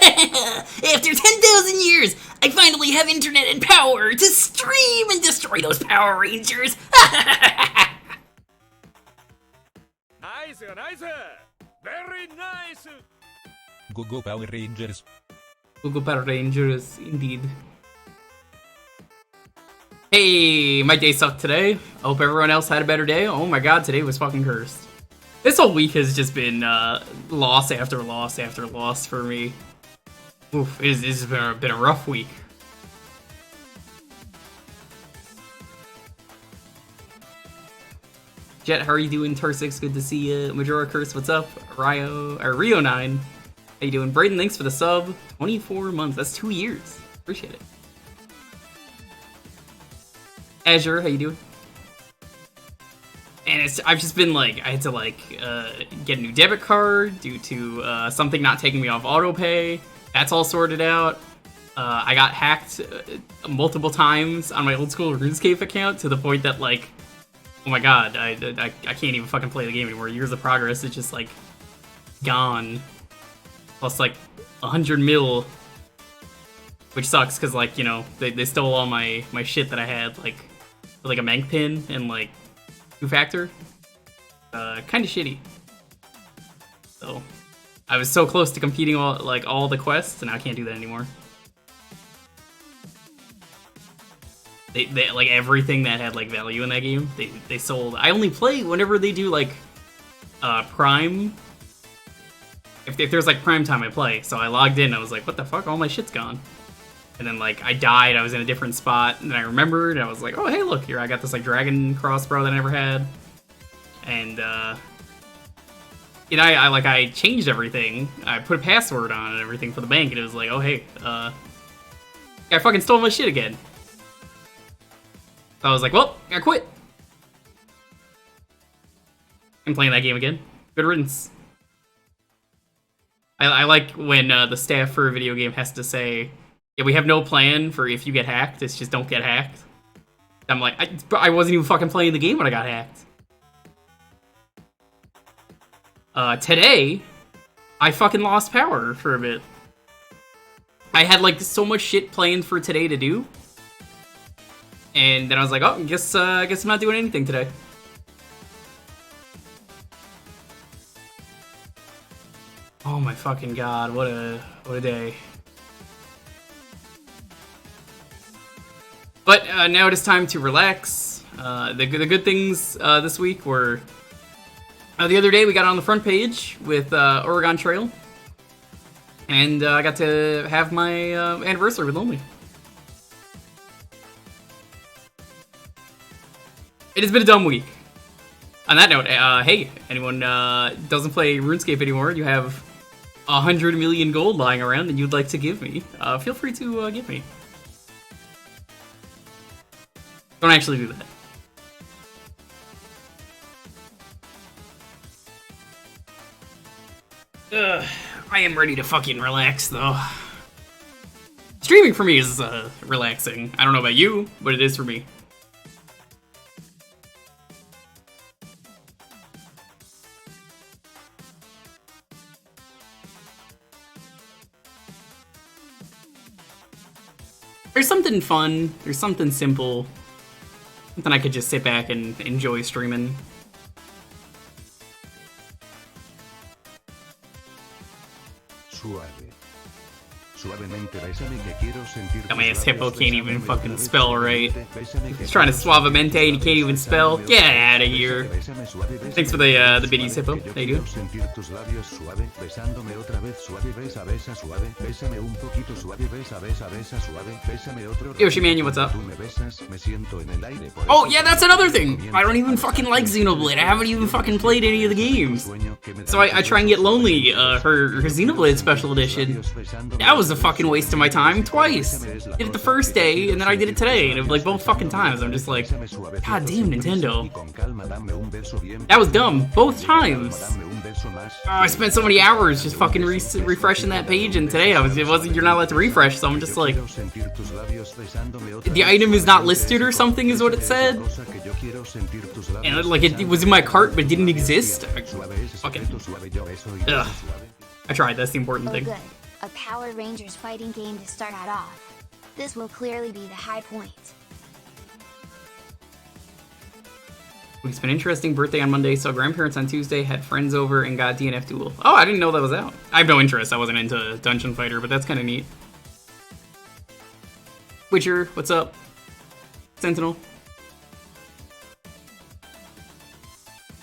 After 10,000 years, I finally have internet and power to stream and destroy those Power Rangers. Nice, nice. Very nice. Go Power Rangers. Go Power Rangers, indeed. Hey, my day sucked today. I hope everyone else had a better day. Oh my god, today was fucking cursed. This whole week has just been loss after loss after loss for me. Oof, it's been a rough week. Jet, how are you doing? Tursix, good to see you. Majora Curse, what's up? Rio9, how you doing? Brayden, thanks for the sub. 24 months, that's 2 years. Appreciate it. Azure, how you doing? And I've just been like, I had to like get a new debit card due to something not taking me off autopay. That's all sorted out. I got hacked multiple times on my old school RuneScape account to the point that like, oh my god, I can't even fucking play the game anymore. Years of progress is just like gone. Plus like 100 mil, which sucks because like, you know, they stole all my shit that I had, like a Mank pin and like 2-factor. Kind of shitty. So I was so close to completing all the quests, and I can't do that anymore. They like everything that had like value in that game, they sold. I only play whenever they do like Prime. If there's like Prime time, I play. So I logged in, I was like, what the fuck? All my shit's gone. And then like I died, I was in a different spot, and then I remembered, and I was like, oh hey, look here, I got this like dragon crossbow that I never had. And you know, I changed everything. I put a password on and everything for the bank, and it was like, oh hey, I fucking stole my shit again. So I was like, well, I quit. I'm playing that game again. Good riddance. I like when the staff for a video game has to say, yeah, we have no plan for if you get hacked, it's just don't get hacked. I'm like, I wasn't even fucking playing the game when I got hacked. Today, I fucking lost power for a bit. I had like so much shit planned for today to do. And then I was like, oh, I guess I'm not doing anything today. Oh my fucking god, what a day. But now it is time to relax. The good things this week were the other day we got on the front page with Oregon Trail, and I got to have my anniversary with Lonely. It has been a dumb week. On that note, hey, anyone doesn't play RuneScape anymore, you have 100 million gold lying around that you'd like to give me, feel free to give me. Don't actually do that. I am ready to fucking relax, though. Streaming for me is relaxing. I don't know about you, but it is for me. There's something fun, there's something simple, something I could just sit back and enjoy streaming. Dumbass hippo can't even fucking spell right. He's trying to suavemente and he can't even spell. Get out of here. Thanks for the biddies, hippo. How you doing? Yoshi Man, what's up? Oh yeah, that's another thing. I don't even fucking like Xenoblade. I haven't even fucking played any of the games. So I try and get Lonely, her Xenoblade Special Edition. That was a fucking waste of my time twice. Did it the first day, and then I did it today, and it was like both fucking times. I'm just like, god damn, Nintendo. That was dumb, both times. Oh, I spent so many hours just fucking refreshing that page, and today you're not allowed to refresh, so I'm just like, the item is not listed or something is what it said. And like it was in my cart but didn't exist. Fucking, ugh. I tried, that's the important thing. a Power Rangers fighting game to start out off. This will clearly be the high point. It's been an interesting birthday on Monday, saw grandparents on Tuesday, had friends over, and got DNF Duel. Oh, I didn't know that was out. I have no interest. I wasn't into Dungeon Fighter, but that's kind of neat. Witcher, what's up? Sentinel.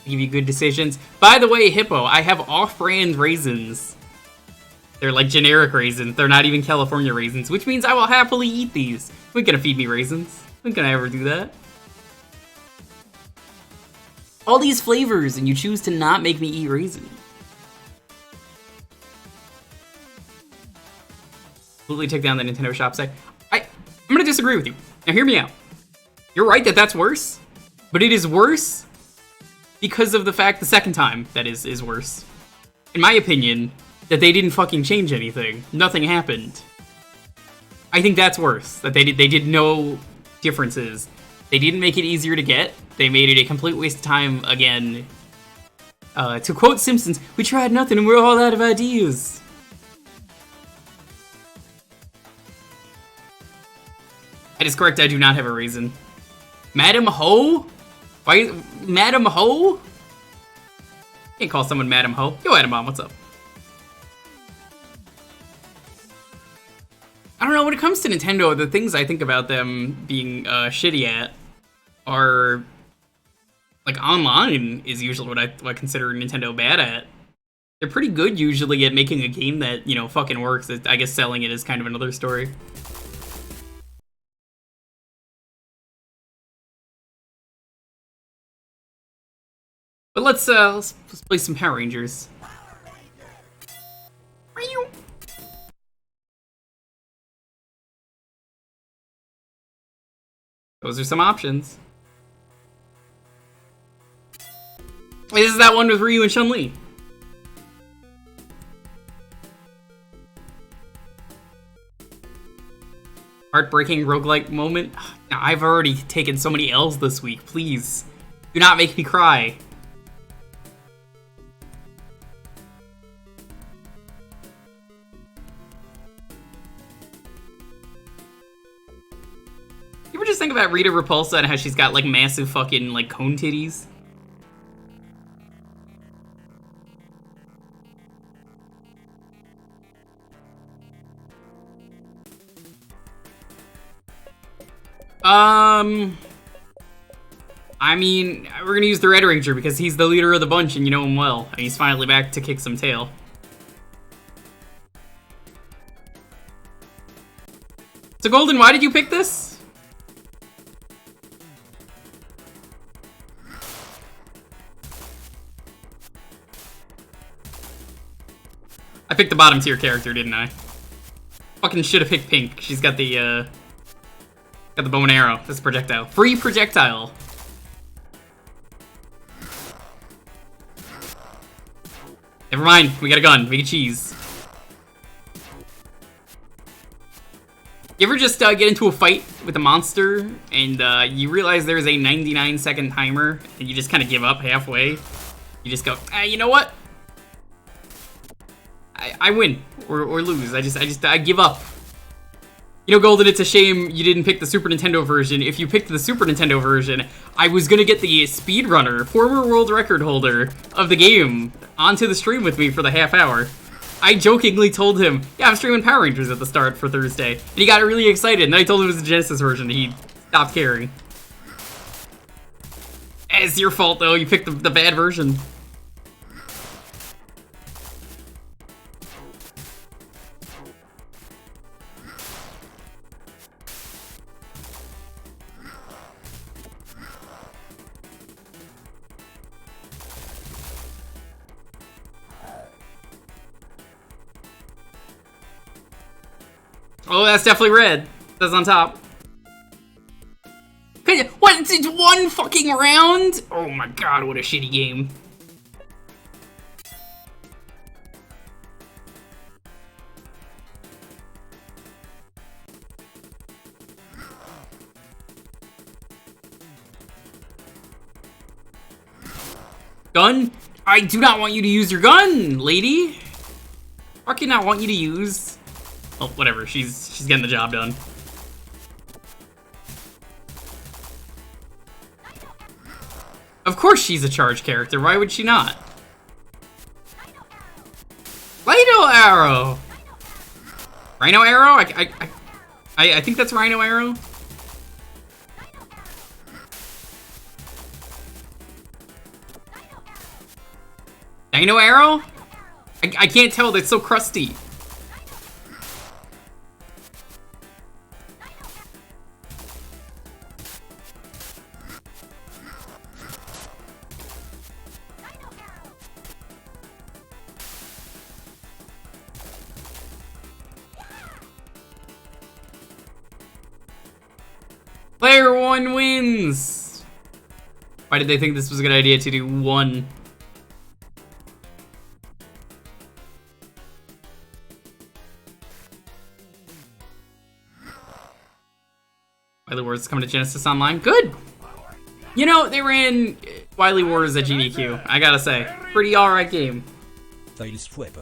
Give you good decisions. By the way, Hippo, I have off-brand raisins. They're like generic raisins. They're not even California raisins, which means I will happily eat these. When can I feed me raisins? When can I ever do that? All these flavors, and you choose to not make me eat raisins. Completely took down the Nintendo shop site. I'm gonna disagree with you. Now hear me out. You're right that that's worse, but it is worse because of the fact the second time that is worse. In my opinion, that they didn't fucking change anything. Nothing happened. I think that's worse. That they did no differences. They didn't make it easier to get. They made it a complete waste of time again. To quote Simpsons, we tried nothing and we're all out of ideas. That is correct, I do not have a reason. Madam Ho? Why, Madam Ho? Can't call someone Madam Ho. Yo, Adam Bomb, what's up? I don't know, when it comes to Nintendo, the things I think about them being shitty at are... Like, online is usually what I consider Nintendo bad at. They're pretty good usually at making a game that, you know, fucking works. I guess selling it is kind of another story. But let's play some Power Rangers. Those are some options. This is that one with Ryu and Chun-Li. Heartbreaking roguelike moment. Now, I've already taken so many L's this week. Please, do not make me cry. You ever just think about Rita Repulsa and how she's got like massive fucking like cone titties? I mean, we're gonna use the Red Ranger because he's the leader of the bunch and you know him well. And he's finally back to kick some tail. So Golden, why did you pick this? I picked the bottom tier character, didn't I? Fucking should have picked Pink. She's got the bow and arrow. This projectile. Free projectile. Never mind. We got a gun. We get cheese. You ever just get into a fight with a monster and you realize there's a 99-second timer and you just kind of give up halfway? You just go, you know what? I win or lose. I give up. You know, Golden, it's a shame you didn't pick the Super Nintendo version. If you picked the Super Nintendo version, I was gonna get the speedrunner, former world record holder of the game, onto the stream with me for the half hour. I jokingly told him, yeah, I'm streaming Power Rangers at the start for Thursday. And he got really excited, and then I told him it was the Genesis version, and he stopped caring. It's your fault, though. You picked the bad version. Oh, that's definitely red. That's on top. What? It's one fucking round? Oh my god, what a shitty game. Gun? I do not want you to use your gun, lady. Rocky not want you to use... Oh, whatever. She's getting the job done. Of course she's a charge character. Why would she not? Rhino Arrow! Rhino Arrow? I think that's Rhino Arrow. Dino Arrow? I can't tell, that's so crusty. Player 1 wins! Why did they think this was a good idea to do 1? Wily Wars is coming to Genesis Online. Good! You know, they ran Wily Wars at GDQ. I gotta say, pretty alright game. Tails Flip.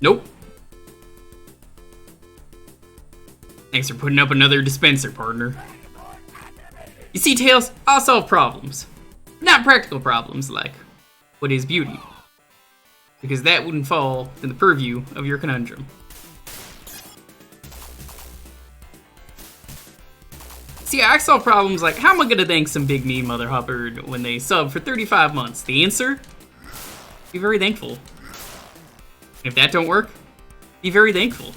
Nope. Thanks for putting up another dispenser, partner. You see, Tails, I'll solve problems. Not practical problems like, what is beauty? Because that wouldn't fall in the purview of your conundrum. See, I solve problems like, how am I gonna thank some big mean Mother Hubbard when they sub for 35 months? The answer? Be very thankful. And if that don't work, be very thankful.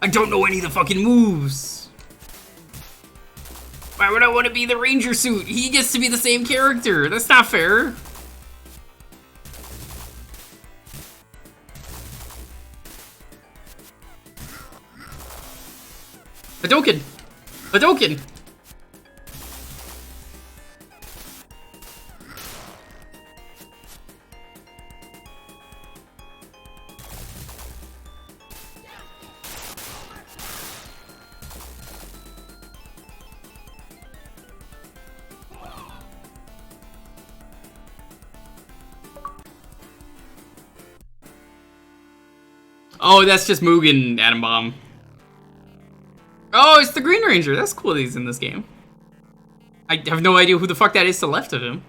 I don't know any of the fucking moves. Why would I want to be the Ranger suit? He gets to be the same character. That's not fair. Hadouken! Hadouken! Oh, that's just Mugen Atom Bomb. Oh, it's the Green Ranger. That's cool that he's in this game. I have no idea who the fuck that is to the left of him.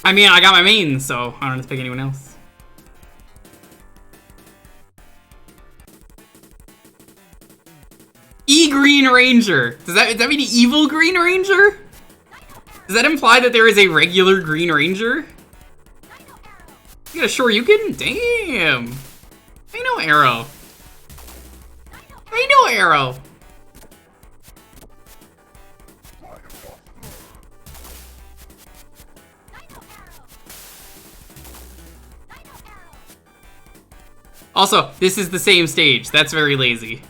I mean, I got my main, so I don't have to pick anyone else. Green Ranger. Does that mean evil Green Ranger? Does that imply that there is a regular Green Ranger? You got a Shoryuken? Damn. I know Arrow. I know Arrow. Also, this is the same stage. That's very lazy.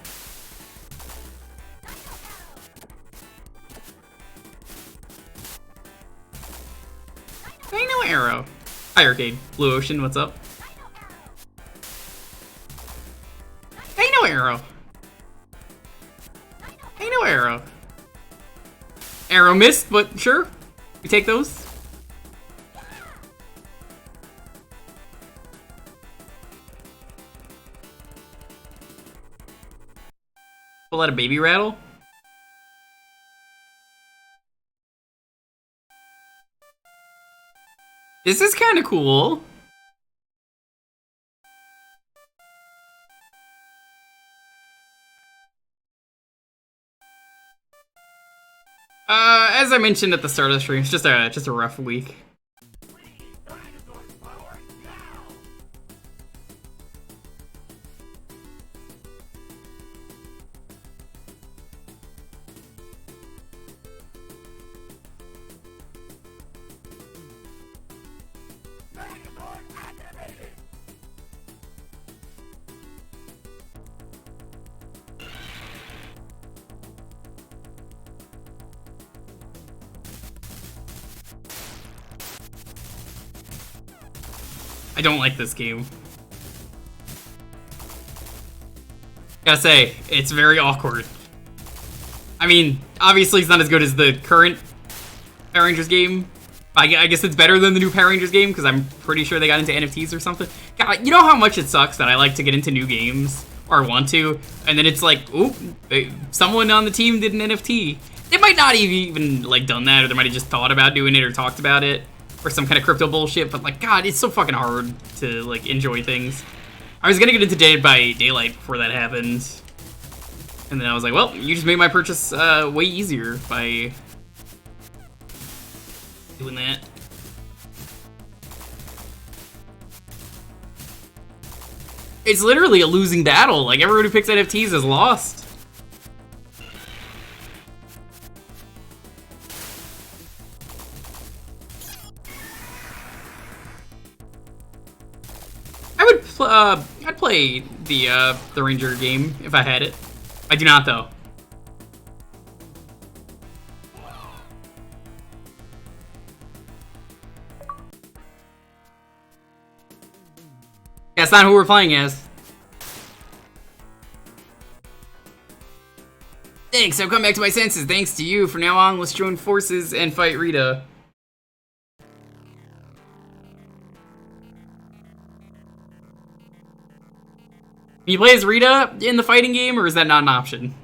I know Arrow. Hi, Arcade. Blue Ocean, what's up? I know Arrow. I know Arrow. Arrow missed, but sure. We take those. Pull out a baby rattle. This is kind of cool. As I mentioned at the start of the stream, it's just a rough week. I don't like this game. Gotta say, it's very awkward. I mean, obviously it's not as good as the current Power Rangers game. I guess it's better than the new Power Rangers game, because I'm pretty sure they got into NFTs or something. God, you know how much it sucks that I like to get into new games, or want to, and then it's like, oop, someone on the team did an NFT. They might not have even, like, done that, or they might have just thought about doing it or talked about it, or some kind of crypto bullshit, but, like, God, it's so fucking hard to, like, enjoy things. I was gonna get into Dead by Daylight before that happened, and then I was like, well, you just made my purchase way easier by doing that. It's literally a losing battle. Like, everyone who picks NFTs is lost. I'd play the Ranger game if I had it. I do not, though. That's not who we're playing as. Thanks, I've come back to my senses. Thanks to you. From now on, let's join forces and fight Rita. Can you play as Rita in the fighting game, or is that not an option?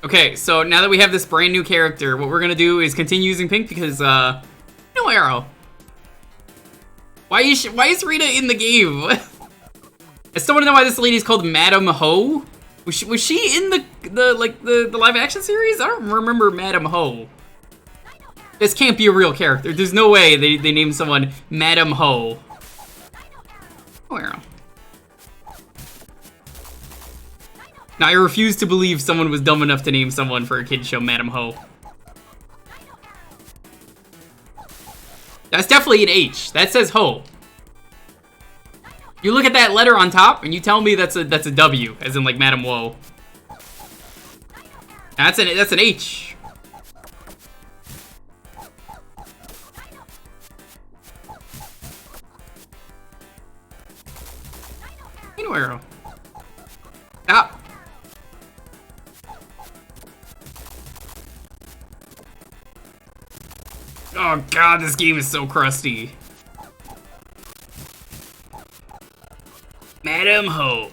Okay, so now that we have this brand new character, what we're gonna do is continue using pink because, no arrow. Why is Rita in the game? I still wanna know why this lady's called Madam Ho. Was she in the live action series? I don't remember Madam Ho. This can't be a real character. There's no way they named someone Madam Ho. No arrow. Now, I refuse to believe someone was dumb enough to name someone for a kid's show Madam Ho. That's definitely an H. That says Ho. You look at that letter on top, and you tell me that's a W, as in like Madam Woe. That's an H. No arrow. Stop. Oh god, this game is so crusty. Madam Ho.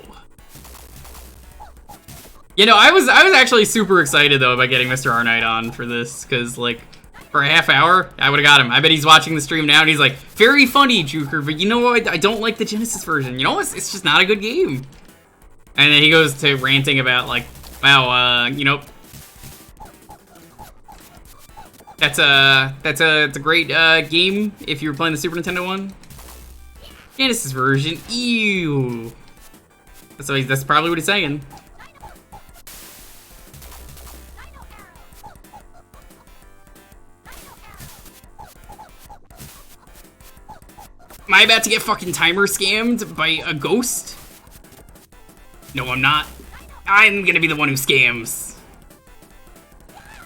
You know, I was actually super excited though about getting Mr. R Knight on for this, because like for a half hour, I would have got him. I bet he's watching the stream now and he's like, very funny, Jewker, but you know what? I don't like the Genesis version. You know, it's just not a good game. And then he goes to ranting about like, wow, you know, that's a great game if you were playing the Super Nintendo one. Genesis version, ew. So that's probably what he's saying. Am I about to get fucking timer scammed by a ghost? No, I'm not. I'm gonna be the one who scams.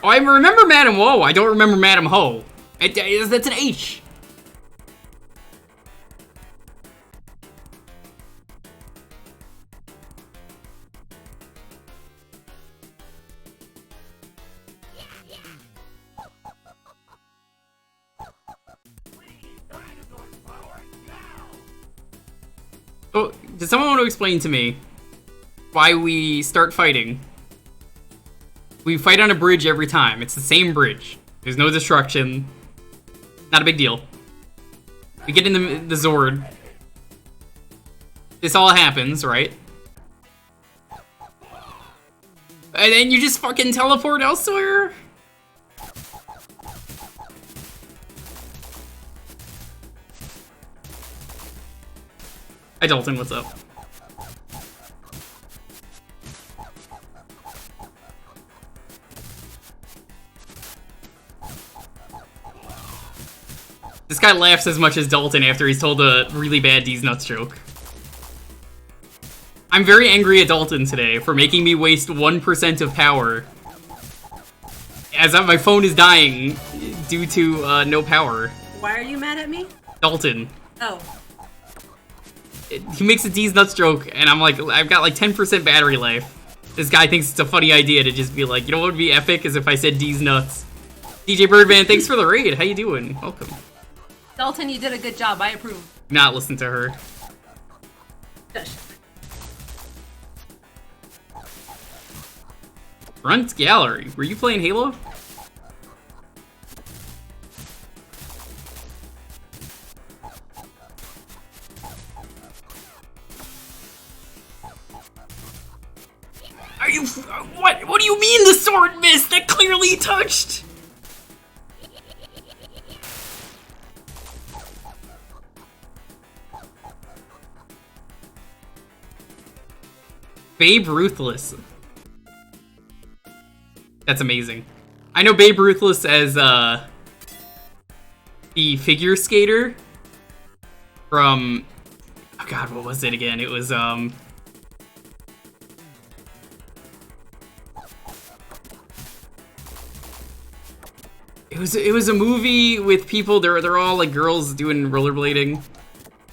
Oh, I remember Madam Woe. I don't remember Madam Ho. That's an H. Oh, does someone want to explain to me why we start fighting? We fight on a bridge every time. It's the same bridge. There's no destruction. Not a big deal. We get in the Zord. This all happens, right? And then you just fucking teleport elsewhere? Hi Dalton, what's up? This guy laughs as much as Dalton after he's told a really bad D's Nuts joke. I'm very angry at Dalton today for making me waste 1% of power. As my phone is dying due to no power. Why are you mad at me? Dalton. Oh. he makes a D's nuts joke, and I'm like, I've got like 10% battery life. This guy thinks it's a funny idea to just be like, you know what would be epic is if I said D's nuts. DJ Birdman, thanks for the raid. How you doing? Welcome. Dalton, you did a good job. I approve. Not listen to her. Shush. Front gallery. Were you playing Halo? Are you? What? What do you mean the sword missed? That clearly touched. Babe Ruthless. That's amazing. I know Babe Ruthless as the figure skater from, oh god, what was it again? It was it was a movie with people. They're all like girls doing rollerblading.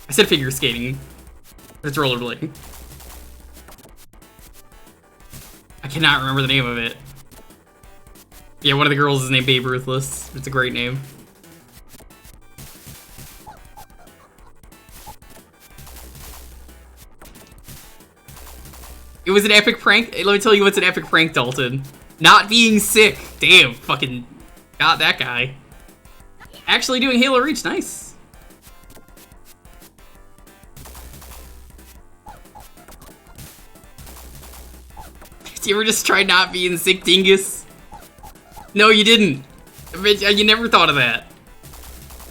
I said figure skating. It's rollerblading. I cannot remember the name of it. Yeah, one of the girls is named Babe Ruthless. It's a great name. It was an epic prank. Let me tell you what's an epic prank, Dalton. Not being sick. Damn, fucking got that guy. Actually doing Halo Reach, nice. Did you ever just try not being sick, dingus? No, you didn't. You never thought of that.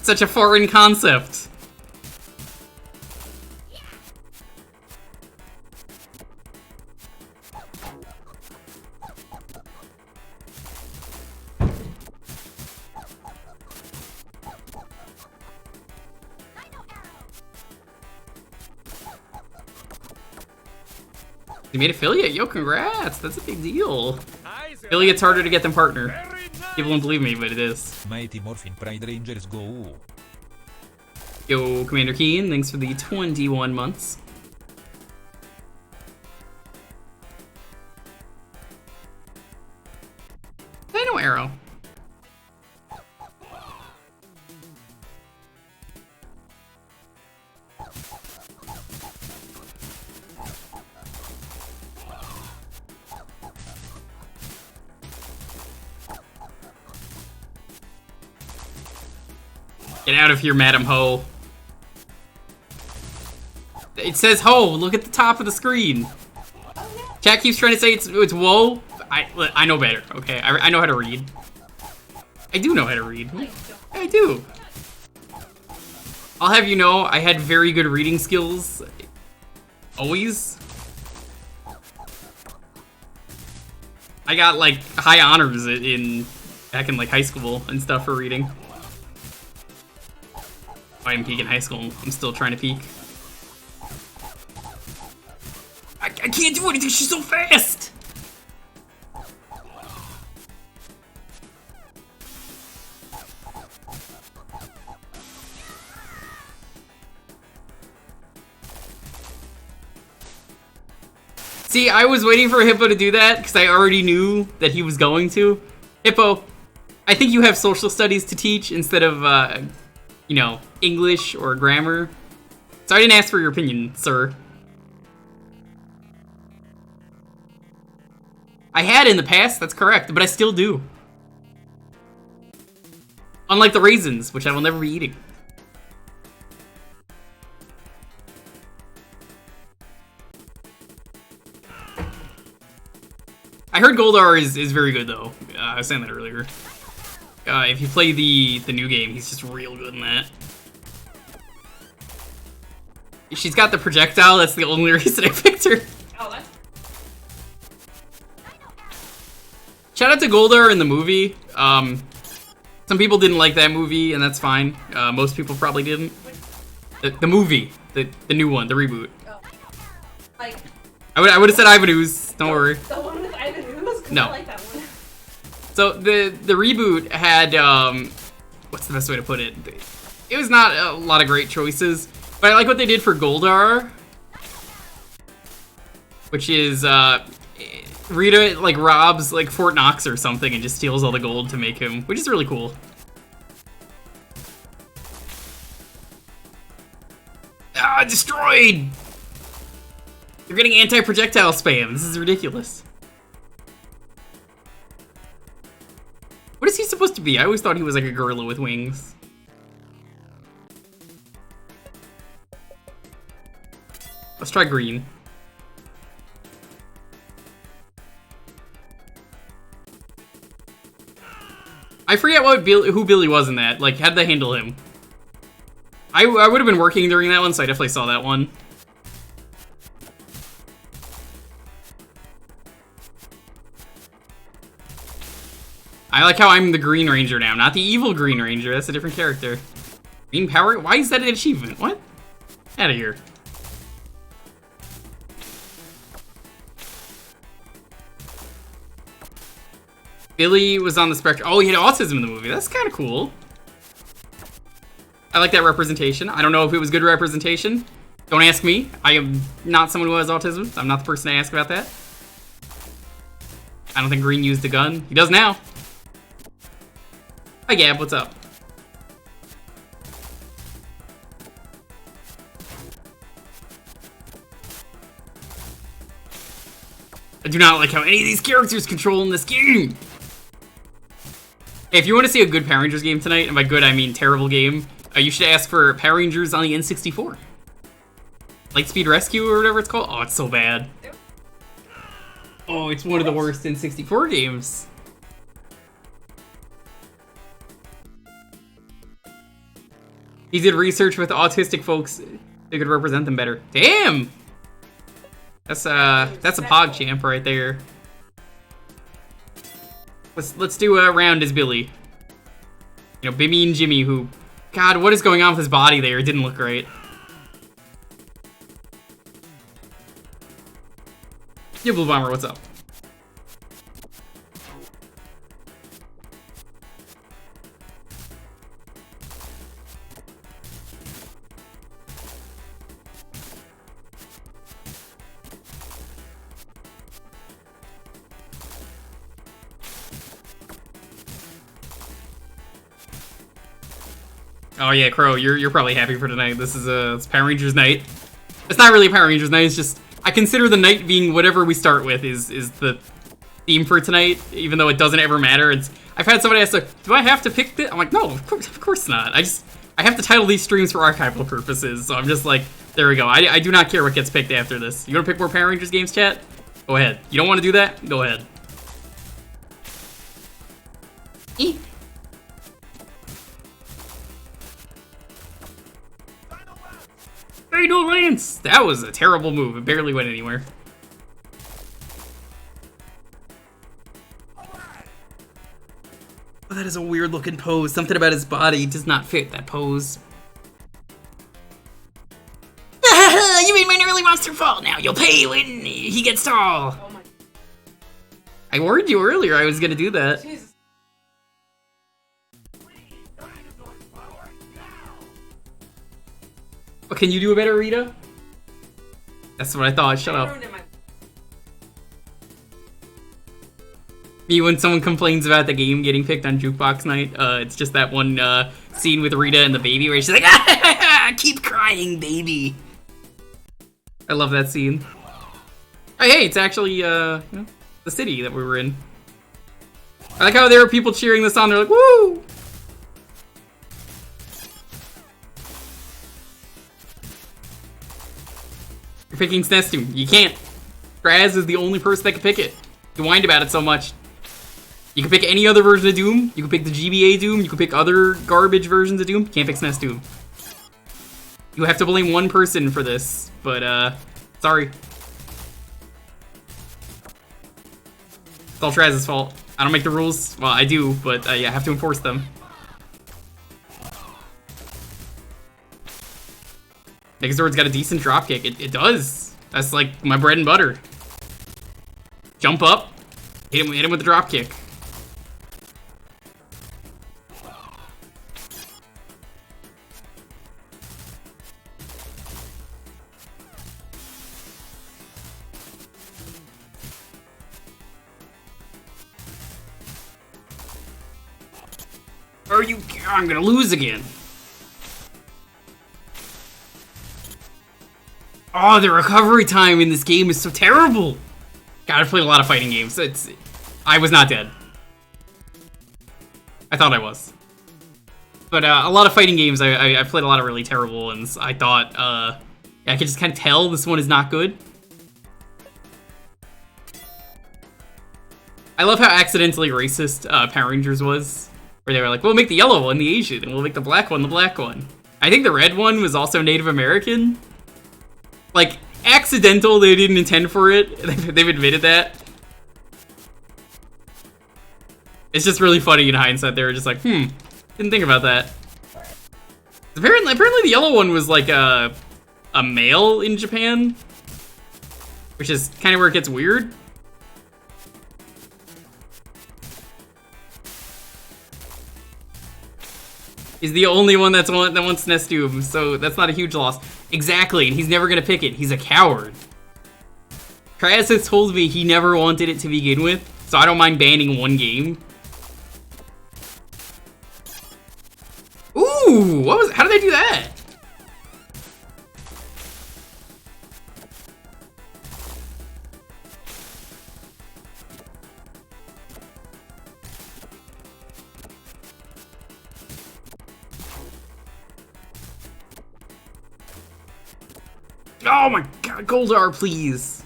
Such a foreign concept. You made affiliate? Yo, congrats! That's a big deal. Affiliate's harder to get than partner. People won't believe me, but it is. Mighty Morphin Pride Rangers go. Yo, Commander Keen, thanks for the 21 months. Dino Arrow. Get out of here, Madam Ho. It says Ho. Look at the top of the screen. Chat keeps trying to say it's whoa. I know better. Okay, I know how to read. I do know how to read. I do. I'll have you know, I had very good reading skills. Always. I got like high honors back in like high school and stuff for reading. I'm peaking high school. I'm still trying to peak. I can't do anything. She's so fast. See, I was waiting for Hippo to do that because I already knew that he was going to. Hippo, I think you have social studies to teach instead of, you know, English or grammar. So I didn't ask for your opinion, sir. I had in the past, that's correct, but I still do. Unlike the raisins, which I will never be eating. I heard Goldar is very good though. I was saying that earlier. If you play the new game, he's just real good in that. She's got the projectile, that's the only reason I picked her. Oh, that's... Shout out to Goldar in the movie. Some people didn't like that movie, and that's fine. Most people probably didn't. The movie, the new one, the reboot. Oh. Like... I would have said Ivan Ooze, don't worry. The one with Ivan Ooze? 'Cause No. I like that one. So the reboot had what's the best way to put it? It was not a lot of great choices, but I like what they did for Goldar. which is Rita like robs like Fort Knox or something and just steals all the gold to make him, which is really cool. Ah, destroyed! They're getting anti-projectile spam. This is ridiculous. What is he supposed to be? I always thought he was like a gorilla with wings. Let's try green. I forget who Billy was in that. Like, how'd they handle him? I would have been working during that one, so I definitely saw that one. I like how I'm the Green Ranger now, not the evil Green Ranger. That's a different character. Green Power? Why is that an achievement? What? Out of here. Billy was on the spectrum. Oh, he had autism in the movie. That's kind of cool. I like that representation. I don't know if it was good representation. Don't ask me. I am not someone who has autism. I'm not the person to ask about that. I don't think Green used a gun. He does now. Hi, Gab. What's up? I do not like how any of these characters control in this game. Hey, if you want to see a good Power Rangers game tonight, and by good I mean terrible game, you should ask for Power Rangers on the N64. Lightspeed Rescue or whatever it's called. Oh, it's so bad. Oh, it's one of the worst N64 games. He did research with autistic folks. They could represent them better. Damn! That's a PogChamp right there. Let's do a round as Billy. You know, Bimmy and Jimmy, who, God, what is going on with his body there? It didn't look right. Yeah, Blue Bomber, what's up? Oh yeah, Crow, you're probably happy for tonight. This is it's Power Rangers night. It's not really Power Rangers night, it's just, I consider the night being whatever we start with is the theme for tonight, even though it doesn't ever matter. I've had somebody ask, like, do I have to pick this? I'm like, no, of course not. I have to title these streams for archival purposes, so I'm just like, there we go. I do not care what gets picked after this. You wanna pick more Power Rangers games, chat? Go ahead. You don't wanna do that? Go ahead. Eek. Hey, no, Lance! That was a terrible move. It barely went anywhere. Oh, that is a weird looking pose. Something about his body does not fit that pose. You made my early monster fall. Now you'll pay when he gets tall. Oh my. I warned you earlier I was gonna do that. Jesus. Oh, can you do a better, Rita? That's what I thought. Shut up. Me, when someone complains about the game getting picked on Jewkbox night, it's just that one scene with Rita and the baby where she's like, ah, keep crying, baby. I love that scene. Oh, hey, it's actually you know, the city that we were in. I like how there were people cheering this on. They're like, woo! You're picking SNES Doom. You can't. Straz is the only person that can pick it. You whined about it so much. You can pick any other version of Doom. You can pick the GBA Doom. You can pick other garbage versions of Doom. You can't pick SNES Doom. You have to blame one person for this, but sorry. It's all Traz's fault. I don't make the rules. Well, I do, but I have to enforce them. Megazord's got a decent dropkick. It does. That's like my bread and butter. Jump up, hit him with the dropkick. Are you? I'm gonna lose again. Oh, the recovery time in this game is so terrible. God, I've played a lot of fighting games. I was not dead. I thought I was. But a lot of fighting games, I played a lot of really terrible ones. I thought, I could just kind of tell this one is not good. I love how accidentally racist Power Rangers was. Where they were like, we'll make the yellow one the Asian, and we'll make the black one the black one. I think the red one was also Native American. Like, accidental, they didn't intend for it. They've admitted that. It's just really funny in hindsight. They were just like, didn't think about that. Apparently the yellow one was like a male in Japan. Which is kind of where it gets weird. He's the only one that wants SNES Doom, so that's not a huge loss. Exactly, and he's never gonna pick it. He's a coward. Kraz has told me he never wanted it to begin with, so I don't mind banning one game. Ooh, how did I do that? Oh my god, Goldar, please.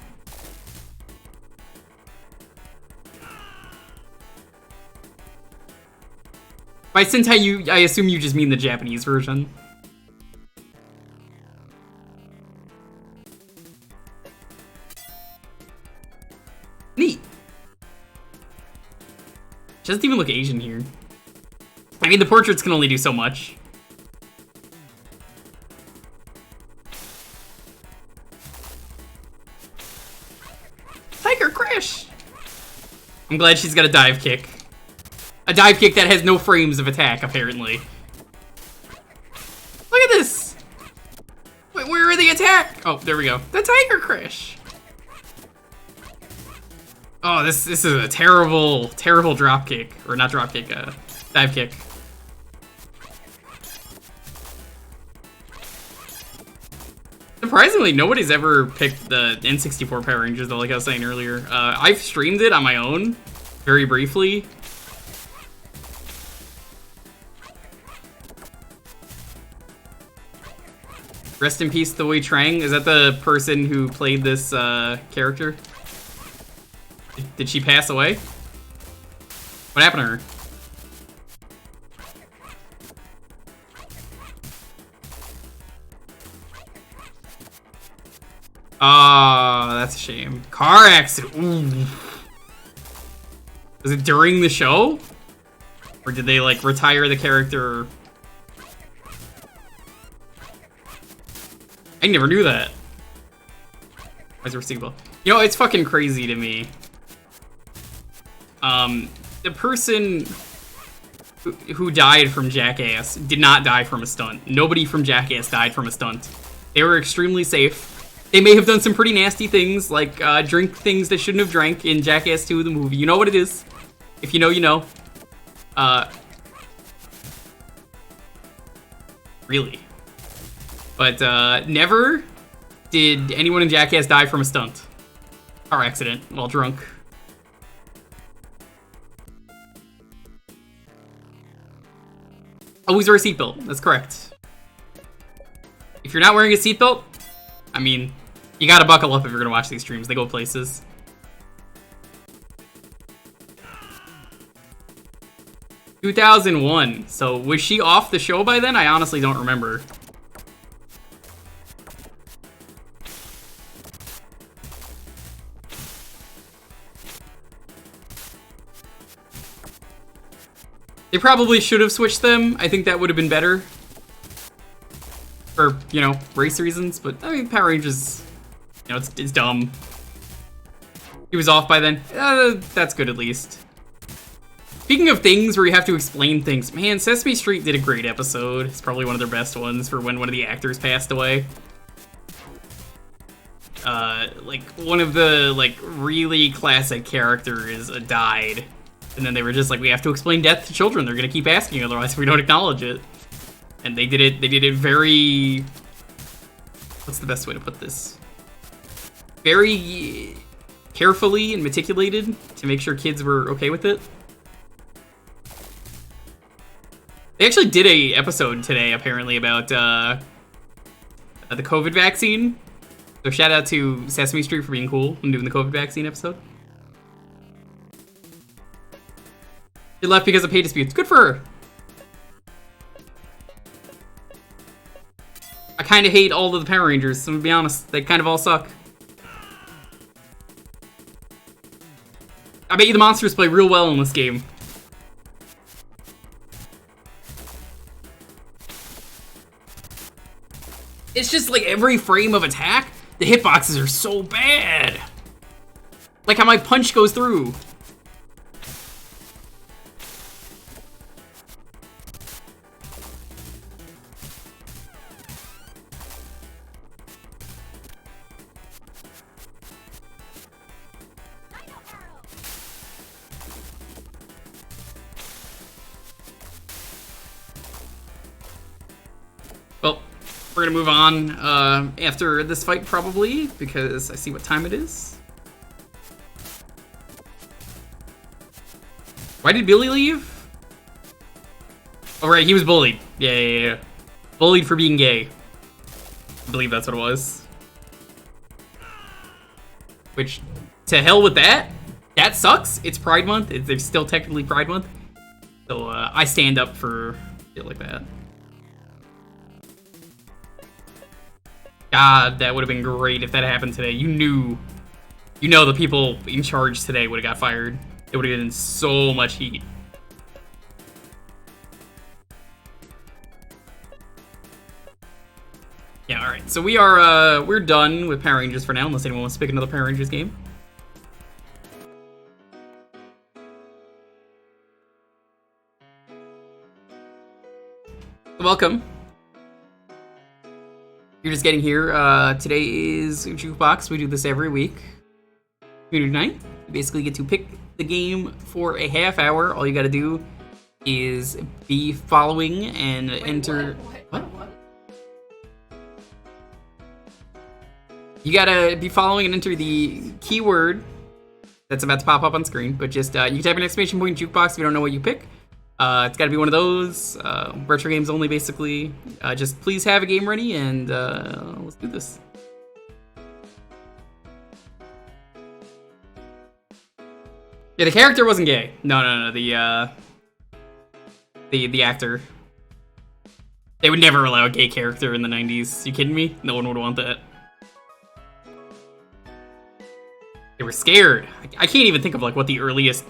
By Sentai, I assume you just mean the Japanese version. Neat. She doesn't even look Asian here. I mean, the portraits can only do so much. Tiger Crash! I'm glad she's got a dive kick. A dive kick that has no frames of attack, apparently. Look at this! Wait, where are the attack? Oh, there we go. The Tiger Crash! Oh, this is a terrible, terrible drop kick. Or not drop kick, dive kick. Surprisingly, nobody's ever picked the N64 Power Rangers, though, like I was saying earlier. I've streamed it on my own, very briefly. Rest in peace, the Wei Trang. Is that the person who played this character? Did she pass away? What happened to her? Oh, that's a shame. Car accident. Ooh. Was it during the show? Or did they, like, retire the character? I never knew that. Why is there a sequel? You know, it's fucking crazy to me. The person who died from Jackass did not die from a stunt. Nobody from Jackass died from a stunt. They were extremely safe. They may have done some pretty nasty things, like drink things they shouldn't have drank in Jackass 2, the movie. You know what it is. If you know, you know. Really. But never did anyone in Jackass die from a stunt. Car accident while drunk. Always wear a seatbelt. That's correct. If you're not wearing a seatbelt, I mean, you gotta buckle up if you're gonna watch these streams. They go places. (2001). So was she off the show by then? I honestly don't remember. They probably should have switched them. I think that would have been better. For, you know, race reasons. But, I mean, Power Rangers, you know, it's dumb. He was off by then. That's good, at least. Speaking of things where you have to explain things, man, Sesame Street did a great episode. It's probably one of their best ones for when one of the actors passed away. Like, one of the, like, really classic characters died. And then they were just like, we have to explain death to children. They're gonna keep asking, otherwise we don't acknowledge it. And they did it very... What's the best way to put this? Very carefully and meticulated to make sure kids were okay with it. They actually did a episode today, apparently, about the COVID vaccine. So shout out to Sesame Street for being cool and doing the COVID vaccine episode. She left because of pay disputes. Good for her. I kind of hate all of the Power Rangers, so to be honest. They kind of all suck. I bet you the monsters play real well in this game. It's just like every frame of attack, the hitboxes are so bad. Like how my punch goes through. Well, we're gonna move on after this fight, probably, because I see what time it is. Why did Billy leave? Oh, right, he was bullied. Yeah. Bullied for being gay. I believe that's what it was. Which, to hell with that. That sucks. It's Pride Month. There's still technically Pride Month. So, I stand up for shit like that. God, that would have been great if that happened today. You know the people in charge today would have got fired. It would have been so much heat. Yeah, alright. So we're done with Power Rangers for now, unless anyone wants to pick another Power Rangers game. Welcome. You're just getting here. Today is Jewkbox. We do this every week. Community night. You basically get to pick the game for a half hour. All you gotta do is be following and enter... What? You gotta be following and enter the keyword that's about to pop up on screen. But just, you can type an exclamation point Jewkbox if you don't know what you pick. It's got to be one of those, retro games only, basically. Just please have a game ready, and let's do this. Yeah, the character wasn't gay. No, the actor. They would never allow a gay character in the 90s. You kidding me? No one would want that. They were scared. I can't even think of, like, what the earliest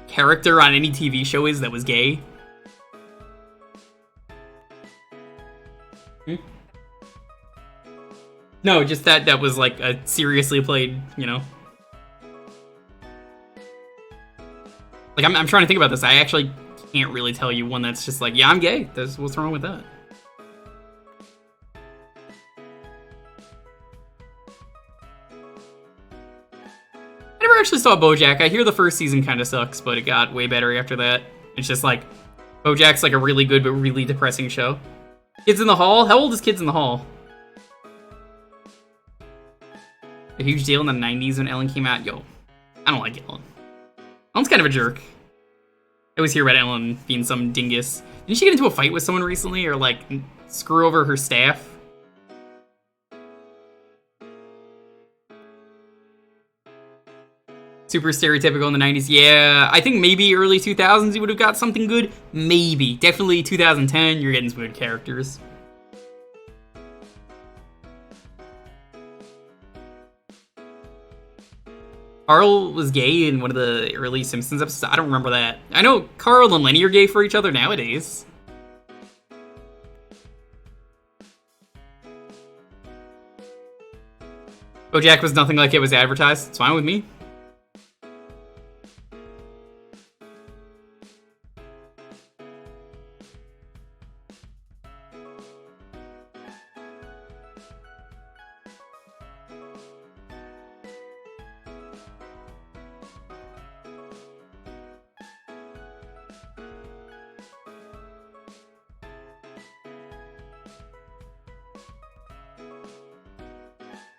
character on any TV show is that was gay. No, just that was like a seriously played, you know. Like I'm trying to think about this. I actually can't really tell you one that's just like, yeah, I'm gay. What's wrong with that? I never actually saw BoJack. I hear the first season kind of sucks, but it got way better after that. It's just like, BoJack's like a really good but really depressing show. Kids in the Hall? How old is Kids in the Hall? A huge deal in the 90s when Ellen came out. Yo, I don't like Ellen. Ellen's kind of a jerk. I always hear about Ellen being some dingus. Didn't she get into a fight with someone recently, or like screw over her staff? Super stereotypical in the 90s. Yeah, I think maybe early 2000s you would have got something good. Maybe. Definitely 2010, you're getting some good characters. Carl was gay in one of the early Simpsons episodes. I don't remember that. I know Carl and Lenny are gay for each other nowadays. BoJack was nothing like it was advertised. It's fine with me.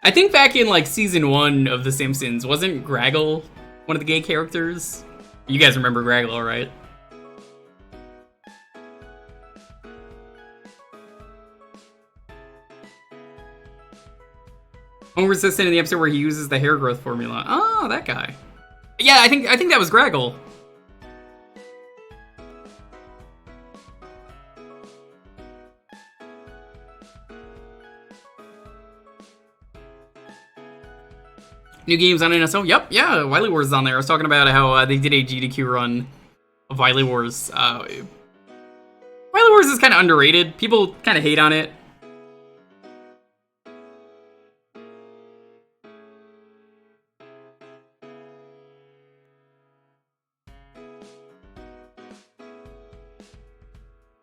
I think back in like season 1 of The Simpsons, wasn't Graggle one of the gay characters? You guys remember Graggle, right? Homer's assistant in the episode where he uses the hair growth formula. Oh, that guy. Yeah, I think that was Graggle. New games on NSO? Yep, yeah, Wily Wars is on there. I was talking about how they did a GDQ run of Wily Wars. Wily Wars is kind of underrated. People kind of hate on it.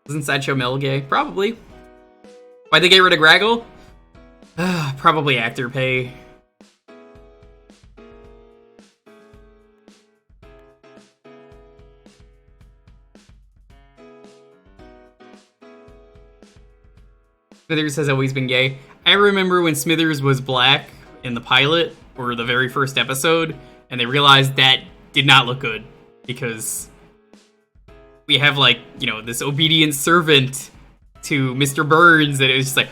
Wasn't Sideshow Mel gay? Probably. Why'd they get rid of Graggle? Probably actor pay. Smithers has always been gay. I remember when Smithers was black in the pilot, or the very first episode, and they realized that did not look good, because we have, like, you know, this obedient servant to Mr. Burns, that it was just like,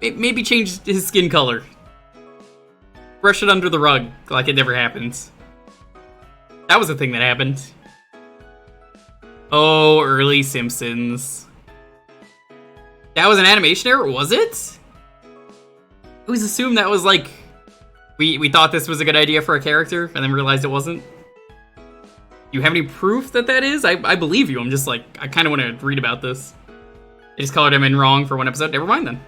maybe change his skin color. Brush it under the rug, like it never happened. That was a thing that happened. Oh, early Simpsons. That was an animation error, was it? I always assumed that was like, we thought this was a good idea for a character, and then realized it wasn't. You have any proof that that is? I believe you. I'm just like, I kind of want to read about this. They just colored him in wrong for one episode. Never mind then.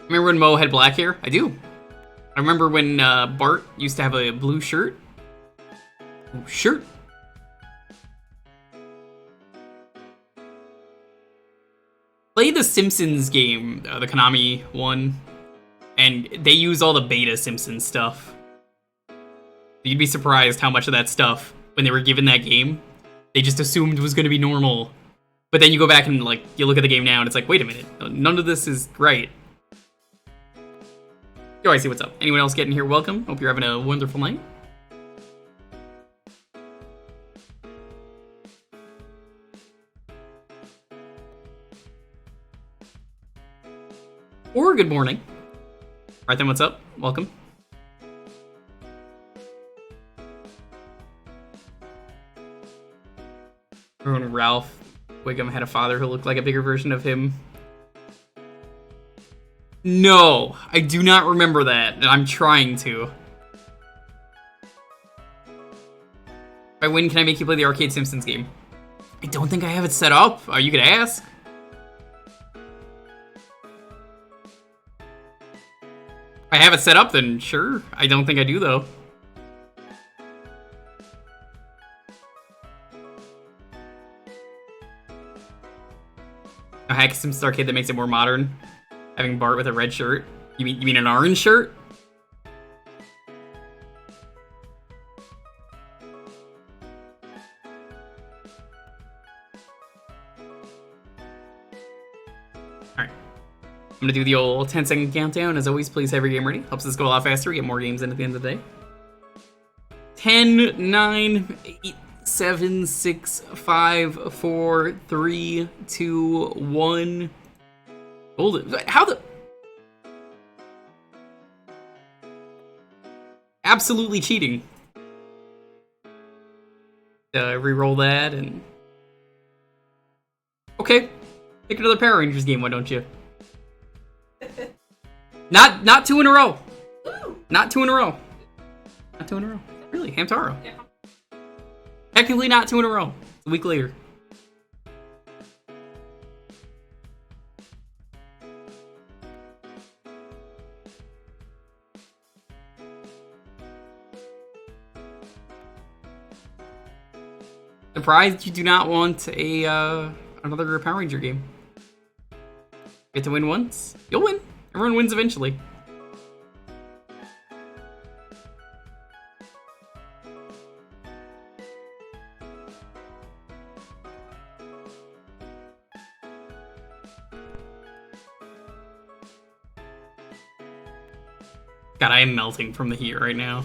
Remember when Mo had black hair? I do. I remember when Bart used to have a blue shirt. Ooh, shirt. Play the Simpsons game, the Konami one, and they use all the beta Simpsons stuff. You'd be surprised how much of that stuff, when they were given that game, they just assumed was going to be normal. But then you go back and, like, you look at the game now and it's like, wait a minute, none of this is right. Yo, I see what's up. Anyone else getting here, welcome. Hope you're having a wonderful night. Or good morning. Alright then, what's up? Welcome. Remember when Ralph Wiggum had a father who looked like a bigger version of him? No, I do not remember that, and I'm trying to. If I win, can I make you play the Arcade Simpsons game? I don't think I have it set up. You could ask. If I have it set up, then sure. I don't think I do, though. A hack Simpsons arcade that makes it more modern. Having Bart with a red shirt. You mean an orange shirt? Alright. I'm gonna do the old 10-second countdown. As always, please have your game ready. Helps us go a lot faster. We get more games in at the end of the day. 10, 9, 8, 7, 6, 5, 4, 3, 2, 1... Hold it. How the... Absolutely cheating. Reroll that and... Okay. Pick another Power Rangers game, why don't you? Not 2 in a row. Not 2 in a row. Not 2 in a row. Really, Hamtaro. Yeah. Technically not 2 in a row. A week later. Surprised you do not want a another Power Ranger game. Get to win once, you'll win. Everyone wins eventually. God, I am melting from the heat right now.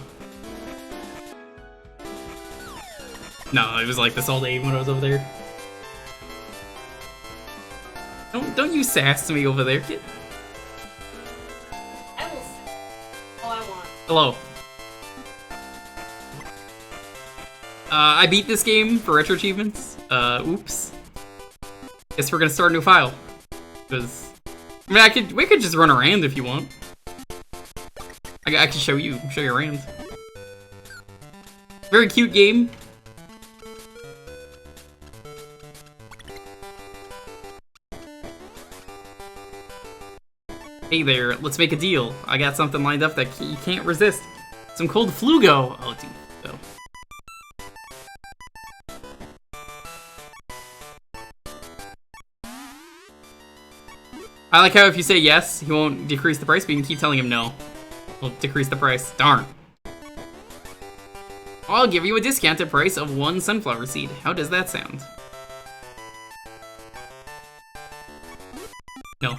No, it was like this all day when I was over there. Don't you sass me over there, kid. I will all I want. Hello. I beat this game for retro achievements. Oops. Guess we're gonna start a new file. Because I mean, we could just run around if you want. I can show you around. Very cute game. Hey there, let's make a deal. I got something lined up that you can't resist. Some cold flugo. Oh, dude. So. I like how if you say yes, he won't decrease the price, but you can keep telling him no. He'll decrease the price. Darn. I'll give you a discounted price of 1 sunflower seed. How does that sound? No.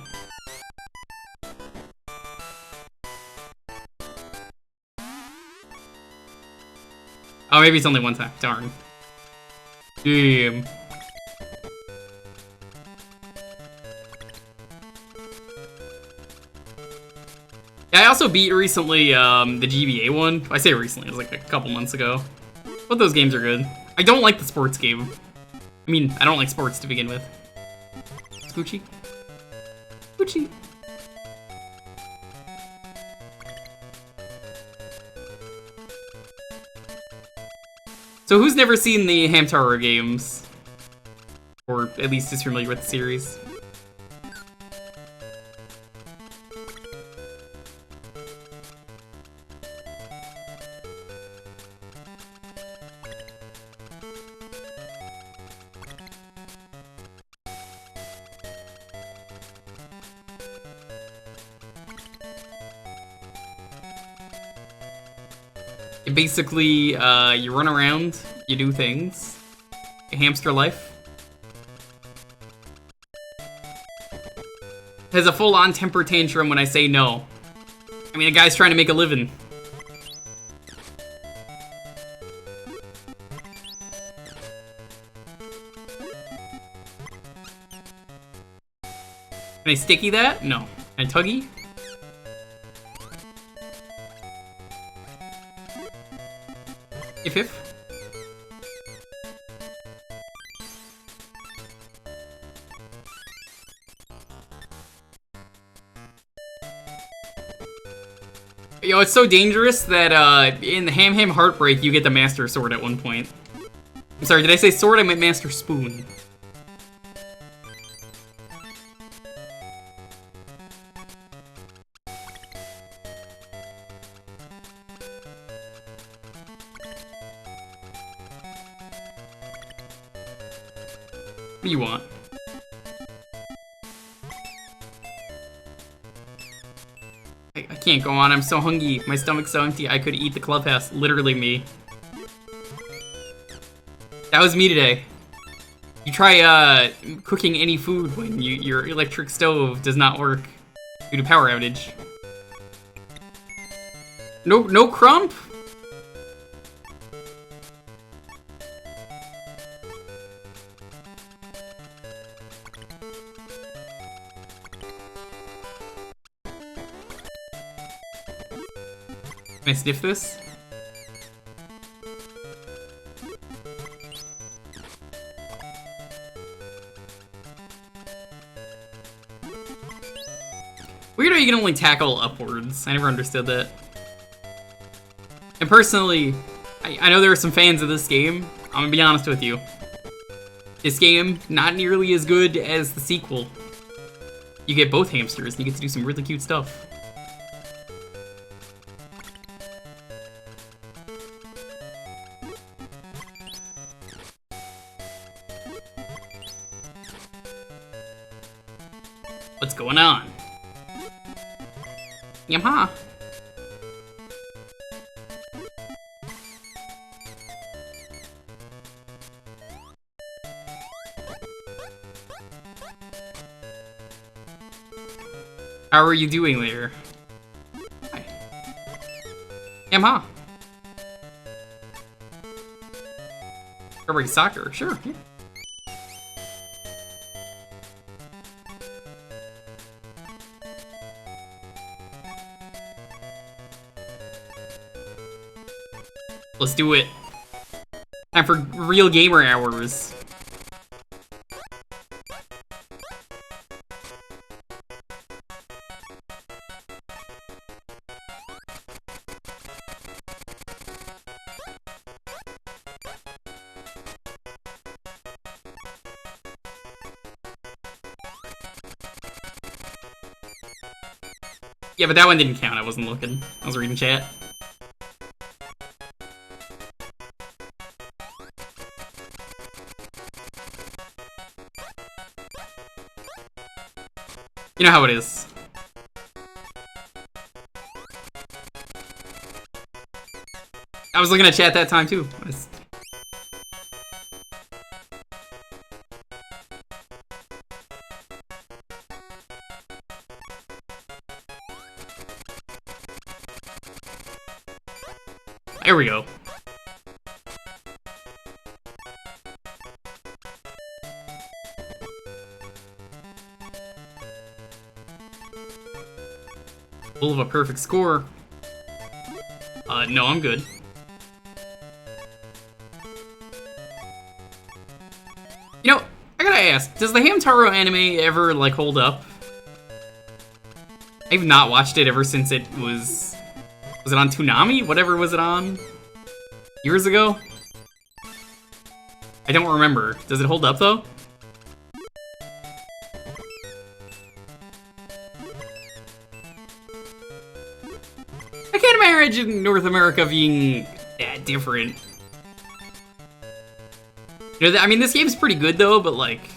Oh, maybe it's only one time. Darn. Damn. Yeah, I also beat recently the GBA one. I say recently, it was like a couple months ago. But those games are good. I don't like the sports game. I mean, I don't like sports to begin with. Scoochie. Scoochie. So who's never seen the Hamtaro games? Or at least is familiar with the series? Basically, you run around, you do things. Hamster life. Has a full-on temper tantrum when I say no. I mean, a guy's trying to make a living. Can I sticky that? No. Can I tuggy? If. Yo, it's so dangerous that in the Ham Ham Heartbreak you get the Master Sword at one point. I'm sorry, did I say sword? I meant Master Spoon. What do you want? I can't go on, I'm so hungry. My stomach's so empty, I could eat the clubhouse. Literally me. That was me today. You try cooking any food when your electric stove does not work due to power outage. No crump? Can I sniff this? Weird how you can only tackle upwards. I never understood that. And personally, I know there are some fans of this game. I'm gonna be honest with you. This game, not nearly as good as the sequel. You get both hamsters and you get to do some really cute stuff. What's going on? Yamha. How are you doing there? Hi. Yamaha. Strawberry soccer, sure. Yeah. Let's do it. Time for real gamer hours. Yeah, but that one didn't count. I wasn't looking. I was reading chat. You know how it is. I was looking at chat that time too. There we go. Full of a perfect score. No, I'm good. You know, I gotta ask, does the Hamtaro anime ever, like, hold up? I've not watched it ever since it was... Was it on Toonami? Whatever was it on? Years ago? I don't remember. Does it hold up, though? I can't imagine North America being that different. You know, I mean, this game's pretty good, though, but, like,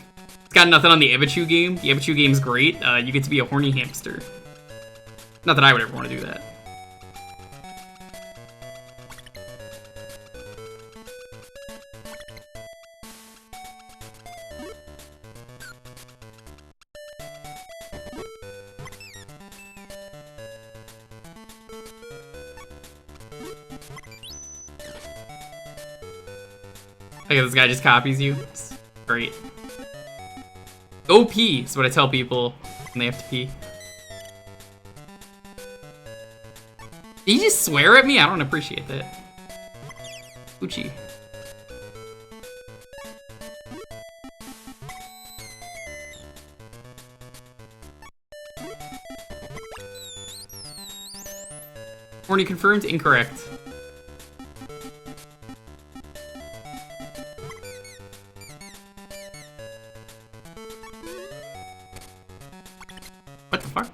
it's got nothing on the Ebichu game. The Ebichu game's great. You get to be a horny hamster. Not that I would ever want to do that. Like, this guy just copies you. It's great. Go pee is what I tell people when they have to pee. Did he just swear at me? I don't appreciate that. Uchi. Horny confirmed? Incorrect. What the fuck?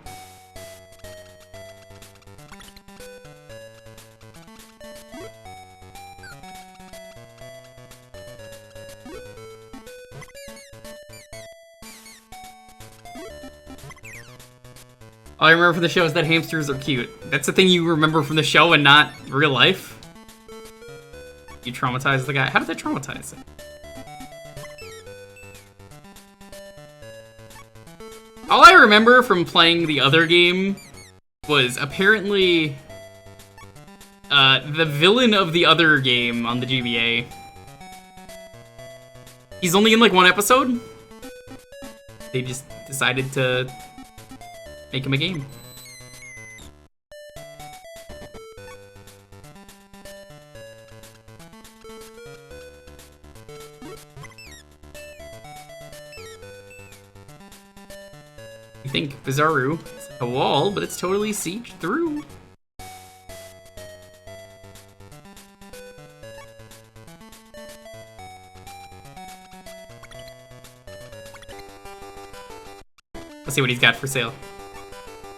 All I remember from the show is that hamsters are cute. That's the thing you remember from the show and not real life? You traumatized the guy. How did that traumatize him? All I remember from playing the other game was apparently the villain of the other game on the GBA. He's only in like one episode. They just decided to make him a game. You think Bizarro is a wall, but it's totally sieged through. Let's see what he's got for sale.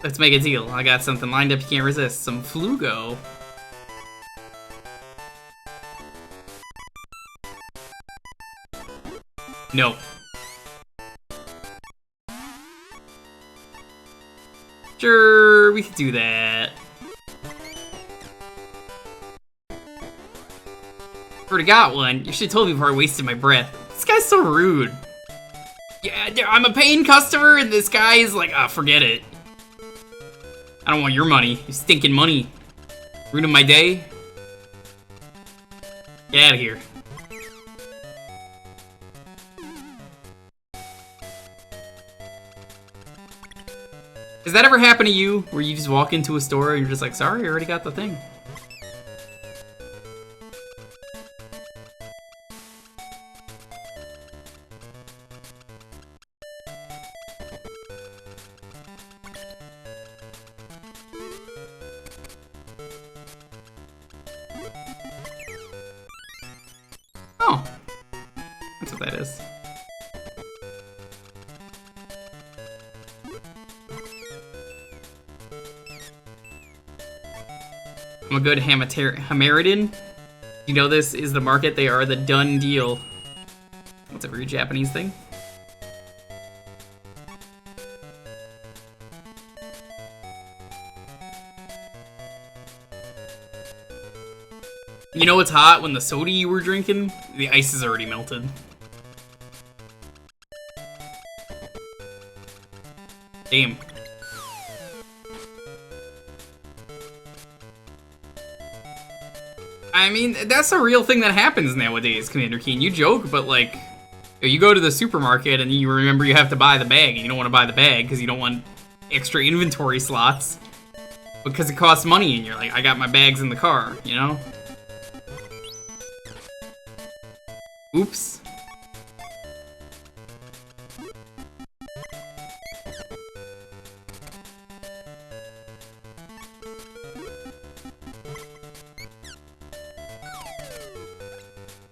Let's make a deal. I got something lined up you can't resist. Some Flugo. No. Sure, we could do that. Already got one. You should have told me before I wasted my breath. This guy's so rude. Yeah, I'm a paying customer, and this guy is like, ah, forget it. I don't want your money. Your stinking money. Ruining my day. Get out of here. Has that ever happened to you, where you just walk into a store and you're just like, sorry, I already got the thing? Oh. That's what that is. I'm a good Hamaritan. You know this is the market, they are the done deal. What's a very Japanese thing? You know what's hot? When the soda you were drinking, the ice is already melted. Damn. I mean, that's a real thing that happens nowadays, Commander Keen. You joke, but like, you go to the supermarket and you remember you have to buy the bag, and you don't want to buy the bag because you don't want extra inventory slots because it costs money, and you're like, I got my bags in the car, you know? Oops.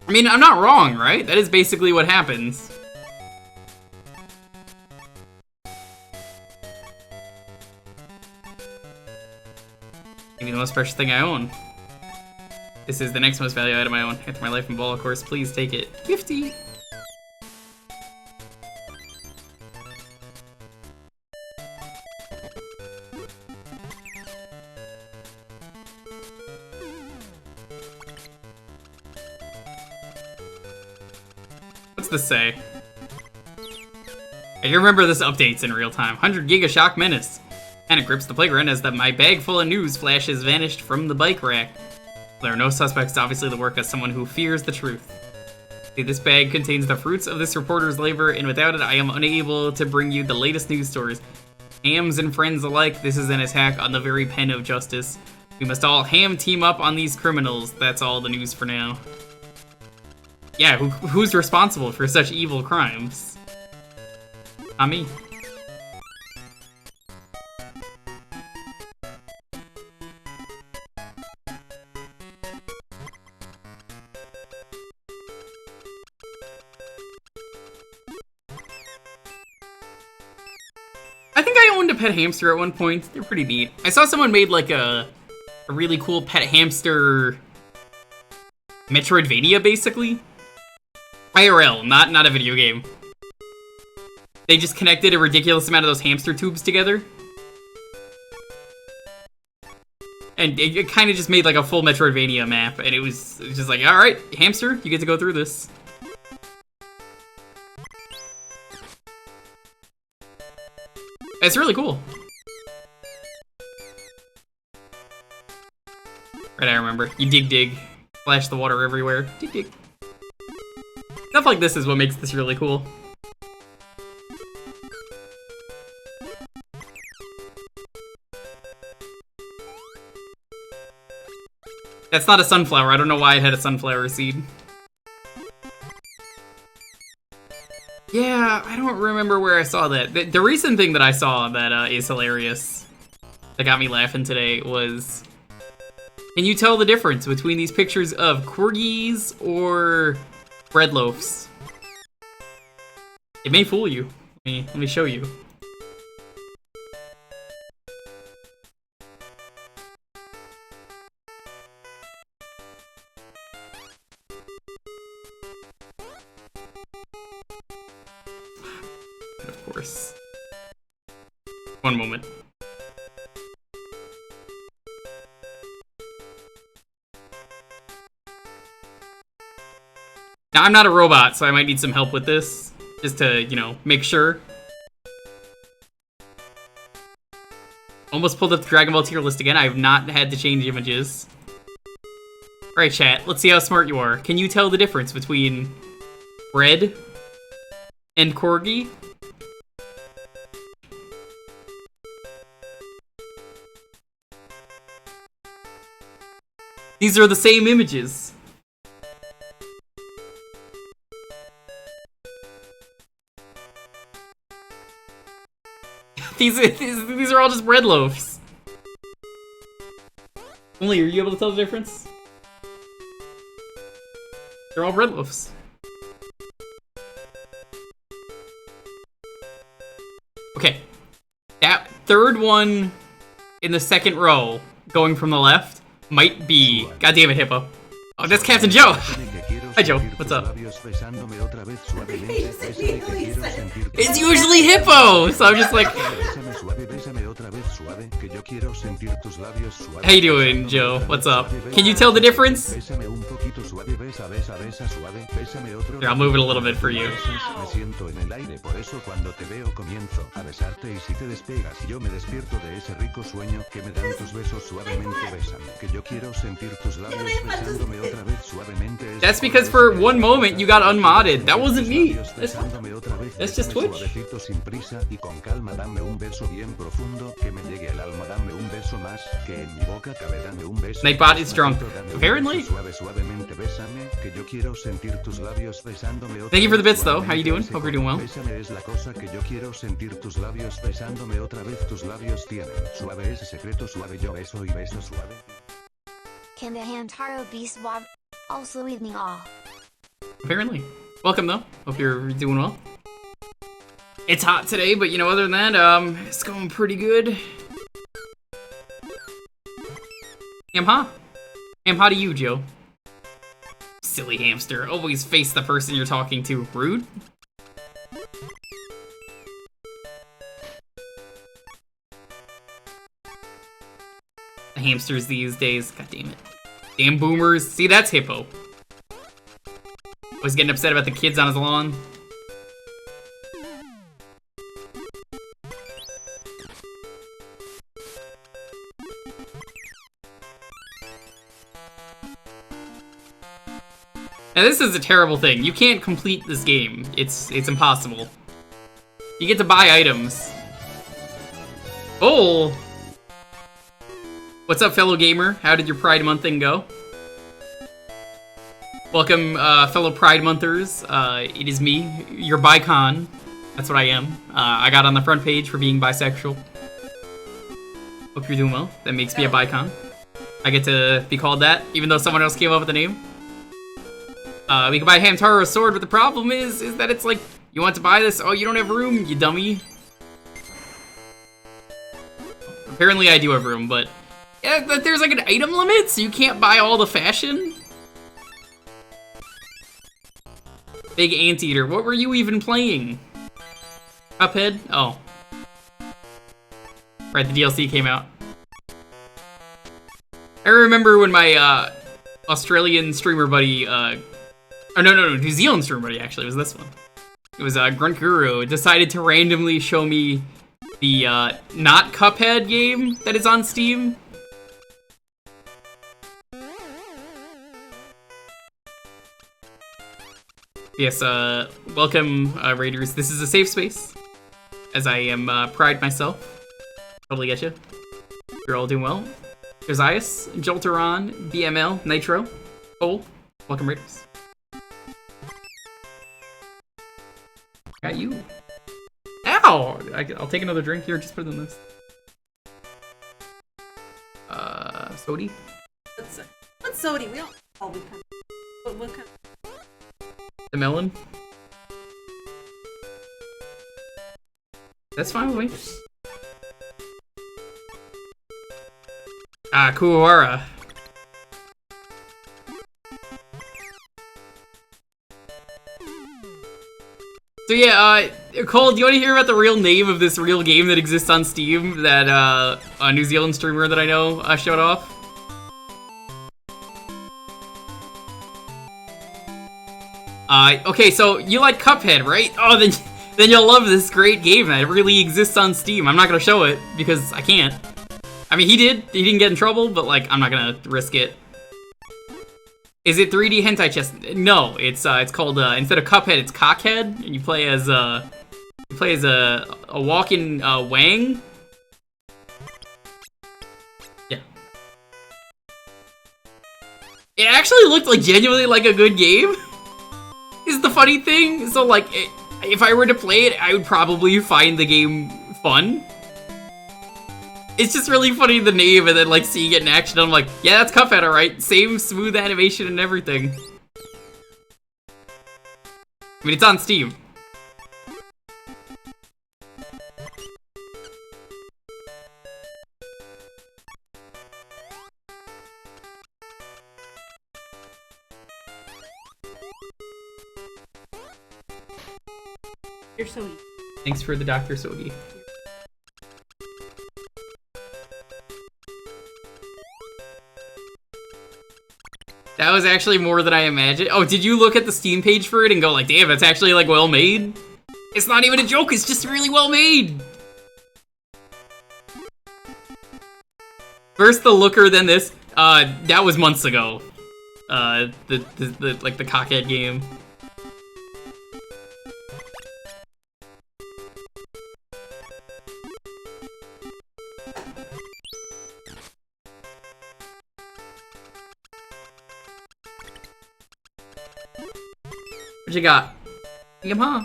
I mean, I'm not wrong, right? That is basically what happens. Maybe the most precious thing I own. This is the next most valuable item I own. After my life and ball, of course, please take it. Gifty! What's this say? I remember this updates in real time. 100 Giga Shock Menace. And it grips the playground as my bag full of news flashes vanished from the bike rack. There are no suspects, obviously the work of someone who fears the truth. See, this bag contains the fruits of this reporter's labor, and without it, I am unable to bring you the latest news stories. Hams and friends alike, this is an attack on the very pen of justice. We must all ham team up on these criminals. That's all the news for now. Yeah, who's responsible for such evil crimes? Not me. I think I owned a pet hamster at one point. They're pretty neat. I saw someone made like a really cool pet hamster Metroidvania, basically. IRL, not a video game. They just connected a ridiculous amount of those hamster tubes together. And it kind of just made like a full Metroidvania map, and it was just like, alright, hamster, you get to go through this. It's really cool. Right, I remember. You dig, splash the water everywhere. Dig. Stuff like this is what makes this really cool. That's not a sunflower. I don't know why it had a sunflower seed. Yeah, I don't remember where I saw that. The recent thing that I saw that is hilarious, that got me laughing today, was... Can you tell the difference between these pictures of corgis or bread loaves? It may fool you. Let me show you. Of course. One moment. Now, I'm not a robot, so I might need some help with this, just to, you know, make sure. Almost pulled up the Dragon Ball tier list again. I have not had to change images. Alright, chat. Let's see how smart you are. Can you tell the difference between Red and Corgi? These are the same images. These are all just bread loaves. Only, are you able to tell the difference? They're all bread loaves. Okay. That third one in the second row, going from the left, might be... God damn it, Hippo. Oh, that's Captain Joe! Hi, Joe. What's up? It's usually Hippo! So I'm just like... How you doing, Joe? What's up? Can you tell the difference? Here, I'll move it a little bit for you. That's because for one moment you got unmodded. That wasn't me. That's just Twitch. Nightbot is drunk. Apparently. Thank you for the bits, though. How you doing? Hope you're doing well. Can the Hamtaro be swabbed? Also evening all. Apparently. Welcome, though. Hope you're doing well. It's hot today, but you know, other than that, it's going pretty good. Ham-ha to you, Joe. Silly hamster. Always face the person you're talking to. Rude. The hamsters these days. God damn it. Damn boomers. See, that's Hippo. Always getting upset about the kids on his lawn. Now this is a terrible thing. You can't complete this game. It's impossible. You get to buy items. Oh! What's up, fellow gamer? How did your Pride Month thing go? Welcome, fellow Pride Monthers. It is me, your bicon. That's what I am. I got on the front page for being bisexual. Hope you're doing well. That makes me a bicon. I get to be called that, even though someone else came up with the name. We can buy Hamtaro a sword, but the problem is that it's like, you want to buy this? Oh, you don't have room, you dummy. Apparently I do have room, but yeah, there's like an item limit, so you can't buy all the fashion. Big Anteater, what were you even playing? Cuphead? Oh. Right, the DLC came out. I remember when my Australian streamer buddy, oh no, New Zealand streamer buddy actually, it was this one. It was Grunt Guru, decided to randomly show me the not Cuphead game that is on Steam. Yes, welcome, Raiders. This is a safe space, as I am Pride myself. Totally get you. You're all doing well. Josias, Jolteron, BML, Nitro, Cole, welcome, Raiders. Got you. Ow! I'll take another drink here. Just put it in this. Sody. What's sody? We don't. Oh, we can. What kind? The melon. That's fine with me. Kuwara. So yeah, Cole, do you want to hear about the real name of this real game that exists on Steam that a New Zealand streamer that I know showed off? Okay, so you like Cuphead, right? Oh, then you'll love this great game that really exists on Steam. I'm not gonna show it because I can't. I mean, he didn't get in trouble, but like, I'm not gonna risk it. Is it 3D hentai chess? No, it's called, instead of Cuphead, it's Cockhead, and you play as a walking, Wang. Yeah. It actually looked like genuinely like a good game, is the funny thing. So like, if I were to play it, I would probably find the game fun. It's just really funny, the name, and then like seeing it in action, I'm like, yeah, that's Cuphead, alright. Same smooth animation and everything. I mean, it's on Steam. You're so easy. Thanks for the Dr. Sogi. That was actually more than I imagined. Oh, did you look at the Steam page for it and go like, damn, that's actually like well made? It's not even a joke, it's just really well made. First the looker, then this. That was months ago. The Cockhead game. What you got? Huh?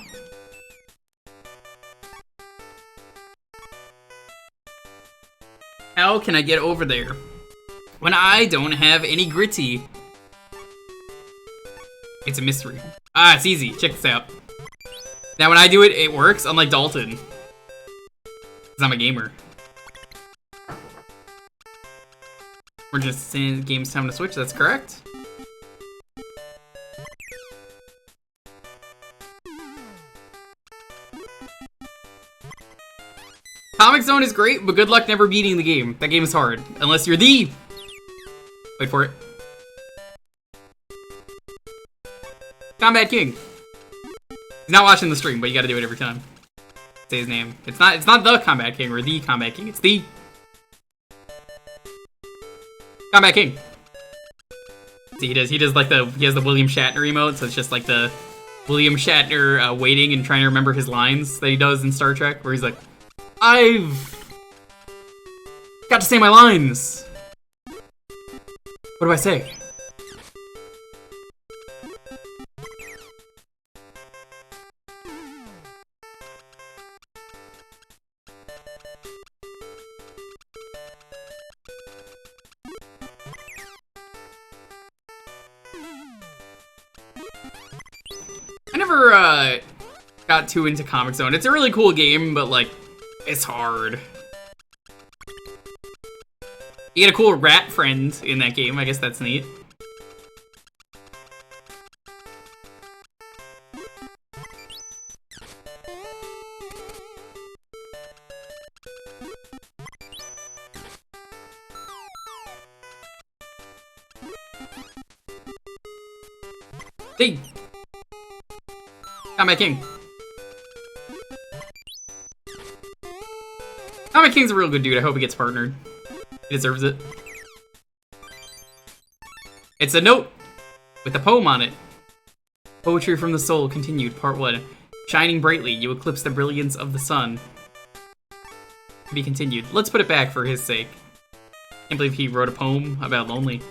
How can I get over there when I don't have any gritty? It's a mystery. Ah, it's easy. Check this out. Now when I do it, it works, unlike Dalton. Because I'm a gamer. We're just saying the game's time to switch, that's correct. Comic Zone is great, but good luck never beating the game. That game is hard. Unless you're the... Wait for it. Combat King. He's not watching the stream, but you gotta do it every time. Say his name. It's not the Combat King or the Combat King. It's the... Combat King. See, he does like he has the William Shatner emote, so it's just like the William Shatner waiting and trying to remember his lines that he does in Star Trek, where he's like, I've got to say my lines. What do I say? I never got too into Comic Zone. It's a really cool game, but like, it's hard. You get a cool rat friend in that game. I guess that's neat. Hey! Combat King. Combat King's a real good dude. I hope he gets partnered. He deserves it. It's a note with a poem on it. Poetry from the Soul continued, part 1. Shining brightly, you eclipse the brilliance of the sun. To be continued. Let's put it back for his sake. Can't believe he wrote a poem about lonely.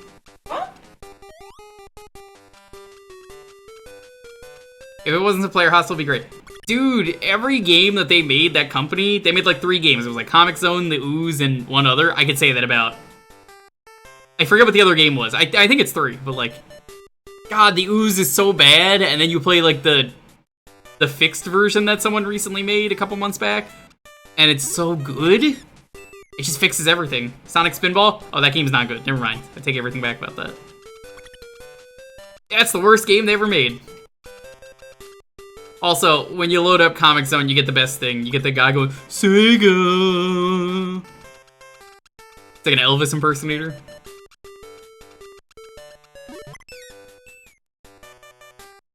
If it wasn't a player hostile, it'd be great. Dude, every game that they made, that company, they made like 3 games. It was like Comic Zone, The Ooze, and one other. I could say that about... I forget what the other game was. I think it's 3, but like... God, The Ooze is so bad, and then you play like the fixed version that someone recently made a couple months back, and it's so good. It just fixes everything. Sonic Spinball? Oh, that game's not good. Never mind. I take everything back about that. That's the worst game they ever made. Also, when you load up Comic Zone, you get the best thing. You get the guy going, Sega! It's like an Elvis impersonator.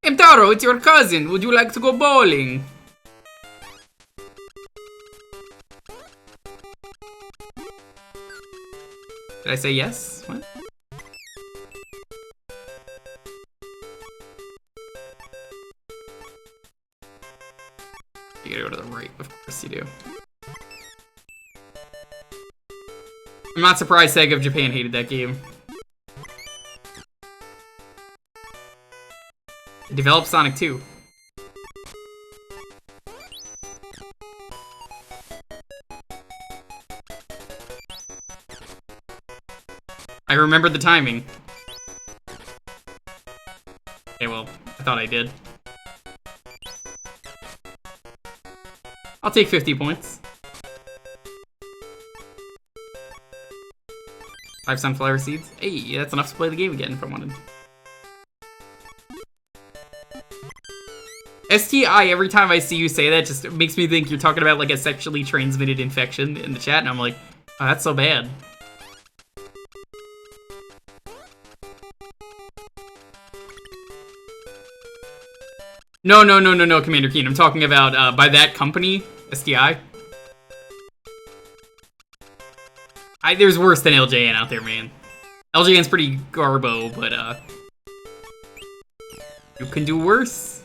Hamtaro, it's your cousin. Would you like to go bowling? Did I say yes? What? You gotta go to the right, of course you do. I'm not surprised Sega of Japan hated that game. It developed Sonic 2. I remembered the timing. Okay, well, I thought I did. I'll take 50 points. 5 sunflower seeds. Hey, that's enough to play the game again if I wanted. STI, every time I see you say that, just makes me think you're talking about like a sexually transmitted infection in the chat, and I'm like, oh, that's so bad. No, Commander Keen. I'm talking about by that company, STI. There's worse than LJN out there, man. LJN's pretty garbo, but you can do worse.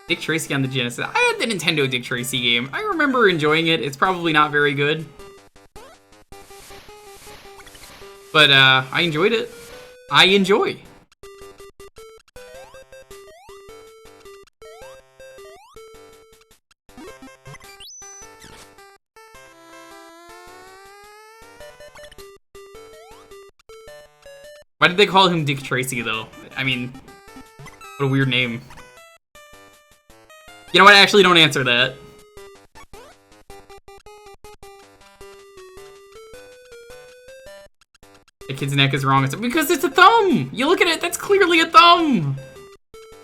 Dick Tracy on the Genesis. I had the Nintendo Dick Tracy game. I remember enjoying it. It's probably not very good, but I enjoyed it. I enjoy. Why did they call him Dick Tracy, though? I mean, what a weird name. You know what? Actually, don't answer that. The kid's neck is wrong. It's because it's a thumb! You look at it, that's clearly a thumb!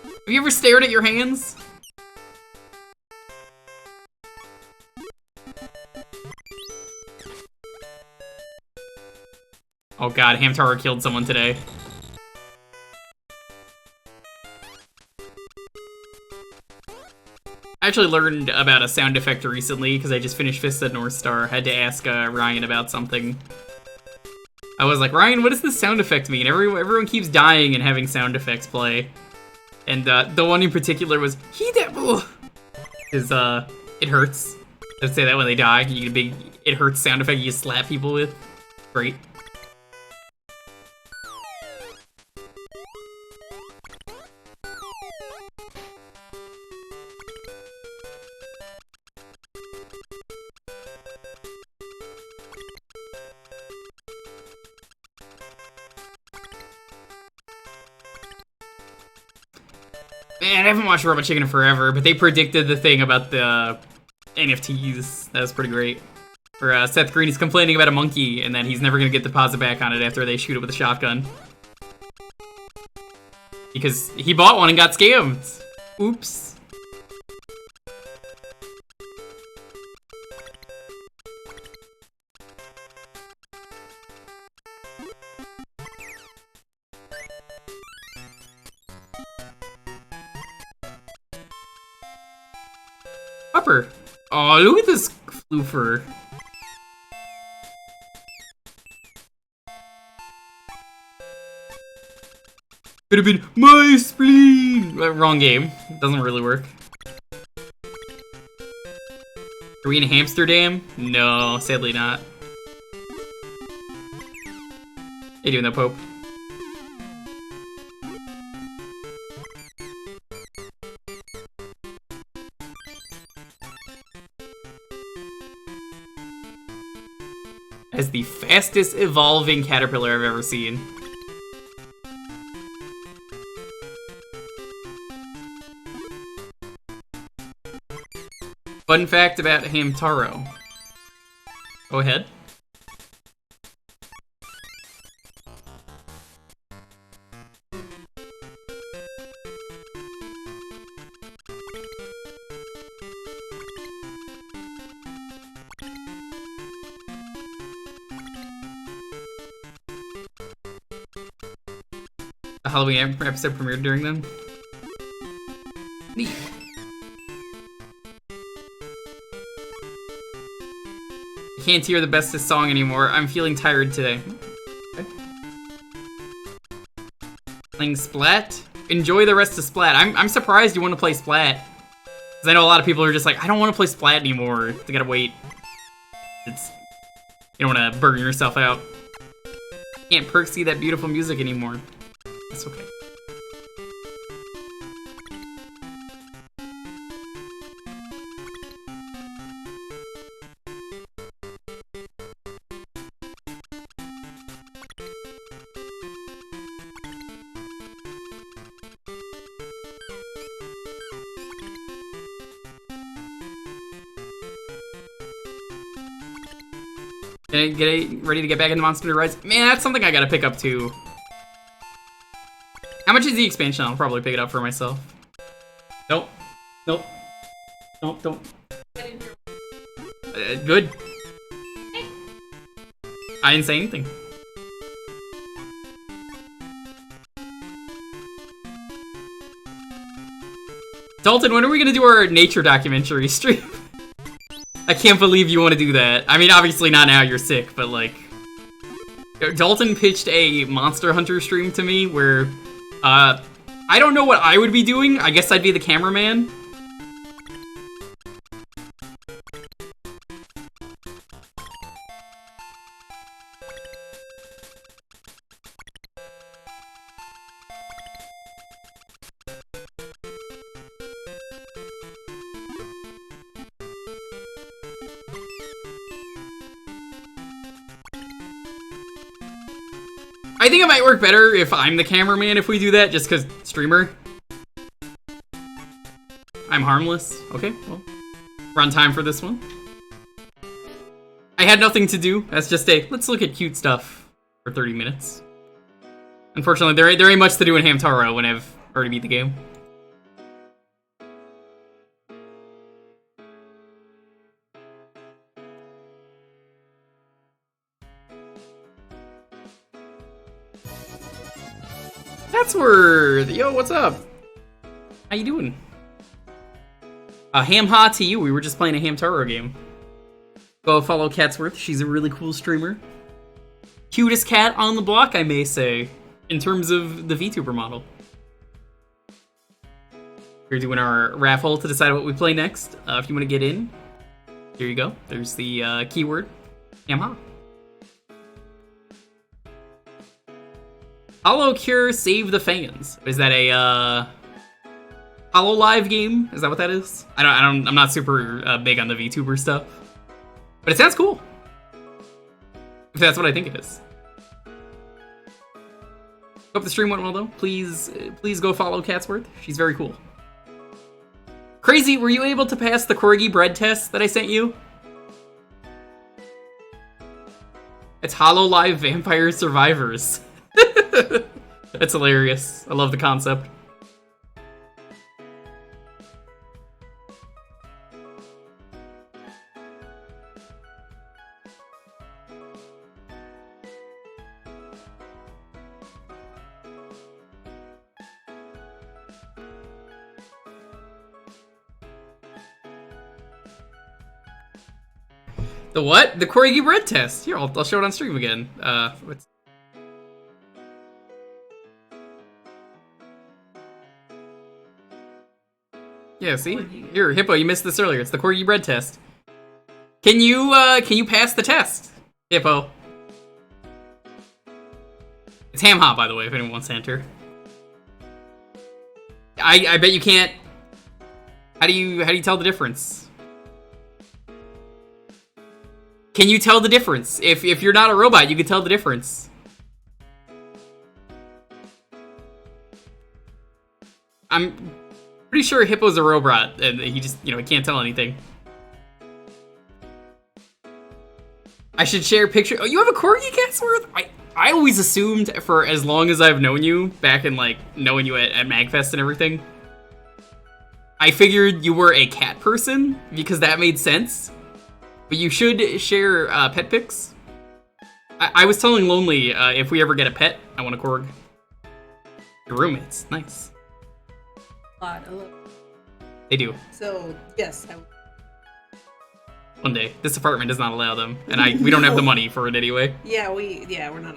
Have you ever stared at your hands? Oh god, Hamtaro killed someone today. I actually learned about a sound effect recently because I just finished Fist of North Star. I had to ask Ryan about something. I was like, Ryan, what does this sound effect mean? Everyone keeps dying and having sound effects play. And the one in particular was, he that is it hurts. I'd say that when they die, you get a big it hurts sound effect you slap people with. Great. Man, I haven't watched Robot Chicken in forever, but they predicted the thing about the NFTs. That was pretty great. Where Seth Green is complaining about a monkey, and then he's never gonna get the deposit back on it after they shoot it with a shotgun. Because he bought one and got scammed. Oops. Upper. Oh, look at this floofer. Could have been my spleen. Wrong game. Doesn't really work. Are we in Amsterdam? No, sadly not. How you doing, though, Pope? As the fastest evolving caterpillar I've ever seen. Fun fact about Hamtaro. Go ahead. The Halloween episode premiered during them. Neat. Can't hear the bestest song anymore. I'm feeling tired today. Okay. Playing Splat? Enjoy the rest of Splat. I'm surprised you want to play Splat. Because I know a lot of people are just like, I don't want to play Splat anymore. They gotta wait. It's... You don't want to burn yourself out. Can't perk see that beautiful music anymore. That's okay. Ready to get back into Monster Hunter Rise? Man, that's something I gotta pick up too. How much is the expansion? I'll probably pick it up for myself. Nope. Nope. Nope, don't. Good. I didn't say anything. Dalton, when are we gonna do our nature documentary stream? I can't believe you want to do that. I mean, obviously not now, you're sick, but like... Dalton pitched a Monster Hunter stream to me where, I don't know what I would be doing. I guess I'd be the cameraman. I think it might work better if I'm the cameraman if we do that, just because streamer. I'm harmless. Okay, well, we're on time for this one. I had nothing to do. That's just a, let's look at cute stuff for 30 minutes. Unfortunately, there ain't much to do in Hamtaro when I've already beat the game. That's worth. Yo, what's up? How you doing? Ham ha to you. We were just playing a Hamtaro game. Go follow Catsworth. She's a really cool streamer. Cutest cat on the block, I may say, in terms of the VTuber model. We're doing our raffle to decide what we play next. If you want to get in, here you go. There's the keyword. Ham ha. Hollow Cure Save the Fans. Is that a Hollow Live game? Is that what that is? I'm not super big on the VTuber stuff, but it sounds cool. If that's what I think it is. Hope the stream went well though. Please go follow Catsworth. She's very cool. Crazy, were you able to pass the Corgi bread test that I sent you? It's Hollow Live Vampire Survivors. That's hilarious. I love the concept. The what? The Corgi bread test. Here, I'll show it on stream again. What's... Yeah, see? Here, Hippo, you missed this earlier. It's the Corgi bread test. Can you pass the test, Hippo? It's Ham Ha, by the way, if anyone wants to enter. I bet you can't. How do you tell the difference? Can you tell the difference? If you're not a robot, you can tell the difference. I'm pretty sure Hippo's a robot, and he just, he can't tell anything. I should share a picture. Oh, you have a Corgi, Catsworth? I always assumed for as long as I've known you, back in, knowing you at MagFest and everything, I figured you were a cat person, because that made sense. But you should share pet pics. I was telling Lonely, if we ever get a pet, I want a Korg. Your roommates, nice. A lot. They do. So, yes. One day. This apartment does not allow them, and we don't have the money for it anyway. Yeah, we're not.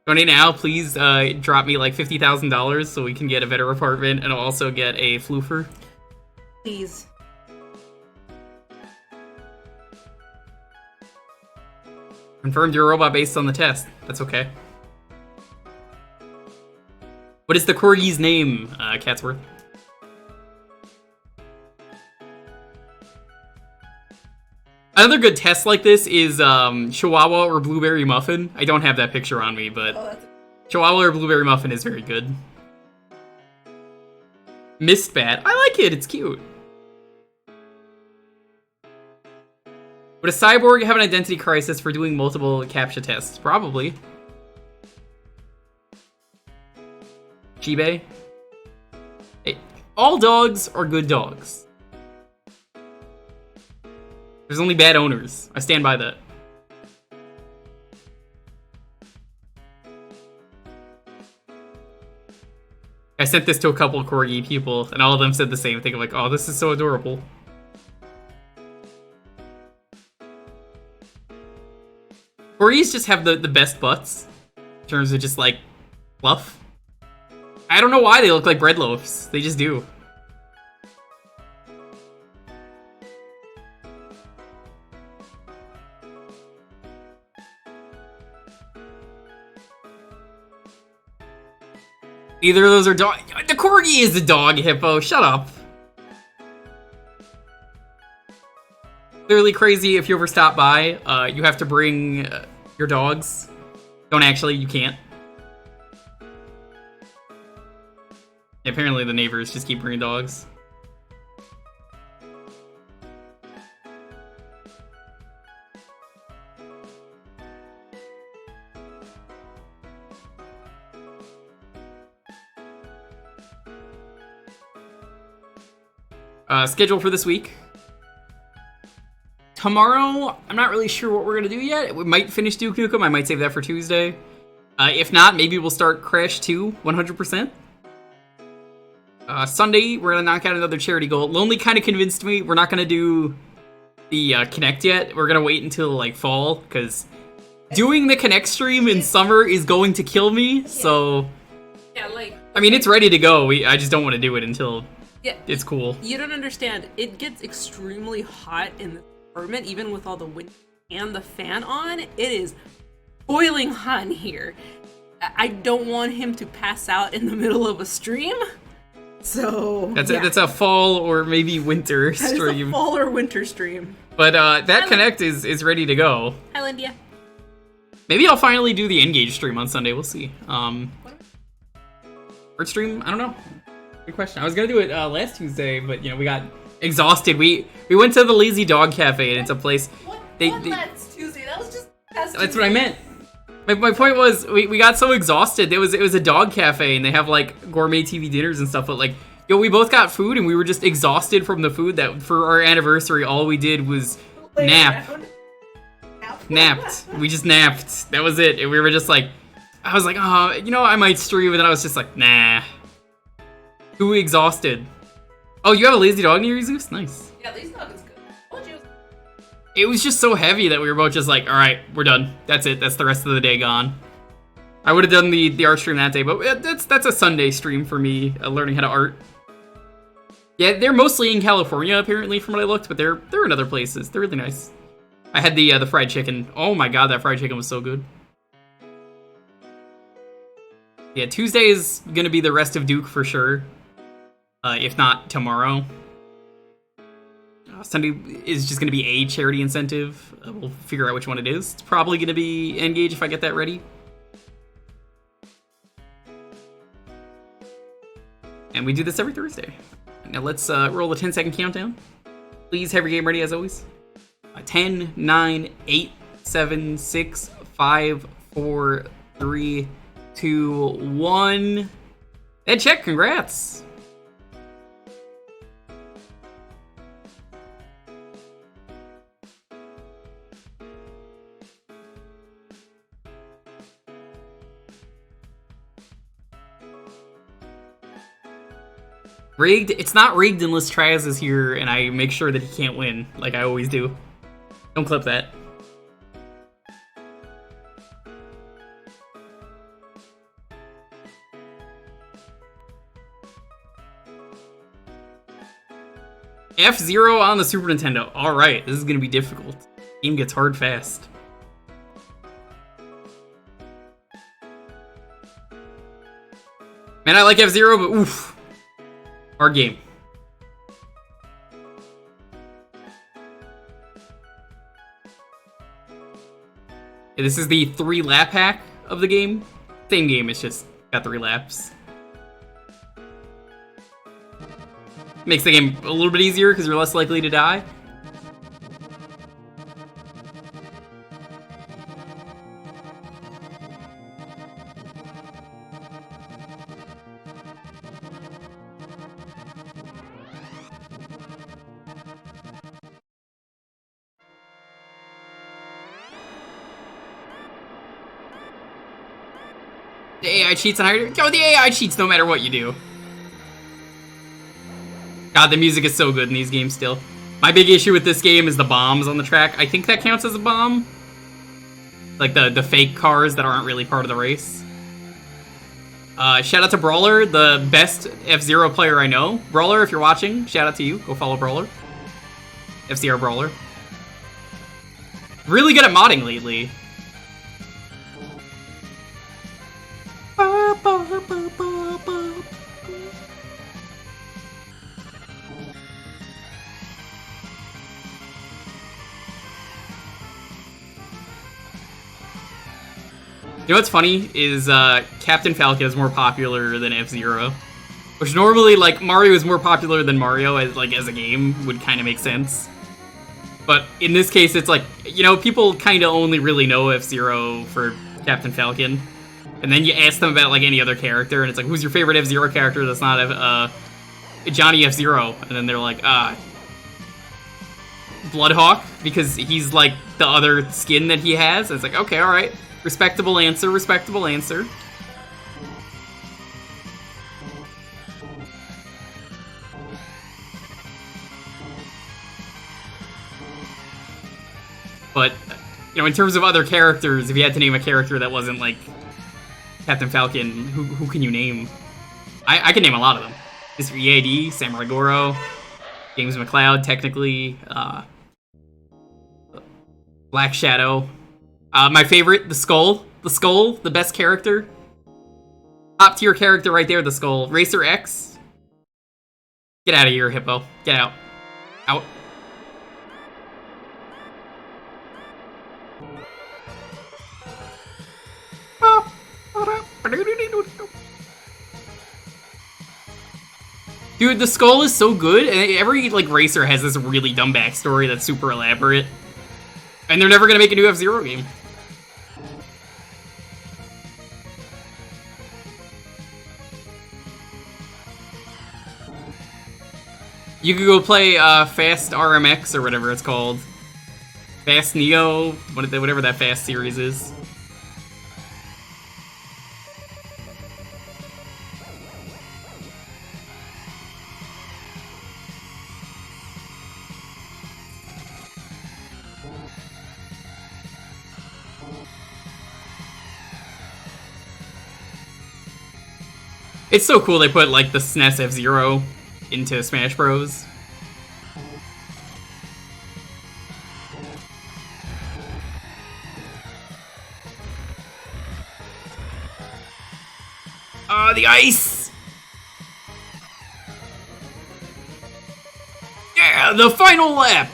Donate now, please. Drop me like $50,000 so we can get a better apartment and also get a floofer. Please. Confirmed you're a robot based on the test. That's okay. What is the corgi's name, Catsworth? Another good test like this is Chihuahua or Blueberry Muffin. I don't have that picture on me, but Chihuahua or Blueberry Muffin is very good. Mistbat. I like it. It's cute. Would a cyborg have an identity crisis for doing multiple CAPTCHA tests? Probably. Chibe. Hey, all dogs are good dogs. There's only bad owners. I stand by that. I sent this to a couple of corgi people, and all of them said the same thing. I'm like, oh, this is so adorable. Corgis just have the best butts in terms of just, like, fluff. I don't know why they look like bread loaves. They just do. Either of those are dog. The corgi is the dog hippo. Shut up. Clearly crazy. If you ever stop by, you have to bring your dogs. Don't actually. You can't. Apparently the neighbors just keep bringing dogs. Schedule for this week. Tomorrow, I'm not really sure what we're gonna do yet. We might finish Duke Nukem. I might save that for Tuesday. If not, maybe we'll start Crash 2 100%. Sunday, we're gonna knock out another charity goal. Lonely kind of convinced me we're not gonna do the Connect yet. We're gonna wait until like fall because doing the Connect stream in summer is going to kill me. So, Yeah, like. I mean, it's ready to go. I just don't want to do it until it's cool. You don't understand. It gets extremely hot in the apartment, even with all the wind and the fan on. It is boiling hot in here. I don't want him to pass out in the middle of a stream. So that's a fall or maybe winter stream. That is a fall or winter stream. But that Connect is ready to go. Hi, Lindia. Maybe I'll finally do the Engage stream on Sunday. We'll see. Art stream? I don't know. Good question. I was gonna do it last Tuesday, but we got exhausted. We went to the Lazy Dog Cafe, and it's a place. What last Tuesday? That was just past Tuesday. That's what I meant. My point was we got so exhausted. It was a dog cafe, and they have like gourmet TV dinners and stuff. But like, we both got food, and we were just exhausted from the food. That for our anniversary, all we did was napped. We just napped. That was it. And we were just like, I was like, oh, I might stream, and then I was just like, nah. Too exhausted. Oh, you have a Lazy Dog near you, Zeus? Nice. Yeah, Lazy Dog is good. It was just so heavy that we were both just like, all right, we're done. That's it. That's the rest of the day gone. I would have done the art stream that day, but that's a Sunday stream for me, learning how to art. Yeah, they're mostly in California, apparently, from what I looked, but they're in other places. They're really nice. I had the fried chicken. Oh my god, that fried chicken was so good. Yeah, Tuesday is gonna be the rest of Duke for sure. If not tomorrow. Sunday is just going to be a charity incentive. We'll figure out which one it is. It's probably going to be Engage if I get that ready. And we do this every Thursday. Now let's roll the 10-second countdown. Please have your game ready as always. 10, 9, 8, 7, 6, 5, 4, 3, 2, 1. Head check, congrats! Rigged? It's not rigged unless Traz is here and I make sure that he can't win, like I always do. Don't clip that. F-Zero on the Super Nintendo. Alright, this is gonna be difficult. Game gets hard fast. Man, I like F-Zero, but oof. Hard game. Yeah, this is the 3-lap hack of the game. Same game, it's just got 3 laps. Makes the game a little bit easier because you're less likely to die. The AI cheats on higher. Yo, the AI cheats no matter what you do. God, the music is so good in these games still. My big issue with this game is the bombs on the track. I think that counts as a bomb. Like the fake cars that aren't really part of the race. Shout out to Brawler, the best F-Zero player I know. Brawler, if you're watching, shout out to you. Go follow Brawler. FCR Brawler. Really good at modding lately. You know what's funny is Captain Falcon is more popular than F-Zero, which normally like Mario is more popular than Mario as a game would kind of make sense. But in this case, it's like, you know, people kind of only really know F-Zero for Captain Falcon, and then you ask them about like any other character, and it's like, who's your favorite F-Zero character that's not Johnny F-Zero? And then they're like, Bloodhawk, because he's like the other skin that he has. And it's like, okay, all right. Respectable answer, respectable answer. But, you know, in terms of other characters, if you had to name a character that wasn't, like, Captain Falcon, who can you name? I can name a lot of them. Mr. EAD, Samurai Goro, James McCloud, technically, Black Shadow. My favorite, the Skull. The Skull, the best character. Top tier character right there, the Skull. Racer X. Get out of here, Hippo. Get out. Out. Dude, the Skull is so good, and every, like, racer has this really dumb backstory that's super elaborate. And they're never gonna make a new F-Zero game. You could go play Fast RMX or whatever it's called. Fast Neo, whatever that Fast series is. It's so cool they put, like, the SNES F-Zero into Smash Bros. The ice! Yeah, the final lap!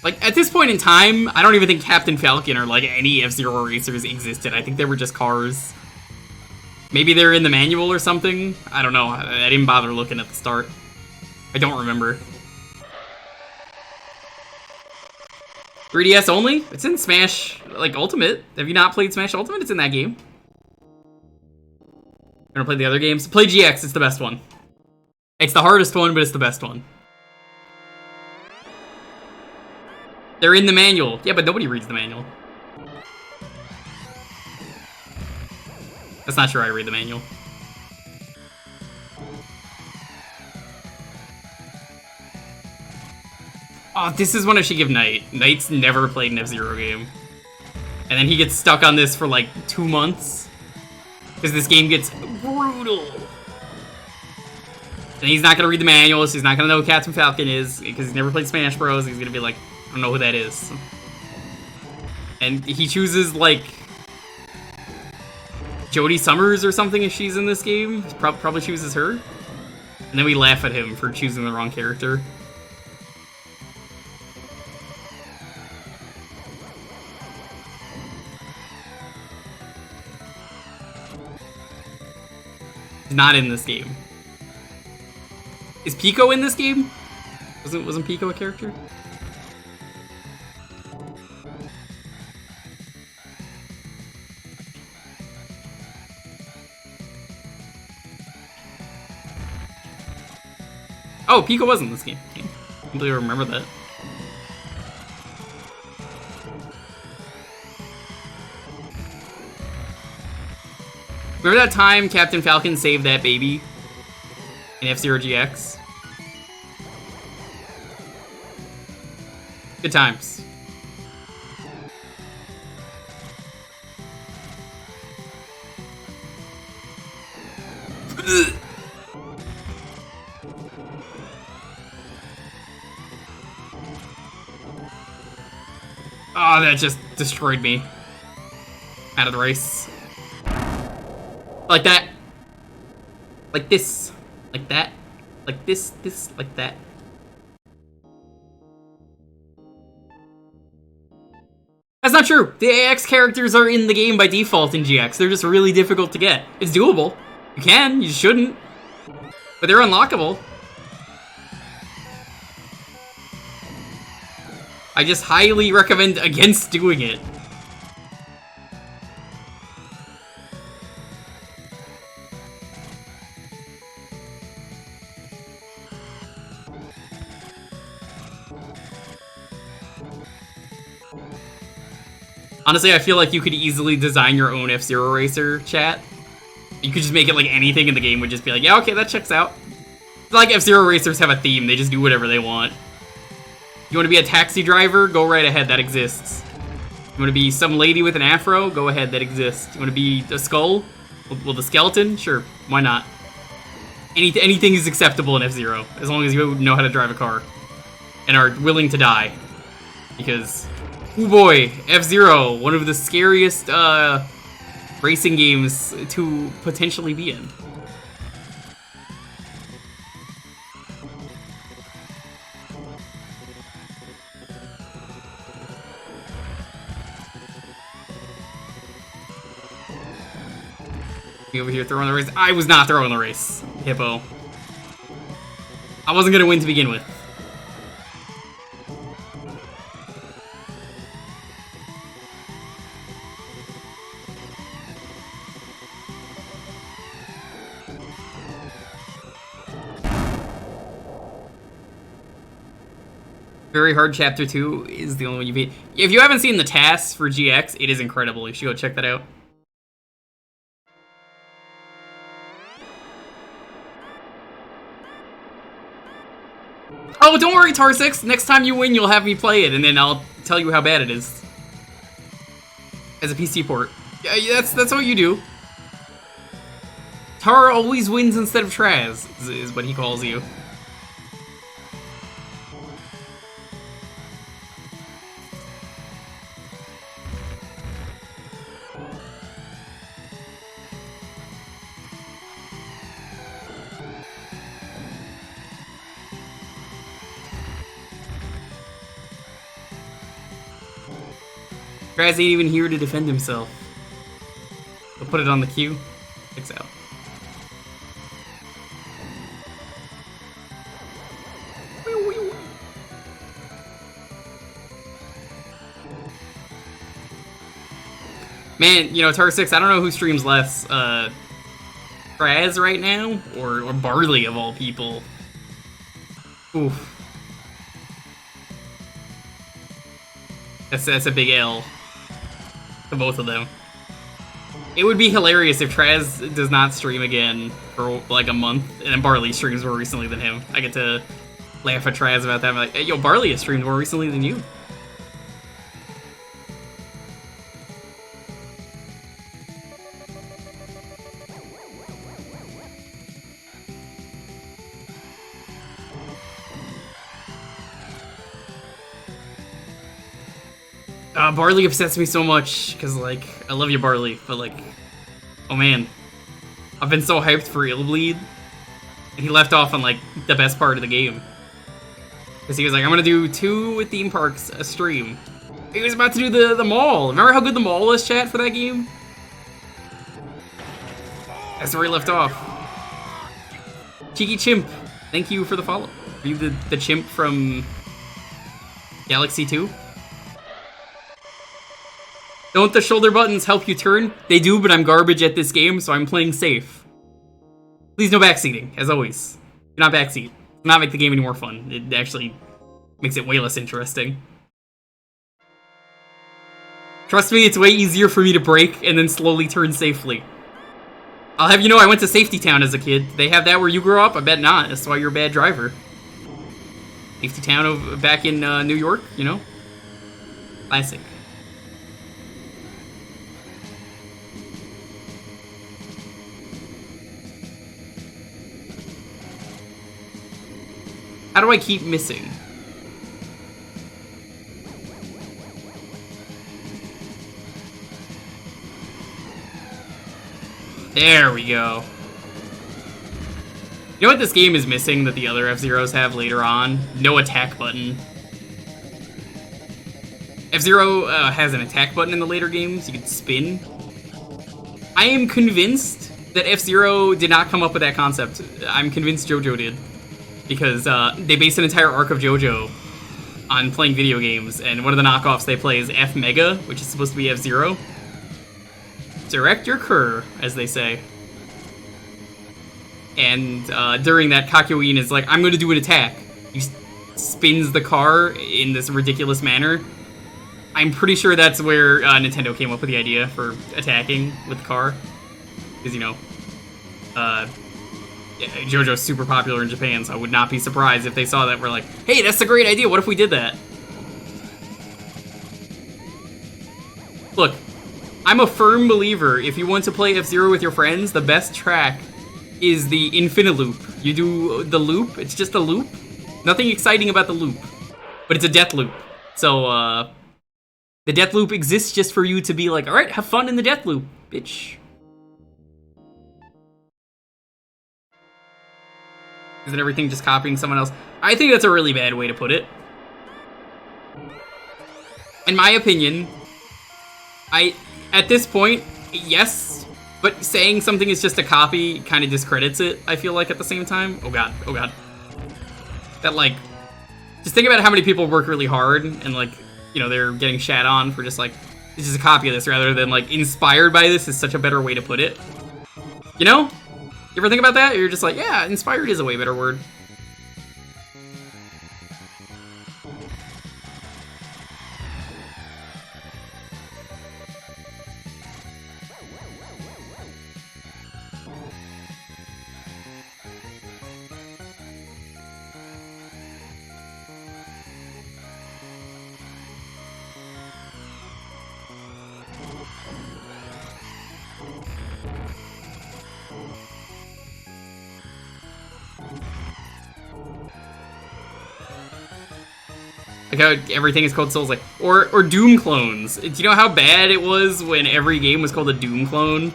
Like, at this point in time, I don't even think Captain Falcon or, like, any F-Zero racers existed. I think they were just cars. Maybe they're in the manual or something? I don't know. I didn't bother looking at the start. I don't remember. 3DS only? It's in Smash, like, Ultimate. Have you not played Smash Ultimate? It's in that game. I'm gonna play the other games. Play GX, it's the best one. It's the hardest one, but it's the best one. They're in the manual. Yeah, but nobody reads the manual. That's not sure I read the manual. Oh, this is one I should give Knight. Knight's never played an F-Zero game. And then he gets stuck on this for like 2 months. Because this game gets brutal. And he's not going to read the manuals. He's not going to know who Captain Falcon is. Because he's never played Smash Bros. He's going to be like, I don't know who that is. And he chooses like Jodie Summers or something if she's in this game. Probably chooses her. And then we laugh at him for choosing the wrong character. Not in this game. Is Pico in this game? Wasn't Pico a character? Oh, Pico was in this game. I can't believe I remember that. Remember that time Captain Falcon saved that baby in F-Zero GX? Good times. Oh, that just destroyed me. Out of the race. Like that. Like this. Like that. Like this, like that. That's not true. The AX characters are in the game by default in GX. They're just really difficult to get. It's doable. You can, you shouldn't. But they're unlockable. I just highly recommend against doing it. Honestly, I feel like you could easily design your own F-Zero racer, chat. You could just make it like anything in the game would just be like, yeah, okay, that checks out. It's like F-Zero racers have a theme, they just do whatever they want. You want to be a taxi driver? Go right ahead, that exists. You want to be some lady with an afro? Go ahead, that exists. You want to be a skull? Well, the skeleton? Sure, why not? Anything is acceptable in F-Zero, as long as you know how to drive a car. And are willing to die. Because, oh boy, F-Zero, one of the scariest racing games to potentially be in. Over here throwing the race. I was not throwing the race, Hippo. I wasn't gonna win to begin with. Very Hard Chapter 2 is the only one you beat. If you haven't seen the tasks for GX, it is incredible. You should go check that out. Oh, don't worry, Tar6. Next time you win, you'll have me play it, and then I'll tell you how bad it is. As a PC port. Yeah, that's what you do. Tar always wins instead of Traz, is what he calls you. Traz ain't even here to defend himself. We'll put it on the queue. Checks out. Man, you know, Tar6, I don't know who streams less, Traz right now, or Barley of all people. Oof. That's a big L to both of them. It would be hilarious if Traz does not stream again for like a month, and then Barley streams more recently than him. I get to laugh at Traz about that. I'm like, hey, yo, Barley has streamed more recently than you. Barley upsets me so much, because, like, I love you, Barley, but, like, oh man. I've been so hyped for Illbleed, and he left off on, like, the best part of the game. Because he was like, I'm gonna do 2 theme parks a stream. He was about to do the mall. Remember how good the mall was, chat, for that game? That's where he left off. Cheeky Chimp, thank you for the follow. Are you the chimp from Galaxy 2? Don't the shoulder buttons help you turn? They do, but I'm garbage at this game, so I'm playing safe. Please no backseating, as always. Do not backseat. Do not make the game any more fun. It actually makes it way less interesting. Trust me, it's way easier for me to brake and then slowly turn safely. I'll have you know I went to Safety Town as a kid. They have that where you grew up? I bet not. That's why you're a bad driver. Safety Town back in New York, you know? Classic. How do I keep missing? There we go. You know what this game is missing that the other F-Zeros have later on? No attack button. F-Zero has an attack button in the later games. You can spin. I am convinced that F-Zero did not come up with that concept. I'm convinced JoJo did. Because they base an entire arc of JoJo on playing video games, and one of the knockoffs they play is F-Mega, which is supposed to be F-Zero. Direct your cur, as they say. And during that, Kakyoin is like, I'm going to do an attack. He spins the car in this ridiculous manner. I'm pretty sure that's where Nintendo came up with the idea for attacking with the car. Because, you know, JoJo's super popular in Japan, so I would not be surprised if they saw that and were like, hey, that's a great idea, what if we did that? Look, I'm a firm believer, if you want to play F-Zero with your friends, the best track is the Loop. You do the loop, it's just a loop. Nothing exciting about the loop, but it's a death loop. So, the death loop exists just for you to be like, alright, have fun in the death loop, bitch. Isn't everything just copying someone else? I think that's a really bad way to put it. In my opinion, at this point, yes, but saying something is just a copy kind of discredits it, I feel like, at the same time. Oh god, oh god. That, like, just think about how many people work really hard and, like, you know, they're getting shat on for just, like, it's just a copy of this rather than, like, inspired by this is such a better way to put it. You know? You ever think about that? You're just like, yeah, inspired is a way better word. Like how everything is called Souls, like, or Doom clones. Do you know how bad it was when every game was called a Doom clone?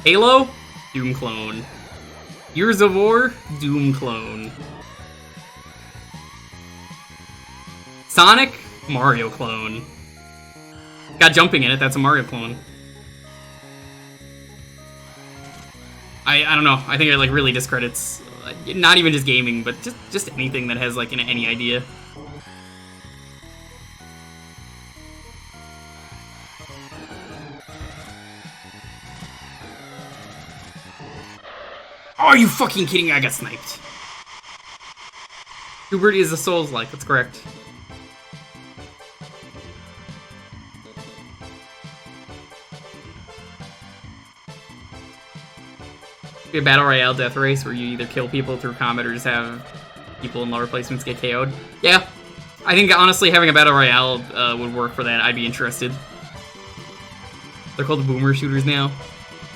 Halo? Doom clone. Gears of War? Doom clone. Sonic? Mario clone. Got jumping in it, that's a Mario clone. I don't know, I think it, like, really discredits not even just gaming, but just anything that has, like, any idea. Oh, are you fucking kidding me? I got sniped. Hubert is a Souls-like, that's correct. Be a battle royale death race where you either kill people through combat or just have people in lower placements get KO'd. Yeah, I think honestly having a battle royale would work for that. I'd be interested. They're called the boomer shooters now.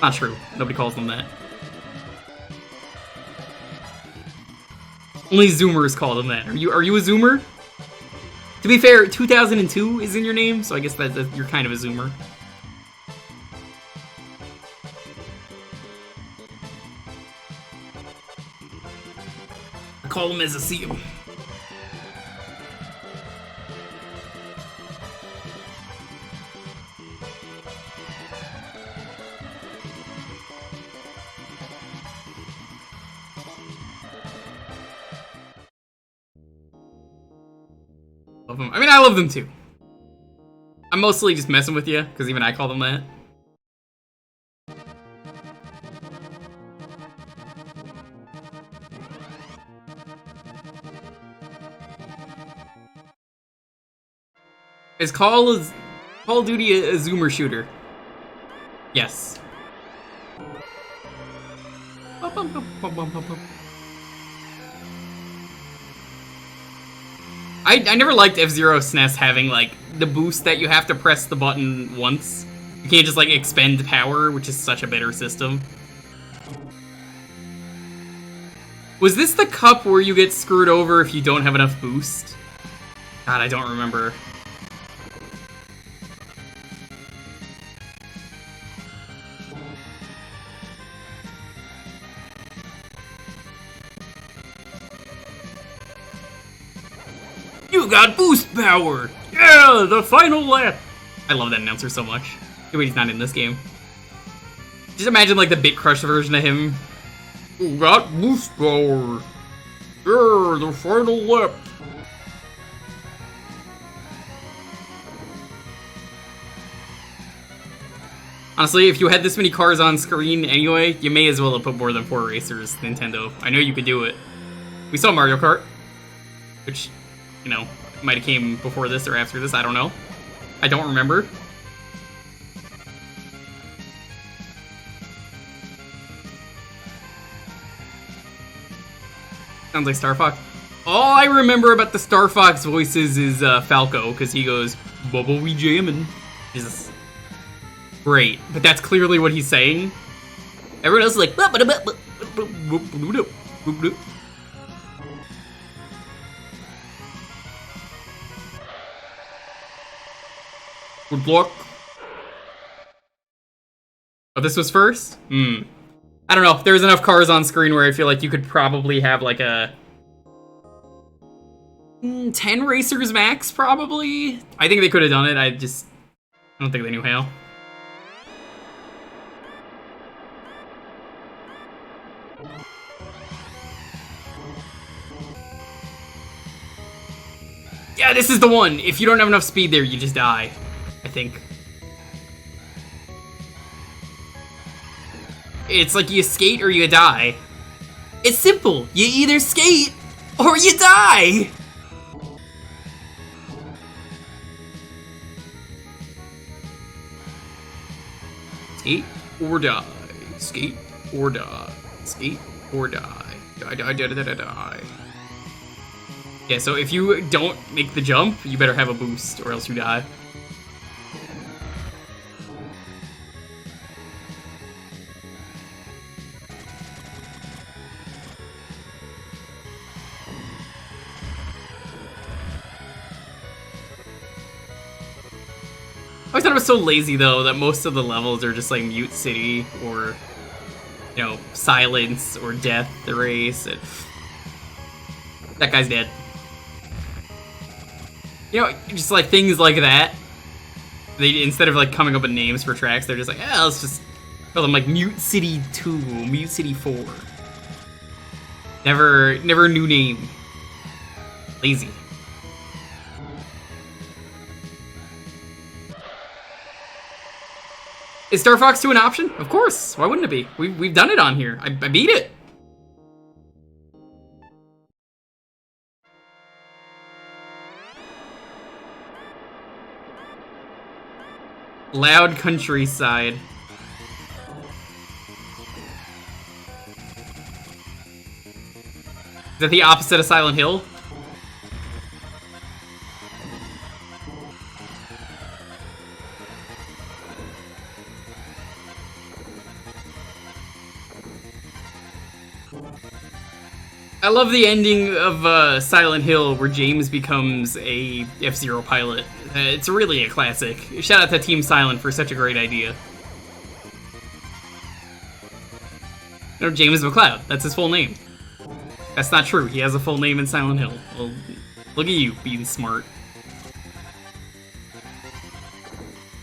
Not true. Nobody calls them that. Only Zoomers call them that. Are you a Zoomer? To be fair, 2002 is in your name, so I guess that you're kind of a Zoomer. I call them as I see them. Love them. I mean, I love them too. I'm mostly just messing with you, because even I call them that. Is Call of Duty a Zoomer shooter? Yes. I never liked F-Zero SNES having, like, the boost that you have to press the button once. You can't just, like, expend power, which is such a better system. Was this the cup where you get screwed over if you don't have enough boost? God, I don't remember. You got boost power! Yeah, the final lap! I love that announcer so much. Too bad he's not in this game. Just imagine like the Bit Crush version of him. You got boost power! Yeah, the final lap! Honestly, if you had this many cars on screen anyway, you may as well have put more than 4 racers, Nintendo. I know you could do it. We saw Mario Kart, which, you know, might have came before this or after this, I don't know. I don't remember. Sounds like Star Fox. All I remember about the Star Fox voices is Falco, because he goes, "Bubble we jammin'." Jesus. Great, but that's clearly what he's saying. Everyone else is like, good luck. Oh, this was first? I don't know. There's enough cars on screen where I feel like you could probably have like a 10 racers max, probably. I think they could have done it. I don't think they knew how. Yeah, this is the one. If you don't have enough speed there, you just die. I think. It's like you skate or you die. It's simple. You either skate or you die. Skate or die. Skate or die. Skate or die. Die, die, die, die, die, die. Yeah, so if you don't make the jump, you better have a boost or else you die. I always thought it was so lazy though that most of the levels are just like Mute City or, you know, Silence or Death the Race. And that guy's dead. You know, just like things like that. They, instead of like coming up with names for tracks, they're just like, yeah, let's just call them like Mute City 2, Mute City 4. Never a new name. Lazy. Is Star Fox 2 an option? Of course. Why wouldn't it be? We've done it on here. I beat it. Loud countryside. Is that the opposite of Silent Hill? I love the ending of Silent Hill where James becomes a F-Zero pilot. It's really a classic. Shout out to Team Silent for such a great idea. No, James McCloud. That's his full name. That's not true. He has a full name in Silent Hill. Well, look at you being smart.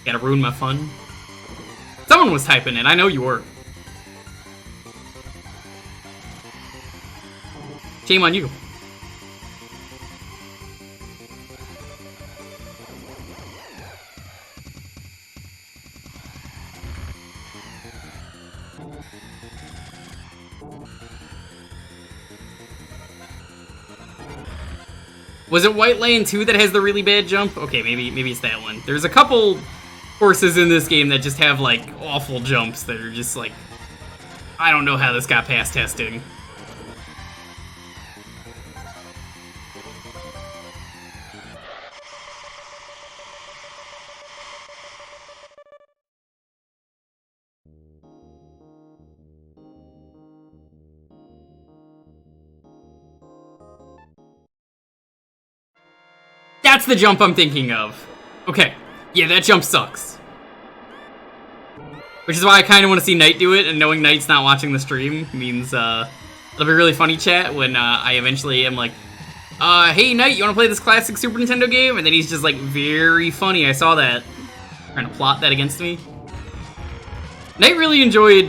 Gotta ruin my fun. Someone was typing it. I know you were. Shame on you. Was it White Lane 2 that has the really bad jump? Okay, maybe it's that one. There's a couple courses in this game that just have, like, awful jumps that are just, like... I don't know how this got past testing. That's the jump I'm thinking of. Okay. Yeah, that jump sucks. Which is why I kind of want to see Knight do it, and knowing Knight's not watching the stream means, it'll be really funny chat when, I eventually am like, hey Knight, you want to play this classic Super Nintendo game? And then he's just like, very funny, I saw that. Trying to plot that against me. Knight really enjoyed,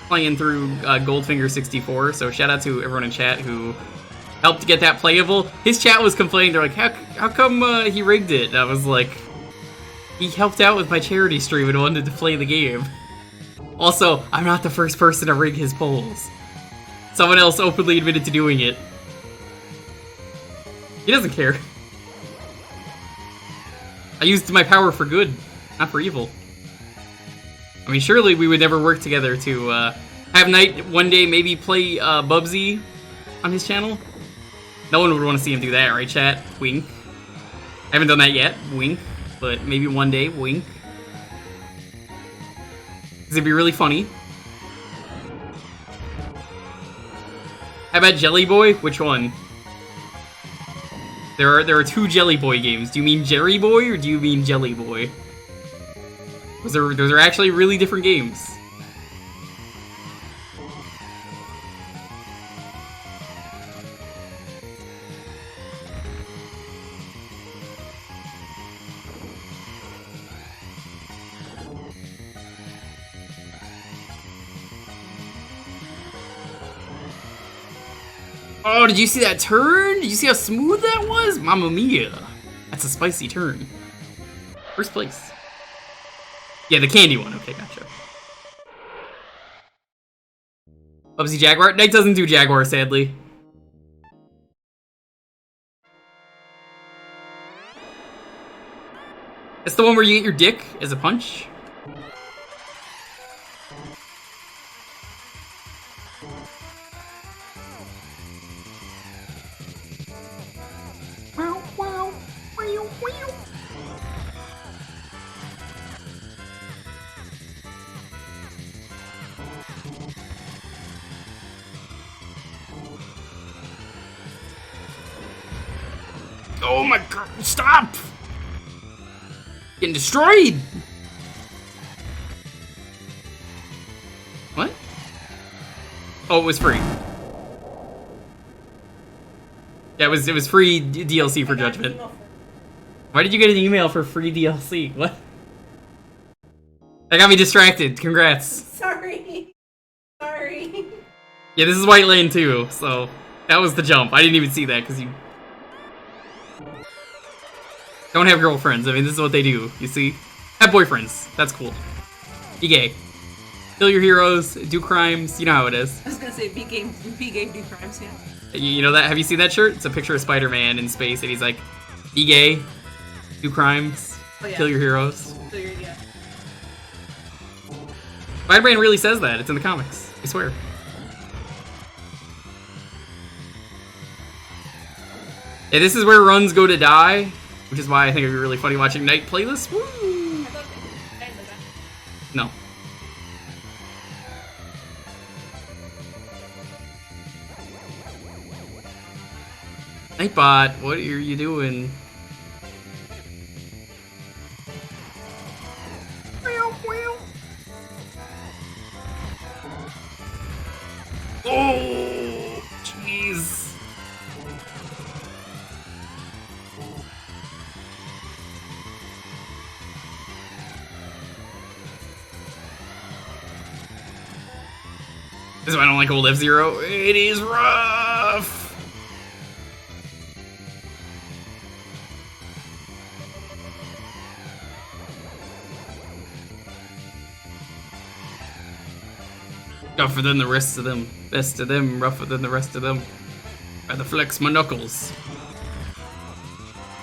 playing through, Goldfinger 64, so shout out to everyone in chat who helped get that playable. His chat was complaining, they're like, how come he rigged it? And I was like, he helped out with my charity stream and wanted to play the game. Also, I'm not the first person to rig his polls. Someone else openly admitted to doing it. He doesn't care. I used my power for good, not for evil. I mean, surely we would never work together to have Knight one day maybe play Bubsy on his channel. No one would want to see him do that, right, chat? Wink. I haven't done that yet. Wink. But maybe one day. Wink. Because it'd be really funny. How about Jelly Boy? Which one? There are two Jelly Boy games. Do you mean Jerry Boy or do you mean Jelly Boy? Those are actually really different games. Oh, did you see that turn? Did you see how smooth that was? Mamma mia. That's a spicy turn. First place. Yeah, the candy one. Okay, gotcha. Bubsy Jaguar? Knight doesn't do Jaguar, sadly. It's the one where you get your dick as a punch? Oh my god, stop! Getting destroyed! What? Oh, it was free. Yeah, it was free DLC for Judgment. Why did you get an email for free DLC? What? That got me distracted. Congrats. Sorry. Sorry. Yeah, this is White Lane 2, so that was the jump. I didn't even see that because you don't have girlfriends. I mean, this is what they do, you see? Have boyfriends. That's cool. Be gay. Kill your heroes, do crimes, you know how it is. I was gonna say, be gay, do crimes, yeah. You know that? Have you seen that shirt? It's a picture of Spider-Man in space, and he's like, be gay, do crimes, kill your heroes. So yeah. Spider-Man really says that. It's in the comics. I swear. Hey, this is where runs go to die, which is why I think it'd be really funny watching Night playlists. Woo! No. Nightbot, what are you doing? Oh, jeez. This is why I don't like old F-Zero. It is rough. Tougher than the rest of them. Best of them, rougher than the rest of them. Rather flex my knuckles.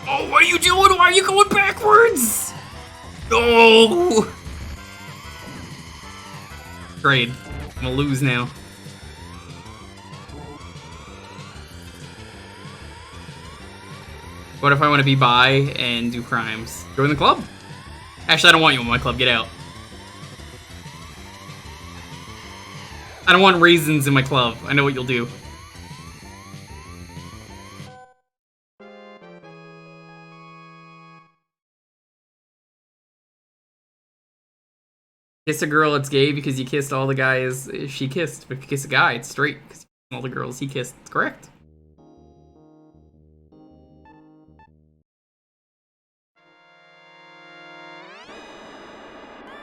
Oh, what are you doing? Why are you going backwards? No! Great. I'm gonna lose now. What if I want to be bi and do crimes? Join the club? Actually, I don't want you in my club. Get out. I don't want raisins in my club. I know what you'll do. Kiss a girl, it's gay because you kissed all the guys she kissed. But if you kiss a guy, it's straight because all the girls he kissed. It's correct.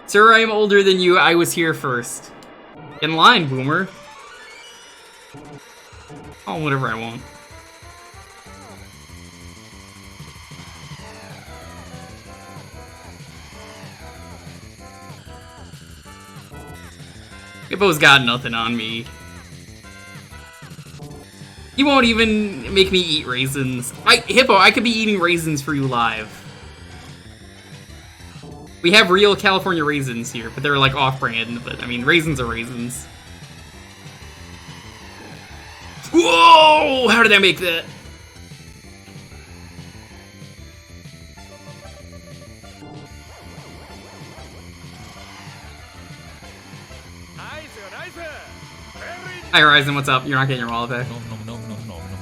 Sir, I am older than you. I was here first. In line, boomer. Oh, whatever I want. Hippo's got nothing on me. He won't even make me eat raisins. Hippo, I could be eating raisins for you live. We have real California raisins here, but they're like off-brand. But I mean, raisins are raisins. Whoa! How did I make that? Hi, Horizon, what's up? You're not getting your wallet back. No,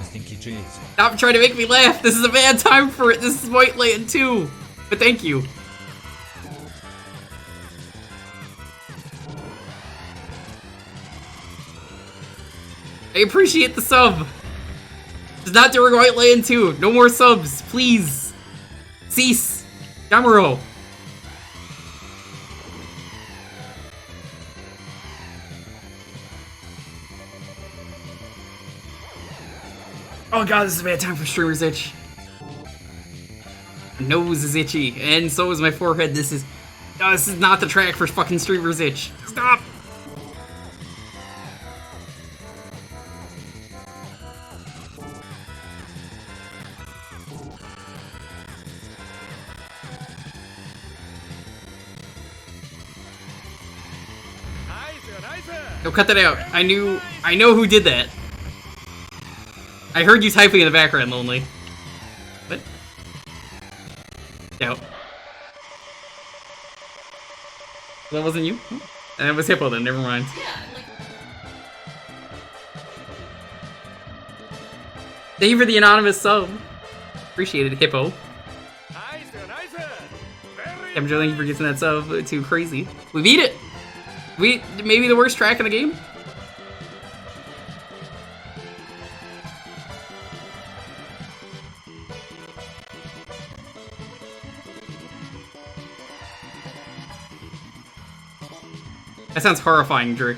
stinky cheese. Stop trying to make me laugh. This is a bad time for it. This is White Land 2. But thank you. I appreciate the sub. Just not during White Land 2. No more subs, please. Cease. Yamuro. Oh god, this is a bad time for Streamer's Itch. My nose is itchy, and so is my forehead. This is not the track for fucking Streamer's Itch. Stop! No, cut that out. I know who did that. I heard you typing in the background, Lonely. What? Doubt. That wasn't you? And it was Hippo then, never mind. Thank you for the anonymous sub. Appreciate it, Hippo. I'm thank you for getting that sub too crazy. We beat it! Maybe the worst track in the game? That sounds horrifying, Drake.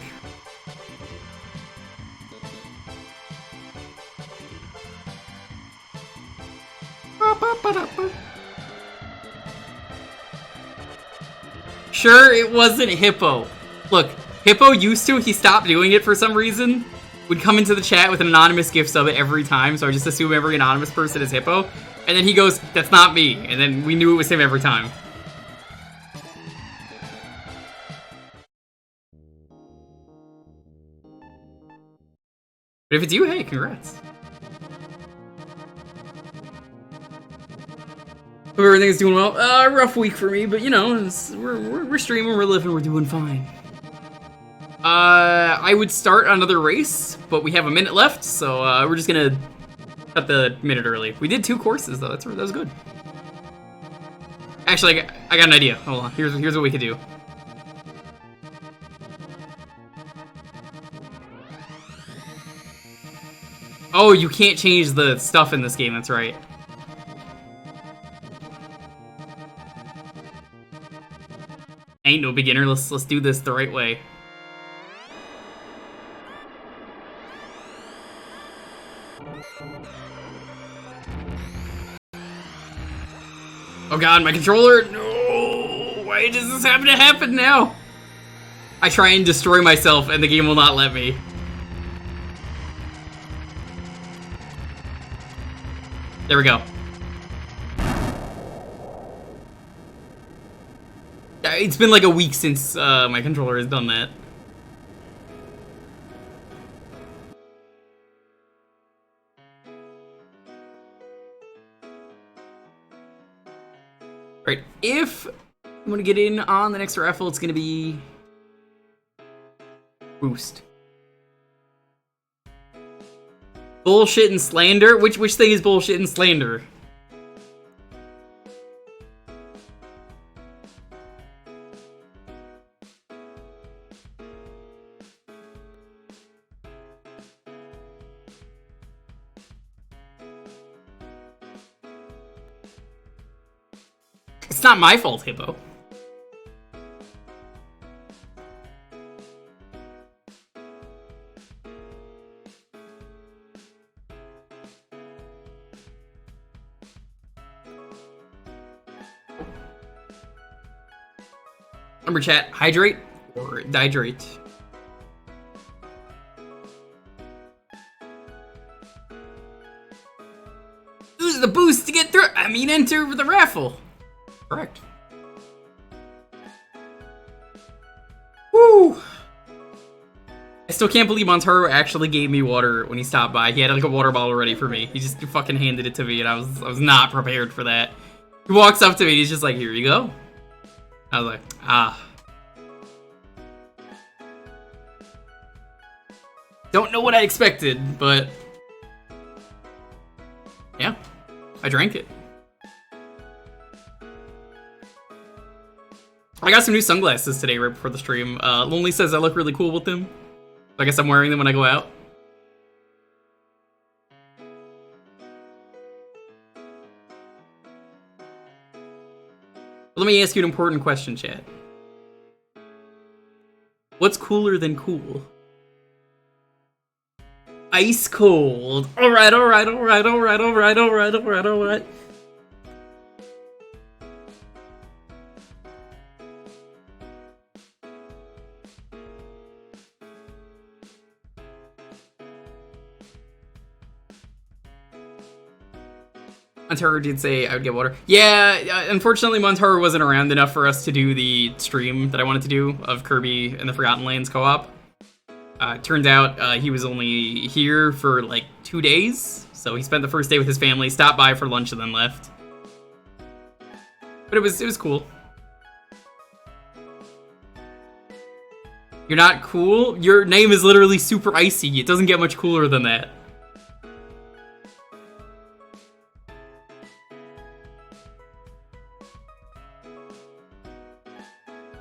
Sure, it wasn't Hippo. Look, Hippo used to, he stopped doing it for some reason, would come into the chat with an anonymous gift sub every time, so I just assume every anonymous person is Hippo. And then he goes, that's not me. And then we knew it was him every time. But if it's you, hey, congrats. Hope everything's doing well. Rough week for me, but you know, we're streaming, we're living, we're doing fine. I would start another race, but we have a minute left, so we're just gonna cut the minute early. We did 2 courses though. That was good. Actually, I got an idea. Hold on. Here's what we could do. Oh, you can't change the stuff in this game. That's right. Ain't no beginner. Let's do this the right way. Oh god, my controller! No! Why does this happen to happen now? I try and destroy myself and the game will not let me. There we go. It's been like a week since my controller has done that. Right, if I'm gonna get in on the next raffle, it's gonna be Boost. Bullshit and slander? Which thing is bullshit and slander? It's not my fault, Hippo. Remember chat, hydrate or dihydrate. Use the boost to get through. Enter the raffle. Correct. Woo! I still can't believe Hamtaro actually gave me water when he stopped by. He had like a water bottle ready for me. He just fucking handed it to me, and I was not prepared for that. He walks up to me, and he's just like, "Here you go." I was like, ah. Don't know what I expected, but yeah, I drank it. I got some new sunglasses today right before the stream. Lonely says I look really cool with them. I guess I'm wearing them when I go out. Let me ask you an important question, chat. What's cooler than cool? Ice cold. Alright, alright, alright, alright, alright, alright, alright, alright. Hamtaro did say I would get water. Yeah, unfortunately Hamtaro wasn't around enough for us to do the stream that I wanted to do of Kirby and the Forgotten Lands co-op. Turns out he was only here for like 2 days, so he spent the first day with his family, stopped by for lunch, and then left. But it was cool. You're not cool? Your name is literally super icy. It doesn't get much cooler than that.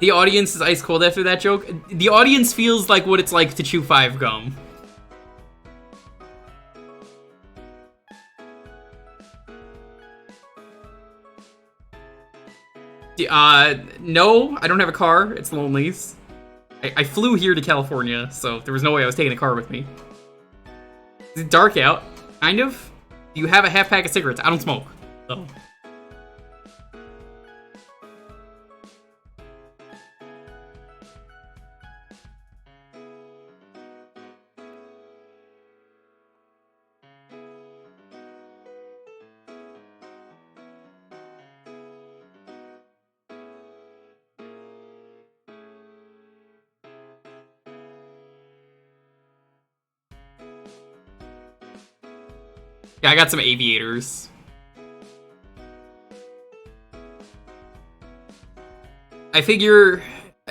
The audience is ice cold after that joke. The audience feels like what it's like to chew 5 gum. No, I don't have a car. It's Lonely's. I flew here to California, so there was no way I was taking a car with me. Is it dark out? Kind of. Do you have a half pack of cigarettes? I don't smoke. So. Yeah, I got some aviators. I figure,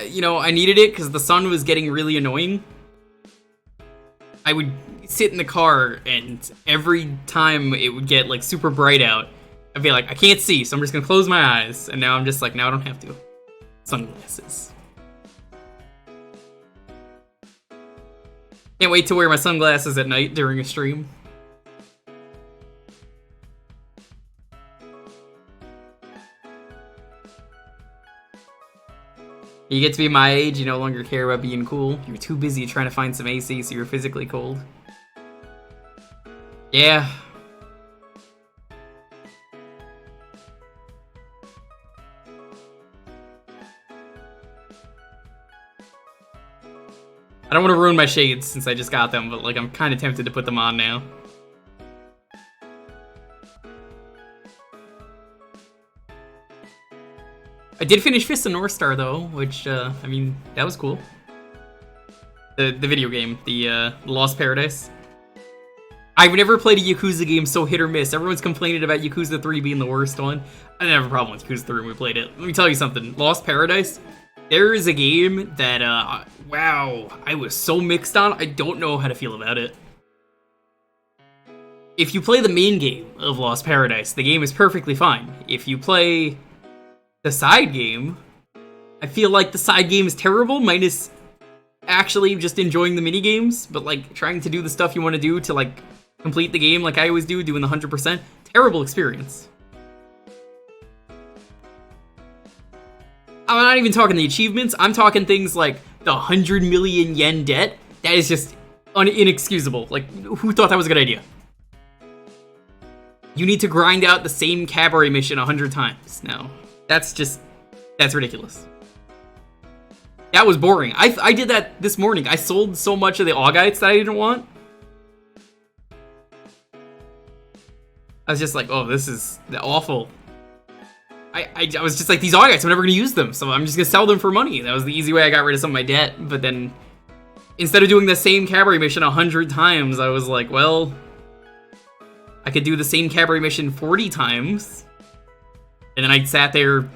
you know, I needed it because the sun was getting really annoying. I would sit in the car, and every time it would get, like, super bright out, I'd be like, I can't see, so I'm just gonna close my eyes. And now I'm just like, now I don't have to. Sunglasses. Can't wait to wear my sunglasses at night during a stream. You get to be my age, you no longer care about being cool. You're too busy trying to find some AC so you're physically cold. Yeah. I don't want to ruin my shades since I just got them, but like I'm kind of tempted to put them on now. I did finish Fist of North Star though, which I mean that was cool. The video game, the Lost Paradise. I've never played a Yakuza game so hit or miss. Everyone's complaining about Yakuza 3 being the worst one. I didn't have a problem with Yakuza 3 when we played it. Let me tell you something. Lost Paradise, there is a game that, wow, I was so mixed on. I don't know how to feel about it. If you play the main game of Lost Paradise, the game is perfectly fine. If you play the side game, I feel like the side game is terrible, minus actually just enjoying the mini games, but like trying to do the stuff you want to do to like complete the game like I always do, doing the 100%. Terrible experience. I'm not even talking the achievements, I'm talking things like the 100 million yen debt. That is just inexcusable. Like, who thought that was a good idea? You need to grind out the same cabaret mission 100 times. No, that's ridiculous. That was boring. I did that this morning. I sold so much of the Augites that I didn't want. I was just like, oh, this is awful. I was just like, these Augites, I'm never going to use them, so I'm just going to sell them for money. That was the easy way I got rid of some of my debt. But then, instead of doing the same cabaret mission 100 times, I was like, well, I could do the same cabaret mission 40 times. And then I sat there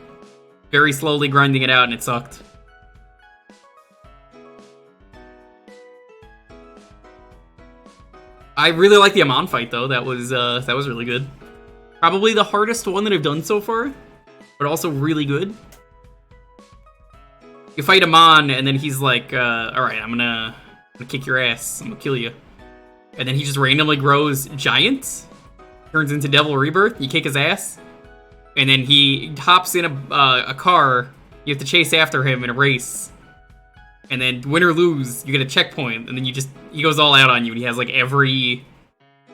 very slowly grinding it out, and it sucked. I really like the Amon fight though. That was really good. Probably the hardest one that I've done so far, but also really good. You fight Amon, and then he's like, "All right, I'm gonna kick your ass. I'm gonna kill you." And then he just randomly grows giant, turns into Devil Rebirth. You kick his ass, and then he hops in a car. You have to chase after him in a race. And then win or lose, you get a checkpoint, and then he goes all out on you, and he has like every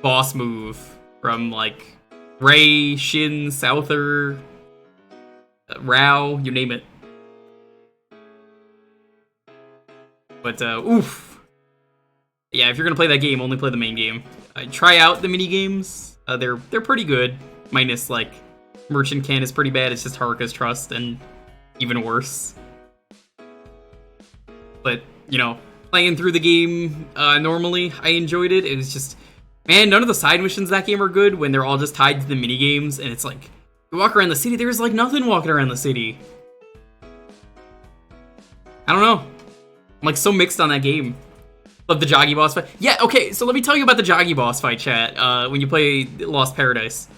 boss move from like Ray, Shin, Souther, Rao, you name it. But oof. Yeah, if you're gonna play that game, only play the main game. Try out the mini games. They're pretty good, minus like Merchant Can is pretty bad. It's just Haruka's Trust and even worse. But, you know, playing through the game normally, I enjoyed it. It was just, man, none of the side missions in that game are good when they're all just tied to the mini games, and it's like, you walk around the city, there's like nothing walking around the city. I don't know. I'm like so mixed on that game. Love the Joggy boss fight. Yeah, okay, so let me tell you about the Joggy boss fight, chat, when you play Lost Paradise.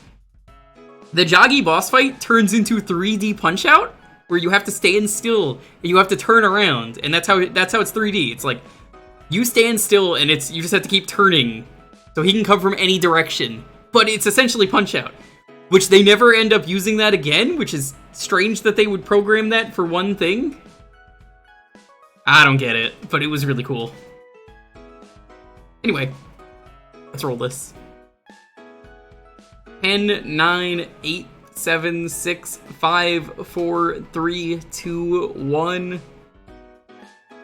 The Joggy boss fight turns into 3D Punch-Out, where you have to stand still and you have to turn around, and that's how it's 3D. It's like you stand still and you just have to keep turning so he can come from any direction. But it's essentially Punch-Out, which they never end up using that again, which is strange that they would program that for one thing. I don't get it, but it was really cool. Anyway, let's roll this. 10, 9, 8, 7, 6, 5, 4, 3, 2, 1.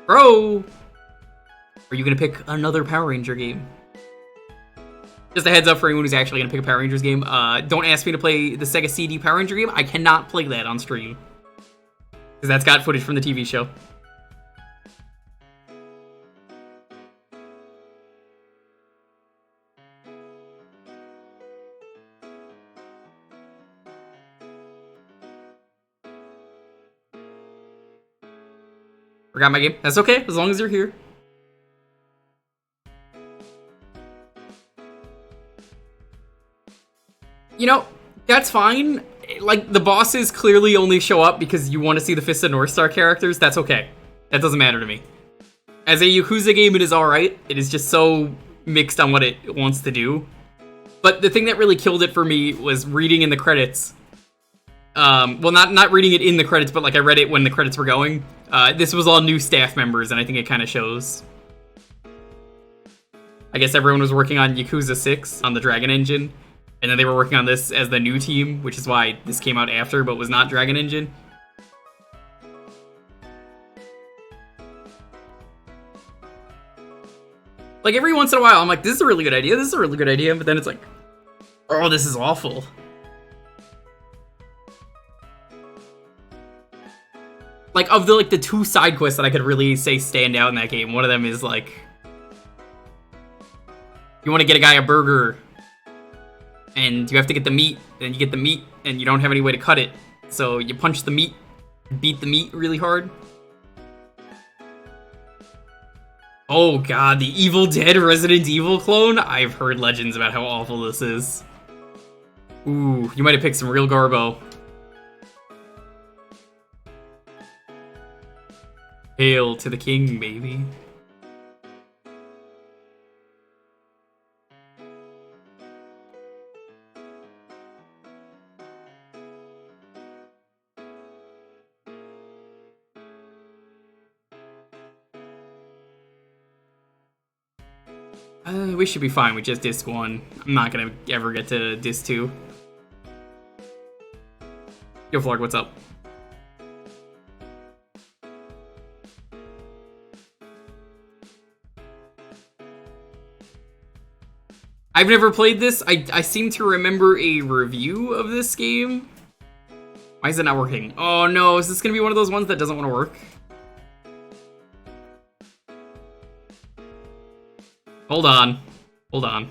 Bro! Are you gonna pick another Power Ranger game? Just a heads up for anyone who's actually gonna pick a Power Rangers game. Don't ask me to play the Sega CD Power Ranger game. I cannot play that on stream, because that's got footage from the TV show. Forgot my game. That's okay, as long as you're here. You know, that's fine. Like, the bosses clearly only show up because you want to see the Fist of North Star characters. That's okay. That doesn't matter to me. As a Yakuza game, it is alright. It is just so mixed on what it wants to do. But the thing that really killed it for me was reading in the credits. Well, not reading it in the credits, but like I read it when the credits were going. This was all new staff members, and I think it kind of shows. I guess everyone was working on Yakuza 6 on the Dragon Engine, and then they were working on this as the new team, which is why this came out after, but was not Dragon Engine. Like, every once in a while, I'm like, this is a really good idea, this is a really good idea, but then it's like, oh, this is awful. Like, of the, the two side quests that I could really say stand out in that game, one of them is, like, you want to get a guy a burger, and you have to get the meat, and you get the meat, and you don't have any way to cut it, so you punch the meat, beat the meat really hard. Oh god, the Evil Dead Resident Evil clone? I've heard legends about how awful this is. Ooh, you might have picked some real garbo. Hail to the king, baby. We should be fine with just disc 1. I'm not gonna ever get to disc 2. Yo, Flark, what's up? I've never played this. I seem to remember a review of this game. Why is it not working? Oh no, is this gonna be one of those ones that doesn't want to work? Hold on. Hold on.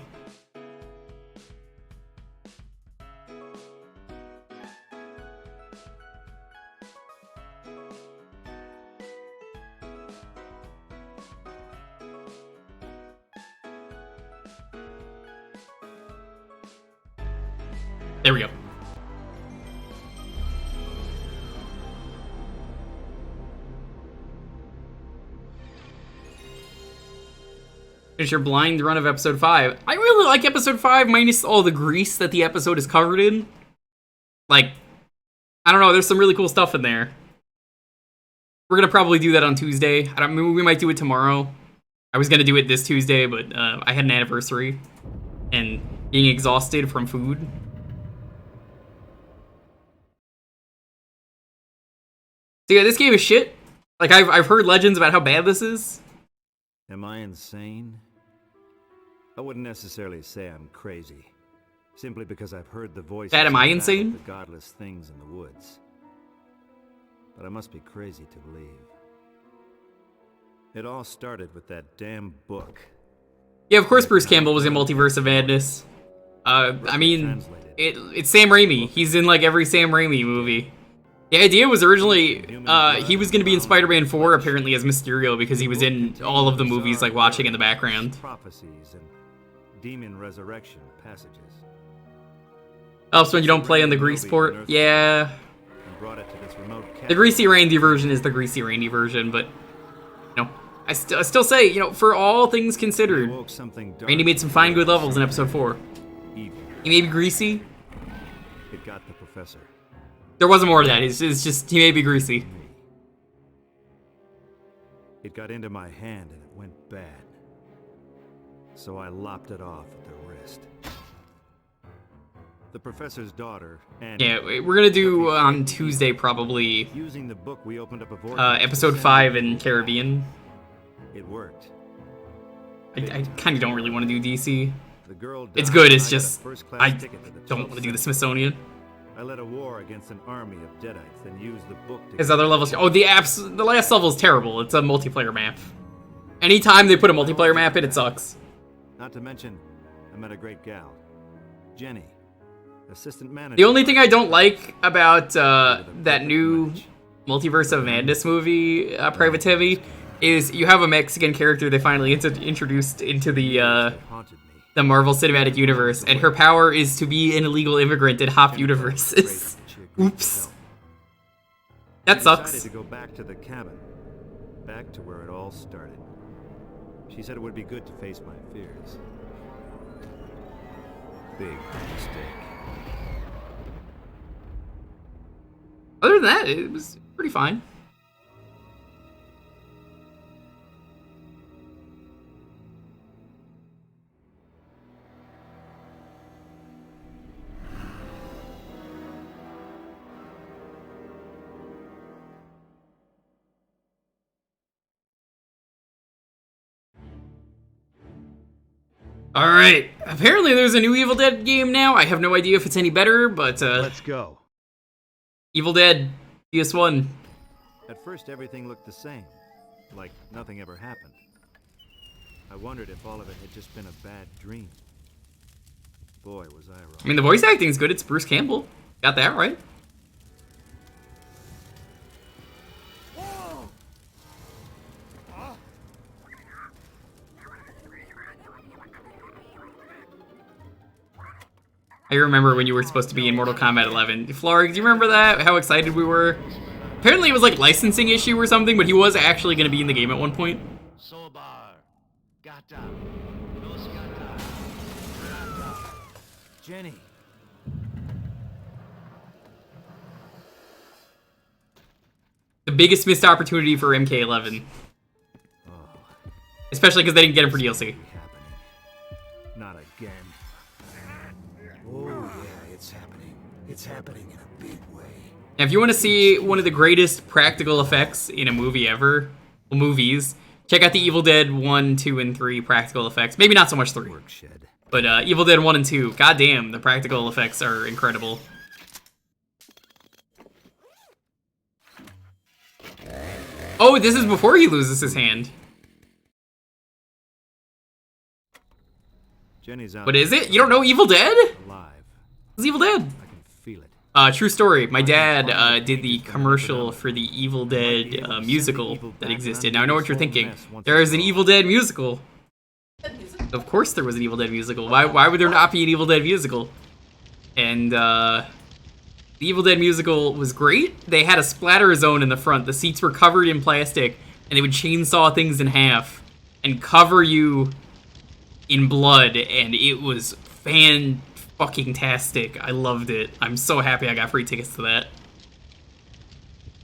There we go. Finish your blind run of episode 5. I really like episode 5, minus all the grease that the episode is covered in. Like, I don't know, there's some really cool stuff in there. We're gonna probably do that on Tuesday. We might do it tomorrow. I was gonna do it this Tuesday, but I had an anniversary. And being exhausted from food. So yeah, this game is shit. Like, I've heard legends about how bad this is. Am I insane? I wouldn't necessarily say I'm crazy, simply because I've heard the voices Dad, am I of insane? the godless things in the woods. But I must be crazy to believe. It all started with that damn book. Yeah, of course Bruce Campbell was in Multiverse of Madness. I mean, it's Sam Raimi. He's in, like, every Sam Raimi movie. The idea was originally, he was going to be in Spider-Man 4, apparently, as Mysterio, because he was in all of the movies, like, watching in the background. Prophecies and demon resurrection passages. Helps when you don't play on the Grease port. Yeah. The Greasy Randy version is the Greasy Randy version, but, you know, I still say, you know, for all things considered, Randy made some fine good levels in episode 4. He may be greasy. It got the professor. There wasn't more of that. It's just, he may be greasy. It got into my hand and it went bad. So I lopped it off at the wrist. The professor's daughter, and yeah, we're gonna do on Tuesday probably using the book we opened up episode 5 in Caribbean. It worked. I kind of don't really want to do DC. The girl it's good, it's died. just I don't want to do the Smithsonian. I led a war against an army of Deadites, then used the book to... His other levels... Oh, the last level is terrible. It's a multiplayer map. Anytime they put a multiplayer map in, it sucks. Not to mention, I met a great gal. Jenny. Assistant manager. The only thing I don't like about that new Multiverse of Madness movie, Private Heavy, is you have a Mexican character they finally introduced into the Marvel Cinematic Universe, and her power is to be an illegal immigrant and hop universes. Oops. That sucks. Decided to go back to the cabin, back to where it all started. She said it would be good to face my fears. Big mistake. Other than that, it was pretty fine. Alright, apparently there's a new Evil Dead game now. I have no idea if it's any better, but Let's go. Evil Dead, PS1. At first everything looked the same, like nothing ever happened. I wondered if all of it had just been a bad dream. Boy, was I wrong. I mean, the voice acting's good. It's Bruce Campbell. Got that right. I remember when you were supposed to be in Mortal Kombat 11. Flarg, do you remember that? How excited we were? Apparently it was like licensing issue or something, but he was actually going to be in the game at one point. Jenny. The biggest missed opportunity for MK11. Especially because they didn't get him for DLC. Not again. Oh yeah, it's happening. It's happening in a big way. Now, if you want to see one of the greatest practical effects in a movie ever, well, movies, check out the Evil Dead 1, 2, and 3 practical effects. Maybe not so much 3. But Evil Dead 1 and 2, goddamn, the practical effects are incredible. Oh, this is before he loses his hand. Jenny's out. What is it? You don't know Evil Dead? Alive. It's Evil Dead. I can feel it. True story. My dad did the commercial for the Evil Dead musical that existed. Now I know what you're thinking. There is an Evil Dead musical. Of course there was an Evil Dead musical. Why would there not be an Evil Dead musical? And the Evil Dead musical was great. They had a splatter zone in the front. The seats were covered in plastic, and they would chainsaw things in half and cover you in blood, and it was fan-fucking-tastic. I loved it. I'm so happy I got free tickets to that.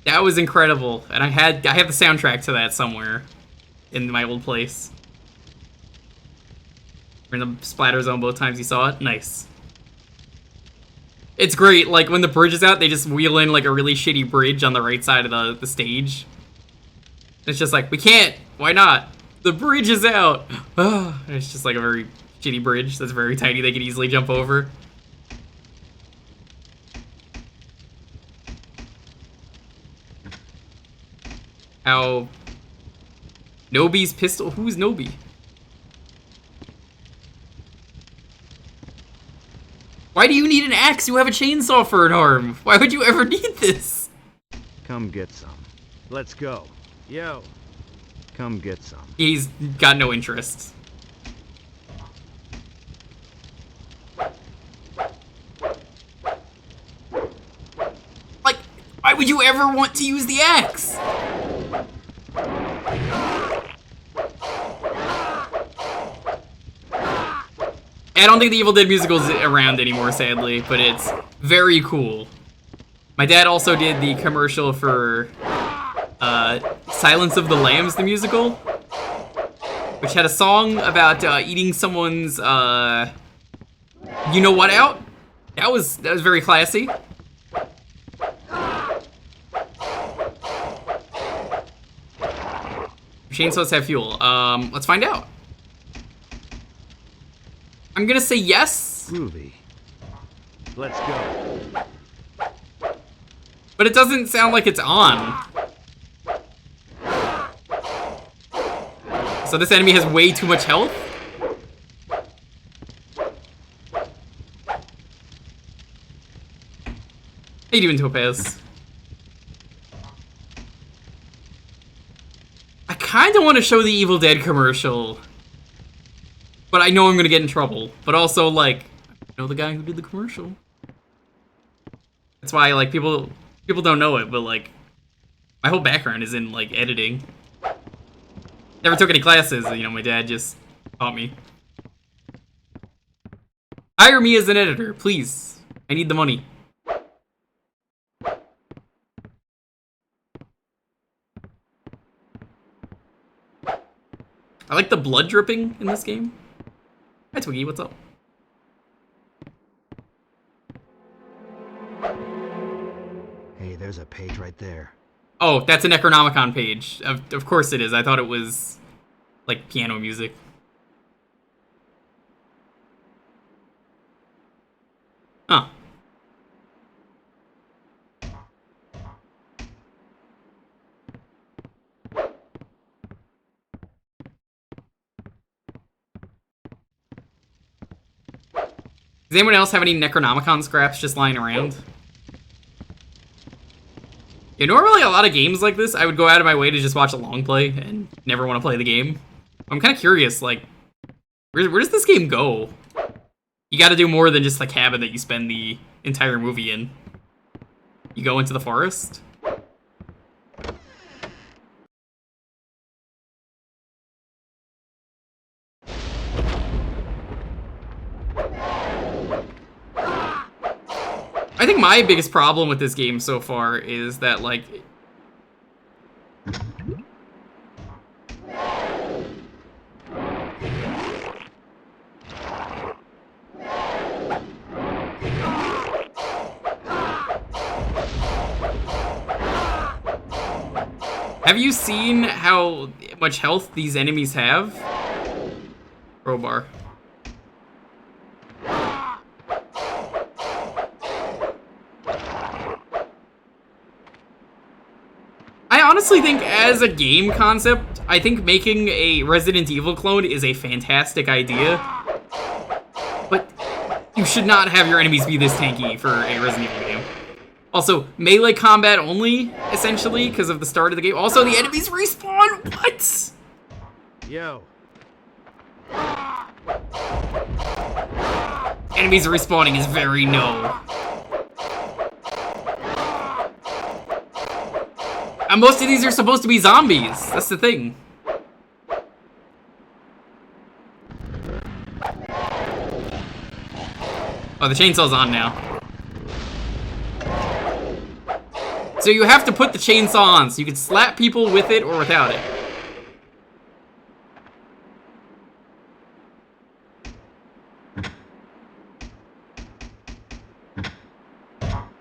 That was incredible, and I have the soundtrack to that somewhere in my old place. We're in the splatter zone both times you saw it. Nice. It's great. Like, when the bridge is out, they just wheel in, like, a really shitty bridge on the right side of the stage. It's just like, we can't. Why not? The bridge is out. It's just like a very shitty bridge that's very tiny. They could easily jump over. How Nobi's pistol? Who's Nobi? Why do you need an axe? You have a chainsaw for an arm. Why would you ever need this? Come get some. Let's go. Yo. Come get some. He's got no interest. Like, why would you ever want to use the axe? I don't think the Evil Dead musical is around anymore, sadly, but it's very cool. My dad also did the commercial for Silence of the Lambs, the musical, which had a song about eating someone's you know what out. That was very classy. Chainsaws have fuel. Let's find out. I'm gonna say yes. Groovy. Let's go. But it doesn't sound like it's on. So this enemy has way too much health? How you doing, Topaz? kind of want to show the Evil Dead commercial, but I know I'm gonna get in trouble. But also, like, I know the guy who did the commercial. That's why, like, people don't know it, but like, my whole background is in like editing. Never took any classes, you know. My dad just taught me. Hire me as an editor, please. I need the money. I like the blood dripping in this game. Hi, Twiggy, what's up? Hey, there's a page right there. Oh, that's a Necronomicon page. Of course it is. I thought it was, like, piano music. Huh. Does anyone else have any Necronomicon scraps just lying around? Yeah, normally a lot of games like this, I would go out of my way to just watch a long play and never want to play the game. I'm kind of curious, like, where does this game go? You gotta do more than just the cabin that you spend the entire movie in. You go into the forest? I think my biggest problem with this game so far is that, like, have you seen how much health these enemies have? Crowbar. I honestly think, as a game concept, I think making a Resident Evil clone is a fantastic idea. But you should not have your enemies be this tanky for a Resident Evil game. Also, melee combat only, essentially, because of the start of the game. Also, the enemies respawn? What? Yo. Enemies respawning is very no. And most of these are supposed to be zombies. That's the thing. Oh, the chainsaw's on now. So you have to put the chainsaw on, so you can slap people with it or without it.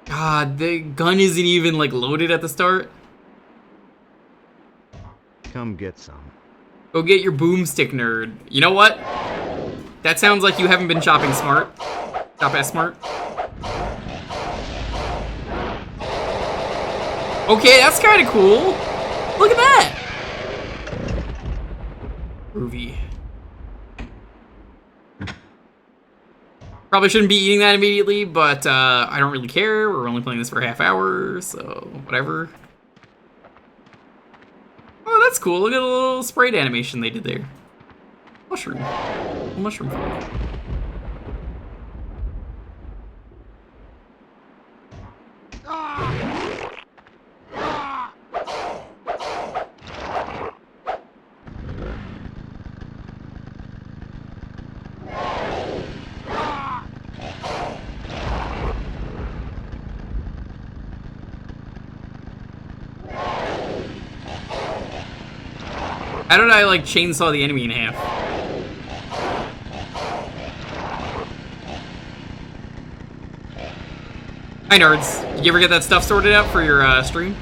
God, the gun isn't even, like, loaded at the start. Come get some. Go get your boomstick, nerd. You know what? That sounds like you haven't been shopping smart. Shop as smart. Okay, that's kind of cool. Look at that. Groovy. Probably shouldn't be eating that immediately, but I don't really care. We're only playing this for a half hour, so whatever. Oh, that's cool. Look at the little sprayed animation they did there. Mushroom. A mushroom. How did I, like, chainsaw the enemy in half? Hi, nerds. Did you ever get that stuff sorted out for your stream?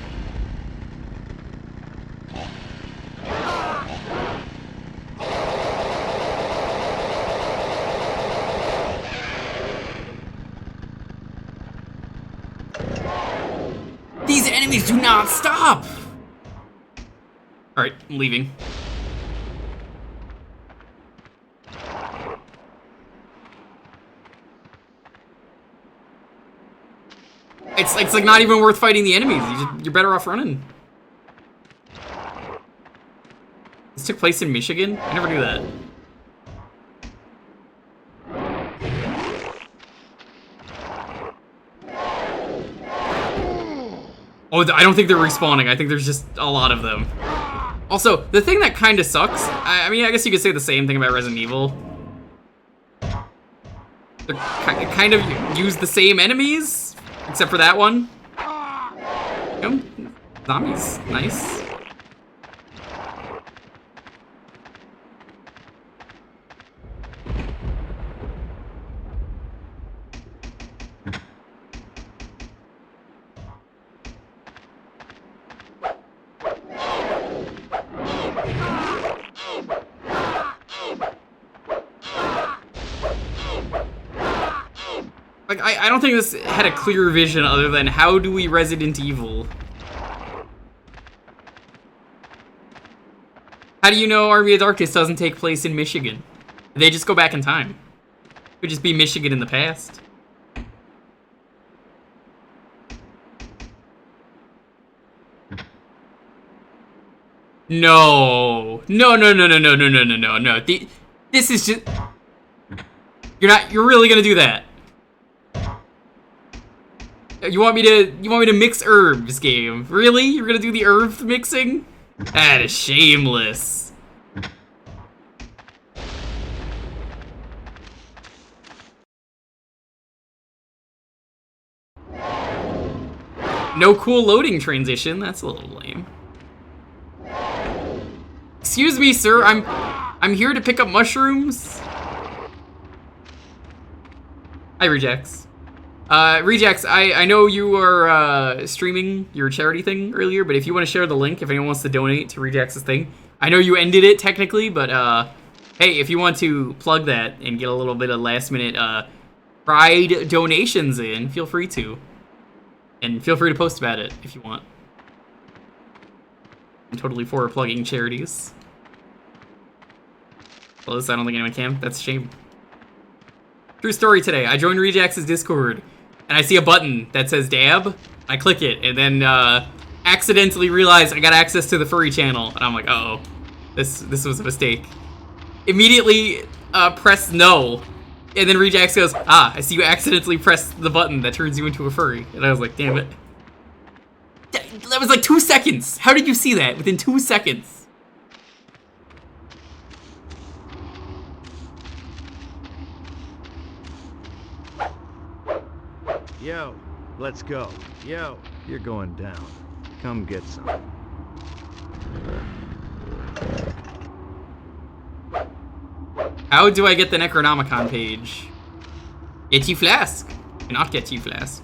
These enemies do not stop! Alright, I'm leaving. It's like not even worth fighting the enemies. You're better off running. took place in Michigan? I never knew that. Oh, I don't think they're respawning. I think there's just a lot of them. Also, the thing that kind of sucks, I mean, I guess you could say the same thing about Resident Evil. They kind of use the same enemies, except for that one. Zombies, nice. Like, I don't think this had a clear vision other than how do we Resident Evil? How do you know Army of Darkness doesn't take place in Michigan? They just go back in time. It could just be Michigan in the past. No. No. This is just... You're really gonna do that? You want me to mix herbs, game? Really? You're gonna do the herb mixing? That is shameless. No cool loading transition. That's a little lame. Excuse me, sir. I'm here to pick up mushrooms. Hi, Rejects. Rejects, I know you were streaming your charity thing earlier, but if you want to share the link, if anyone wants to donate to Rejects' thing, I know you ended it technically, but hey, if you want to plug that and get a little bit of last-minute Pride donations in, feel free to. And feel free to post about it if you want. I'm totally for plugging charities. Close, I don't think anyone can. That's a shame. True story today. I joined Rejects' Discord, and I see a button that says dab. I click it, and then accidentally realize I got access to the furry channel, and I'm like, uh-oh, this was a mistake. Immediately press no, and then Rejects goes, ah, I see you accidentally pressed the button that turns you into a furry, and I was like, damn it. That was like 2 seconds. How did you see that within 2 seconds? Yo, let's go. Yo, you're going down. Come get some. How do I get the Necronomicon page? Get you flask. Cannot get you flask.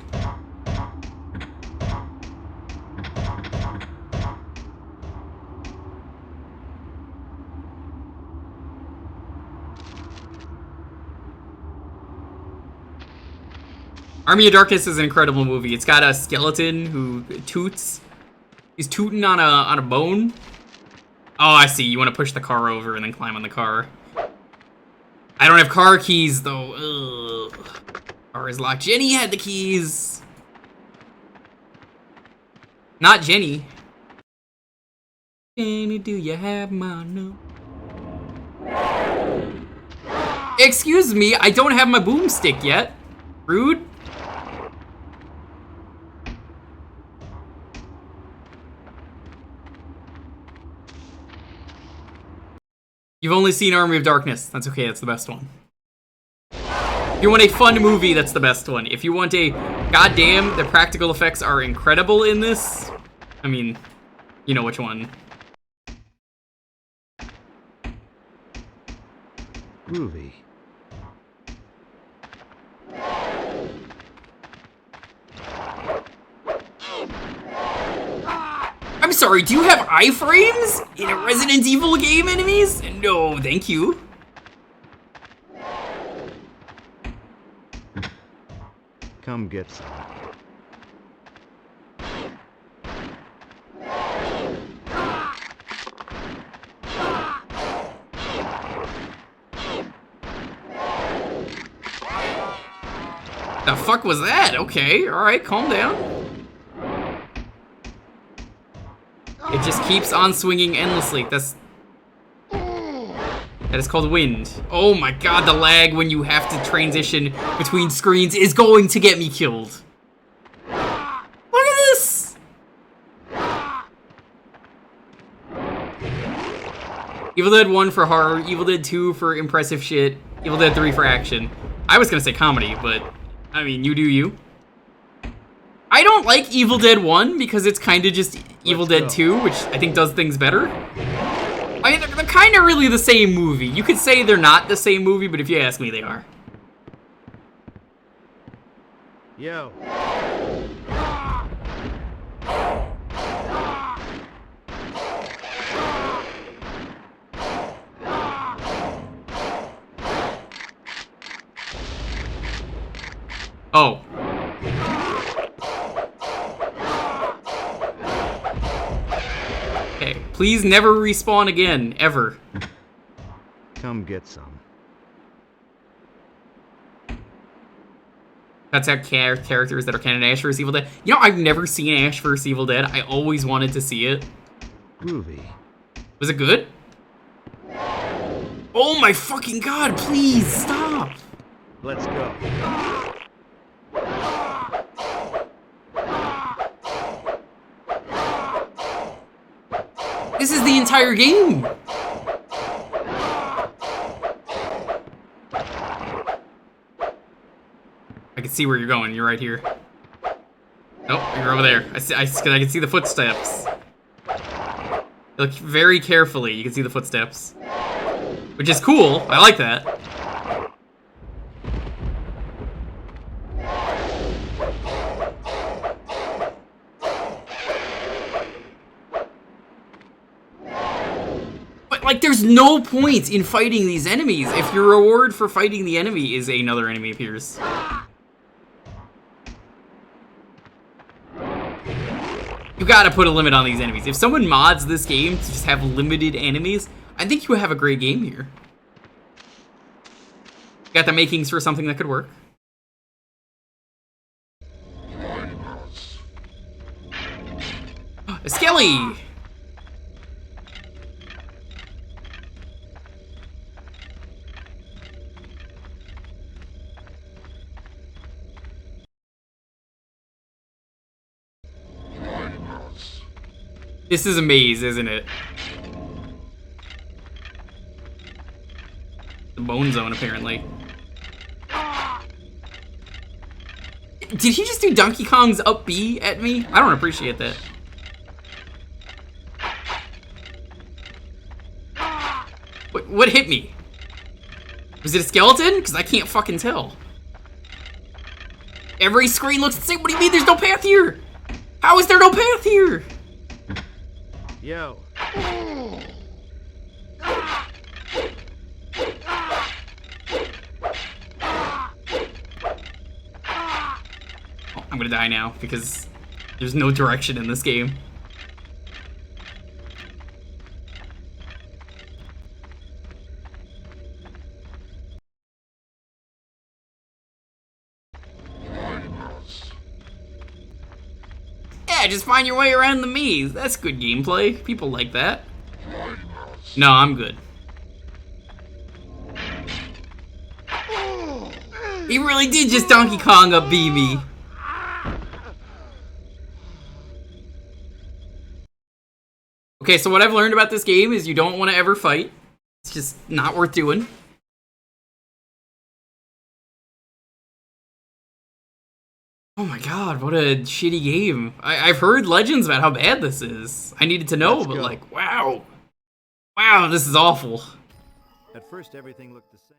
Army of Darkness is an incredible movie. It's got a skeleton who toots. He's tooting on a bone. Oh, I see. You want to push the car over and then climb on the car. I don't have car keys, though. Ugh. Car is locked. Jenny had the keys. Not Jenny. Jenny, do you have my number? Excuse me, I don't have my boomstick yet. Rude. You've only seen Army of Darkness. That's okay, that's the best one. If you want a fun movie, that's the best one. If you want a goddamn, the practical effects are incredible in this, I mean, you know which one. Groovy. I'm sorry, do you have iframes in a Resident Evil game, enemies? No, thank you. Come get some. The fuck was that? Okay, alright, calm down. It just keeps on swinging endlessly. That is called wind. Oh my god, the lag when you have to transition between screens is going to get me killed. Look at this! Evil Dead 1 for horror, Evil Dead 2 for impressive shit, Evil Dead 3 for action. I was gonna say comedy, but, I mean, you do you. I don't like Evil Dead 1 because it's kind of just Evil Dead 2, which I think does things better. I mean, they're kind of really the same movie. You could say they're not the same movie, but if you ask me, they are. Yo. Oh. Okay, please never respawn again, ever. Come get some. Cuts out characters that are canon Ash vs. Evil Dead. You know, I've never seen Ash vs. Evil Dead. I always wanted to see it. Groovy. Was it good? Oh my fucking god, please, stop! Let's go. This is the entire game! I can see where you're going, you're right here. Nope, you're over there. I can see the footsteps. Look very carefully, you can see the footsteps. Which is cool, I like that. Like, there's no point in fighting these enemies if your reward for fighting the enemy is another enemy appears. You gotta put a limit on these enemies. If someone mods this game to just have limited enemies, I think you have a great game here. Got the makings for something that could work. A Skelly! This is a maze, isn't it? The Bone Zone, apparently. Did he just do Donkey Kong's up B at me? I don't appreciate that. What hit me? Was it a skeleton? Because I can't fucking tell. Every screen looks the same. What do you mean there's no path here? How is there no path here? Yo. I'm gonna die now because there's no direction in this game. Yeah, just find your way around the maze. That's good gameplay. People like that. No, I'm good. He really did just Donkey Kong up B me. Okay, so what I've learned about this game is you don't want to ever fight. It's just not worth doing. Oh my god, what a shitty game. I've heard legends about how bad this is. I needed to know, but like, wow. Wow, this is awful. At first, everything looked the same.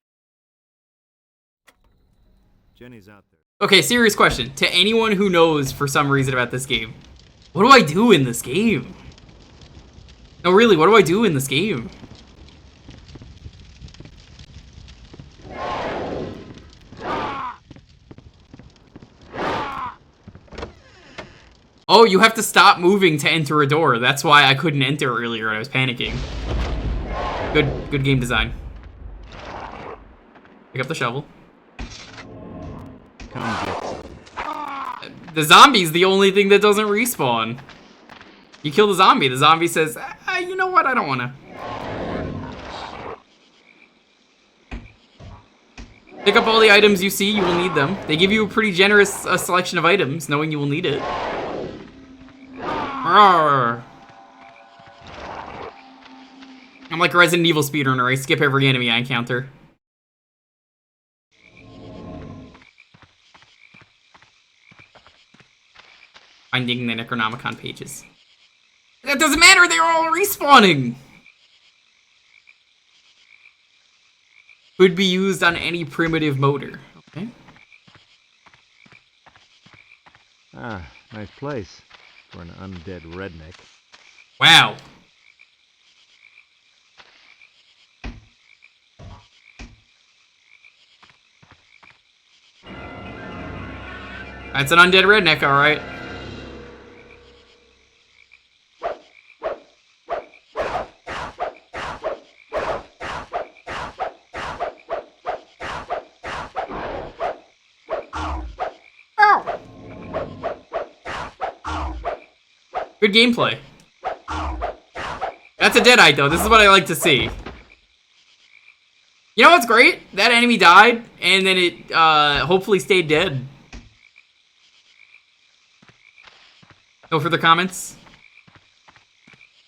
Jenny's out there. Okay, serious question. To anyone who knows for some reason about this game, what do I do in this game? No, really, what do I do in this game? Oh, you have to stop moving to enter a door. That's why I couldn't enter earlier. I was panicking. Good game design. Pick up the shovel. The zombie's the only thing that doesn't respawn. You kill the zombie says, you know what, I don't wanna. Pick up all the items you see, you will need them. They give you a pretty generous selection of items, knowing you will need it. Arrgh. I'm like a Resident Evil speedrunner, I skip every enemy I encounter. Finding the Necronomicon pages. That doesn't matter, they're all respawning! Could be used on any primitive motor. Okay. Ah, nice place for an undead redneck. Wow. That's an undead redneck, alright. Good gameplay. That's a deadite, though. This is what I like to see. You know what's great? That enemy died, and then it hopefully stayed dead. No further comments?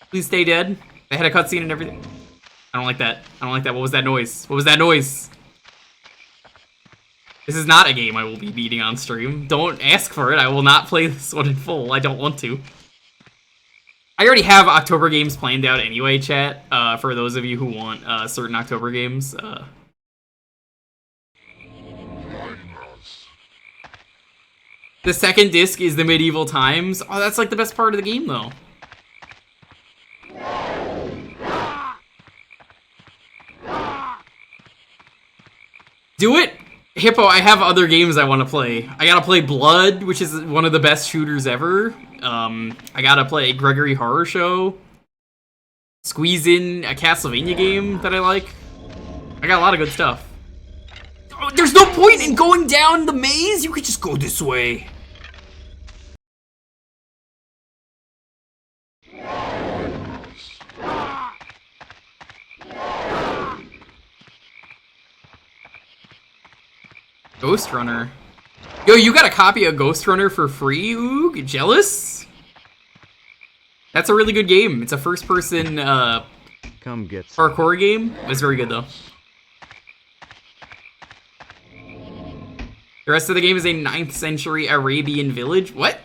Please stay dead. They had a cutscene and everything. I don't like that. I don't like that. What was that noise? What was that noise? This is not a game I will be beating on stream. Don't ask for it. I will not play this one in full. I don't want to. I already have October games planned out anyway, chat. For those of you who want certain October games. The second disc is the medieval times. Oh, that's like the best part of the game, though. Do it! Hippo, I have other games I want to play. I gotta play Blood, which is one of the best shooters ever. I gotta play Gregory Horror Show. Squeeze in a Castlevania game that I like. I got a lot of good stuff. Oh, there's no point in going down the maze. You could just go this way. Ghost Runner. Yo, you got a copy of Ghost Runner for free? Ooh, jealous? That's a really good game. It's a first-person Come get some. parkour game. It's very good, though. The rest of the game is a 9th century Arabian village. What?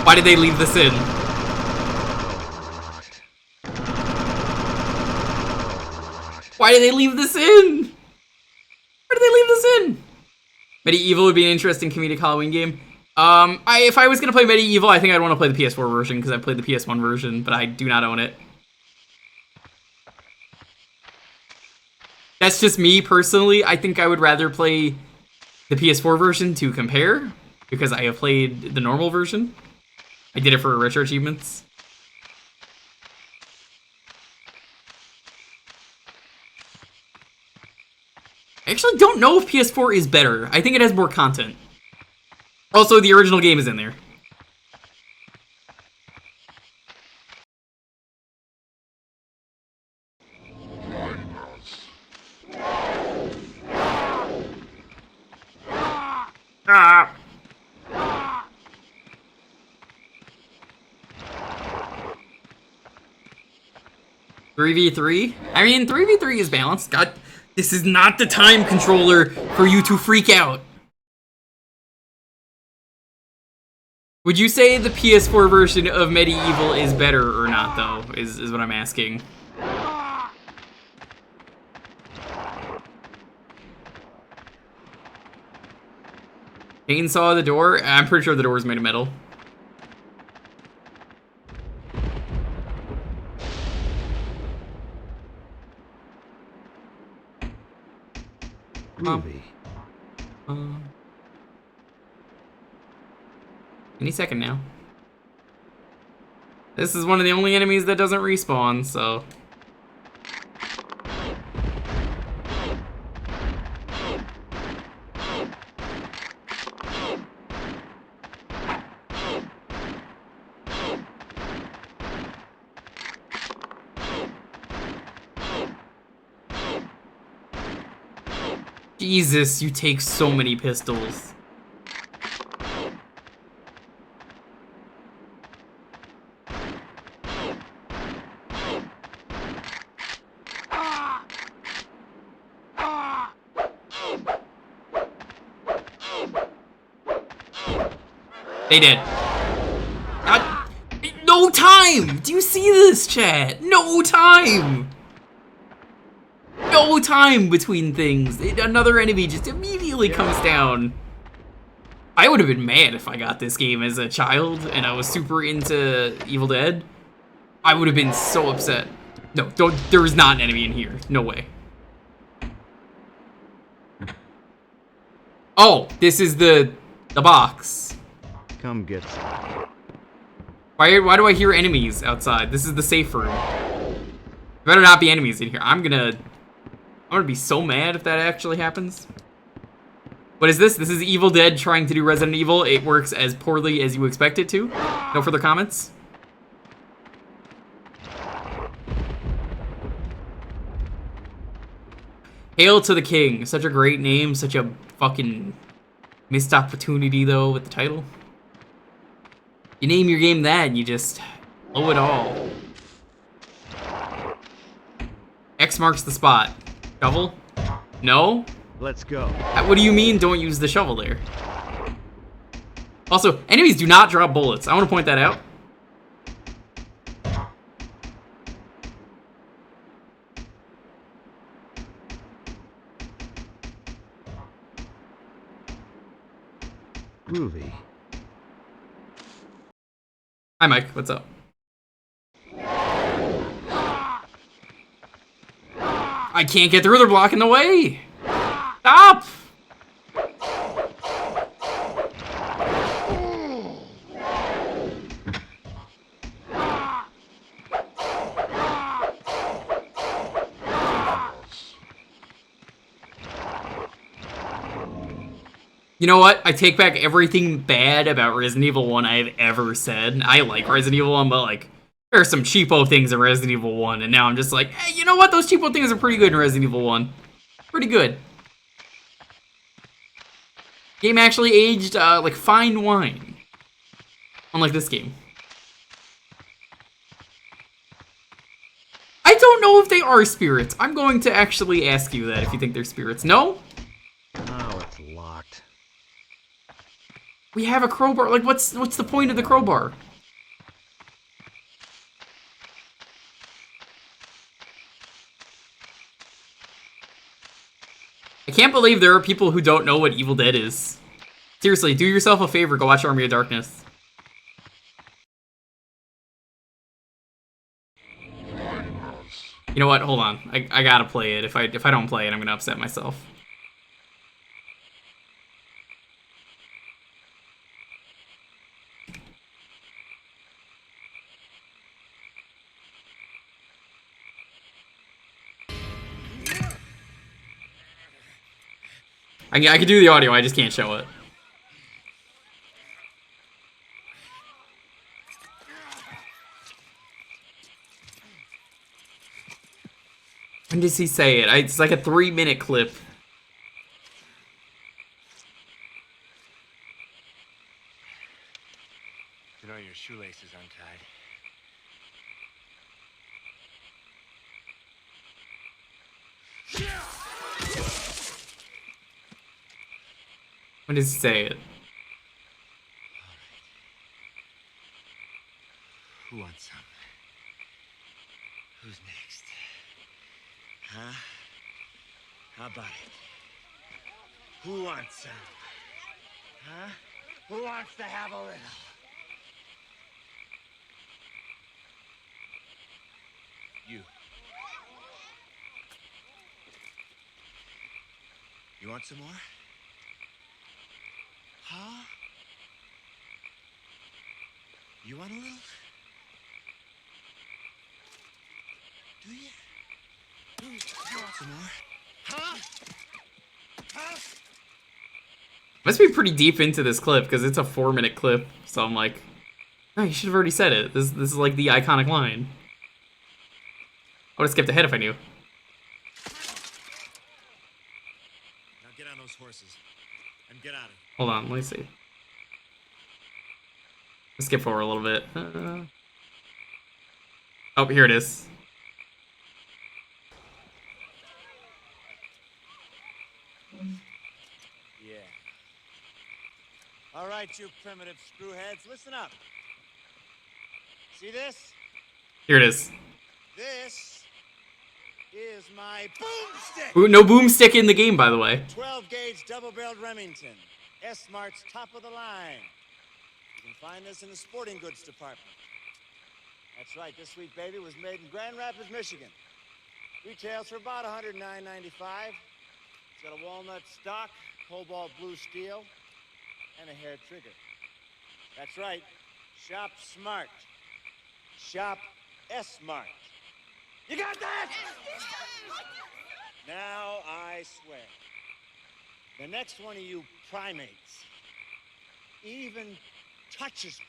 Why did they leave this in? Why did they leave this in? Why did they leave this in? Medieval would be an interesting comedic Halloween game. If I was gonna play Medieval, I think I'd want to play the PS4 version because I played the PS1 version, but I do not own it. That's just me personally. I think I would rather play the PS4 version to compare because I have played the normal version. I did it for retro achievements. I actually don't know if PS4 is better. I think it has more content. Also, the original game is in there. Ah. 3v3? I mean, 3v3 is balanced. God, this is not the time, controller, for you to freak out. Would you say the PS4 version of Medieval is better or not, though, is what I'm asking. Chainsaw the door? I'm pretty sure the door is made of metal. Groovy. Any second now. This is one of the only enemies that doesn't respawn, so... Jesus, you take so many pistols. They did. No time! Do you see this, chat? No time! No time between things. Another enemy just immediately comes down. I would have been mad if I got this game as a child and I was super into Evil Dead. I would have been so upset. No, don't. There is not an enemy in here. No way. Oh, this is the box. Come get some. Why do I hear enemies outside? This is the safe room. There better not be enemies in here. I'm gonna be so mad if that actually happens. What is this? This is Evil Dead trying to do Resident Evil. It works as poorly as you expect it to. No further comments? Hail to the King. Such a great name. Such a fucking missed opportunity, though, with the title. You name your game that, and you just blow it all. X marks the spot. Shovel? No? Let's go. What do you mean don't use the shovel there? Also, enemies do not drop bullets. I want to point that out. Groovy. Hi, Mike. What's up? I can't get through. They're blocking the way. Stop! You know what? I take back everything bad about Resident Evil 1 I've ever said. I like Resident Evil 1, but like, there are some cheapo things in Resident Evil 1, and now I'm just like, hey, you know what? Those cheapo things are pretty good in Resident Evil 1. Pretty good. Game actually aged like fine wine. Unlike this game. I don't know if they are spirits. I'm going to actually ask you that if you think they're spirits. No? Oh, it's locked. We have a crowbar. Like, what's the point of the crowbar? I can't believe there are people who don't know what Evil Dead is. Seriously, do yourself a favor, go watch Army of Darkness. You know what? Hold on. I gotta play it. If I don't play it, I'm gonna upset myself. I can do the audio, I just can't show it. When does he say it? It's like a 3-minute clip. You know your shoelace is untied. When does he say it? Who wants some? Who's next? Huh? How about it? Who wants some? Huh? Who wants to have a little? You. You want some more? Huh? You want a little? Do you? You want some more? Huh? Huh? Must be pretty deep into this clip because it's a 4-minute clip. So I'm like, oh, you should have already said it. This is like the iconic line. I would have skipped ahead if I knew. Now get on those horses and get out of here. Hold on, let me see. Let's skip forward a little bit. Oh, here it is. Yeah. All right, you primitive screwheads, listen up. See this? Here it is. This is my boomstick. Ooh, no boomstick in the game, by the way. 12-gauge double-barreled Remington. S-Smart's top of the line. You can find this in the sporting goods department. That's right, this sweet baby was made in Grand Rapids, Michigan. Retails for about $109.95. It's got a walnut stock, cobalt blue steel, and a hair trigger. That's right, shop smart. Shop S-Mart. You got that? Now I swear, the next one of you primates even touches me.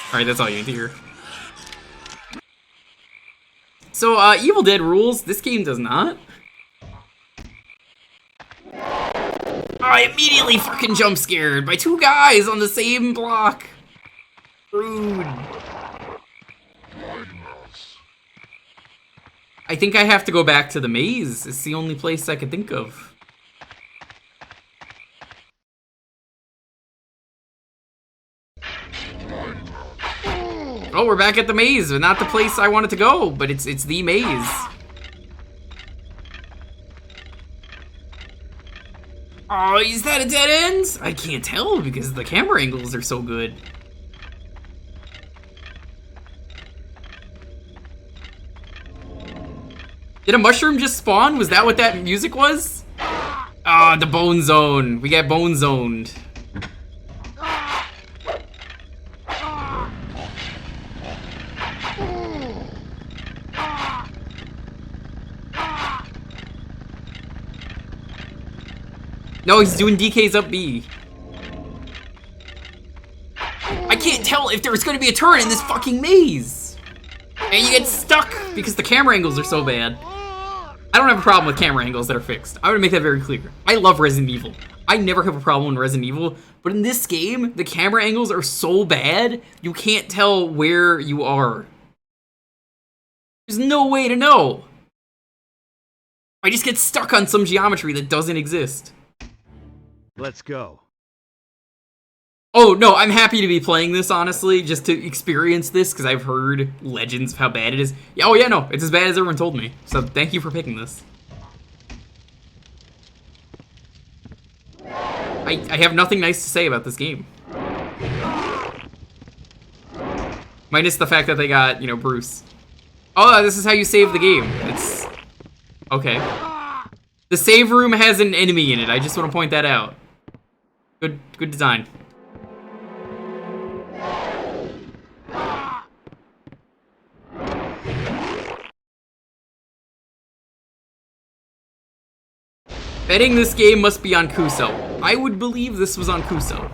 Alright, that's all you need to hear. So, Evil Dead rules. This game does not. I immediately fucking jump scared by 2 guys on the same block. Rude. I think I have to go back to the maze. It's the only place I could think of. Oh, we're back at the maze, but not the place I wanted to go, but it's the maze. Oh, is that a dead end? I can't tell because the camera angles are so good. Did a mushroom just spawn? Was that what that music was? Ah, the bone zone. We got bone zoned. No, he's doing DKs up B. I can't tell if there's gonna be a turn in this fucking maze. And you get stuck because the camera angles are so bad. I don't have a problem with camera angles that are fixed. I want to make that very clear. I love Resident Evil. I never have a problem in Resident Evil, but in this game, the camera angles are so bad, you can't tell where you are. There's no way to know. I just get stuck on some geometry that doesn't exist. Let's go. Oh, no, I'm happy to be playing this, honestly, just to experience this, because I've heard legends of how bad it is. Oh, yeah, no, it's as bad as everyone told me. So thank you for picking this. I have nothing nice to say about this game. Minus the fact that they got, Bruce. Oh, this is how you save the game. It's... okay. The save room has an enemy in it. I just want to point that out. Good design. Betting this game must be on Kuso. I would believe this was on Kuso.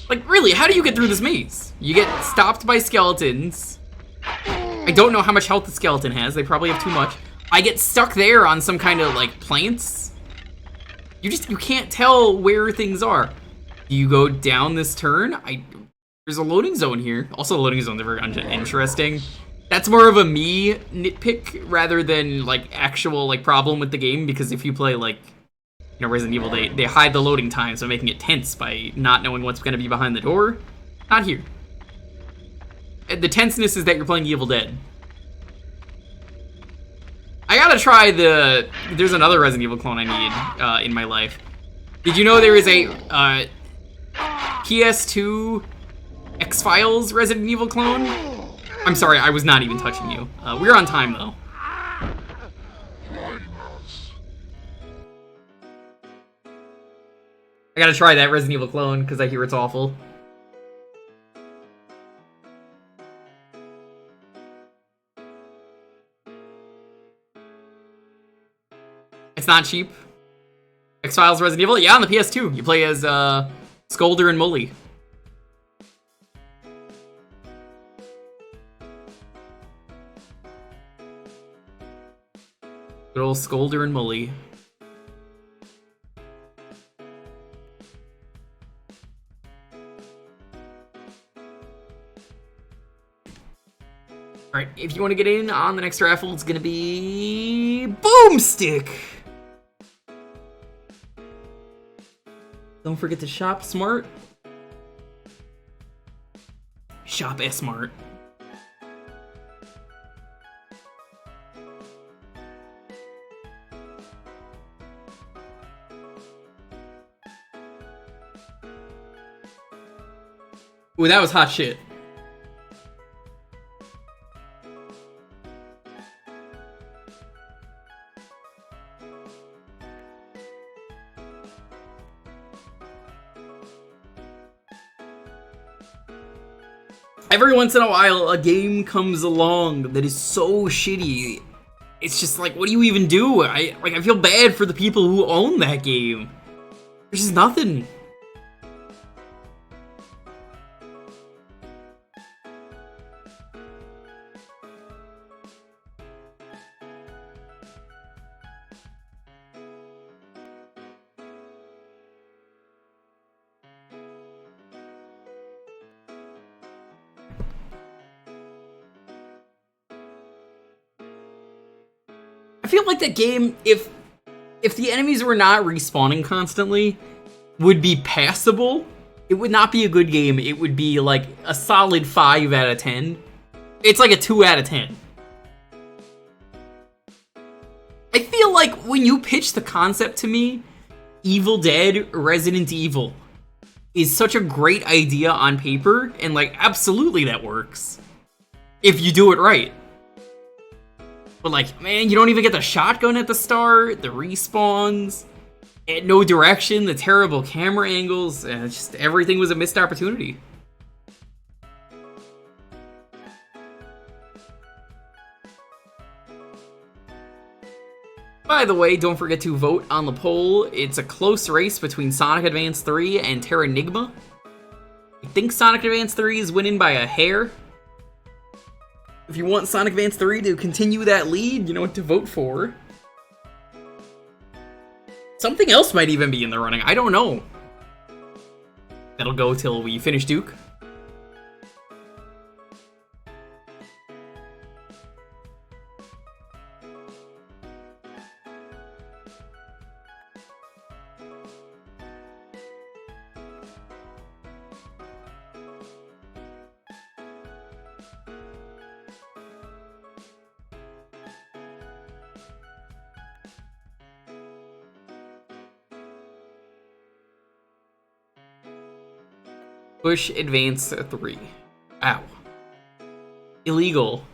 Like, really, how do you get through this maze? You get stopped by skeletons. I don't know how much health the skeleton has. They probably have too much. I get stuck there on some kind of, like, plants. You can't tell where things are. You go down this turn. There's a loading zone here. Also, loading zones are very interesting. That's more of a me nitpick rather than, like, actual, like, problem with the game, because if you play, like, Resident Evil, they hide the loading time, so making it tense by not knowing what's going to be behind the door. Not here. The tenseness is that you're playing Evil Dead. I gotta try there's another Resident Evil clone I need in my life. Did you know there is a PS2 X-Files Resident Evil clone. I'm sorry, I was not even touching you. We're on time, though. I gotta try that Resident Evil clone, because I hear it's awful. It's not cheap. X-Files Resident Evil? Yeah, on the PS2. You play as, Skolder and Mully. Good old Skolder and Mully. Alright, if you want to get in on the next raffle, it's gonna be... Boomstick! Don't forget to shop smart. Shop S-Mart. Ooh, that was hot shit. Every once in a while, a game comes along that is so shitty. It's just like, what do you even do? I feel bad for the people who own that game. There's just nothing. I feel like that game, if the enemies were not respawning constantly, would be passable. It would not be a good game. It would be like a solid 5 out of 10. It's like a 2 out of 10. I feel like when you pitch the concept to me, Evil Dead Resident Evil is such a great idea on paper, and like absolutely that works. If you do it right. But like, man, you don't even get the shotgun at the start, the respawns, and no direction, the terrible camera angles, and just everything was a missed opportunity. By the way, don't forget to vote on the poll. It's a close race between Sonic Advance 3 and Terranigma. I think Sonic Advance 3 is winning by a hair. If you want Sonic Advance 3 to continue that lead, you know what to vote for. Something else might even be in the running, I don't know. That'll go till we finish Duke. Push Advance 3. Ow. Illegal.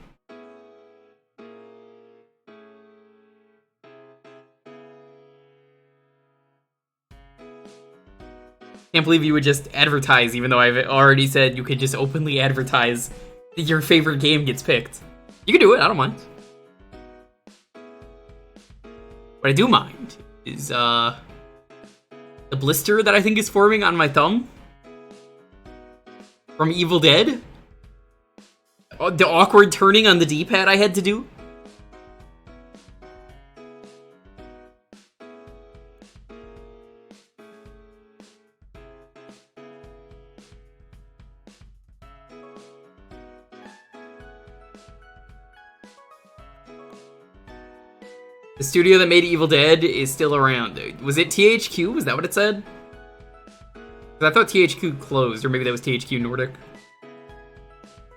Can't believe you would just advertise, even though I've already said you could just openly advertise that your favorite game gets picked. You can do it, I don't mind. What I do mind is, the blister that I think is forming on my thumb. From Evil Dead? The awkward turning on the D-pad I had to do? The studio that made Evil Dead is still around. Was it THQ? Was that what it said? I thought THQ closed, or maybe that was THQ Nordic.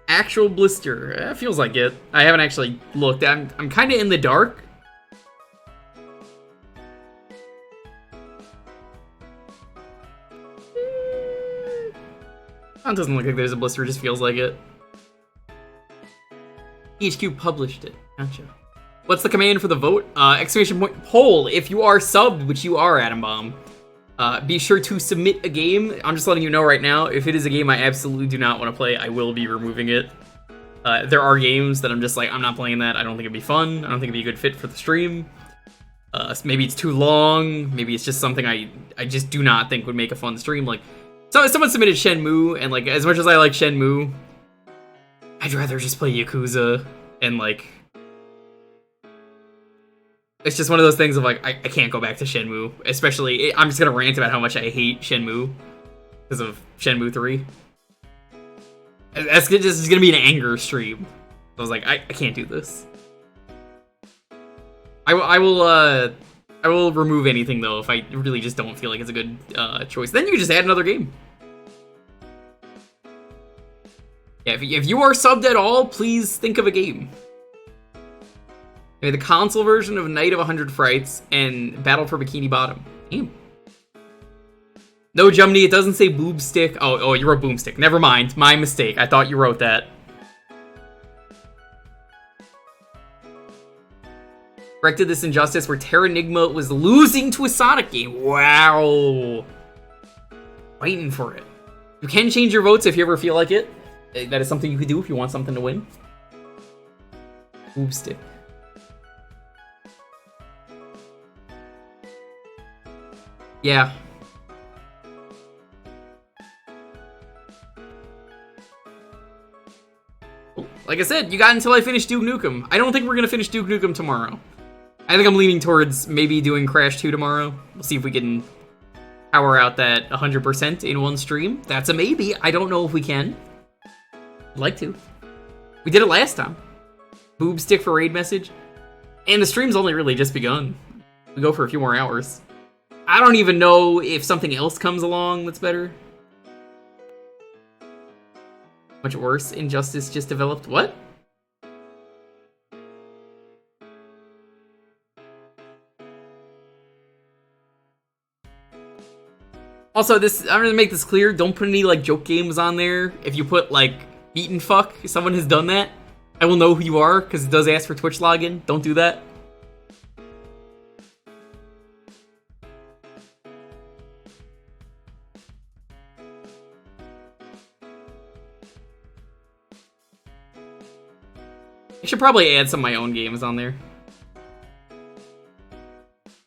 Actual blister. Feels like it. I haven't actually looked. I'm kind of in the dark. That doesn't look like there's a blister, it just feels like it. HQ published it. Gotcha. What's the command for the vote? Exclamation point poll. If you are subbed, which you are, Atom Bomb, be sure to submit a game. I'm just letting you know right now, if it is a game I absolutely do not want to play, I will be removing it. There are games that I'm just like, I'm not playing that. I don't think it'd be fun. I don't think it'd be a good fit for the stream. Maybe it's too long. Maybe it's just something I just do not think would make a fun stream. Like, so someone submitted Shenmue, and like, as much as I like Shenmue, I'd rather just play Yakuza, and like, it's just one of those things of like, I can't go back to Shenmue, especially, I'm just gonna rant about how much I hate Shenmue because of Shenmue 3. That's just gonna be an anger stream. I was like, I can't do this. I will remove anything though if I really just don't feel like it's a good choice. Then you can just add another game. Yeah, if you are subbed at all, please think of a game. Maybe the console version of Night of 100 Frights and Battle for Bikini Bottom. Damn. No, Jumny, it doesn't say Boomstick. Oh, you wrote Boomstick. Never mind. My mistake. I thought you wrote that. Corrected this injustice where Terranigma was losing to a Sonic game. Wow. Waiting for it. You can change your votes if you ever feel like it. That is something you could do if you want something to win. Boomstick. Yeah. Like I said, you got until I finish Duke Nukem. I don't think we're gonna finish Duke Nukem tomorrow. I think I'm leaning towards maybe doing Crash 2 tomorrow. We'll see if we can power out that 100% in one stream. That's a maybe. I don't know if we can. I'd like to. We did it last time. Boobstick for raid message. And the stream's only really just begun. We go for a few more hours. I don't even know if something else comes along that's better. Much worse. Injustice just developed. What? Also, I'm gonna make this clear. Don't put any like joke games on there. If you put like Beat and Fuck, if someone has done that, I will know who you are because it does ask for Twitch login. Don't do that. I should probably add some of my own games on there.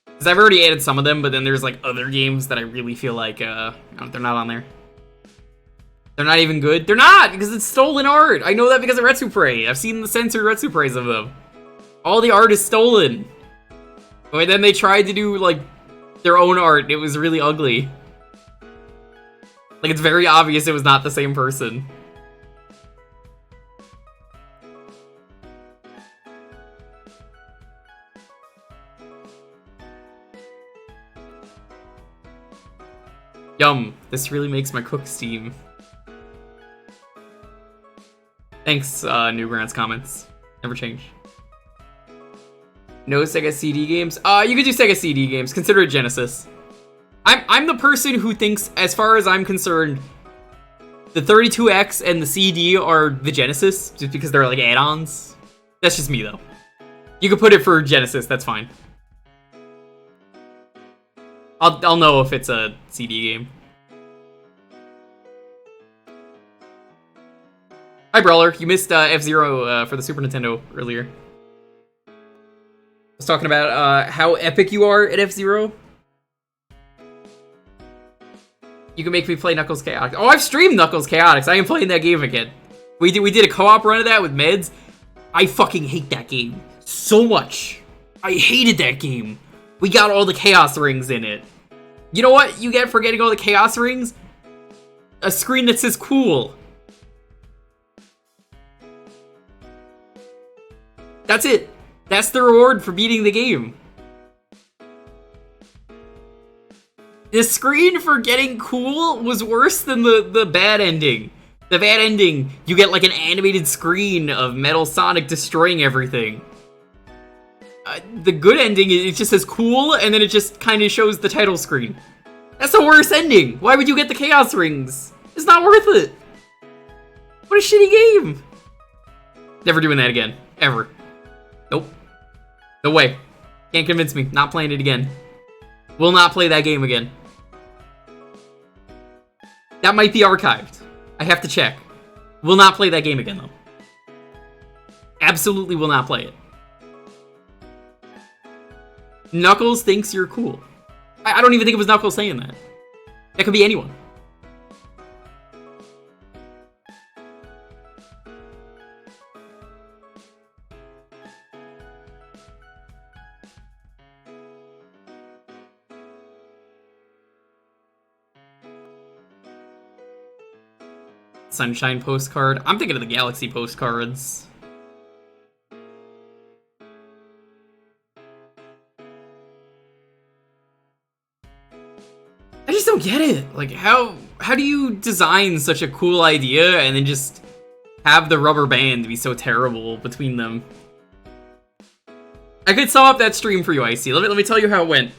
Because I've already added some of them, but then there's like other games that I really feel like they're not on there. They're not even good. They're not! Because it's stolen art! I know that because of Retsupre. I've seen the censored Retsupres of them. All the art is stolen. And then they tried to do like their own art. It was really ugly. Like it's very obvious it was not the same person. Yum, this really makes my cook steam. Thanks, Newgrounds comments. Never change. No Sega CD games? You could do Sega CD games. Consider it Genesis. I'm the person who thinks, as far as I'm concerned, the 32X and the CD are the Genesis, just because they're like add-ons. That's just me, though. You could put it for Genesis, that's fine. I'll know if it's a CD game. Hi, Brawler. You missed F-Zero for the Super Nintendo earlier. I was talking about how epic you are at F-Zero. You can make me play Knuckles Chaotix. Oh, I've streamed Knuckles Chaotix. I am playing that game again. We did a co-op run of that with Meds. I fucking hate that game so much. I hated that game. We got all the Chaos Rings in it. You know what you get for getting all the Chaos Rings? A screen that says cool. That's it. That's the reward for beating the game. The screen for getting cool was worse than the bad ending. The bad ending, you get like an animated screen of Metal Sonic destroying everything. The good ending, it just says cool, and then it just kind of shows the title screen. That's the worst ending. Why would you get the Chaos Rings? It's not worth it. What a shitty game! Never doing that again. Ever. Nope. No way. Can't convince me. Not playing it again. Will not play that game again. That might be archived. I have to check. Will not play that game again, though. Absolutely will not play it. Knuckles thinks you're cool. I don't even think it was Knuckles saying that. That could be anyone. Sunshine postcard. I'm thinking of the Galaxy postcards. I just don't get it. Like, how do you design such a cool idea and then just have the rubber band be so terrible between them? I could sum up that stream for you, Icy. Let me tell you how it went.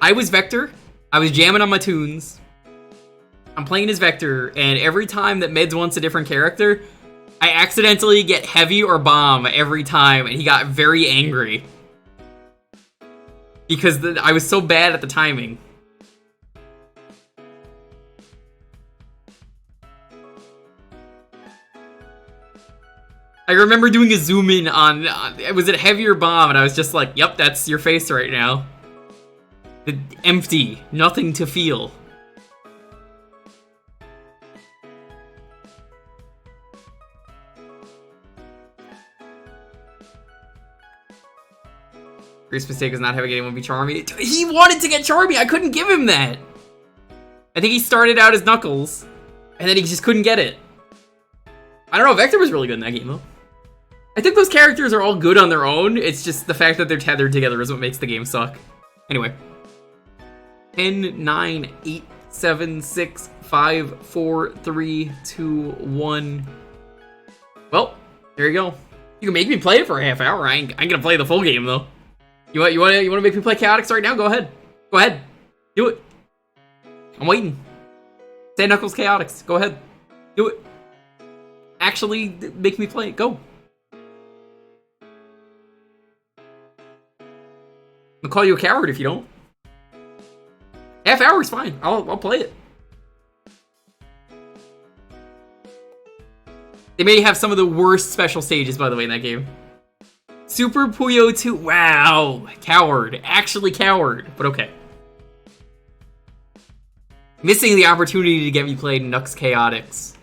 I was Vector. I was jamming on my tunes. I'm playing as Vector, and every time that Meds wants a different character, I accidentally get Heavy or Bomb every time, and he got very angry. Because I was so bad at the timing. I remember doing a zoom in on was it Heavy or Bomb, and I was just like, yep, that's your face right now. Empty, nothing to feel. Greatest mistake is not having anyone be Charmy. He wanted to get Charmy! I couldn't give him that! I think he started out as Knuckles, and then he just couldn't get it. I don't know, Vector was really good in that game, though. I think those characters are all good on their own, it's just the fact that they're tethered together is what makes the game suck. Anyway. 10, 9, 8, 7, 6, 5, 4, 3, 2, 1. Well, there you go. You can make me play it for a half hour. I ain't gonna play the full game, though. You want to make me play Chaotix right now? Go ahead. Go ahead. Do it. I'm waiting. Say Knuckles Chaotix. Go ahead. Do it. Actually, make me play it. Go. I'll call you a coward if you don't. Half hour is fine. I'll play it. They may have some of the worst special stages, by the way, in that game. Super Puyo 2. Wow. Coward. Actually coward. But okay. Missing the opportunity to get me played Nux Chaotix.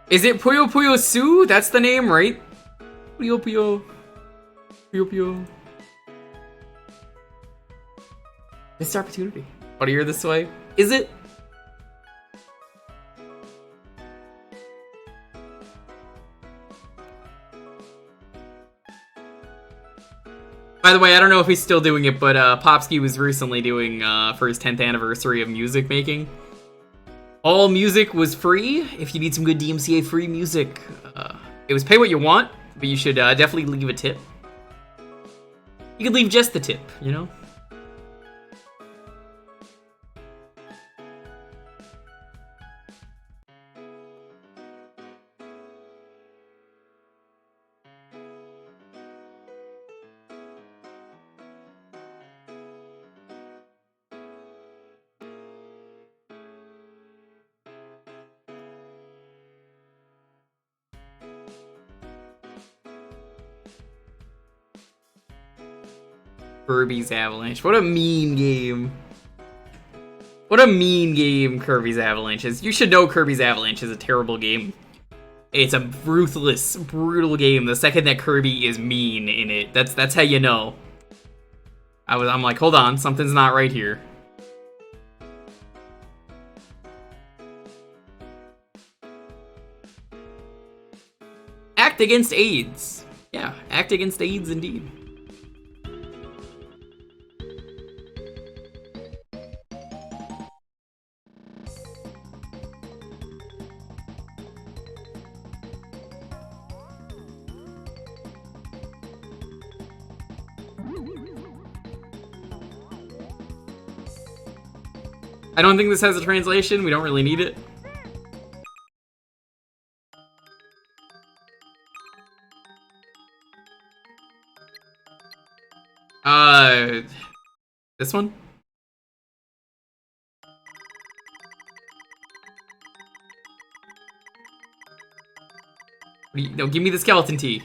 Is it Puyo-Puyo Su? That's the name, right? Puyo-Puyo. Puyo-Puyo. Missed opportunity. What a year this way. Is it? By the way, I don't know if he's still doing it, but Popsky was recently doing, for his 10th anniversary of music making. All music was free. If you need some good DMCA free music, it was pay what you want, but you should definitely leave a tip. You could leave just the tip, you know? Kirby's Avalanche. What a mean game. What a mean game Kirby's Avalanche is. You should know Kirby's Avalanche is a terrible game. It's a ruthless, brutal game. The second that Kirby is mean in it, that's how you know. I'm like, hold on, something's not right here. Act against AIDS. Yeah, act against AIDS indeed. I don't think this has a translation. We don't really need it. This one? No, give me the skeleton tea.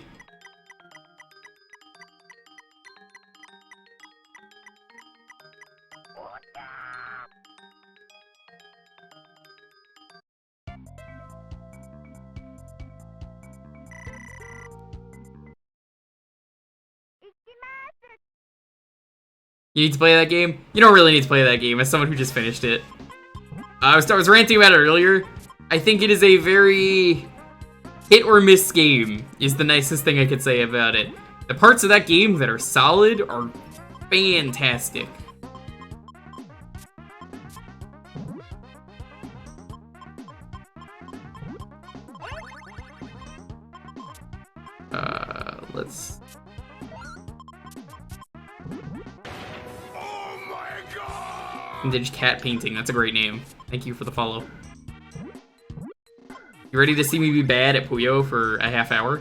You need to play that game? You don't really need to play that game as someone who just finished it. I was ranting about it earlier. I think it is a very hit or miss game, is the nicest thing I could say about it. The parts of that game that are solid are fantastic. Let's... Vintage cat painting, that's a great name. Thank you for the follow. You ready to see me be bad at Puyo for a half hour?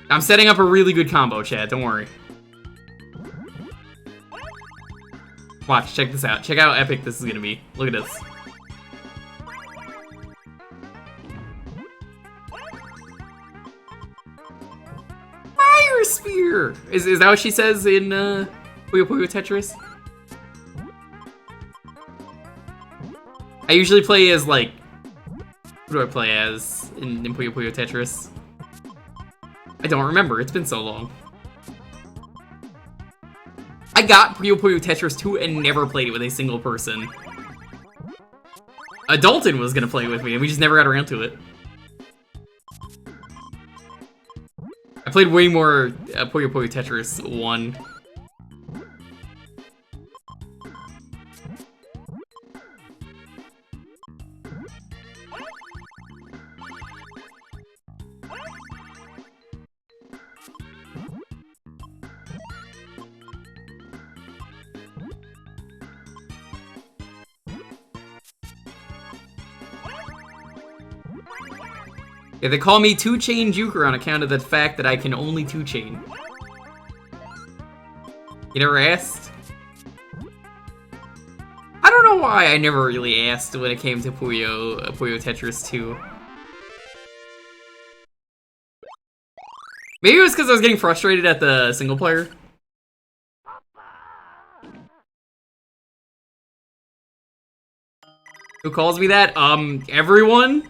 I'm setting up a really good combo, Chad, don't worry. Watch, check this out. Check out how epic this is gonna be. Look at this. Fire Spear! Is that what she says in Puyo-Puyo Tetris? I usually play as, like... Who do I play as in Puyo-Puyo Tetris? I don't remember, it's been so long. I got Puyo-Puyo Tetris 2 and never played it with a single person. Dalton was gonna play with me and we just never got around to it. I played way more Puyo-Puyo Tetris 1. Yeah, they call me 2-chain Jewker on account of the fact that I can only 2-chain. You never asked? I don't know why I never really asked when it came to Puyo Tetris 2. Maybe it was because I was getting frustrated at the single player. Who calls me that? Everyone?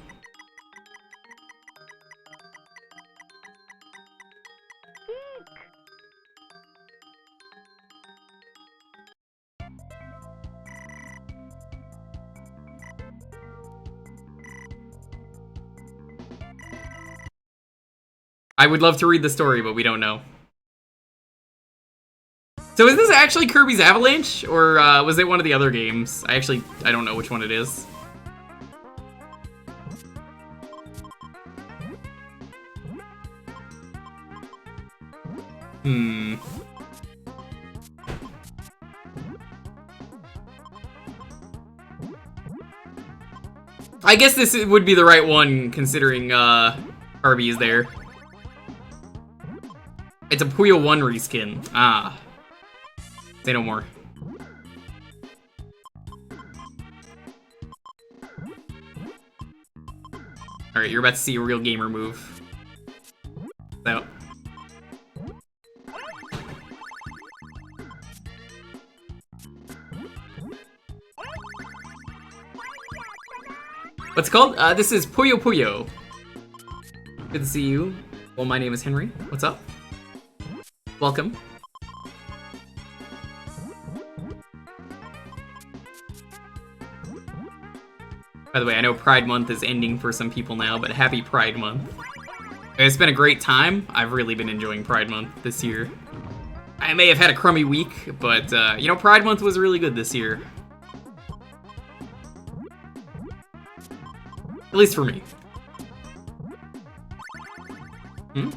I would love to read the story, but we don't know. So is this actually Kirby's Avalanche, or was it one of the other games? I don't know which one it is. I guess this would be the right one, considering Kirby is there. It's a Puyo 1 reskin. Ah. Say no more. Alright, you're about to see a real gamer move. So. What's it called? This is Puyo-Puyo. Good to see you. Well, my name is Henry. What's up? Welcome. By the way, I know Pride Month is ending for some people now, but happy Pride Month. It's been a great time. I've really been enjoying Pride Month this year. I may have had a crummy week, but, you know, Pride Month was really good this year. At least for me. Hmm?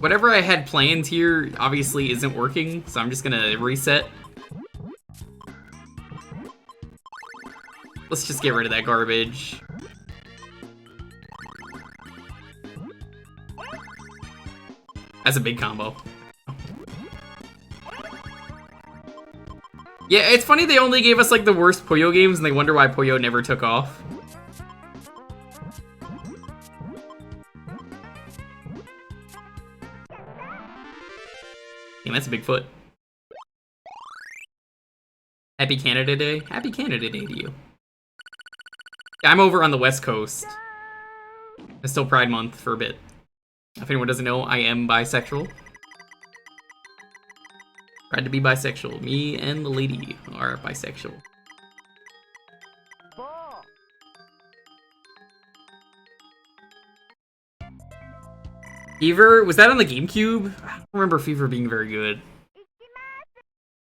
Whatever I had planned here obviously isn't working, so I'm just gonna reset. Let's just get rid of that garbage. That's a big combo. Yeah, it's funny they only gave us like the worst Puyo games and they wonder why Puyo never took off. Damn, that's a big foot. Happy Canada Day. Happy Canada Day to you. Yeah, I'm over on the West Coast. It's still Pride Month for a bit. If anyone doesn't know, I am bisexual. Proud to be bisexual. Me and the lady are bisexual. Fever? Was that on the GameCube? I don't remember Fever being very good.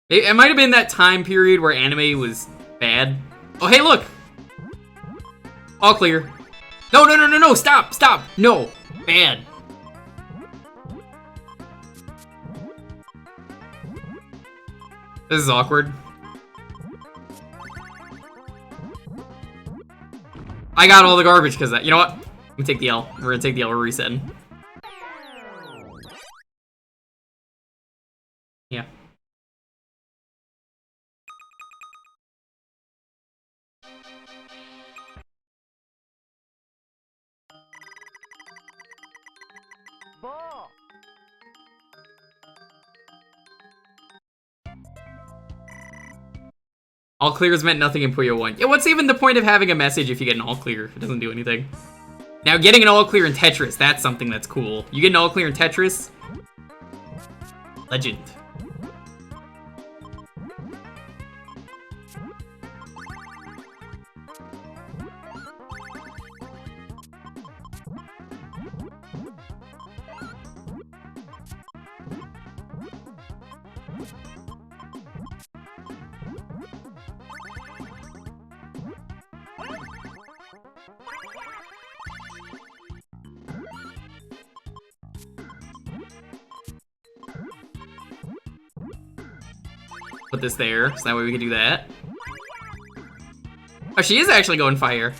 It might have been that time period where anime was bad. Oh, hey, look! All clear. No, no, no, no, no! Stop! Stop! No! Bad. This is awkward. I got all the garbage because that. You know what? I'm gonna take the L. We're gonna take the L. We're resetting. Yeah. All clears meant nothing in Puyo 1. Yeah, what's even the point of having a message if you get an all clear? It doesn't do anything. Now, getting an all clear in Tetris, that's something that's cool. You get an all clear in Tetris? Legend. Put this there, so that way we can do that. Oh, she is actually going fire.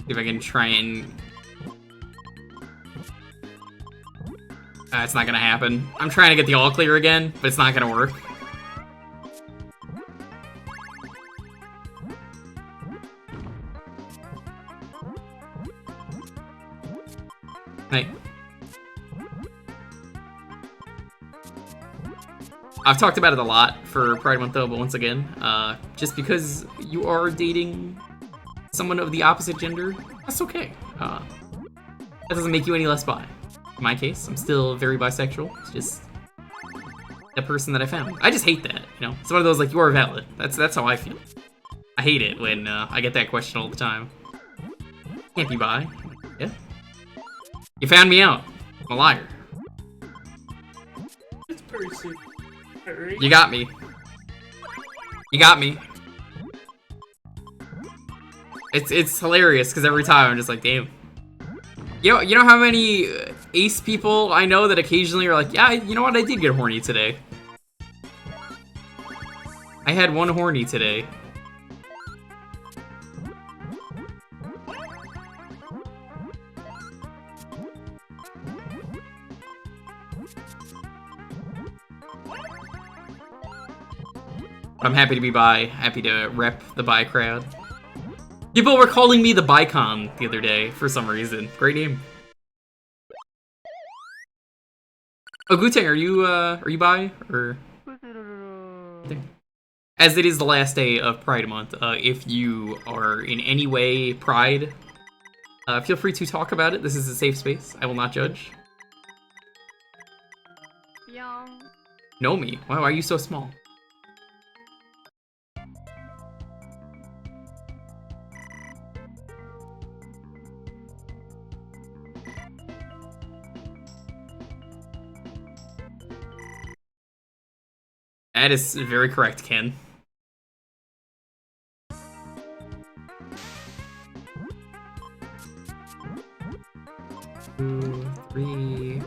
See if I can try and... it's not gonna happen. I'm trying to get the all clear again, but it's not gonna work. Hey. I've talked about it a lot for Pride Month though, but once again, just because you are dating someone of the opposite gender, that's okay. That doesn't make you any less bi. In my case, I'm still very bisexual. It's just the person that I found. I just hate that, you know? It's one of those like, you are valid. That's how I feel. I hate it when I get that question all the time. Can't be bi. Yeah. You found me out. I'm a liar. It's Percy. You got me. You got me. It's hilarious because every time I'm just like, damn. You know how many ace people I know that occasionally are like, yeah, you know what? I did get horny today. I had one horny today. I'm happy to be bi, happy to rep the bi crowd. People were calling me the Bicon the other day for some reason. Great name. Oh, Guteng, are you bi or? As it is the last day of Pride Month, if you are in any way Pride, feel free to talk about it. This is a safe space. I will not judge. Know me? Why are you so small? That is very correct, Ken. 2, 3.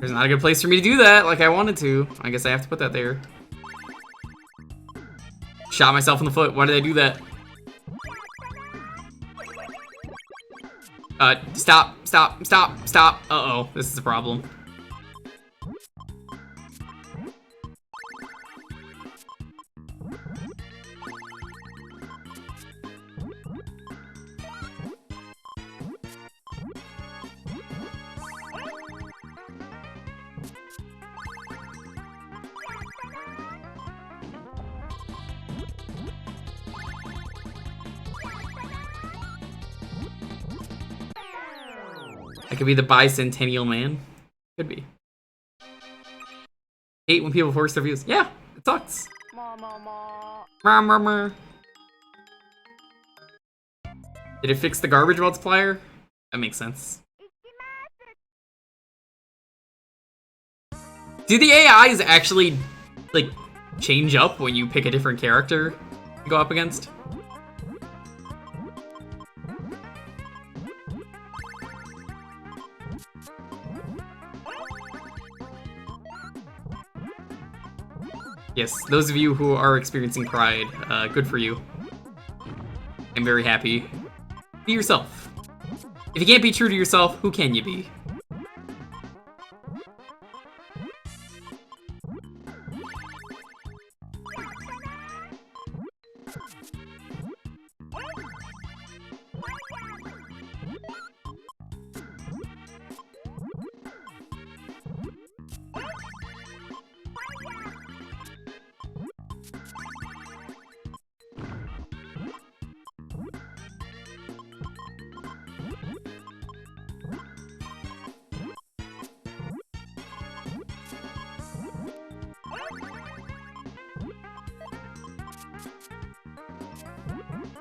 There's not a good place for me to do that like I wanted to. I guess I have to put that there. Shot myself in the foot. Why did I do that? Stop. Uh-oh, this is a problem. I could be the bicentennial man. Could be. Hate when people force their views. Yeah, it sucks. Did it fix the garbage multiplier? That makes sense. Do the AIs actually, like, change up when you pick a different character to go up against? Yes, those of you who are experiencing pride, good for you. I'm very happy. Be yourself. If you can't be true to yourself, who can you be?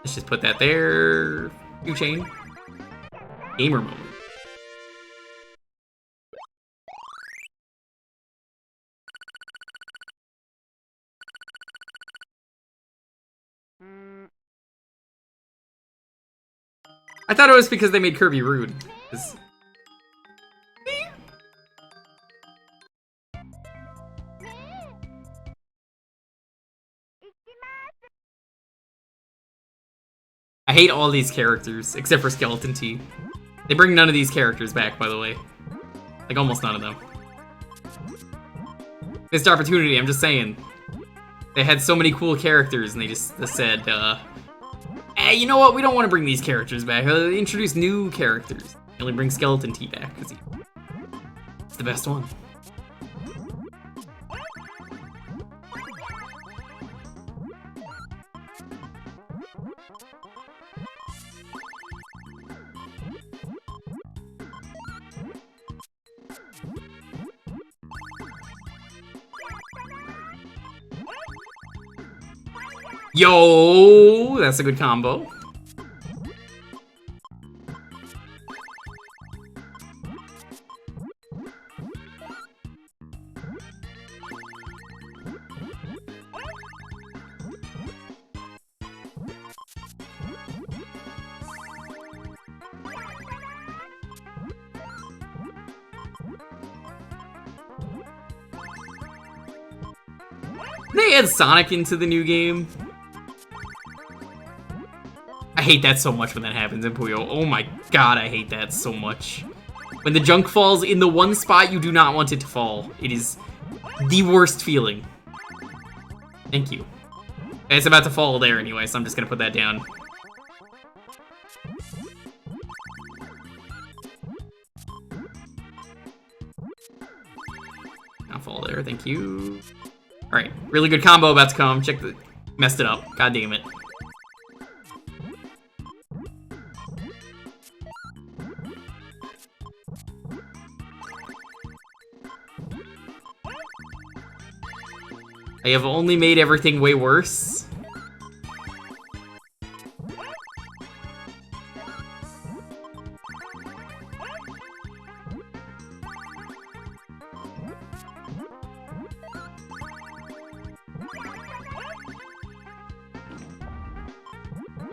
Let's just put that there. New chain. Gamer mode. I thought it was because they made Kirby rude. I hate all these characters, except for Skeleton T. They bring none of these characters back, by the way. Like, almost none of them. Missed opportunity, I'm just saying. They had so many cool characters, and they just said, hey, you know what? We don't want to bring these characters back. Introduce new characters. Only bring Skeleton T back, because he's the best one. Yo, that's a good combo. They add Sonic into the new game. I hate that so much when that happens in Puyo. Oh my god, I hate that so much. When the junk falls in the one spot you do not want it to fall. It is the worst feeling. Thank you. It's about to fall there anyway, so I'm just gonna put that down. Not fall there, thank you. Alright, really good combo about to come. Check the... Messed it up. God damn it. I have only made everything way worse.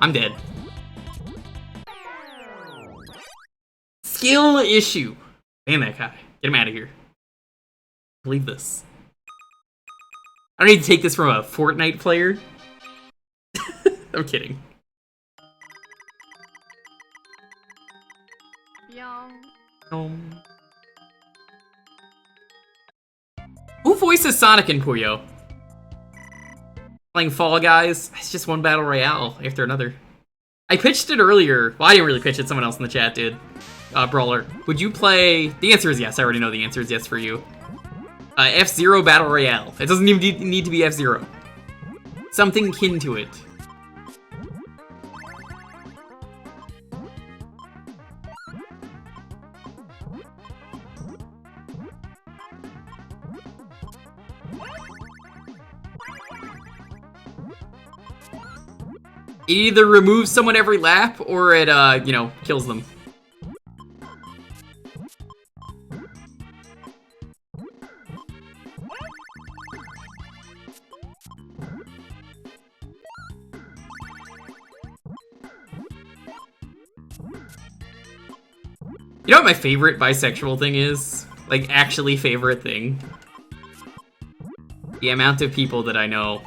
I'm dead. Skill issue. Man, that guy. Get him out of here. Believe this. I don't need to take this from a Fortnite player. I'm kidding. Who voices Sonic and Puyo? Playing Fall Guys? It's just one battle royale after another. I pitched it earlier. Well, I didn't really pitch it. Someone else in the chat did. Brawler. Would you play... The answer is yes. I already know the answer is yes for you. F-Zero Battle Royale. It doesn't even need to be F-Zero. Something akin to it. It either removes someone every lap, or it, you know, kills them. You know what my favorite bisexual thing is? Like, actually favorite thing? The amount of people that I know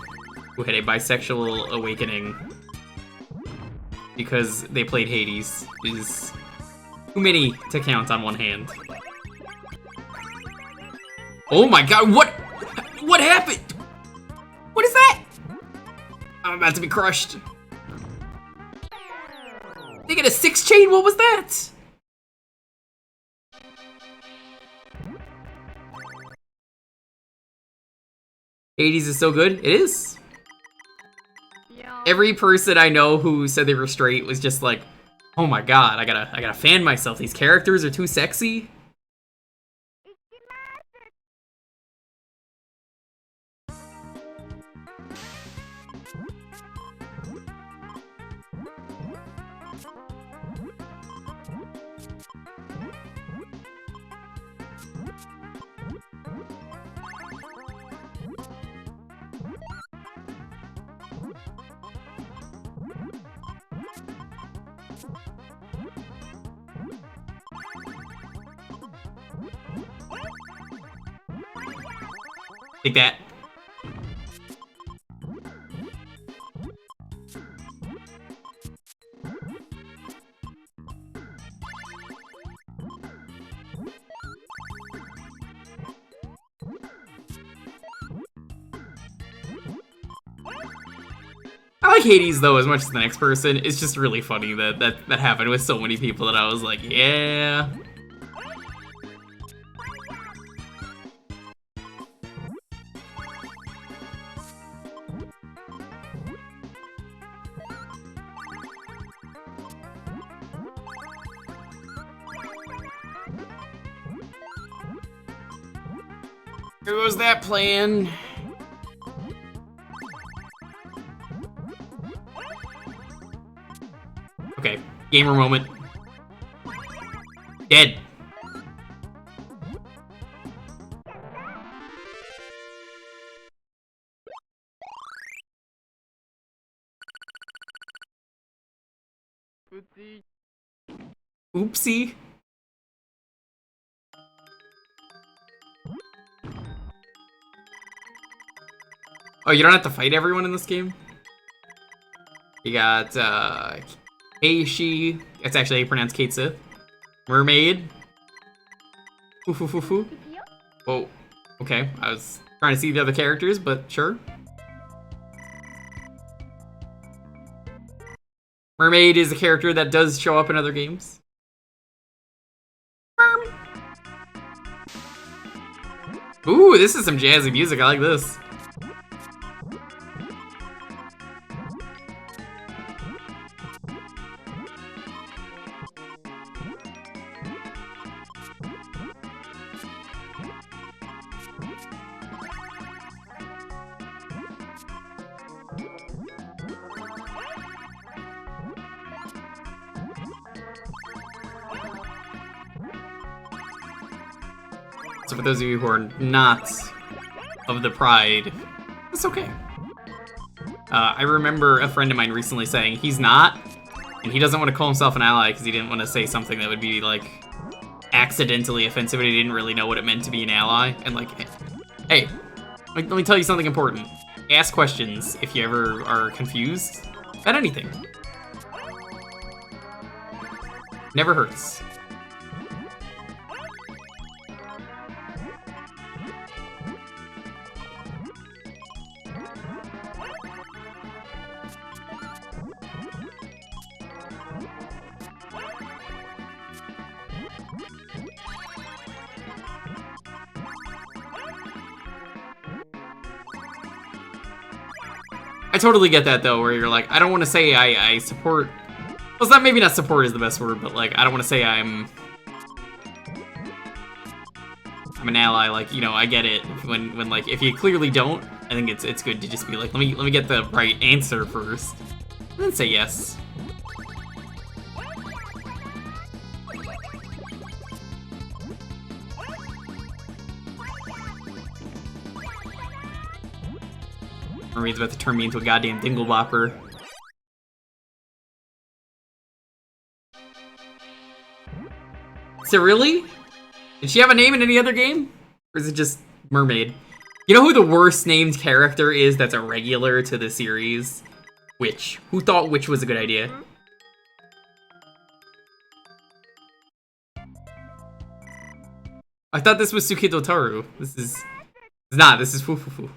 who had a bisexual awakening because they played Hades is too many to count on one hand. Oh my god, what happened? What is that? I'm about to be crushed. They get a 6-chain, what was that? Hades is so good. It is. Every person I know who said they were straight was just like, oh my god, I gotta fan myself. These characters are too sexy. Take that. I like Hades though as much as the next person. It's just really funny that happened with so many people that I was like, yeah. Here goes that plan. Okay, gamer moment. Dead. Oopsie. Oh, you don't have to fight everyone in this game? You got, Keishi. That's actually how you pronounce Kate Sith. Mermaid. Foo. Whoa. Okay, I was trying to see the other characters, but sure. Mermaid is a character that does show up in other games. Ooh, this is some jazzy music. I like this. So for those of you who are not of the pride, it's okay. I remember a friend of mine recently saying he's not, and he doesn't want to call himself an ally because he didn't want to say something that would be, like, accidentally offensive and he didn't really know what it meant to be an ally. And, like, hey, let me tell you something important. Ask questions if you ever are confused about anything. Never hurts. I totally get that, though, where you're like, I don't want to say I support... Well, it's not, maybe not support is the best word, but, like, I don't want to say I'm an ally, like, you know, I get it. When like, if you clearly don't, I think it's good to just be like, let me get the right answer first, and then say yes. Marie's about to turn me into a goddamn dinglebopper. Is it really? Did she have a name in any other game? Or is it just Mermaid? You know who the worst named character is that's a regular to the series? Witch. Who thought Witch was a good idea? I thought this was Tsukito Taru. This is not, this is Fufufu.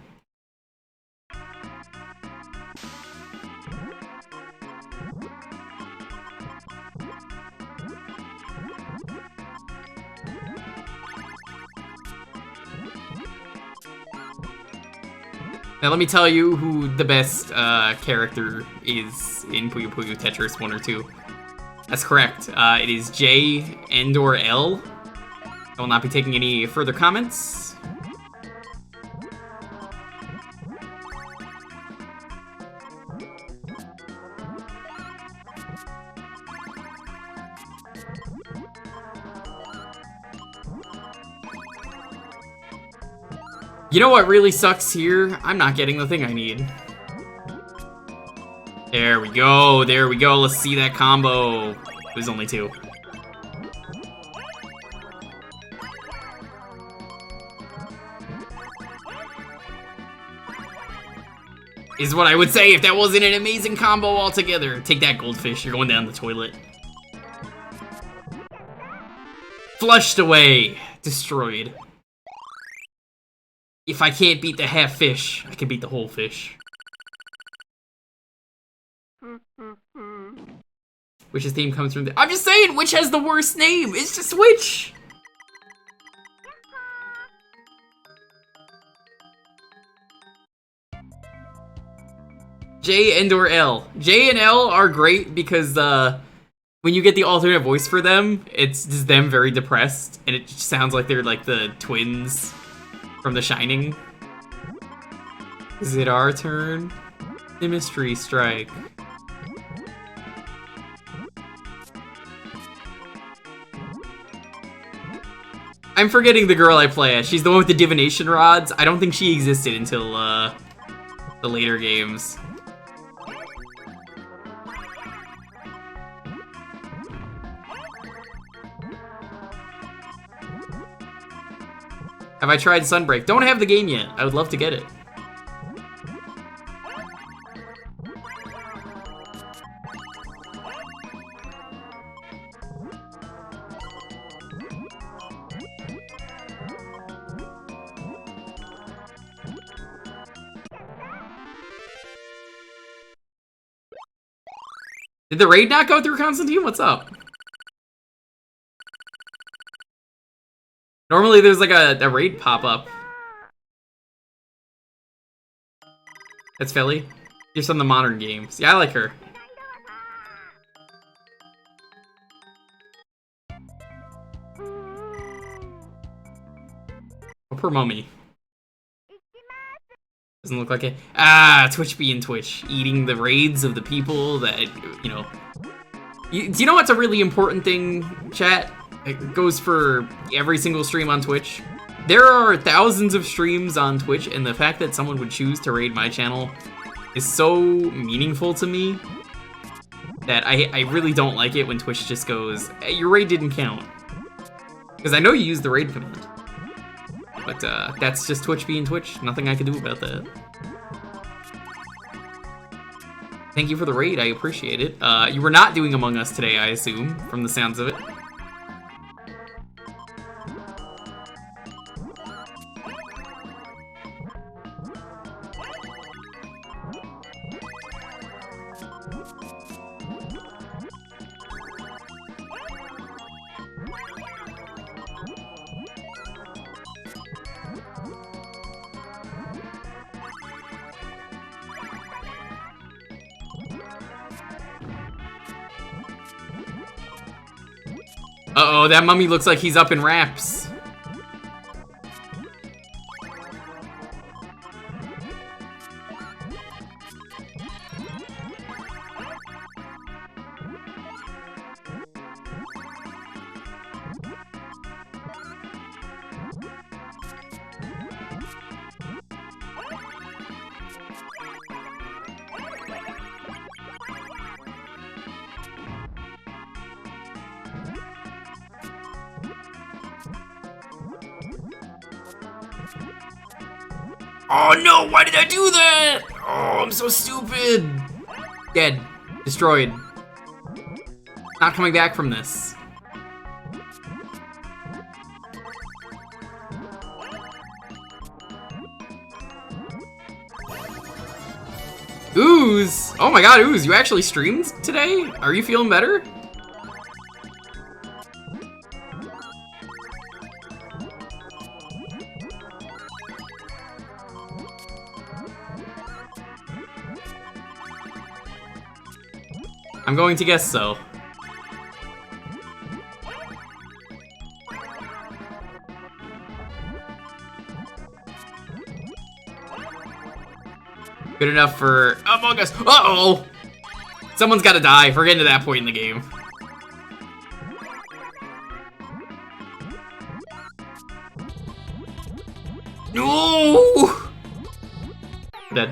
Now let me tell you who the best character is in Puyo-Puyo Tetris 1 or 2. That's correct. It is J and/or L. I will not be taking any further comments. You know what really sucks here? I'm not getting the thing I need. There we go, there we go. Let's see that combo. It was only 2. Is what I would say if that wasn't an amazing combo altogether. Take that, goldfish. You're going down the toilet. Flushed away. Destroyed. If I can't beat the half fish, I can beat the whole fish. Witch's theme comes from the— I'm just saying, Witch has the worst name. It's just Witch. J and/or L. J and L are great because when you get the alternate voice for them, it's just them very depressed, and it sounds like they're like the twins from The Shining. Is it our turn? The mystery strike. I'm forgetting the girl I play as. She's the one with the divination rods. I don't think she existed until the later games. Have I tried Sunbreak? Don't have the game yet. I would love to get it. Did the raid not go through, Constantine? What's up? Normally there's like a raid pop-up. That's Philly. Here's some of the modern games. Yeah, I like her. Oh, poor mummy. Doesn't look like it. Ah, Twitch being Twitch. Eating the raids of the people that, you know. Do you know what's a really important thing, chat? It goes for every single stream on Twitch. There are thousands of streams on Twitch, and the fact that someone would choose to raid my channel is so meaningful to me that I really don't like it when Twitch just goes, hey, your raid didn't count. Because I know you used the raid command. But that's just Twitch being Twitch. Nothing I can do about that. Thank you for the raid. I appreciate it. You were not doing Among Us today, I assume, from the sounds of it. Uh-oh, that mummy looks like he's up in wraps. Oh no, why did I do that? Oh, I'm so stupid. Dead. Destroyed. Not coming back from this. Ooze! Oh my god, Ooze, you actually streamed today? Are you feeling better? I'm going to guess so. Good enough for Among Us. Uh-oh! Someone's gotta die. We're getting to that point in the game. No! Dead.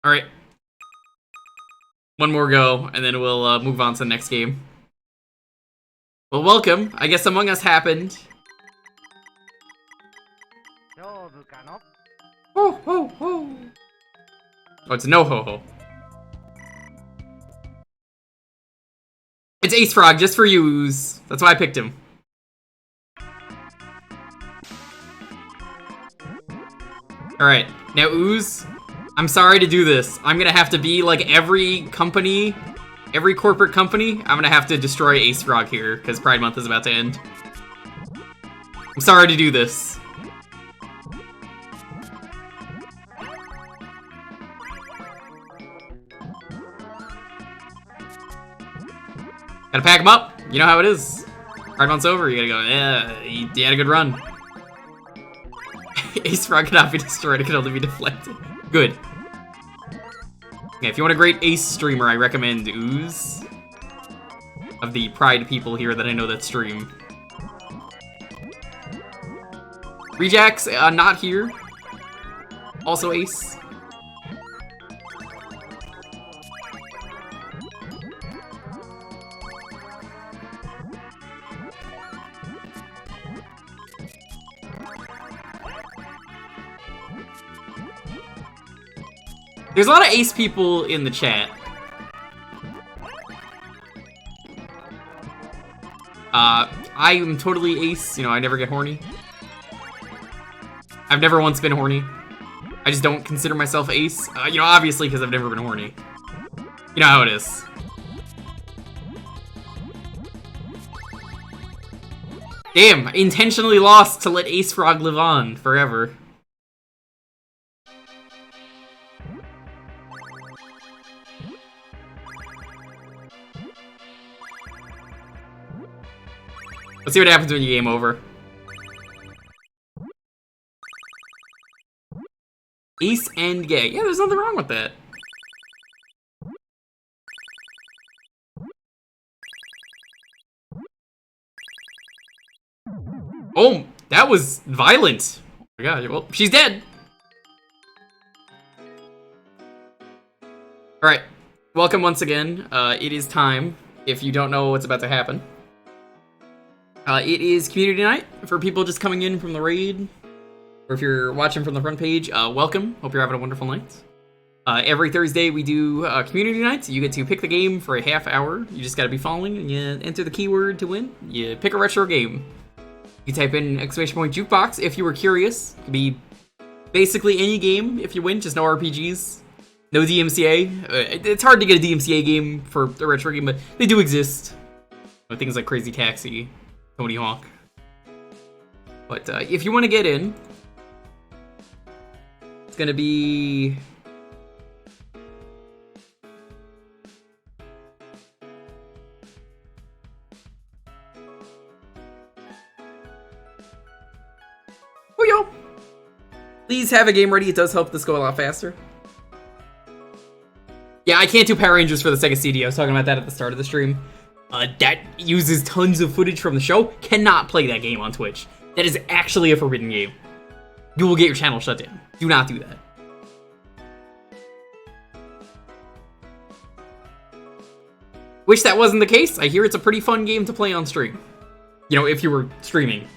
Alright. One more go, and then we'll move on to the next game. Well, welcome. I guess Among Us happened. Ho, ho, ho. Oh, it's no ho ho. It's Ace Frog, just for you, Ooze. That's why I picked him. Alright, now Ooze, I'm sorry to do this. I'm gonna have to be like every company, every corporate company. I'm gonna have to destroy Ace Frog here, because Pride Month is about to end. I'm sorry to do this. Gotta pack him up. You know how it is. Pride Month's over. You gotta go, yeah, you had a good run. Ace Frog cannot be destroyed. It can only be deflected. Good. Yeah, if you want a great Ace streamer, I recommend Ooze. Of the Pride people here that I know that stream. Rejax, not here. Also Ace. There's a lot of Ace people in the chat. I am totally Ace. You know, I never get horny. I've never once been horny. I just don't consider myself Ace. You know, obviously, because I've never been horny. You know how it is. Damn, I intentionally lost to let Ace Frog live on forever. Let's see what happens when you game over. Ace and gay. Yeah, there's nothing wrong with that. Oh, that was violent. Oh my god, well, she's dead. Alright, welcome once again. It is time, if you don't know what's about to happen. It is community night for people just coming in from the raid. Or if you're watching from the front page, welcome. Hope you're having a wonderful night. Every Thursday we do community nights. You get to pick the game for a half hour. You just gotta be following and you enter the keyword to win. You pick a retro game. You type in !Jewkbox if you were curious. It could be basically any game if you win, just no RPGs. No DMCA. It's hard to get a DMCA game for a retro game, but they do exist. With things like Crazy Taxi, Tony Hawk. But if you want to get in, it's gonna be... Puyo! Please have a game ready, it does help this go a lot faster. Yeah, I can't do Power Rangers for the Sega CD, I was talking about that at the start of the stream. That uses tons of footage from the show. Cannot play that game on Twitch. That is actually a forbidden game. You will get your channel shut down. Do not do that. Wish that wasn't the case. I hear it's a pretty fun game to play on stream. You know, if you were streaming.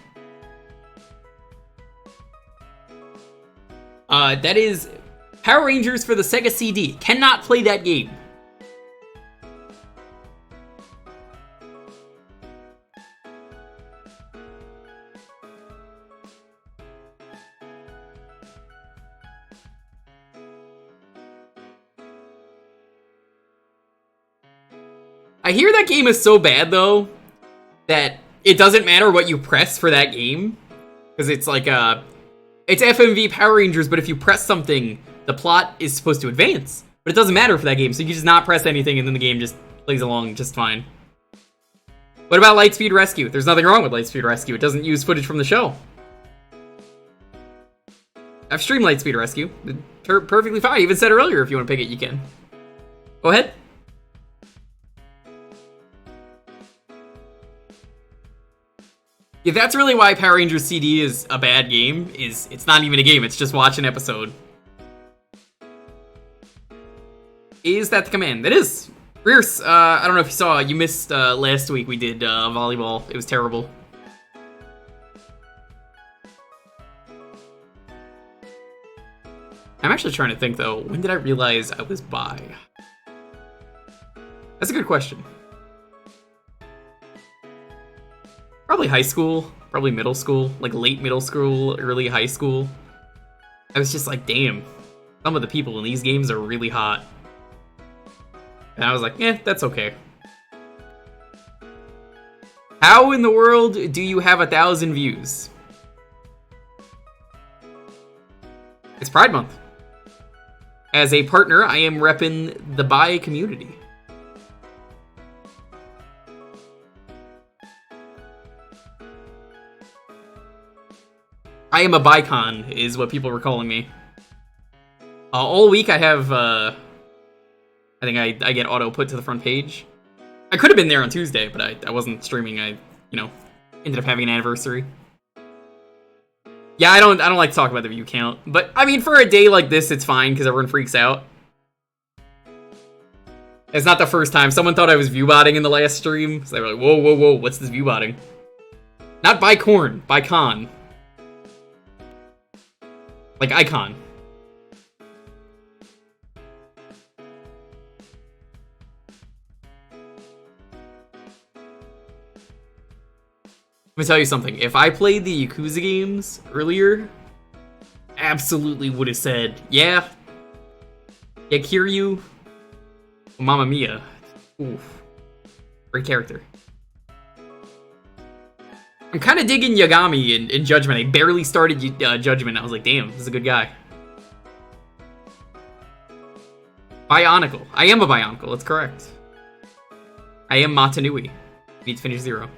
That is Power Rangers for the Sega CD. Cannot play that game. I hear that game is so bad, though, that it doesn't matter what you press for that game. Because it's like, it's FMV Power Rangers, but if you press something, the plot is supposed to advance. But it doesn't matter for that game, so you can just not press anything, and then the game just plays along just fine. What about Lightspeed Rescue? There's nothing wrong with Lightspeed Rescue. It doesn't use footage from the show. I've streamed Lightspeed Rescue. Perfectly fine. I even said earlier, if you want to pick it, you can. Go ahead. Yeah, that's really why Power Rangers CD is a bad game, is it's not even a game, it's just watch an episode. Is that the command? It is! Rears, I don't know if you saw, you missed last week we did volleyball. It was terrible. I'm actually trying to think though, when did I realize I was bi? That's a good question. Probably high school, probably middle school, like late middle school, early high school. I was just like, damn, some of the people in these games are really hot. And I was like, eh, that's okay. How in the world do you have 1,000 views? It's Pride Month. As a partner, I am repping the bi community. I am a bicon, is what people were calling me. All week I have, I think I get auto put to the front page. I could have been there on Tuesday, but I wasn't streaming. I, you know, ended up having an anniversary. Yeah, I don't like to talk about the view count, but I mean, for a day like this, it's fine because everyone freaks out. It's not the first time. Someone thought I was viewbotting in the last stream, so they were like, whoa, whoa, whoa, what's this viewbotting? Not bicorn, bicon. Like icon. Let me tell you something. If I played the Yakuza games earlier, absolutely would have said, yeah, Kiryu, Mamma Mia. Oof. Great character. I'm kind of digging Yagami in Judgment. I barely started Judgment. I was like, damn, this is a good guy. Bionicle. I am a Bionicle. That's correct. I am Matanui. Need to finish 0.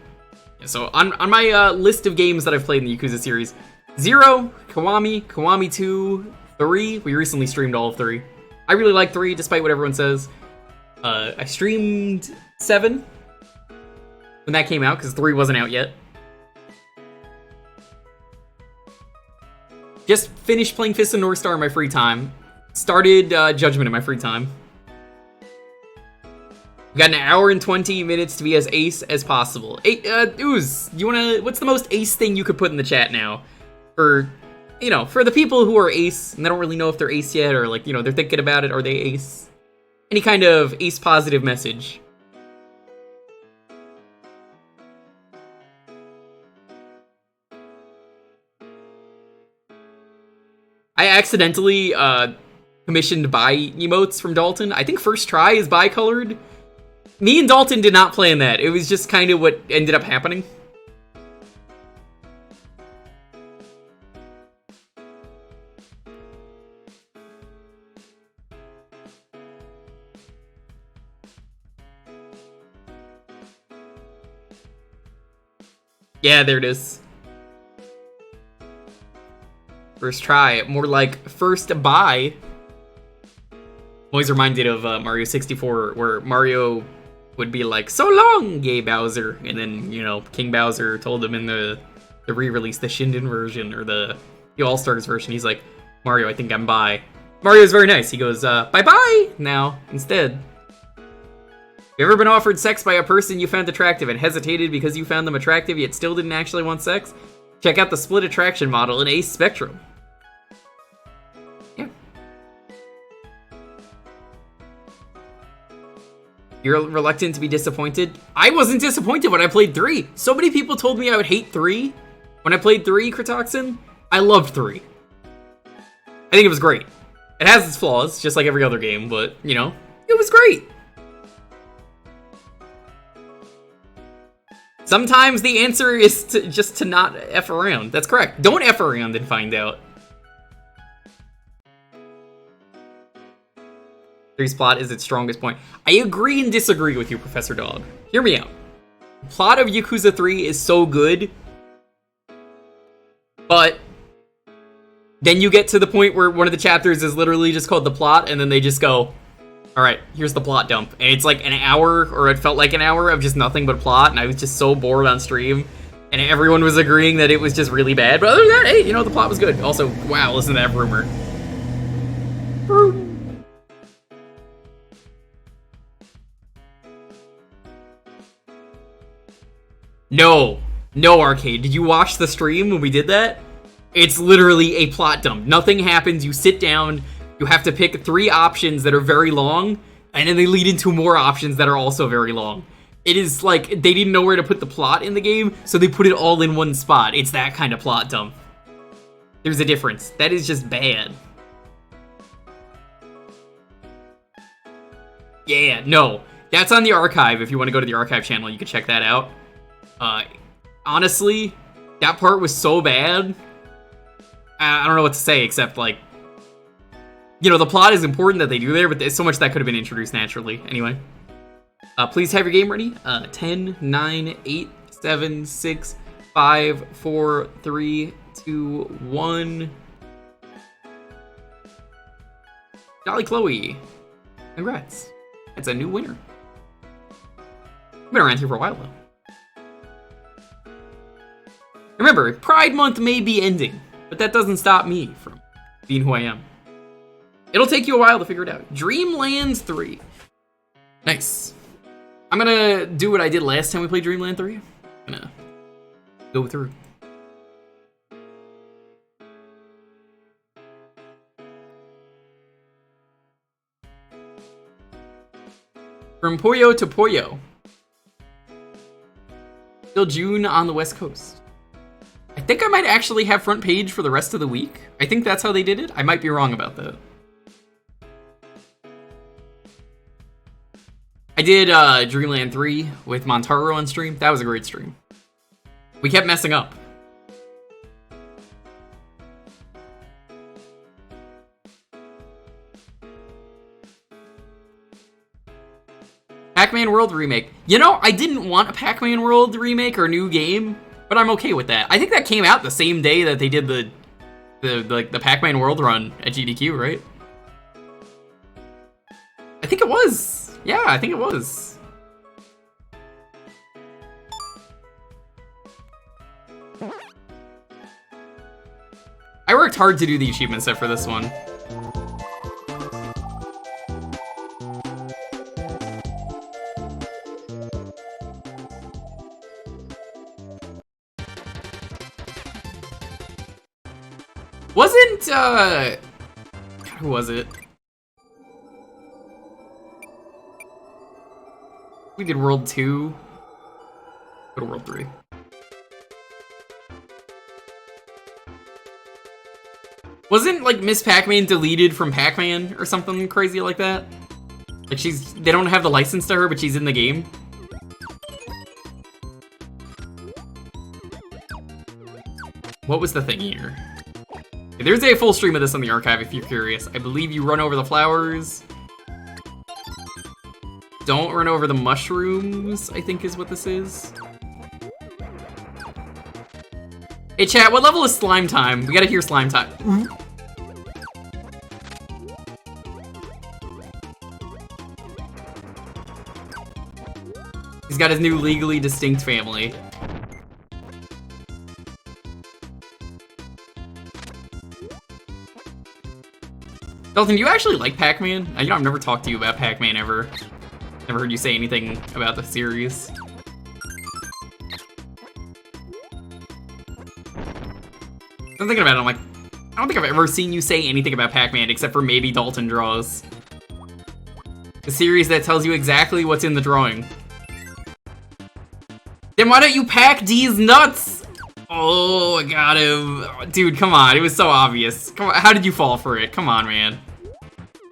Yeah, so on my list of games that I've played in the Yakuza series, 0, Kiwami, Kiwami 2, 3. We recently streamed all of 3. I really like 3, despite what everyone says. I streamed 7 when that came out, because 3 wasn't out yet. Just finished playing Fist of North Star in my free time. Started Judgment in my free time. We got an hour and 20 minutes to be as ace as possible. Ooze, what's the most ace thing you could put in the chat now? For the people who are ace, and they don't really know if they're ace yet, or like, they're thinking about it, are they ace? Any kind of ace positive message. I accidentally commissioned bi emotes from Dalton. I think first try is bi-colored. Me and Dalton did not plan that. It was just kind of what ended up happening. Yeah, there it is. First try, more like first buy. Always reminded of Mario 64, where Mario would be like, "So long, gay Bowser," and then King Bowser told him in the re-release, the Shinden version or the All-Stars version, he's like, "Mario, I think I'm bi." Mario's very nice. He goes, "Bye-bye now instead." You ever been offered sex by a person you found attractive and hesitated because you found them attractive yet still didn't actually want sex? Check out the split attraction model in Ace Spectrum. Yeah. You're reluctant to be disappointed? I wasn't disappointed when I played 3. So many people told me I would hate 3. When I played 3, Kritoxin, I loved 3. I think it was great. It has its flaws, just like every other game, but, it was great. Sometimes the answer is just to not F around. That's correct. Don't F around and find out. 3's plot is its strongest point. I agree and disagree with you, Professor Dog. Hear me out. The plot of Yakuza 3 is so good, but then you get to the point where one of the chapters is literally just called the plot, and then they just go, "Alright, here's the plot dump." And it's like an hour, or it felt like an hour of just nothing but plot, and I was just so bored on stream. And everyone was agreeing that it was just really bad. But other than that, hey, the plot was good. Also, wow, listen to that rumor. No, Arcade. Did you watch the stream when we did that? It's literally a plot dump. Nothing happens. You sit down. You have to pick 3 options that are very long, and then they lead into more options that are also very long. It is like they didn't know where to put the plot in the game, so they put it all in one spot. It's that kind of plot dump. There's a difference. That is just bad. Yeah, no. That's on the archive. If you want to go to the archive channel, you can check that out. Honestly, that part was so bad. I don't know what to say, except like, the plot is important that they do there, but there's so much that could have been introduced naturally. Anyway. Please have your game ready. 10, 9, 8, 7, 6, 5, 4, 3, 2, 1. Jolly Chloe. Congrats. It's a new winner. I've been around here for a while, though. Remember, Pride Month may be ending, but that doesn't stop me from being who I am. It'll take you a while to figure it out. Dreamland 3. Nice. I'm gonna do what I did last time we played Dreamland 3. I'm gonna go through. From Puyo to Puyo. Still June on the West Coast. I think I might actually have front page for the rest of the week. I think that's how they did it. I might be wrong about that. I did Dreamland 3 with Hamtaro on stream. That was a great stream. We kept messing up. Pac-Man World remake. You know, I didn't want a Pac-Man World remake or new game, but I'm okay with that. I think that came out the same day that they did the Pac-Man World run at GDQ, right? I think it was. Yeah, I think it was. I worked hard to do the achievement set for this one. Wasn't, God, who was it? We did World 2. Go to World 3. Wasn't, like, Miss Pac-Man deleted from Pac-Man or something crazy like that? Like, they don't have the license to her, but she's in the game? What was the thing here? There's a full stream of this on the archive if you're curious. I believe you run over the flowers. Don't run over the mushrooms, I think is what this is. Hey chat, what level is slime time? We gotta hear slime time. He's got his new legally distinct family. Dalton, do you actually like Pac-Man? You know, I've never talked to you about Pac-Man ever. Never heard you say anything about the series. I'm thinking about it, I'm like, I don't think I've ever seen you say anything about Pac-Man except for maybe Dalton Draws. The series that tells you exactly what's in the drawing. Then why don't you pack these nuts? Oh, I got him. Dude, come on, it was so obvious. Come on, how did you fall for it? Come on, man.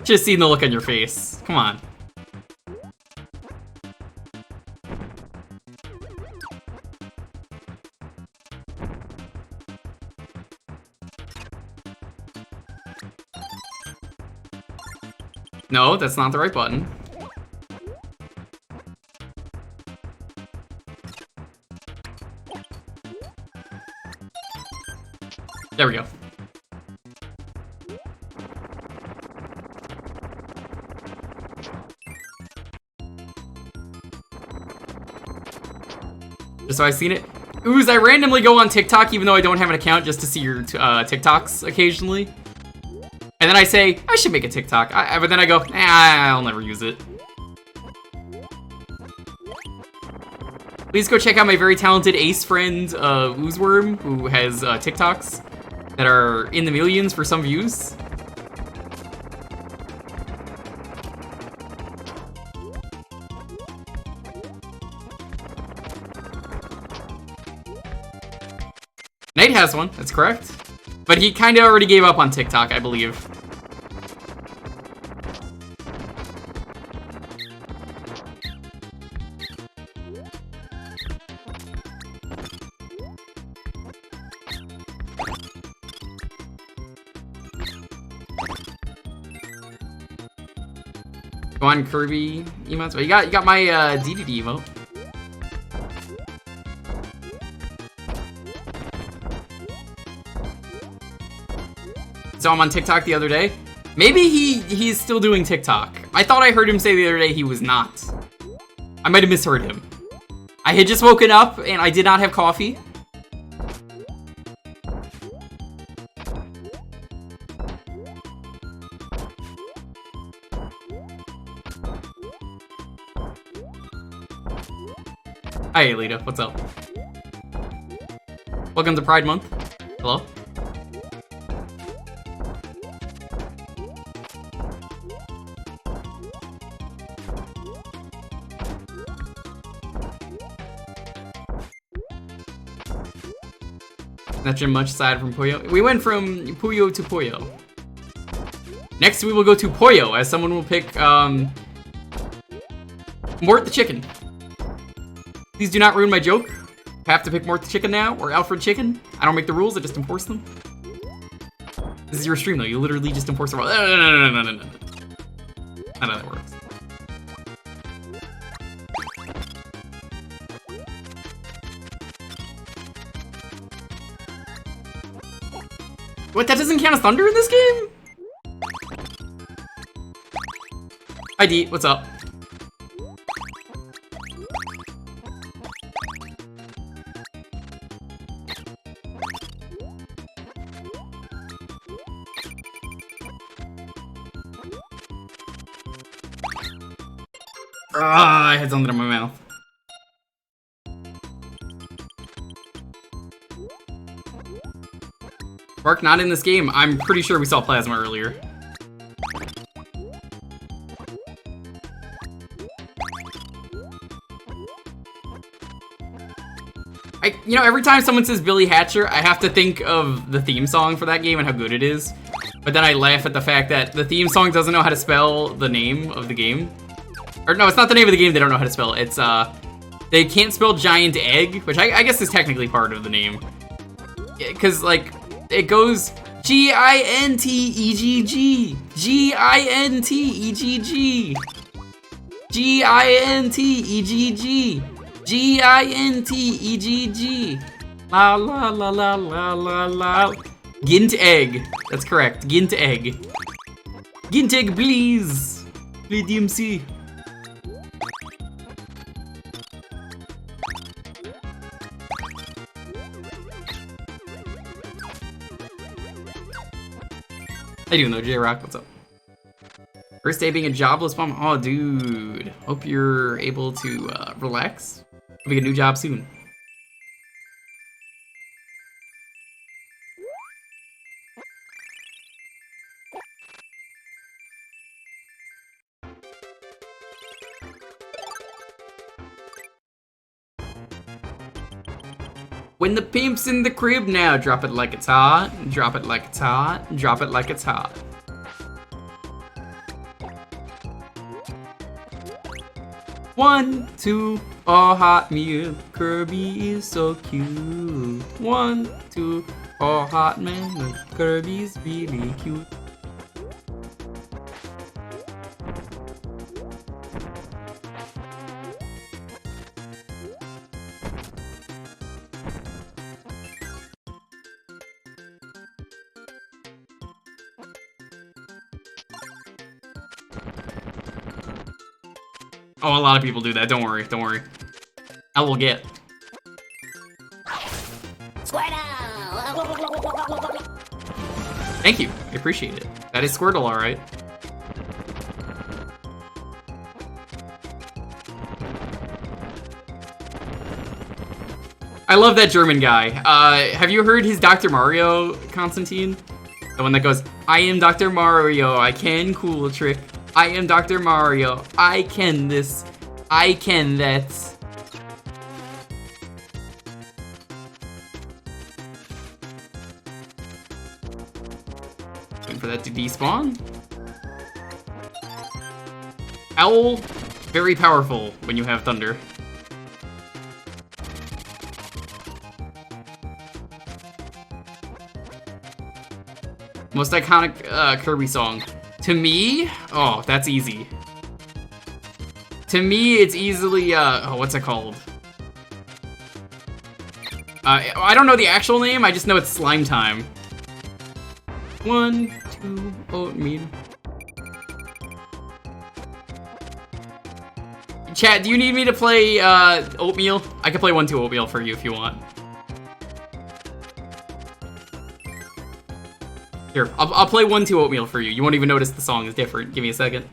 Just seen the look on your face. Come on. No, that's not the right button. There we go. Just so I've seen it. Ooze, I randomly go on TikTok even though I don't have an account just to see your TikToks occasionally. And then I say, I should make a TikTok. But then I go, I'll never use it. Please go check out my very talented ace friend, Oozeworm, who has TikToks that are in the millions for some views. Nate has one, that's correct. But he kinda already gave up on TikTok, I believe. Go on, Kirby emotes. But you got my DDD emote. Saw him on TikTok the other day. Maybe he's still doing TikTok. I thought I heard him say the other day he was not. I might have misheard him. I had just woken up and I did not have coffee. Hi, Alita. What's up? Welcome to Pride Month. Hello? Not much aside from Puyo. We went from Puyo to Puyo. Next we will go to Puyo, as someone will pick, Mort the chicken. Please do not ruin my joke. I have to pick Mort the chicken now, or Alfred chicken. I don't make the rules, I just enforce them. This is your stream though, you literally just enforce the rules. No. I know how that works. What, that doesn't count as thunder in this game? Hi D, what's up? Ah, I had something in my mouth. Bark not in this game. I'm pretty sure we saw Plasma earlier. You know, every time someone says Billy Hatcher, I have to think of the theme song for that game and how good it is. But then I laugh at the fact that the theme song doesn't know how to spell the name of the game. Or no, it's not the name of the game they don't know how to spell. It's, they can't spell giant egg, which I guess is technically part of the name. Because, like, it goes G-I-N-T-E-G-G. G-I-N-T-E-G-G. G-I-N-T-E-G-G. G-I-N-T-E-G-G. La la la la la la la. Gint egg. That's correct. Gint egg. Gint egg, please. Play DMC. How you doing though, J-Rock? What's up? First day being a jobless bum. Oh, dude. Hope you're able to relax. Hope you get a new job soon. When the pimp's in the crib now, drop it like it's hot, drop it like it's hot, drop it like it's hot. One, two, oh hot meal, Kirby is so cute. One, two, oh hot man, look, Kirby's really cute. Oh, a lot of people do that. Don't worry, don't worry. I will get. Thank you. I appreciate it. That is Squirtle, alright. I love that German guy. Have you heard his Dr. Mario, Constantine? The one that goes, I am Dr. Mario, I can cool a trick. I am Dr. Mario, I can this, I can that. Waiting for that to despawn. Owl, very powerful when you have thunder. Most iconic Kirby song. To me, oh, that's easy. To me, it's easily, oh, what's it called? I don't know the actual name, I just know it's Slime Time. 1, 2, oatmeal. Chat, do you need me to play, oatmeal? I can play 1, 2 oatmeal for you if you want. Here, I'll play 1, 2 oatmeal for you. You won't even notice the song is different. Give me a second.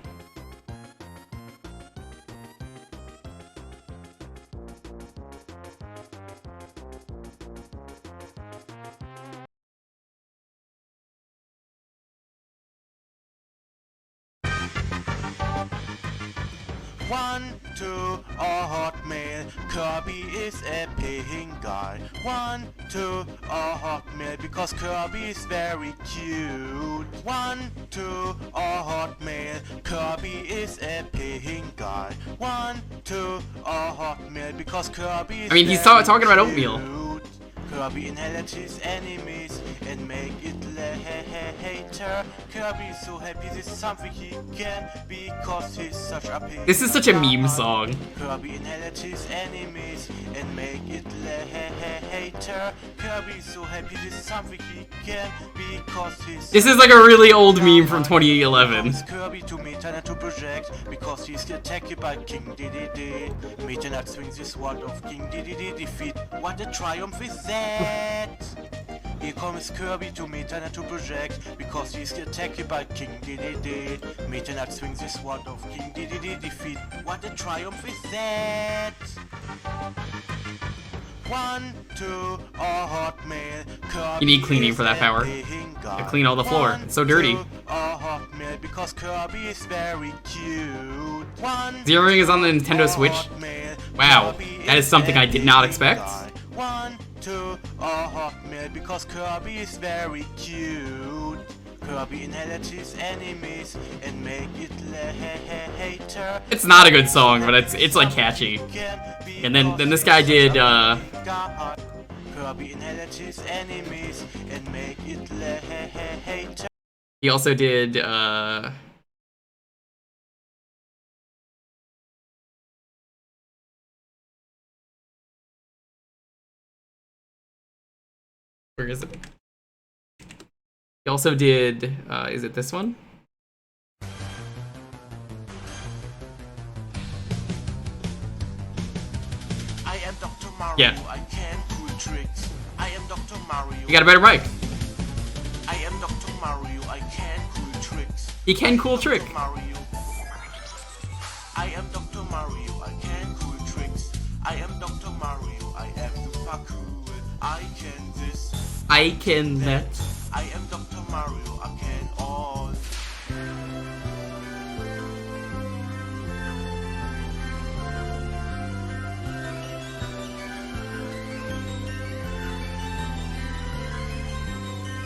1, 2, a hotmail. Kirby is a paying guy. 1, 2, a hotmail because Kirby is very cute. 1, 2, a hotmail. Kirby is a paying guy. 1, 2, a hotmail because Kirby is I mean, he's talking about oatmeal. Kirby inherits his enemies and make it later. Kirby is so happy this is something he can because he's such a pig. This is such a meme song. Kirby inherits his enemies and make it later. Kirby is so happy this is something he can because he's. This is like a really old meme from 2011. Kirby to Meta to project because he's attacked by King Dedede. Meta swings his sword of King Dedede defeat. What a triumph is that! Here comes Kirby to Meta to project because he's attacked by King Dedede. Meta swings his sword of King Dedede defeat. What a triumph is that! 1, 2, a hotmail. You need cleaning for that power. To clean all the floor. It's so dirty. 1, 2, a hotmail because Kirby is very cute. 1, Zeroing is on the Nintendo Switch. Wow, that is something I did not expect. 1, 2, a hotmail because Kirby is very cute. Kirby inherits his enemies and make it later. It's not a good song, but it's like catchy. And then this guy did Kirby inherits his enemies and make it later. he also did where is it? He also did, is it this one? I am Dr. Mario. Yeah. I can cool tricks. I am Dr. Mario. You got a better mic. I am Dr. Mario. I can cool tricks. He can cool trick. Mario. I am Dr. Mario. I can cool tricks. I am Dr. Mario. I am super cool. I can this. I can that. I am Dr. Mario, I can all.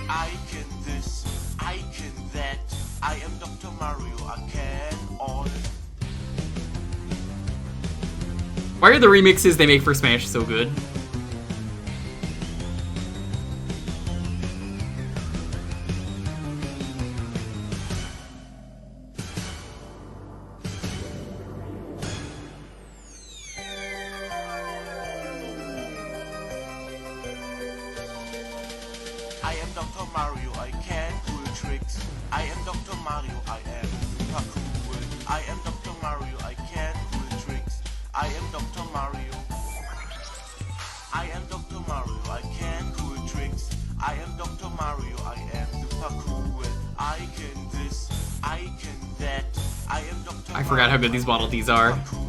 I can this, I can that. I am Dr. Mario, I can all. Why are the remixes they make for Smash so good? I am Dr. Mario, I can cool tricks. I am Dr. Mario, I am super cool. I am Dr. Mario, I can cool tricks. I am Dr. Mario. I am Dr. Mario, I can cool tricks. I am Dr. Mario, I am super cool. I can this, I can that. I am Dr. I forgot how good these Waddle Dees are. Cool.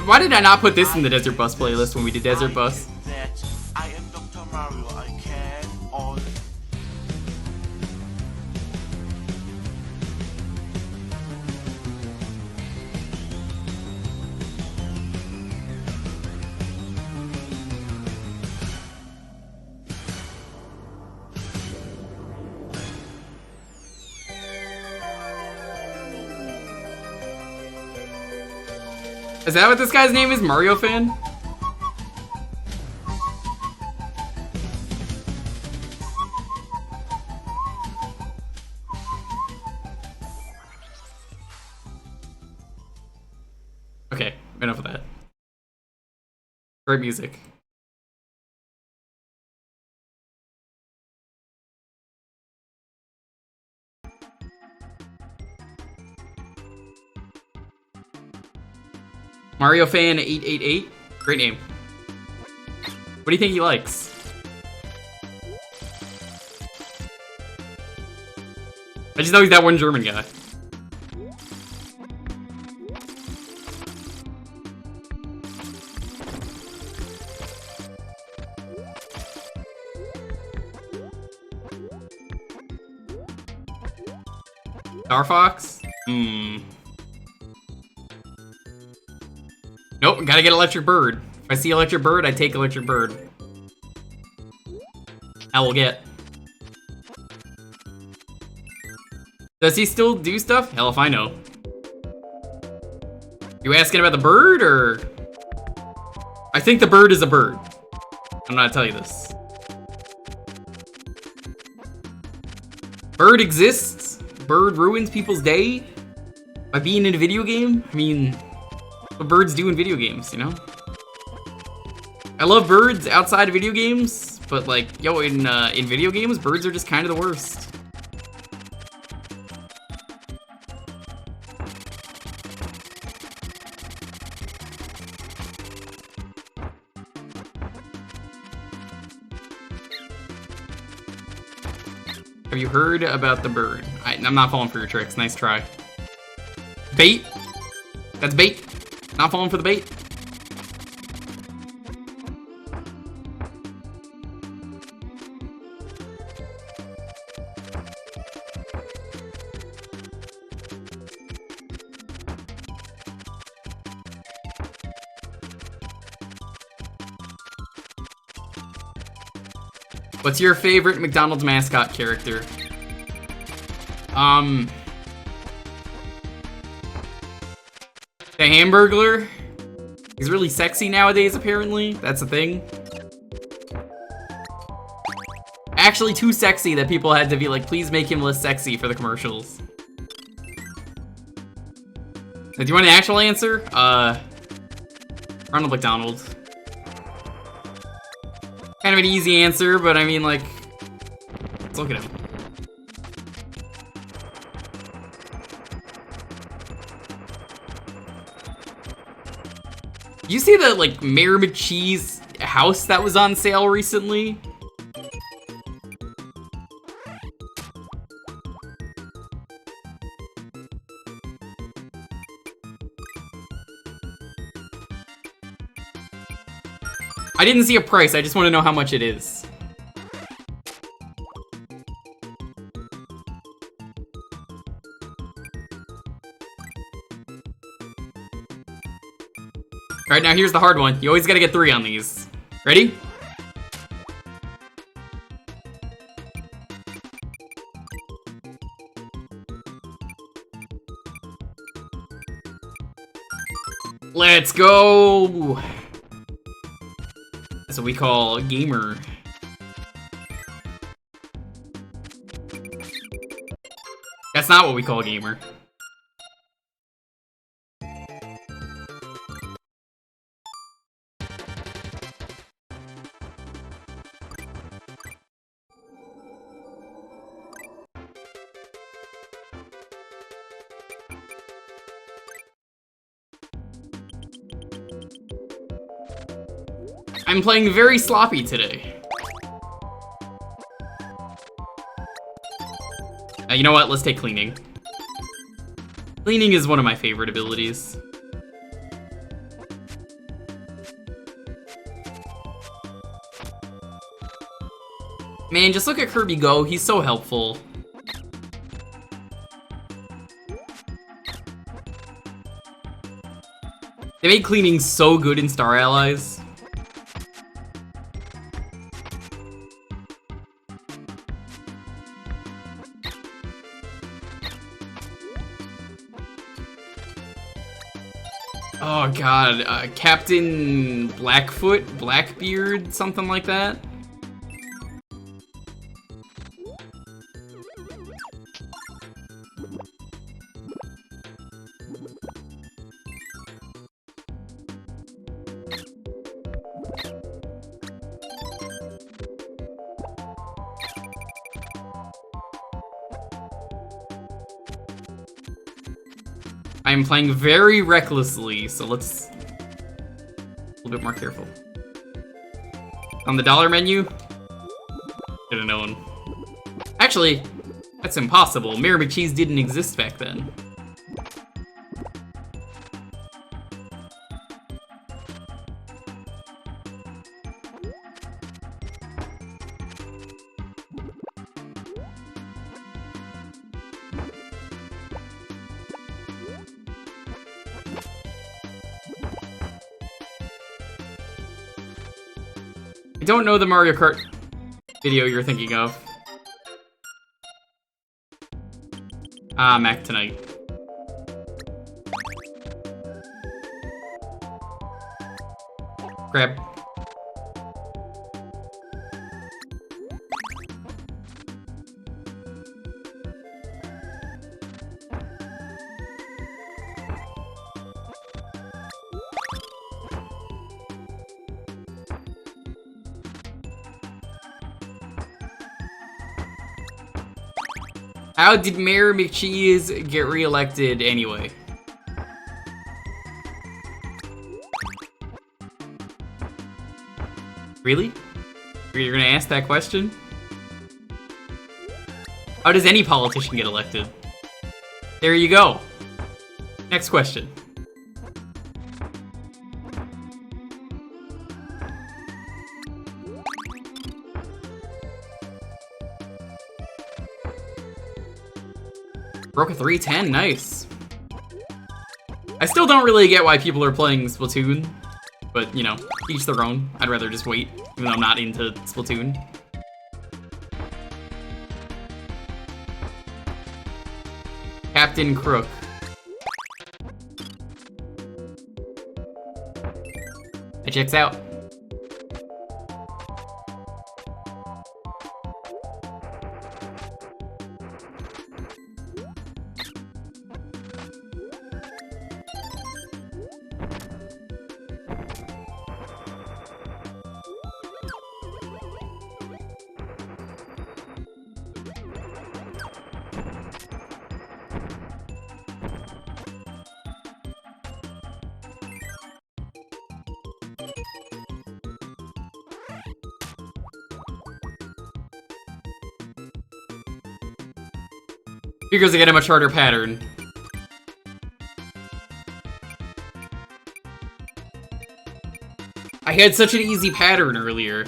Why did I not put this in the Desert Bus playlist when we did Desert Bus? I am Dr. Mario, I can all. Is that what this guy's name is? Mario Fan? Okay, enough of that. Great music. Mario Fan 888? Great name. What do you think he likes? I just know he's that one German guy. Star Fox? Nope, gotta get Electric Bird. If I see Electric Bird, I take Electric Bird. I will get. Does he still do stuff? Hell if I know. You asking about the bird, or? I think the bird is a bird. I'm not gonna tell you this. Bird exists. Bird ruins people's day by being in a video game. I mean, what birds do in video games, you know? I love birds outside of video games, but like, yo, in video games, birds are just kind of the worst. Have you heard about the bird? I'm not falling for your tricks. Nice try. Bait? That's bait. Not falling for the bait. What's your favorite McDonald's mascot character? The Hamburglar. He's really sexy nowadays, apparently. That's a thing. Actually too sexy that people had to be like, please make him less sexy for the commercials. So do you want an actual answer? Ronald McDonald. Kind of an easy answer, but I mean, like, let's look at him. You see the, like, Mayor McCheese house that was on sale recently? I didn't see a price, I just want to know how much it is. Alright, now here's the hard one. You always gotta get 3 on these. Ready? Let's go! That's what we call a gamer. That's not what we call a gamer. I'm playing very sloppy today. You know what? Let's take cleaning. Cleaning is one of my favorite abilities. Man, just look at Kirby go. He's so helpful. They made cleaning so good in Star Allies. Oh god, Captain Blackfoot, Blackbeard, something like that. I'm playing very recklessly, so let's a little bit more careful. On the dollar menu? Should've known. Actually, that's impossible. Mayor McCheese didn't exist back then. don't know the Mario Kart video you're thinking of. Ah, Mac tonight. Grab. How did Mayor McCheese get reelected anyway? Really? You're gonna ask that question? How does any politician get elected? There you go. Next question. Broke a 310, nice. I still don't really get why people are playing Splatoon, but you know, each their own. I'd rather just wait, even though I'm not into Splatoon. Captain Crook. That checks out. Figures again a much harder pattern. I had such an easy pattern earlier.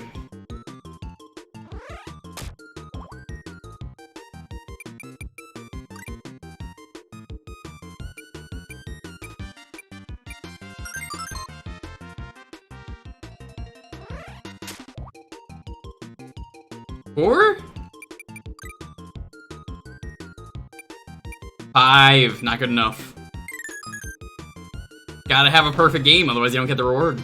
Four? 5, not good enough. Gotta have a perfect game, otherwise you don't get the reward.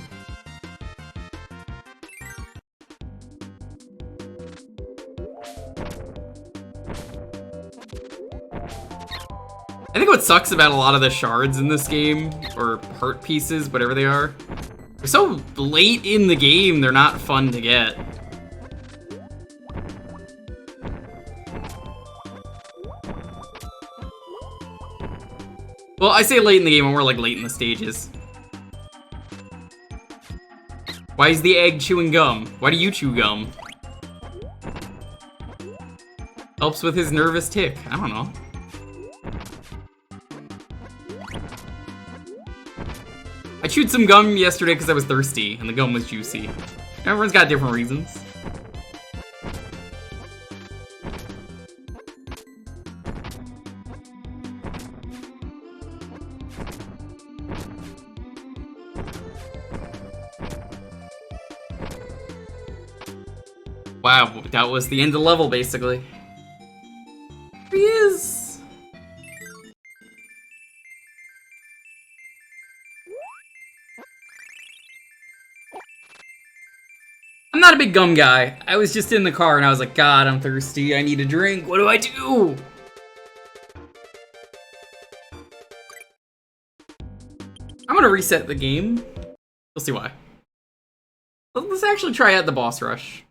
I think what sucks about a lot of the shards in this game, or heart pieces, whatever they are, they're so late in the game, they're not fun to get. Well, I say late in the game, or more like late in the stages. Why is the egg chewing gum? Why do you chew gum? Helps with his nervous tick. I don't know. I chewed some gum yesterday because I was thirsty, and the gum was juicy. Everyone's got different reasons. Wow, that was the end of the level, basically. Here he is! I'm not a big gum guy. I was just in the car and I was like, God, I'm thirsty. I need a drink. What do I do? I'm gonna reset the game. We'll see why. Let's actually try out the boss rush.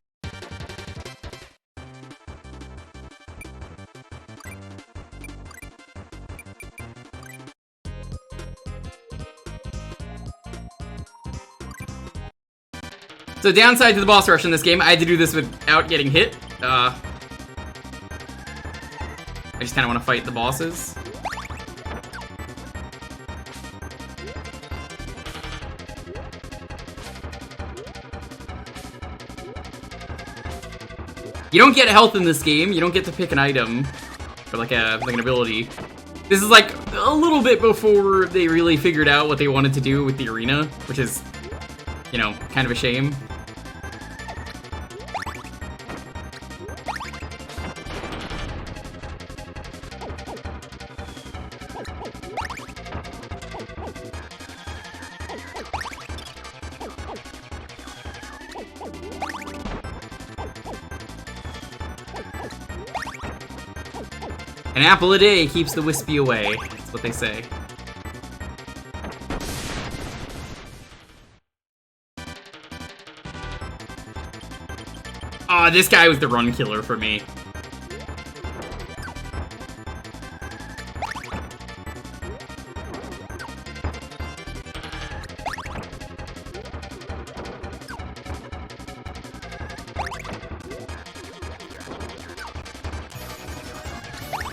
So downside to the boss rush in this game, I had to do this without getting hit. I just kind of want to fight the bosses. You don't get health in this game. You don't get to pick an item or like an ability. This is like a little bit before they really figured out what they wanted to do with the arena, which is, you know, kind of a shame. An apple a day keeps the wispy away. That's what they say. Aw, this guy was the run killer for me.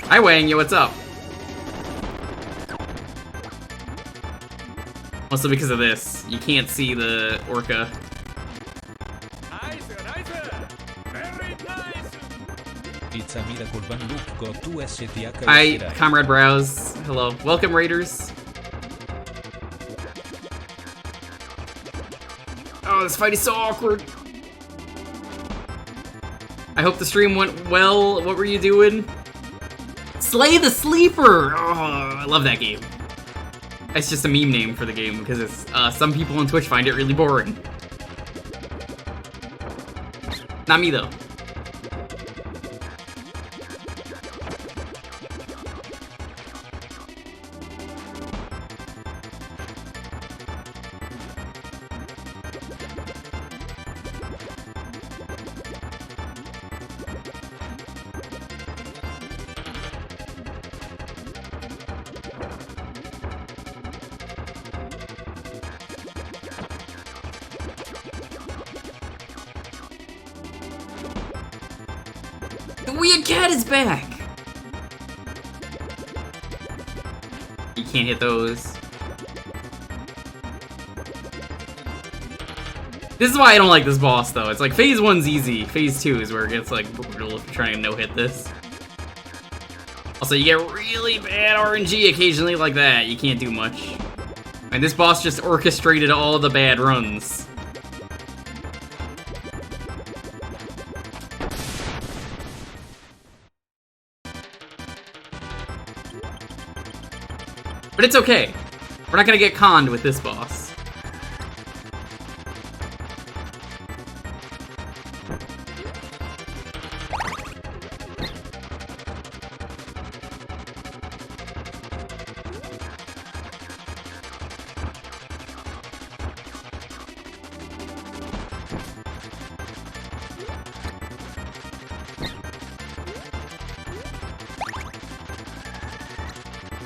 Hi Wang, yo, what's up? Also because of this, you can't see the orca. Pizza Miracle Van Lucco 2STH. Hi, Comrade Browse. Hello. Welcome, Raiders. Oh, this fight is so awkward. I hope the stream went well. What were you doing? Slay the Sleeper! Oh, I love that game. It's just a meme name for the game because it's some people on Twitch find it really boring. Not me though. The weird cat is back! You can't hit those. This is why I don't like this boss, though. It's like, phase 1's easy. Phase 2 is where it gets, like, brutal if you're trying to no-hit this. Also, you get really bad RNG occasionally like that. You can't do much. And this boss just orchestrated all the bad runs. But it's okay. We're not gonna get conned with this boss.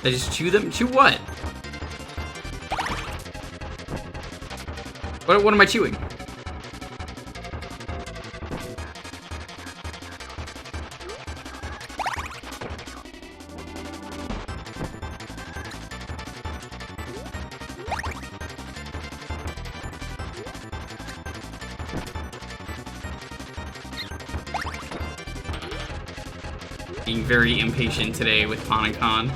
I just chew them? Chew what? What am I chewing? Being very impatient today with Con and Con.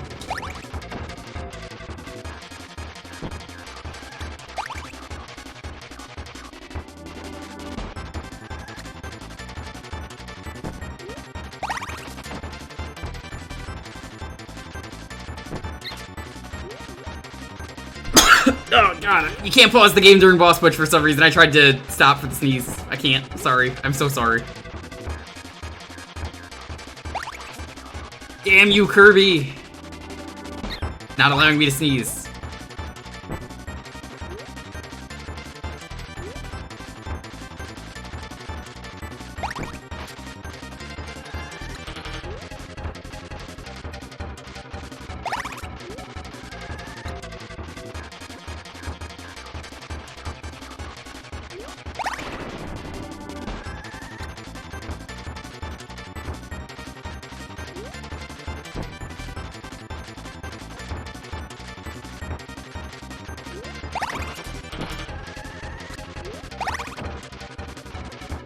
Oh god, you can't pause the game during boss push for some reason. I tried to stop for the sneeze. I can't. Sorry. I'm so sorry. Damn you, Kirby! Not allowing me to sneeze.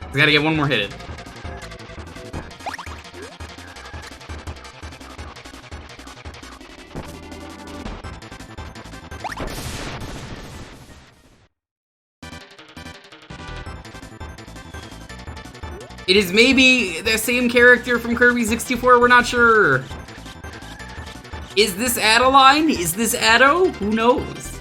I gotta get one more hit in. It is maybe the same character from Kirby 64, we're not sure. Is this Adeline? Is this Addo? Who knows?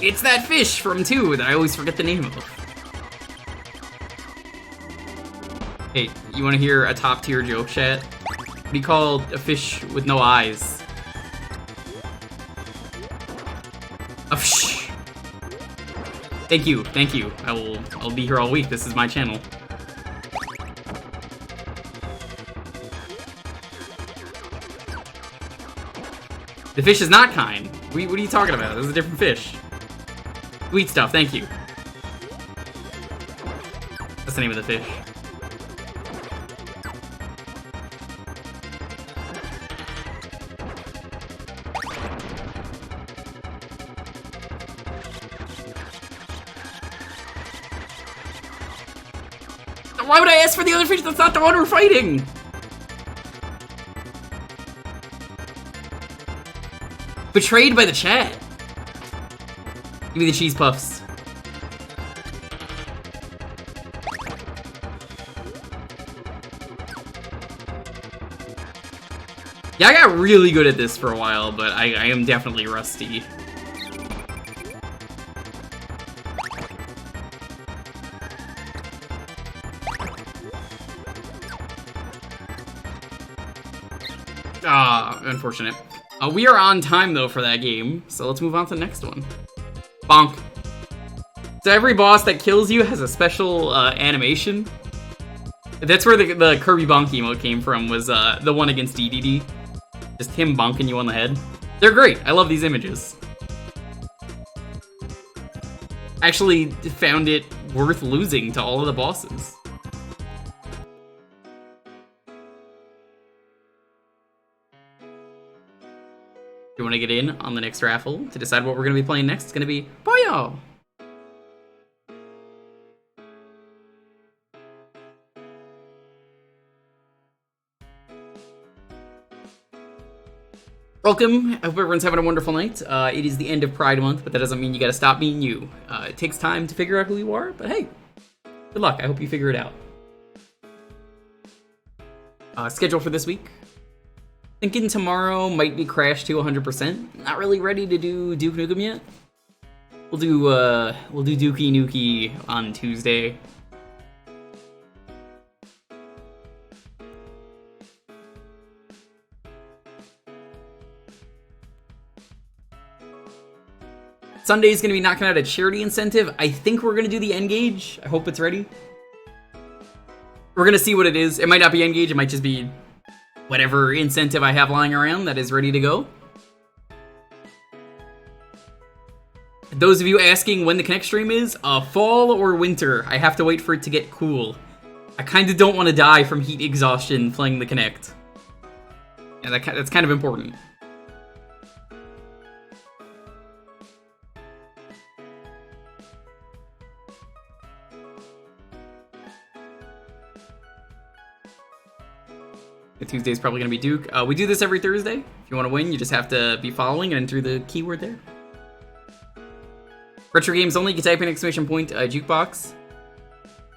It's that fish from 2 that I always forget the name of. Hey, you want to hear a top tier joke, chat? What do you call a fish with no eyes? A fish. Thank you, thank you. I'll be here all week. This is my channel. The fish is not kind. What are you talking about? This is a different fish. Sweet stuff, thank you. That's the name of the fish. Why would I ask for the other fish? That's not the one we're fighting! Betrayed by the chat. Give me the cheese puffs. Yeah, I got really good at this for a while, but I am definitely rusty. Ah, unfortunate. We are on time, though, for that game, so let's move on to the next one. Bonk. So every boss that kills you has a special animation. That's where the Kirby bonk emote came from, was the one against DDD. Just him bonking you on the head. They're great. I love these images. I actually found it worth losing to all of the bosses. You want to get in on the next raffle to decide what we're going to be playing next? It's going to be Puyo! Welcome. I hope everyone's having a wonderful night. It is the end of Pride Month, but that doesn't mean you gotta stop being you. It takes time to figure out who you are, but hey, good luck. I hope you figure it out. Schedule for this week. Thinking tomorrow might be crashed to 100%. Not really ready to do Duke Nukem yet. We'll do Dookie Nukie on Tuesday. Sunday's gonna be knocking out a charity incentive. I think we're gonna do the N-Gage. I hope it's ready. We're gonna see what it is. It might not be N-Gage, it might just be whatever incentive I have lying around that is ready to go. Those of you asking when the Connect stream is, fall or winter. I have to wait for it to get cool. I kinda don't want to die from heat exhaustion playing the Connect. Yeah, that's kind of important. Tuesday's probably going to be Duke. We do this every Thursday. If you want to win, you just have to be following and enter the keyword there. Retro games only. You can type in exclamation point Jewkbox.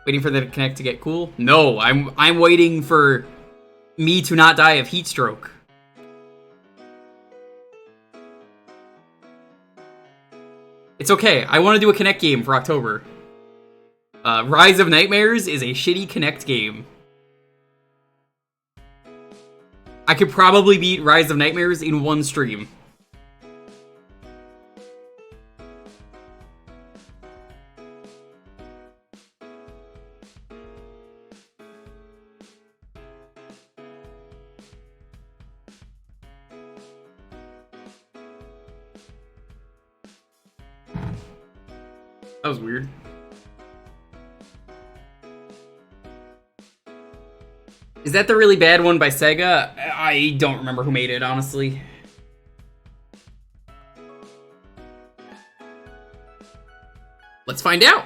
Waiting for the Connect to get cool. No, I'm waiting for me to not die of heat stroke. It's okay. I want to do a Connect game for October. Rise of Nightmares is a shitty Connect game. I could probably beat Rise of Nightmares in one stream. That was weird. Is that the really bad one by Sega? I don't remember who made it, honestly. Let's find out.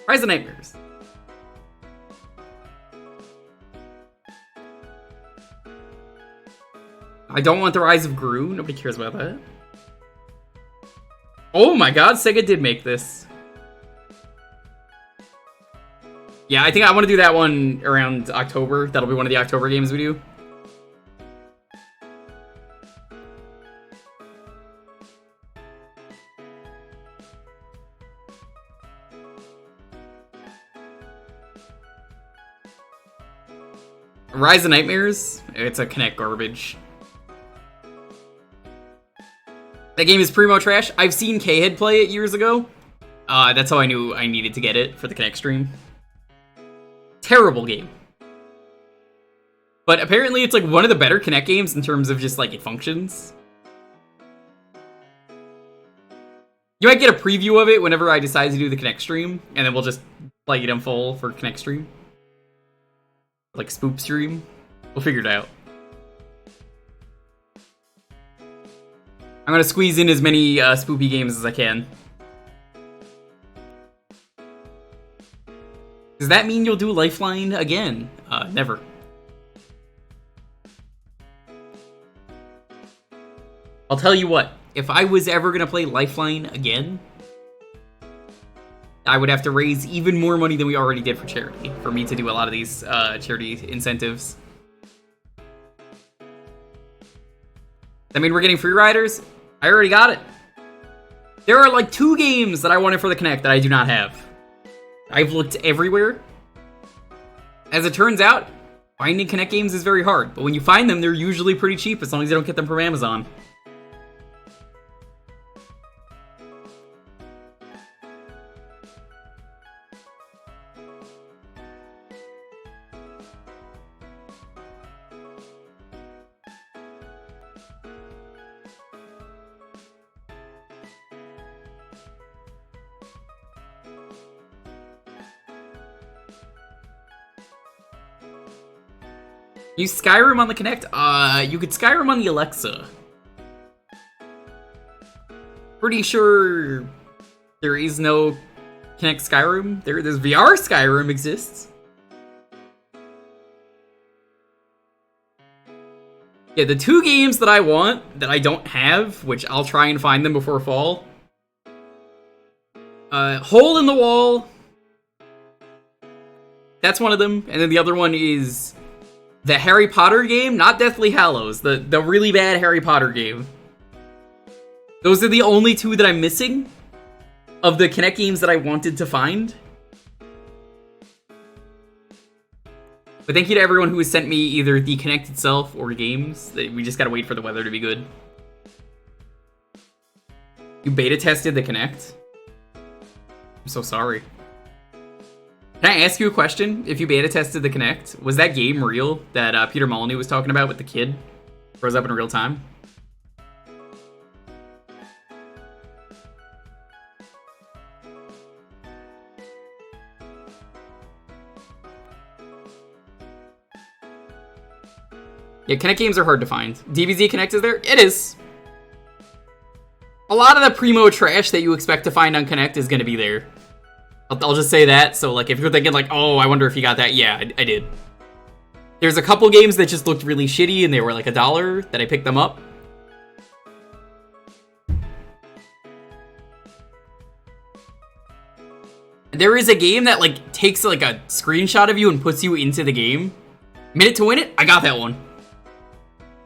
Rise of Nightmares. I don't want the Rise of Gru. Nobody cares about that. Oh my god, Sega did make this. Yeah, I think I want to do that one around October. That'll be one of the October games we do. Rise of Nightmares, it's a Kinect garbage. That game is primo trash. I've seen K-Head play it years ago. That's how I knew I needed to get it for the Kinect stream. Terrible game. But apparently it's like one of the better Kinect games in terms of just like it functions. You might get a preview of it whenever I decide to do the Kinect stream, and then we'll just play it in full for Kinect stream. Like Spoop stream. We'll figure it out. I'm gonna squeeze in as many spoopy games as I can. Does that mean you'll do Lifeline again? Never. I'll tell you what, if I was ever gonna play Lifeline again, I would have to raise even more money than we already did for charity, for me to do a lot of these charity incentives. I mean, we're getting free riders? I already got it. There are like 2 games that I wanted for the Kinect that I do not have. I've looked everywhere. As it turns out, finding Kinect games is very hard, but when you find them, they're usually pretty cheap as long as you don't get them from Amazon. Use Skyrim on the Kinect? You could Skyrim on the Alexa. Pretty sure there is no Kinect Skyrim. There's VR Skyrim exists. Yeah, the 2 games that I want, that I don't have, which I'll try and find them before fall. Hole in the Wall. That's one of them. And then the other one is the Harry Potter game, not Deathly Hallows, the really bad Harry Potter game. Those are the only 2 that I'm missing of the Kinect games that I wanted to find. But thank you to everyone who has sent me either the Kinect itself or games. We just gotta wait for the weather to be good. You beta tested the Kinect? I'm so sorry. Can I ask you a question? If you beta tested the Kinect, was that game real that Peter Molyneux was talking about with the kid? Froze up in real time? Yeah, Kinect games are hard to find. DBZ Kinect is there? It is. A lot of the primo trash that you expect to find on Kinect is going to be there. I'll just say that, so like if you're thinking like, oh, I wonder if you got that, yeah, I did. There's a couple games that just looked really shitty and they were like $1 that I picked them up. There is a game that like takes like a screenshot of you and puts you into the game. Minute to Win It? I got that one.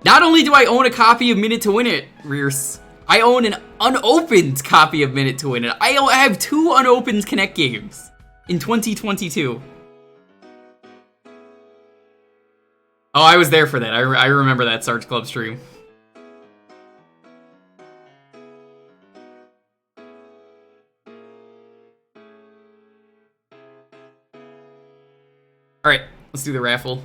Not only do I own a copy of Minute to Win It, Rears, I own an unopened copy of Minute to Win It. I have 2 unopened Kinect games in 2022. Oh, I was there for that. I remember that Sarge Club stream. Alright, let's do the raffle.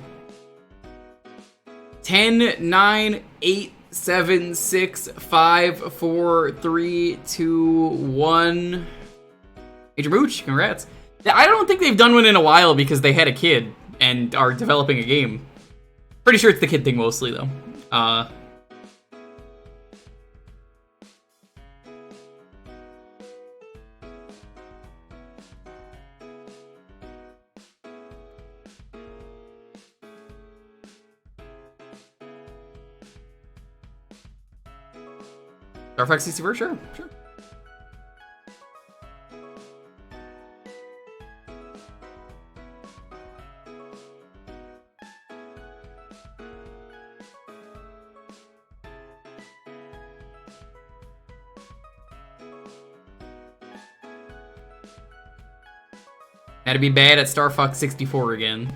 10, 9, 8, 7, 6, 5, 4, 3, 2, 1. Major Mooch, congrats. I don't think they've done one in a while because they had a kid and are developing a game. Pretty sure it's the kid thing mostly, though. Star Fox 64? Sure. Had to be bad at Star Fox 64 again.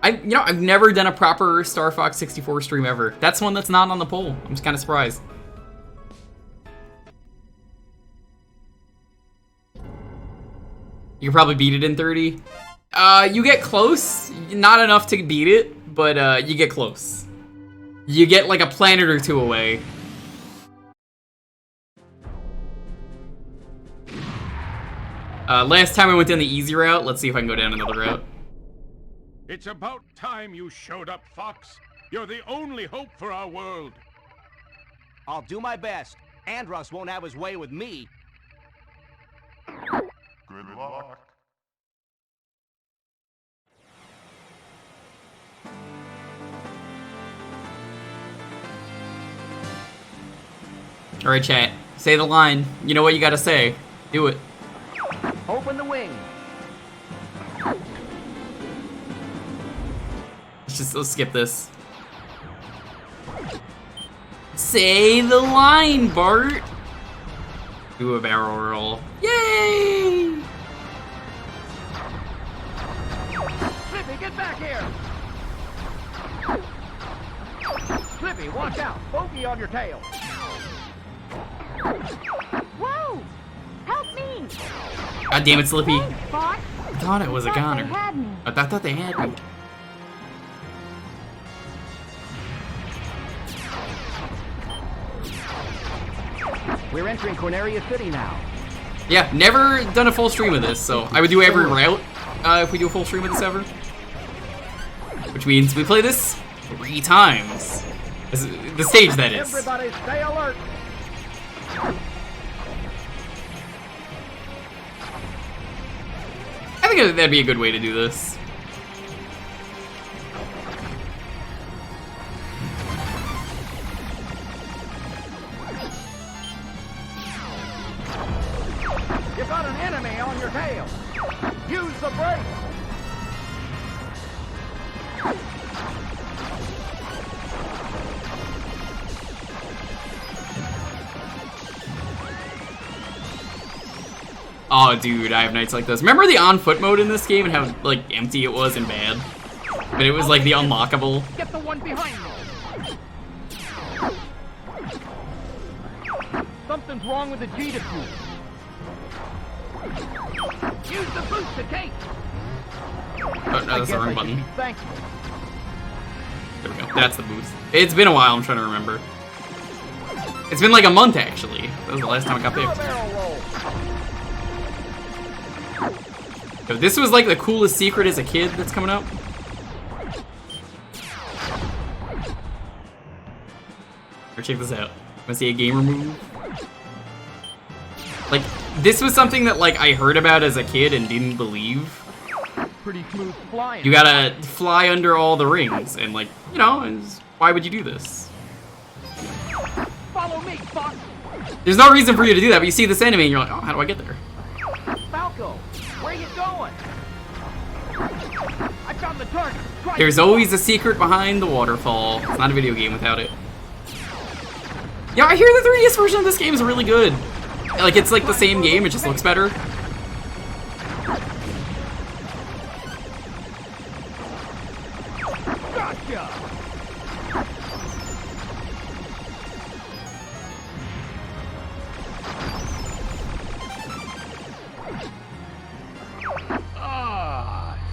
I've never done a proper Star Fox 64 stream ever. That's one that's not on the poll. I'm just kind of surprised. You can probably beat it in 30. You get close. Not enough to beat it, but you get close. You get like a planet or two away. Last time I went down the easy route. Let's see if I can go down another route. It's about time you showed up, Fox. You're the only hope for our world. I'll do my best. Andros won't have his way with me. Good luck. Alright, chat. Say the line. You know what you gotta say. Do it. Open the wing. Let's skip this. Say the line, Bart! Do a barrel roll. Yay! Slippy, get back here! Slippy, watch out! Bogey on your tail! Whoa! Help me! God damn it, Slippy. Thanks, Fox. I thought it was a goner. They had me. I thought they had me. We're entering Corneria City now. Yeah, never done a full stream of this, so I would do every route if we do a full stream of this ever. Which means we play this 3 times. The stage, that is. Everybody stay alert! I think that'd be a good way to do this. You got an enemy on your tail! Use the brake! Oh, dude, I have nights like this. Remember the on-foot mode in this game and how, like, empty it was and bad? But it was, like, the unlockable. Get the one behind me! Something's wrong with the G diffuser. Use the boost to take! Oh, no, that's the wrong button. Thank you. There we go. That's the boost. It's been a while, I'm trying to remember. It's been like a month, actually. That was the last time I got picked. So this was like the coolest secret as a kid that's coming up. Here, check this out. Wanna see a gamer move? Like, this was something that like I heard about as a kid and didn't believe. Pretty smooth flying. You gotta fly under all the rings, and like, you know, and why would you do this? Follow me, Fox. There's no reason for you to do that, but you see this enemy and you're like, oh, how do I get there? Falco, where are you going? I found the target. There's always a secret behind the waterfall. It's not a video game without it. Yeah, I hear the 3DS version of this game is really good. Like, it's like the same game, it just looks better. Gotcha.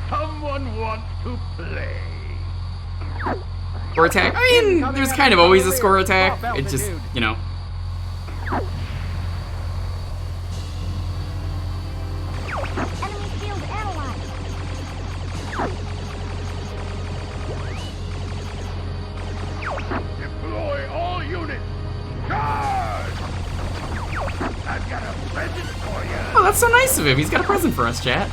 Someone wants to play. Score attack? I mean, there's kind of always a score attack. It's just, you know. Enemy field analyzed. Deploy all units. Charge! I've got a present for you. Oh, that's so nice of him. He's got a present for us, chat.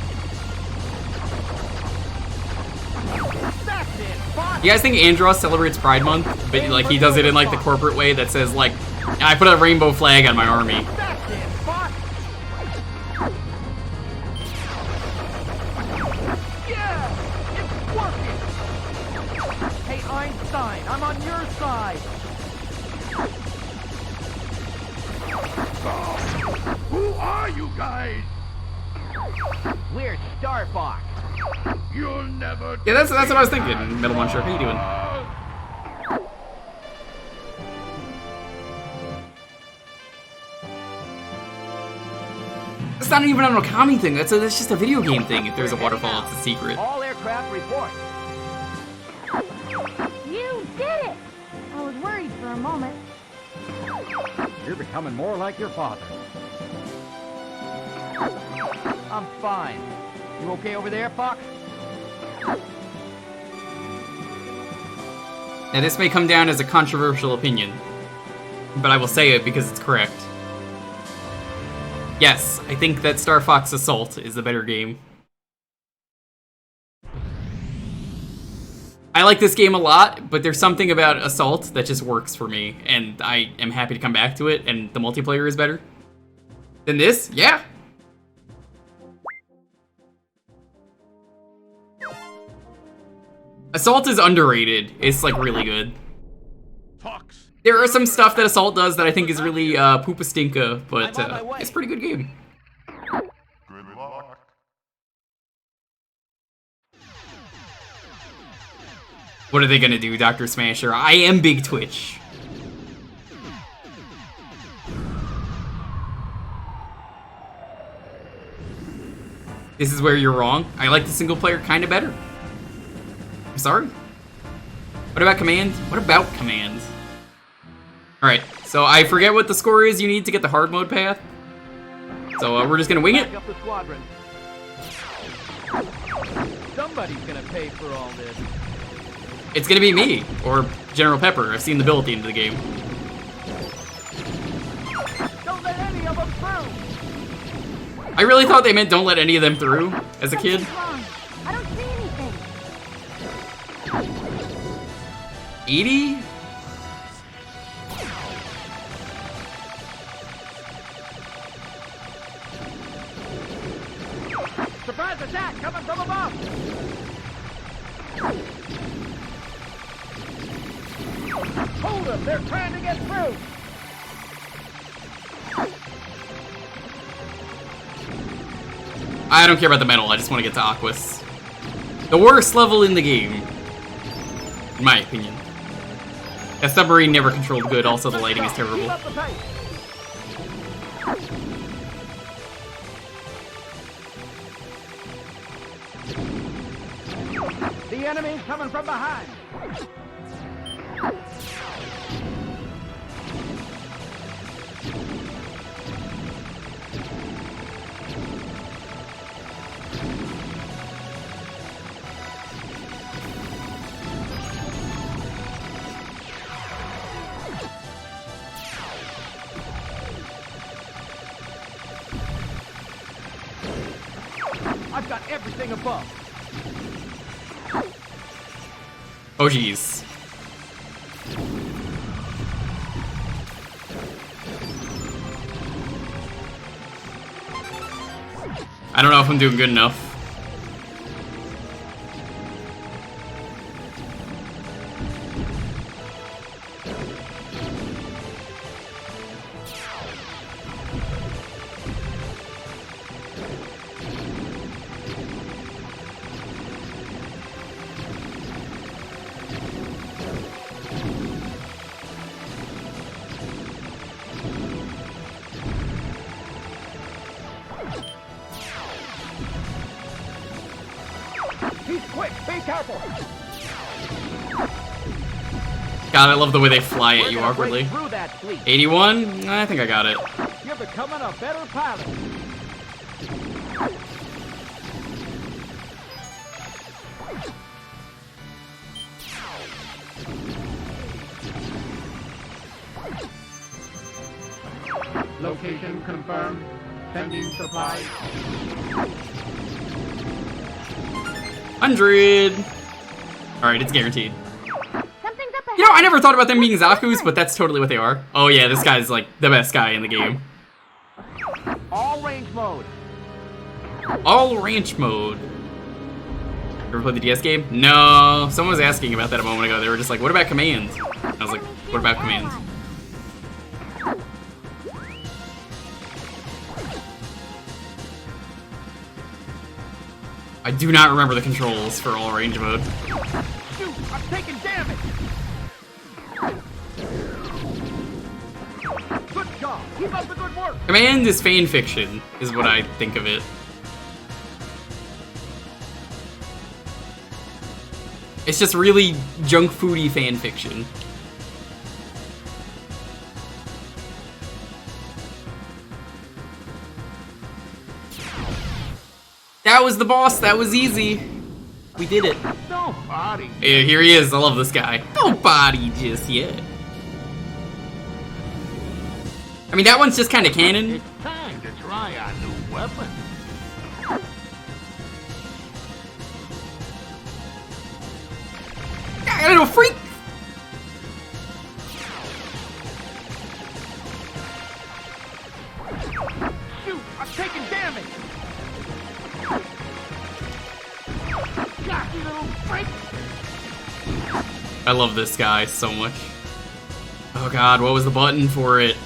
That's it, Fox. You guys think Andros celebrates Pride Month? But like he does it in like the corporate way that says like, I put a rainbow flag on my army. That's it, Fox. Yeah, it's working. Hey, Einstein, I'm on your side. Who are you guys? We're Star Fox. You'll never. Yeah, that's what I was thinking. Metal Muncher, how you doing? It's not even an Okami thing. That's just a video game thing. If there's a waterfall, it's a secret. All aircraft report. You did it! I was worried for a moment. You're becoming more like your father. I'm fine. You okay over there, Fox? Now this may come down as a controversial opinion, but I will say it because it's correct. Yes, I think that Star Fox Assault is the better game. I like this game a lot, but there's something about Assault that just works for me, and I am happy to come back to it, and the multiplayer is better than this? Yeah. Assault is underrated. It's like really good. Fox. There are some stuff that Assault does that I think is really poopa stinka, but it's a pretty good game. Good luck. What are they gonna do, Dr. Smasher? I am Big Twitch. This is where you're wrong. I like the single player kinda better. I'm sorry. What about Command? What about Command? Alright, so I forget what the score is you need to get the hard mode path. So we're just gonna wing it. Back up the squadron. Somebody's gonna pay for all this. It's gonna be me, or General Pepper. I've seen the bill at the end of the game. Don't let any of them through. I really thought they meant don't let any of them through as a kid. Wrong. I don't see anything. 80? Surprise attack coming from above. Hold them, they're trying to get through. I don't care about the medal, I just want to get to Aquas. The worst level in the game. In my opinion. That submarine never controlled good, also the lighting is terrible. Keep up the pace. The enemy's coming from behind. I've got everything above. Oh geez. I don't know if I'm doing good enough. He's quick, be careful. God, I love the way they fly at you awkwardly. Through that fleet. 81? I think I got it. You're becoming a better pilot. Location confirmed. Sending supplies. 100! Alright, it's guaranteed. Something's up ahead. You know, I never thought about them being Zaku's, but that's totally what they are. Oh yeah, this guy's like the best guy in the game. All range mode. All ranch mode. Ever played the DS game? No. Someone was asking about that a moment ago. They were just like, what about Command? I was like, what about Command? I do not remember the controls for all range mode. Shoot, I'm taking damage. Good job. Keep up the good work. Command is fan fiction, is what I think of it. It's just really junk foody fan fiction. That was the boss, that was easy. We did it. Don't body. Yeah, here he is, I love this guy. Don't body just yet. I mean, that one's just kind of canon. It's time to try our new weapon. I don't know, freak! Shoot, I'm taking damage. Cocky little freak. I love this guy so much. Oh god, what was the button for it?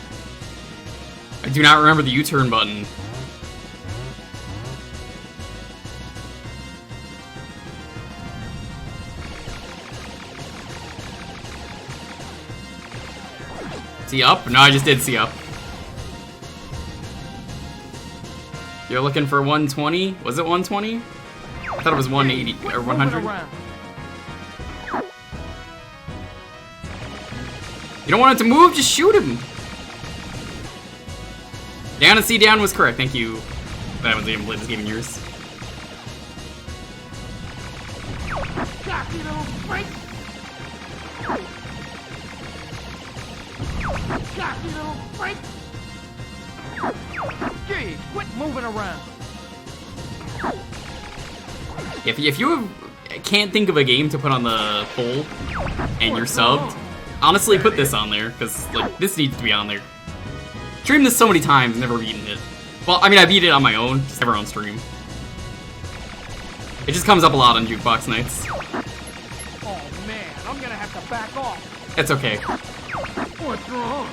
I do not remember the U-turn button. See up? No, I just did see up. You're looking for 120? Was it 120? I thought it was 180 or 100. You don't want it to move, just shoot him. Down and C down was correct, thank you. I wasn't even playing this game in years. Cocky little freak. Cocky little freak. Gee, quit moving around. If you can't think of a game to put on the poll and you're subbed, honestly put this on there, because like this needs to be on there. Streamed this so many times, never beaten it. Well, I mean I beat it on my own, just never on stream. It just comes up a lot on Jewkbox nights. Oh man, I'm gonna have to back off. It's okay. What's wrong?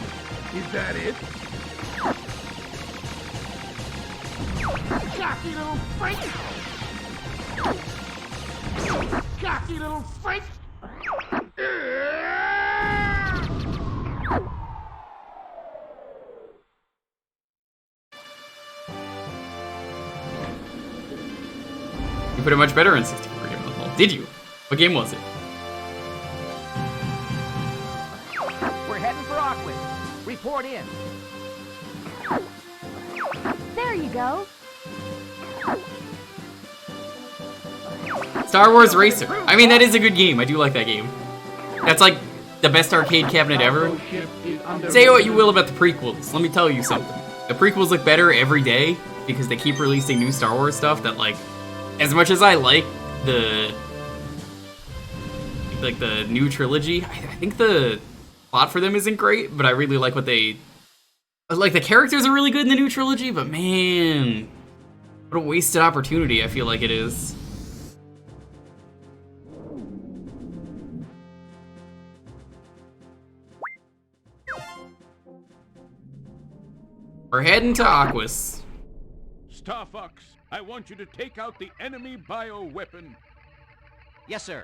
Is that it? Cocky little freak! Cocky little freak! You put it much better in 64 game on the whole. Did you? What game was it? We're heading for Auckland. Report in. There you go. Star Wars Racer. I mean, that is a good game. I do like that game. That's like the best arcade cabinet ever. Say what you will about the prequels. Let me tell you something. The prequels look better every day because they keep releasing new Star Wars stuff that, like, as much as I like the new trilogy, I think the plot for them isn't great, but I really like what they... Like, the characters are really good in the new trilogy, but man, what a wasted opportunity I feel like it is. We're heading to Aquas. Star Fox, I want you to take out the enemy bioweapon. Yes, sir.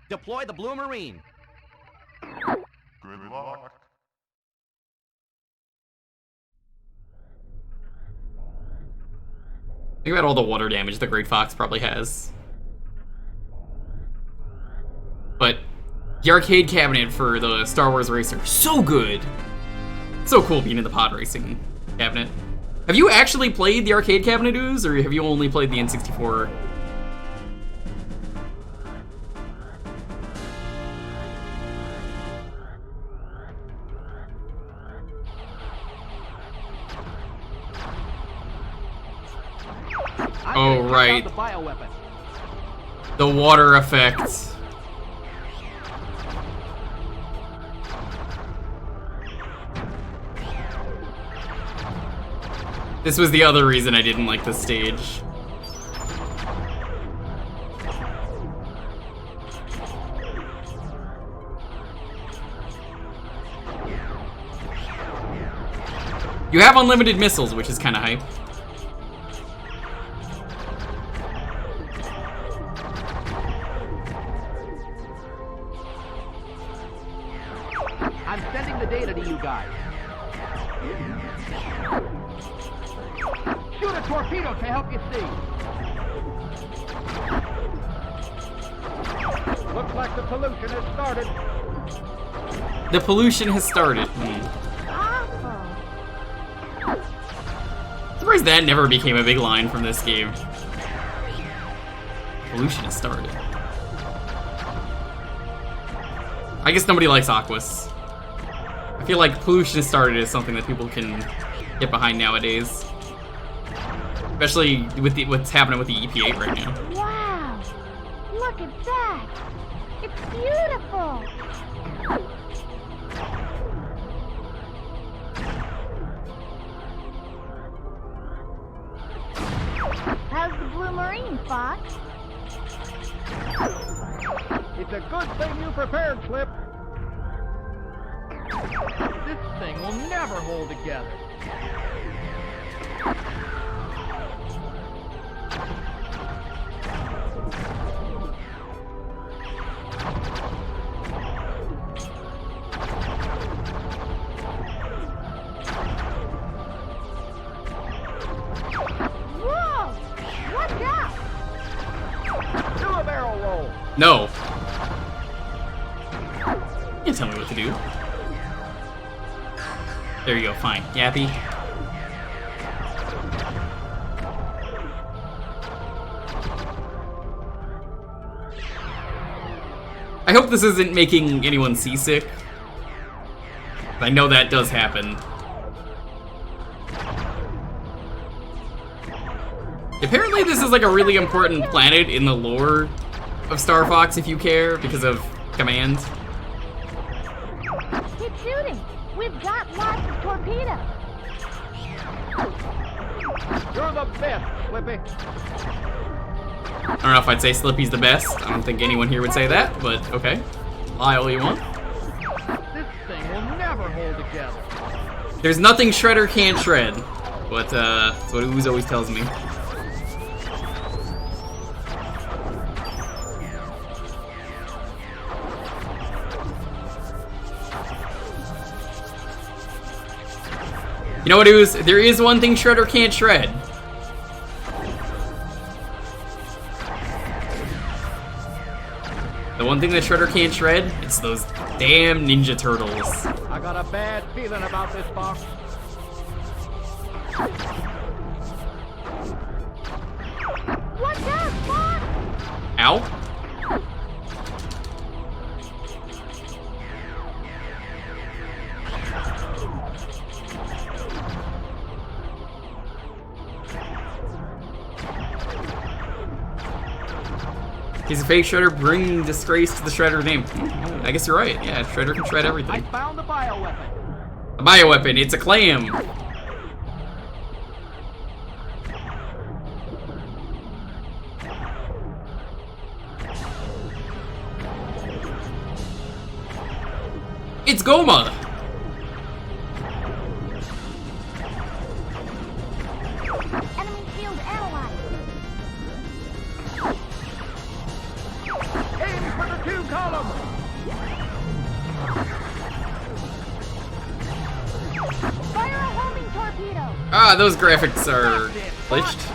Deploy the Blue Marine. Good luck. Think about all the water damage the Great Fox probably has. But the arcade cabinet for the Star Wars Racer, so good. So cool being in the pod racing cabinet. Have you actually played the arcade cabinet, Ooze, or have you only played the N64? Oh, right. The water effect. This was the other reason I didn't like this stage. You have unlimited missiles, which is kind of hype. Shoot a torpedo to help you see. Looks like the pollution has started. The pollution has started. Surprised that never became a big line from this game. Pollution has started. I guess nobody likes Aquas. I feel like pollution has started is something that people can get behind nowadays. Especially with what's happening with the EPA right now. Wow! Look at that! It's beautiful! How's the Blue Marine, Fox? It's a good thing you prepared, Flip. This thing will never hold together. Whoa! Watch out! Do a barrel roll. No. You can't tell me what to do. There you go, fine. Yappy. I hope this isn't making anyone seasick. I know that does happen. Apparently this is like a really important planet in the lore of Star Fox if you care, because of Command. Keep shooting! We've got lots of torpedoes! You're the best, Flippy. I don't know if I'd say Slippy's the best. I don't think anyone here would say that, but okay. Lie all you want. This thing will never hold together. There's nothing Shredder can't shred. But that's what Ooze always tells me. You know what, Ooze? There is one thing Shredder can't shred. The one thing that Shredder can't shred, it's those damn Ninja Turtles. I got a bad feeling about this box. Watch out, Fox! Ow. He's a fake Shredder, bringing disgrace to the Shredder name. I guess you're right. Yeah, Shredder can shred everything. I found the bioweapon. A bioweapon, it's a clam. It's Goma. Enemy field analyzed. Aim for the 2 columns. Fire a homing torpedo! Ah, those graphics are glitched.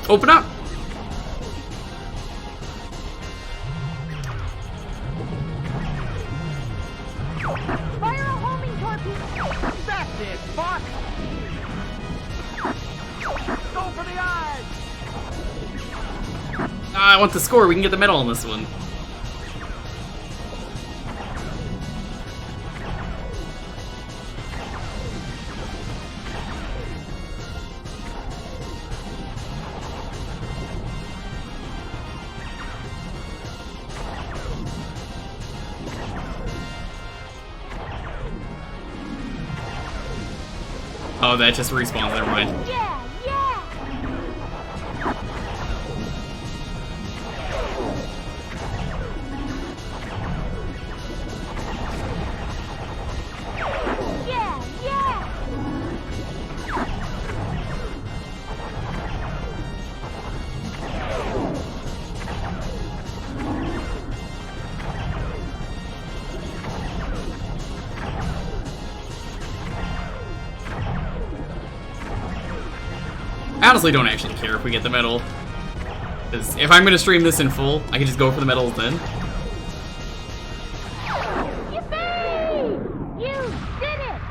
Open up! Fire a homing torpedo! That's it, Fox. Go for the eyes. I want the score. We can get the medal on this one. Oh, that just respawns. Never mind. Yeah, yeah! honestly don't actually care if we get the medal. Because if I'm going to stream this in full, I can just go for the medals then. Yippee! You did it!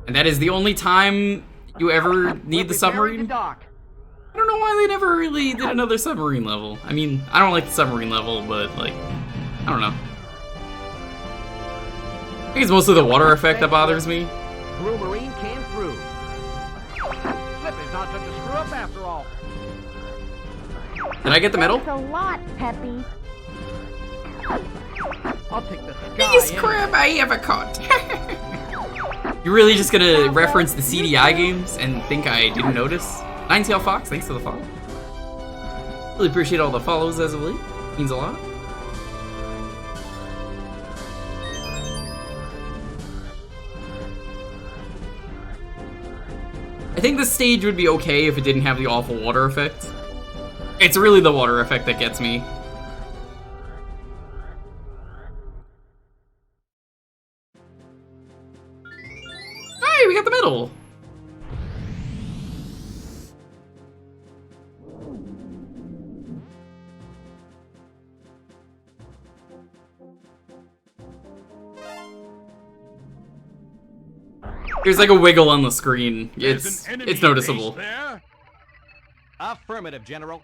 And that is the only time you ever need the submarine? I don't know why they never really did another submarine level. I mean, I don't like the submarine level, but, like, I don't know. I think it's mostly the water effect that bothers me. Blue Marine came through. Slippy's not such a screw up after all. Did I get the medal? Thanks a lot, Peppy. I'll take the sky. Biggest crab I ever caught. You're really just gonna reference the CDI games and think I didn't notice? Ninetail Fox, thanks for the follow. Really appreciate all the follows as of late. Means a lot. I think this stage would be okay if it didn't have the awful water effect. It's really the water effect that gets me. Hey, we got the medal! There's like a wiggle on the screen. It's noticeable. There? Affirmative, General.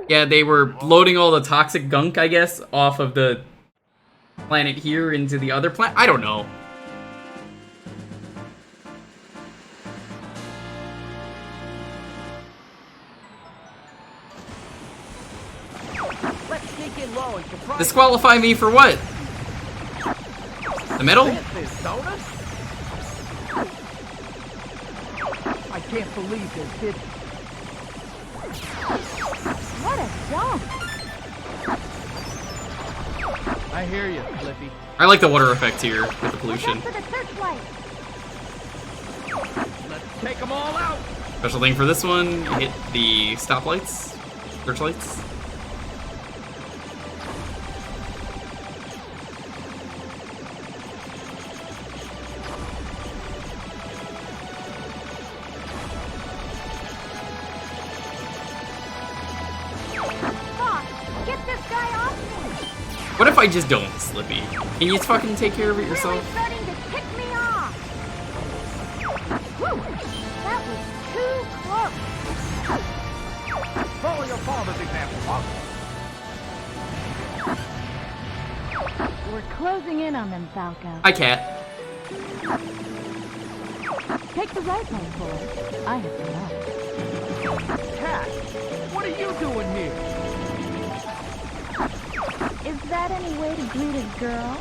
Yeah, they were loading all the toxic gunk, I guess, off of the planet here into the other planet. I don't know. Let's sneak in low and surprise. Disqualify me for what? The medal? This is donuts? I can't believe this did. What a jump! I hear you, Flippy. I like the water effect here with the pollution. Look out for the searchlight. Let's take them all out. Special thing for this one, you hit the stoplights, searchlights. What if I just don't, Slippy? Can you just fucking take care of it yourself? Really starting to tick me off. Whew, that was too close. Follow your father's example, Pop. We're closing in on them, Falco. Hi, Cat. Take the right one, boy. I have the left. Cat, what are you doing here? Is that any way to greet a girl?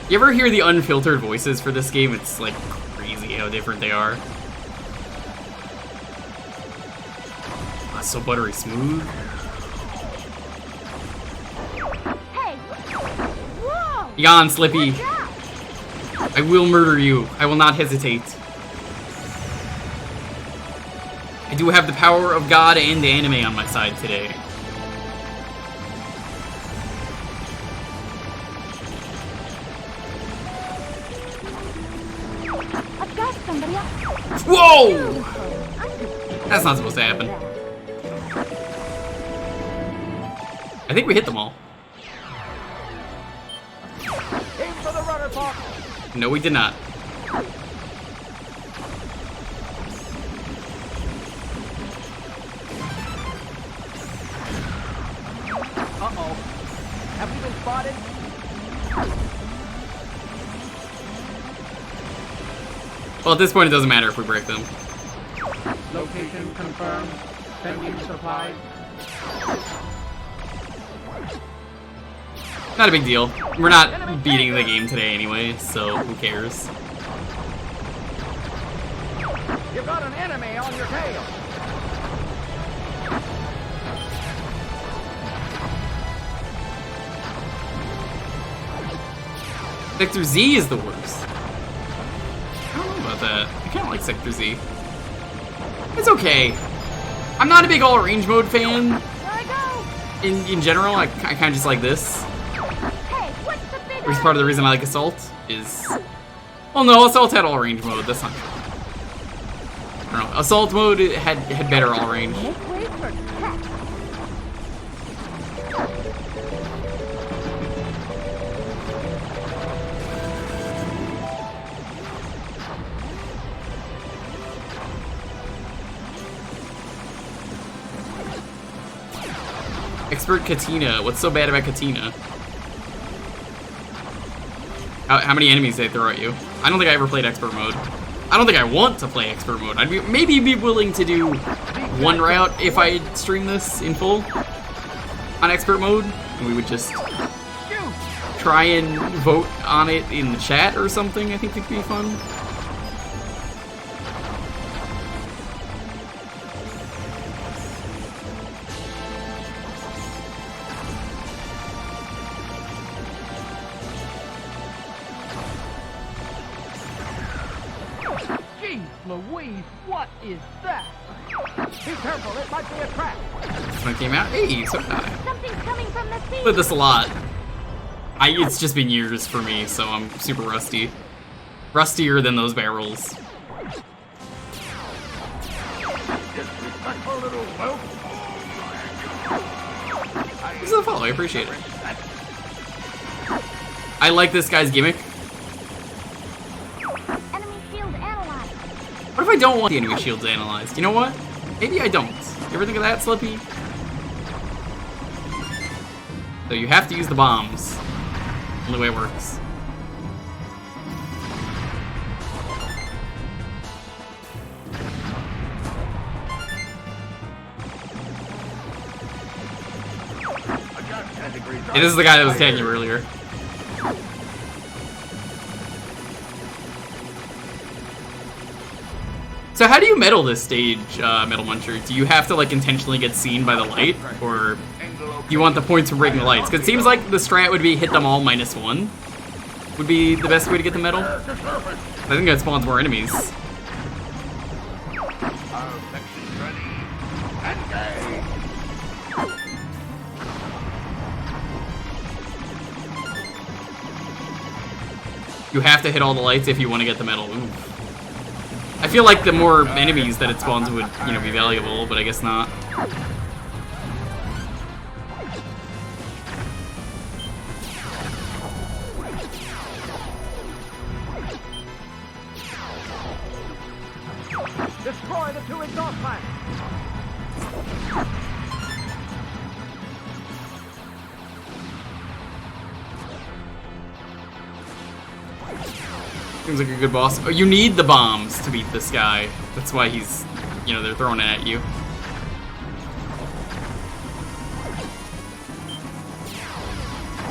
You ever hear the unfiltered voices for this game? It's like crazy how different they are. Oh, so buttery smooth. Hey! Whoa! Be on, Slippy. I will murder you. I will not hesitate. I do have the power of God and the anime on my side today. I've got somebody else. Whoa! That's not supposed to happen. I think we hit them all. Aim for the rudder, Pop. No, we did not. Uh-oh. Have we been spotted? Well, at this point, it doesn't matter if we break them. Location confirmed. Sending supplies. Not a big deal. We're not beating the game today anyway, so who cares? You've got an enemy on your tail. Sector Z is the worst. I don't know about that. I kind of like Sector Z. It's okay. I'm not a big all-range mode fan. There I go! in general, I kind of just like this. Hey, what's the big Which is part of the reason I like Assault is... Well, no, Assault had all range mode. That's not true. I don't know. Assault mode had better all range. Make way for tech. Expert Katina. What's so bad about Katina? How many enemies they throw at you? I don't think I ever played Expert mode. I don't think I want to play Expert mode. I'd maybe be willing to do one route if I stream this in full on Expert mode, and we would just try and vote on it in the chat or something. I think it'd be fun. Louise, what is that? Be careful, it might be a trap. This one came out. Hey, so did I. Something's coming from the sea. Played this a lot. It's just been years for me, so I'm super rusty. Rustier than those barrels. Disrespectful little whelp. This is a follow. I appreciate it. I like this guy's gimmick. What if I don't want the enemy shields analyzed? You know what? Maybe I don't. You ever think of that, Slippy? So you have to use the bombs. Only way it works. Hey, this is the guy that was attacking you earlier. So how do you medal this stage, Metal Muncher? Do you have to like intentionally get seen by the light, or do you want the points from breaking the lights? Because it seems like the strat would be hit them all -1. Would be the best way to get the medal. I think that spawns more enemies. You have to hit all the lights if you want to get the medal. Ooh. I feel like the more enemies that it spawns would, you know, be valuable, but I guess not. Destroy the 2 exhaust fans. Seems like a good boss. Oh, you need the bombs to beat this guy. That's why he's, you know, they're throwing it at you.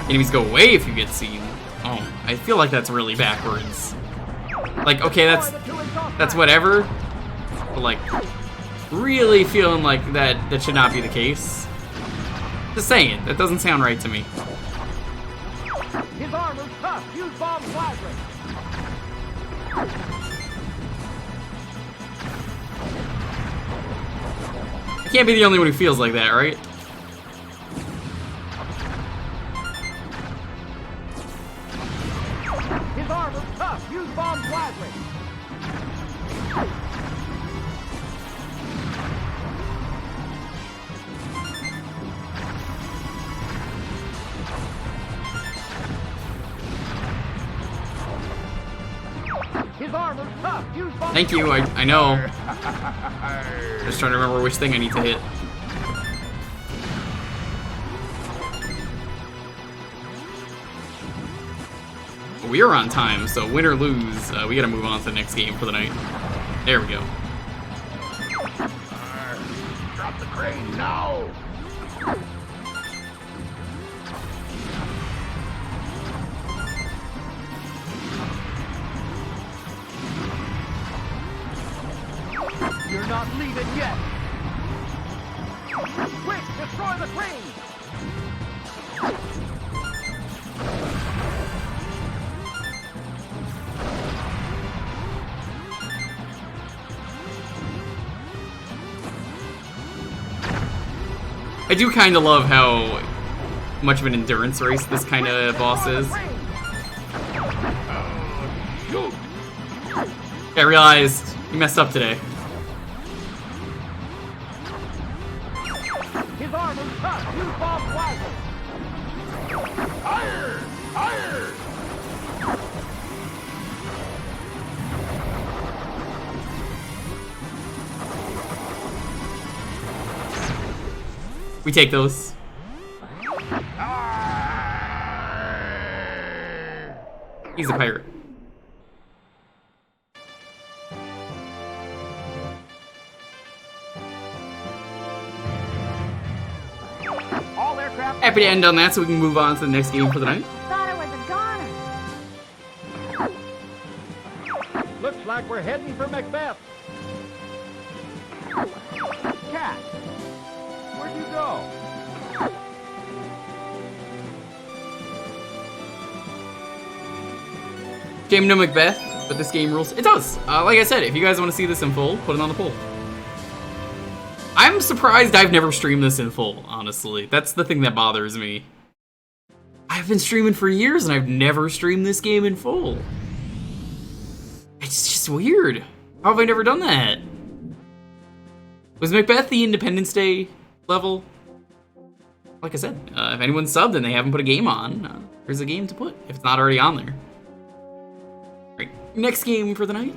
Enemies go away if you get seen. Oh, I feel like that's really backwards. Like, okay, that's whatever. But like, really feeling like that should not be the case. Just saying, that doesn't sound right to me. His armor's tough. Use bombs wisely. I can't be the only one who feels like that, right? His armor's tough. Use bombs wisely. His armor's tough. Use bombs. Thank you, I know. Just trying to remember which thing I need to hit. We are on time, so win or lose, we gotta move on to the next game for the night. There we go. Drop the crane now! You're not leaving yet. Quick, destroy the crane. I do kind of love how much of an endurance race this kind of boss is. I realized you messed up today. His arm is cut. Use bomb wisely. Fire! Fire! We take those. He's a pirate. All aircraft. Happy to end on that so we can move on to the next game for the night. Thought it was a goner. Looks like we're heading for Macbeth. Cat, where'd you go? Game no Macbeth, but this game rules. It does. Like I said, if you guys want to see this in full, put it on the poll. I'm surprised I've never streamed this in full, honestly. That's the thing that bothers me. I've been streaming for years and I've never streamed this game in full. It's just weird. How have I never done that? Was Macbeth the Independence Day level? Like I said, if anyone's subbed and they haven't put a game on, there's a game to put, if it's not already on there. Right, next game for the night.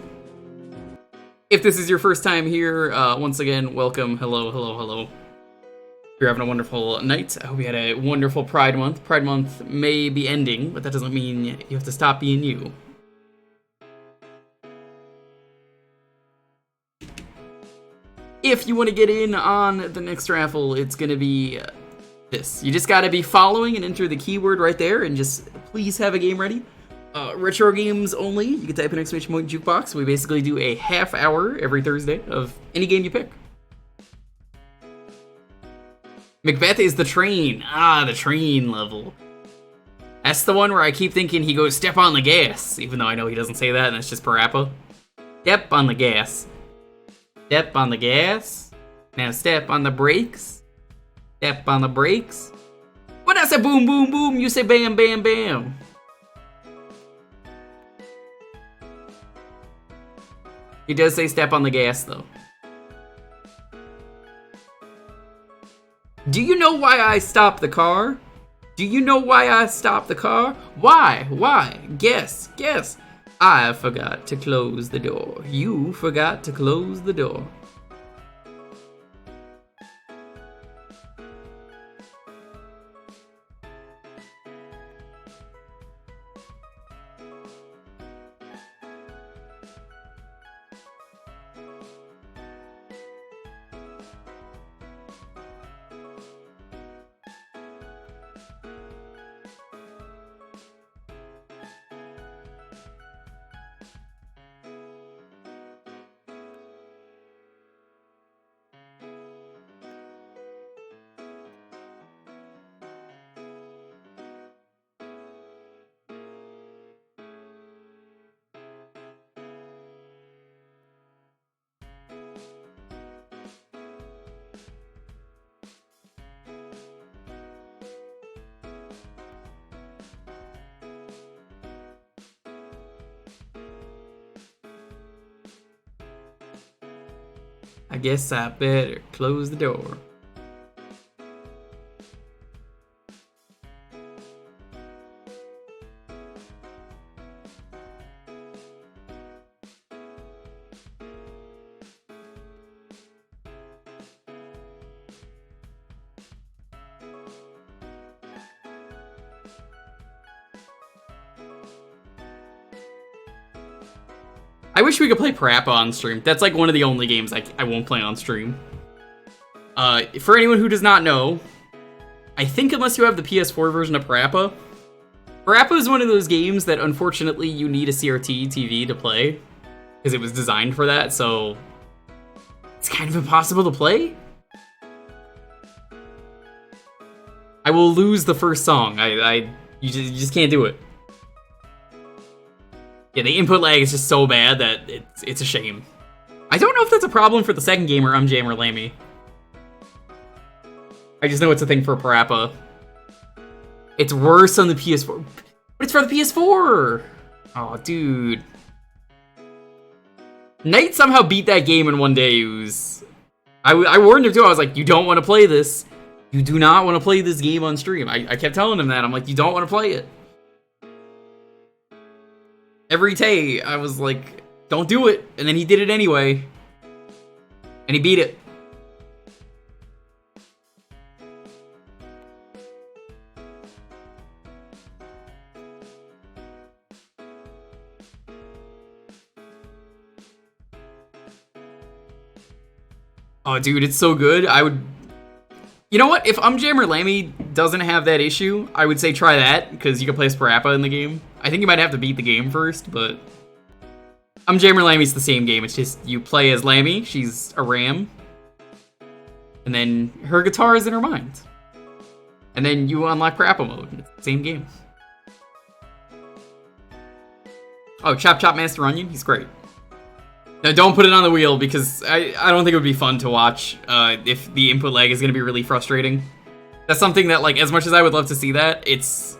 If this is your first time here, once again, welcome, hello, hello, hello. If you're having a wonderful night, I hope you had a wonderful Pride Month. Pride Month may be ending, but that doesn't mean you have to stop being you. If you want to get in on the next raffle, it's going to be this. You just got to be following and enter the keyword right there, and just please have a game ready. Retro games only. You can type in exclamation Jewkbox. We basically do a half hour every Thursday of any game you pick. Macbeth is the train. Ah, the train level. That's the one where I keep thinking he goes, step on the gas, even though I know he doesn't say that, and that's just parappa. Step on the gas. Step on the gas. Now step on the brakes. Step on the brakes. When I say boom, boom, boom, you say bam, bam, bam. He does say step on the gas, though. Do you know why I stopped the car? Do you know why I stopped the car? Why? Why? Guess. Guess. I forgot to close the door. You forgot to close the door. I guess I better close the door. I wish we could play Parappa on stream. That's like one of the only games I won't play on stream. For anyone who does not know, I think unless you have the PS4 version of Parappa, Parappa is one of those games that unfortunately you need a CRT TV to play, because it was designed for that, so it's kind of impossible to play. I will lose the first song. You just can't do it. Yeah, the input lag is just so bad that it's a shame. I don't know if that's a problem for the second game or Jammer Lammy. I just know it's a thing for Parappa. It's worse on the PS4. But it's for the PS4! Oh, dude. Knight somehow beat that game in one day. I warned him too. I was like, you don't want to play this. You do not want to play this game on stream. I kept telling him that. I'm like, you don't want to play it. Every day, I was like, don't do it. And then he did it anyway. And he beat it. Oh, dude, it's so good. I would... You know what? If Jammer Lammy doesn't have that issue, I would say try that, because you can play as Parappa in the game. I think you might have to beat the game first, but... Jammer Lammy's the same game. It's just you play as Lammy. She's a ram. And then her guitar is in her mind. And then you unlock Parappa mode. It's the same game. Oh, Chop Chop Master Onion? He's great. Now, don't put it on the wheel, because I don't think it would be fun to watch if the input lag is going to be really frustrating. That's something that, like, as much as I would love to see that, it's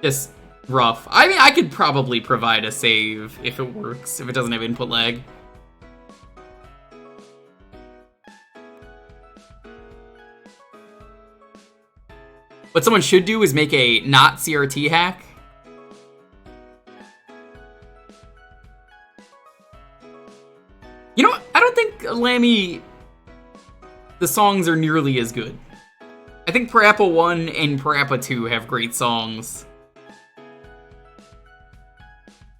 just rough. I mean, I could probably provide a save if it works, if it doesn't have input lag. What someone should do is make a not CRT hack. You know what? I don't think Lammy, the songs are nearly as good. I think Parappa 1 and Parappa 2 have great songs.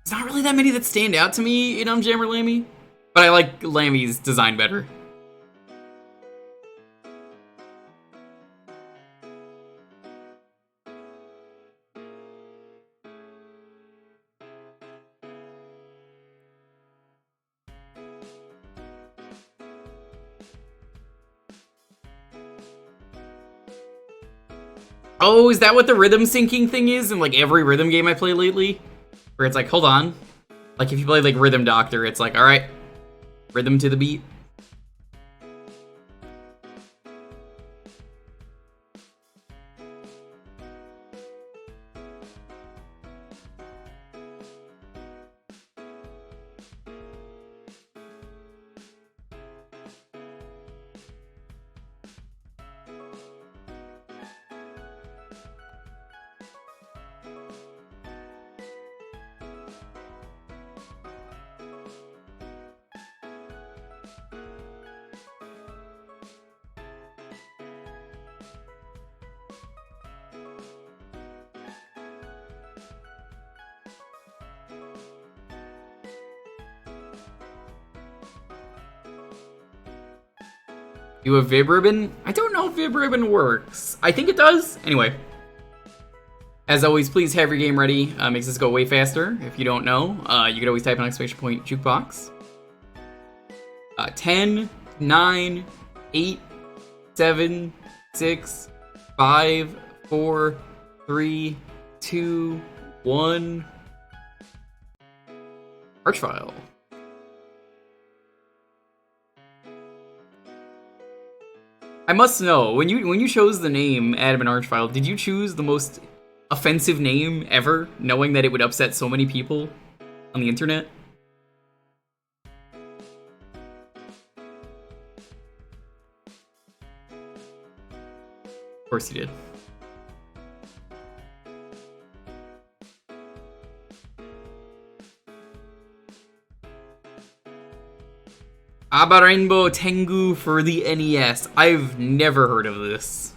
There's not really that many that stand out to me in Jammer Lammy, but I like Lammy's design better. Oh, is that what the rhythm syncing thing is in like every rhythm game I play lately? Where it's like, hold on. Like if you play like Rhythm Doctor, it's like, alright, rhythm to the beat. Do a Vib Ribbon? I don't know if Vib Ribbon works. I think it does. Anyway. As always, please have your game ready. Makes this go way faster. If you don't know, you could always type an exclamation point Jewkbox. 10, 9, 8, 7, 6, 5, 4, 3, 2, 1. Arch file. I must know, when you chose the name Adam and Archfile, did you choose the most offensive name ever, knowing that it would upset so many people on the internet? Of course you did. Aba Rainbow Tengu for the NES. I've never heard of this.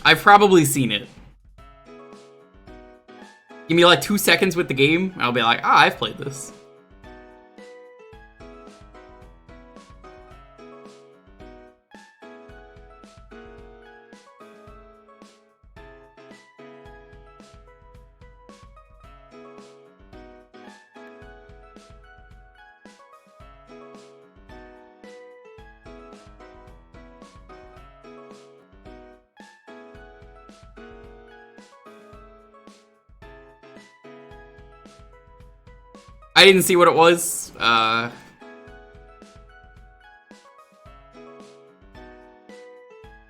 I've probably seen it. Give me like 2 seconds with the game, and I'll be like, ah, I've played this. I didn't see what it was.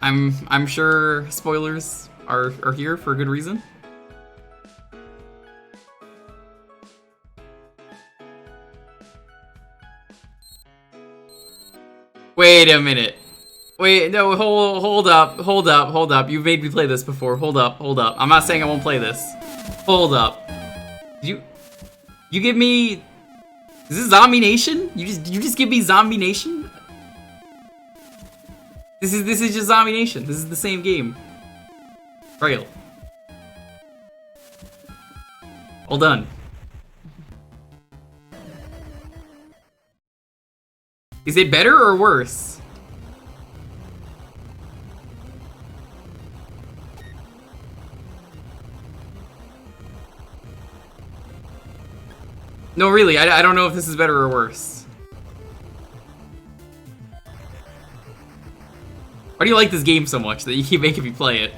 I'm sure spoilers are here for a good reason. Wait a minute. Wait, no, hold up. You've made me play this before. Hold up. I'm not saying I won't play this. Hold up. You give me... Is this Zombie Nation? You just give me Zombie Nation? This is just Zombie Nation. This is the same game. Real. All done. Is it better or worse? No, really, I don't know if this is better or worse. Why do you like this game so much that you keep making me play it?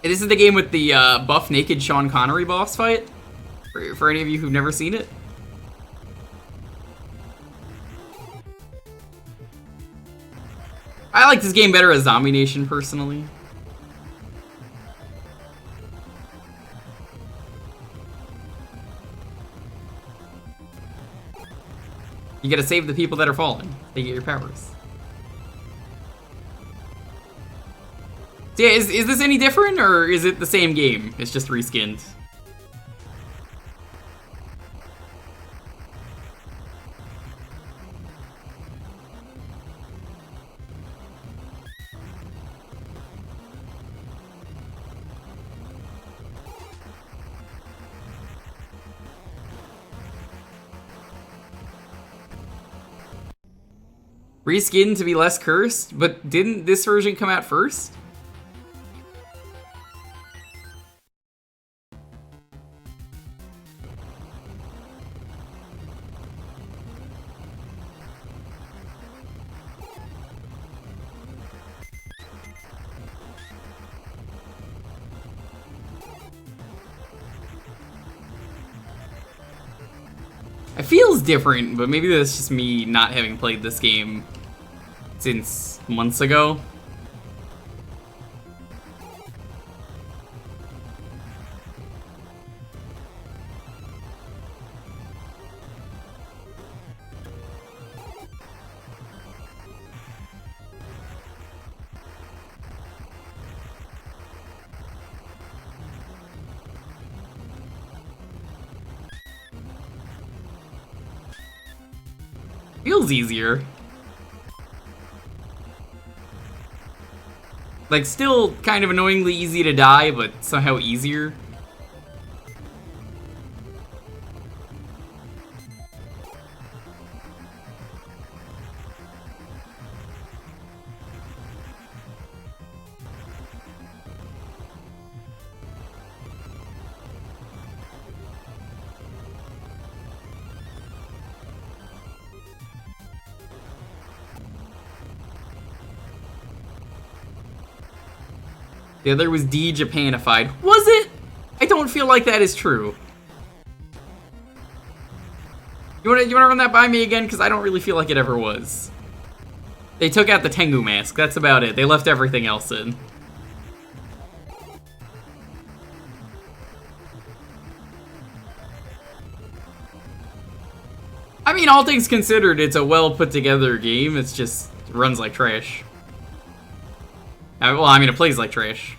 This is the game with the buff naked Sean Connery boss fight? For any of you who've never seen it? I like this game better as Zombie Nation, personally. You gotta save the people that are falling. They get your powers. So yeah, is this any different, or is it the same game? It's just reskinned. Reskinned to be less cursed, but didn't this version come out first? It feels different, but maybe that's just me not having played this game since months ago. Feels easier. Like, still kind of annoyingly easy to die, but somehow easier. The other was de-Japanified. Was it? I don't feel like that is true. You wanna run that by me again? Because I don't really feel like it ever was. They took out the Tengu mask. That's about it. They left everything else in. I mean, all things considered, it's a well put together game. It's just runs like trash. Well, I mean, it plays like trash.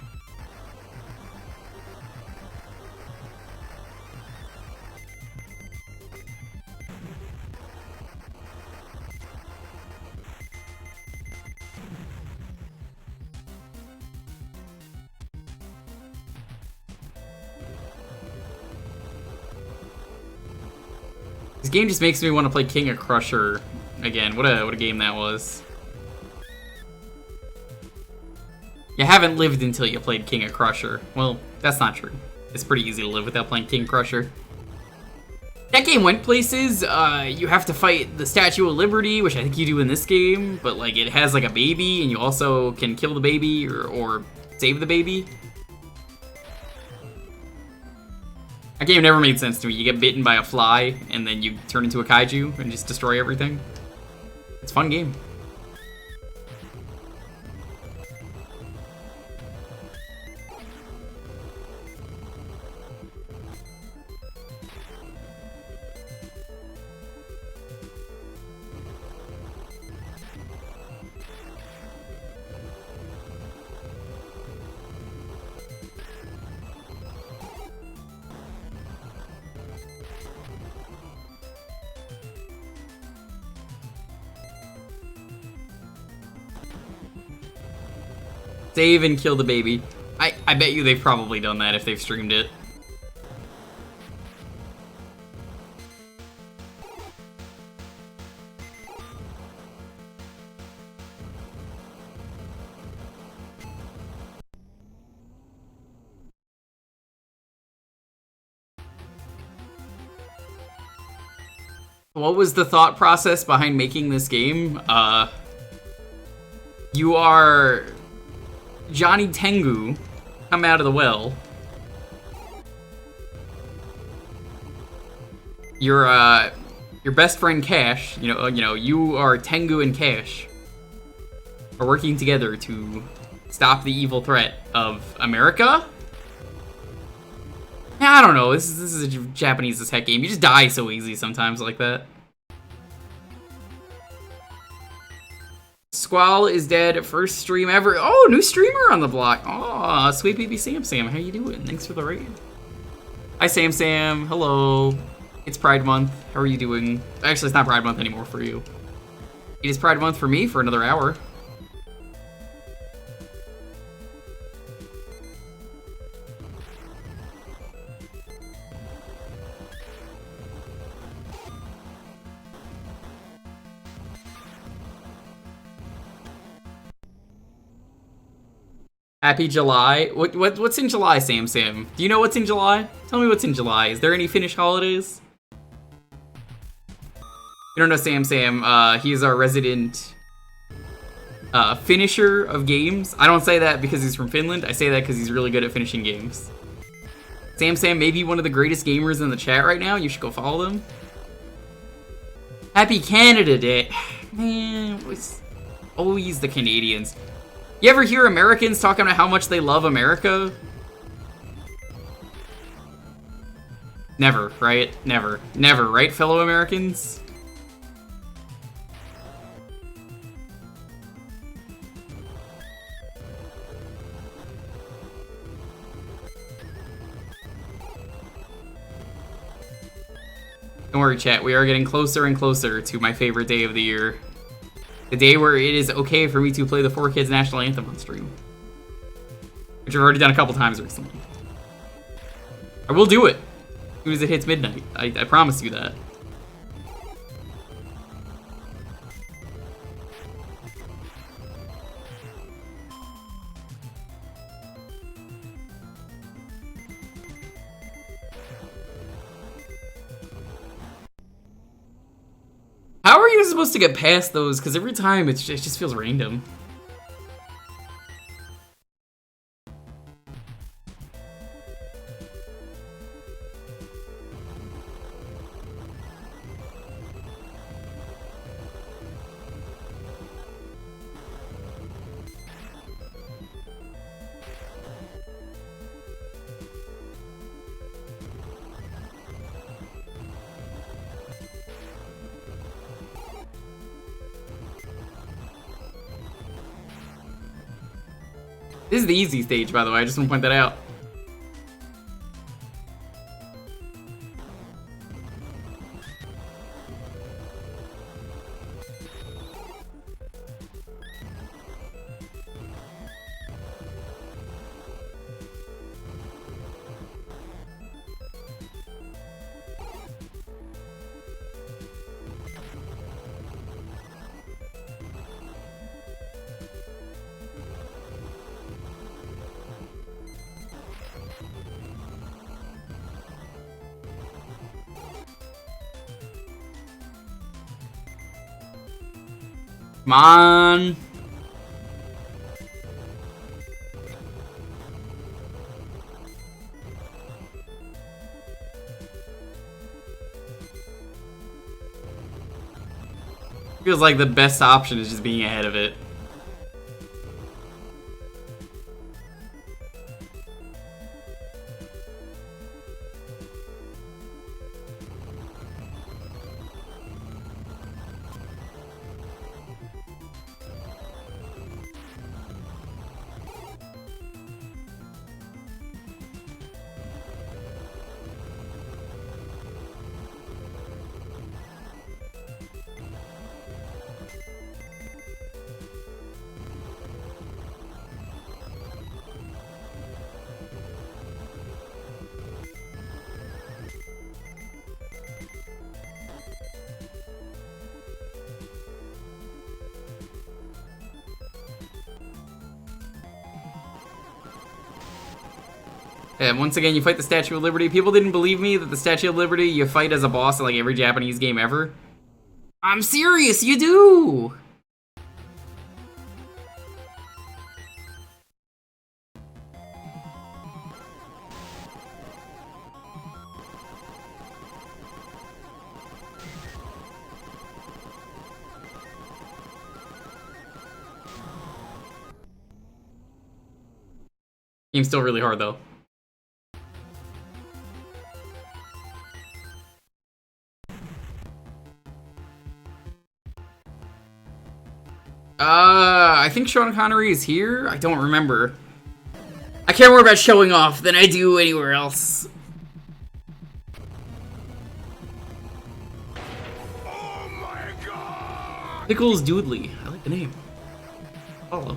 This game just makes me want to play King of Crusher again. What a game that was. You haven't lived until you played King of Crusher. Well, that's not true. It's pretty easy to live without playing King Crusher. That game went places. You have to fight the Statue of Liberty, which I think you do in this game, but like it has like a baby, and you also can kill the baby or save the baby. That game never made sense to me. You get bitten by a fly, and then you turn into a kaiju and just destroy everything. It's a fun game. Save and kill the baby. I bet you they've probably done that if they've streamed it. What was the thought process behind making this game? You are Johnny Tengu, come out of the well. Your best friend Cash, you know, you are Tengu and Cash are working together to stop the evil threat of America. I don't know. This is a Japanese as heck game. You just die so easy sometimes like that. Squall is dead. First stream ever. Oh, new streamer on the block. Oh, sweet baby Sam Sam. How you doing? Thanks for the raid. Hi Sam Sam. Hello. It's Pride Month. How are you doing? Actually, it's not Pride Month anymore for you. It is Pride Month for me for another hour. Happy July. What's in July, Sam Sam? Do you know what's in July? Tell me what's in July. Is there any Finnish holidays? You don't know Sam Sam. He's our resident finisher of games. I don't say that because he's from Finland. I say that because he's really good at finishing games. Sam Sam may be one of the greatest gamers in the chat right now. You should go follow them. Happy Canada Day. Man, it's always the Canadians. You ever hear Americans talking about how much they love America? Never, right? Never. Never, right, fellow Americans? Don't worry, chat. We are getting closer and closer to my favorite day of the year. The day where it is okay for me to play the 4Kids National Anthem on stream. Which I've already done a couple times recently. I will do it as soon as it hits midnight. I promise you that. How are you supposed to get past those? Because every time it just feels random. This is the easy stage, by the way. I just want to point that out. Come on. Feels like the best option is just being ahead of it. And once again, you fight the Statue of Liberty. People didn't believe me that the Statue of Liberty you fight as a boss in like every Japanese game ever. I'm serious, you do! Game's still really hard though. I think Sean Connery is here? I don't remember. I care more about showing off than I do anywhere else. Oh my god! Pickles Doodley. I like the name. Follow.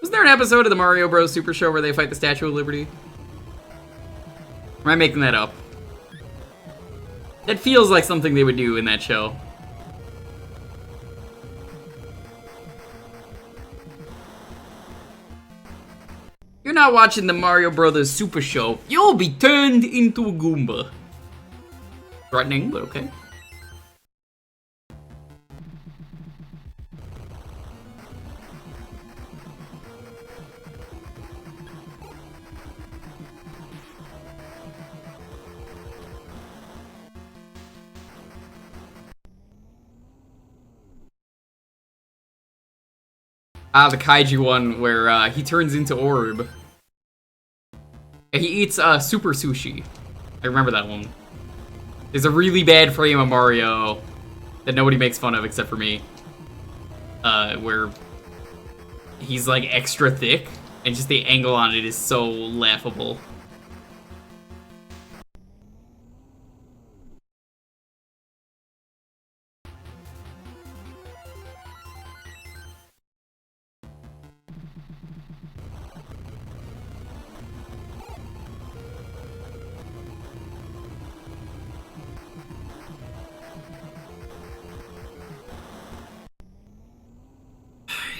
Was there an episode of the Mario Bros. Super Show where they fight the Statue of Liberty? Or am I making that up? That feels like something they would do in that show. You're not watching the Mario Brothers Super Show. You'll be turned into a Goomba. Threatening, but okay. Ah, the kaiju one where he turns into Orb. He eats super sushi. I remember that one. There's a really bad frame of Mario that nobody makes fun of except for me. Where he's like extra thick and just the angle on it is so laughable.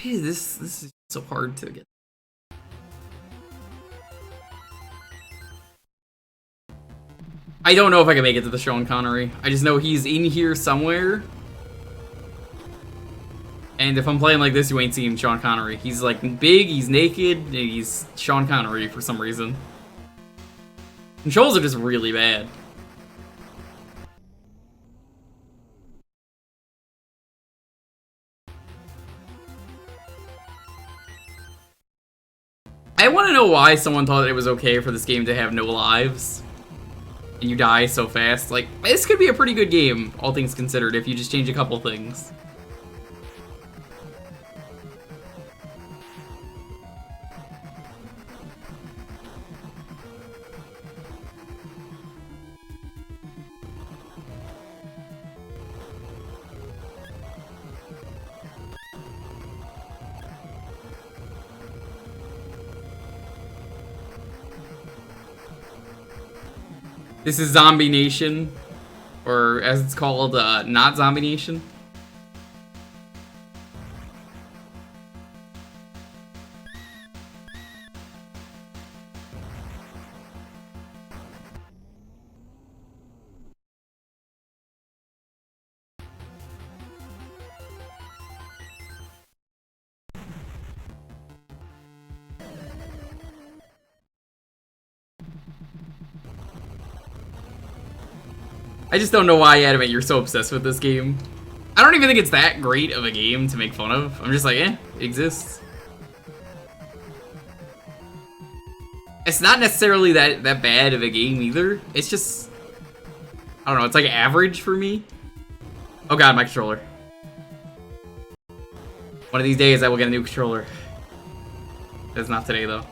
This is so hard to get. I don't know if I can make it to the Sean Connery. I just know he's in here somewhere. And if I'm playing like this, you ain't seeing Sean Connery. He's like big, he's naked, and he's Sean Connery for some reason. Controls are just really bad. I want to know why someone thought it was okay for this game to have no lives. And you die so fast. Like, this could be a pretty good game, all things considered, if you just change a couple things. This is Zombie Nation, or as it's called, not Zombie Nation. I just don't know why, Adamant, you're so obsessed with this game. I don't even think it's that great of a game to make fun of. I'm just like, eh, it exists. It's not necessarily that bad of a game either. It's just, I don't know, it's like average for me. Oh god, my controller. One of these days I will get a new controller. It's not today though.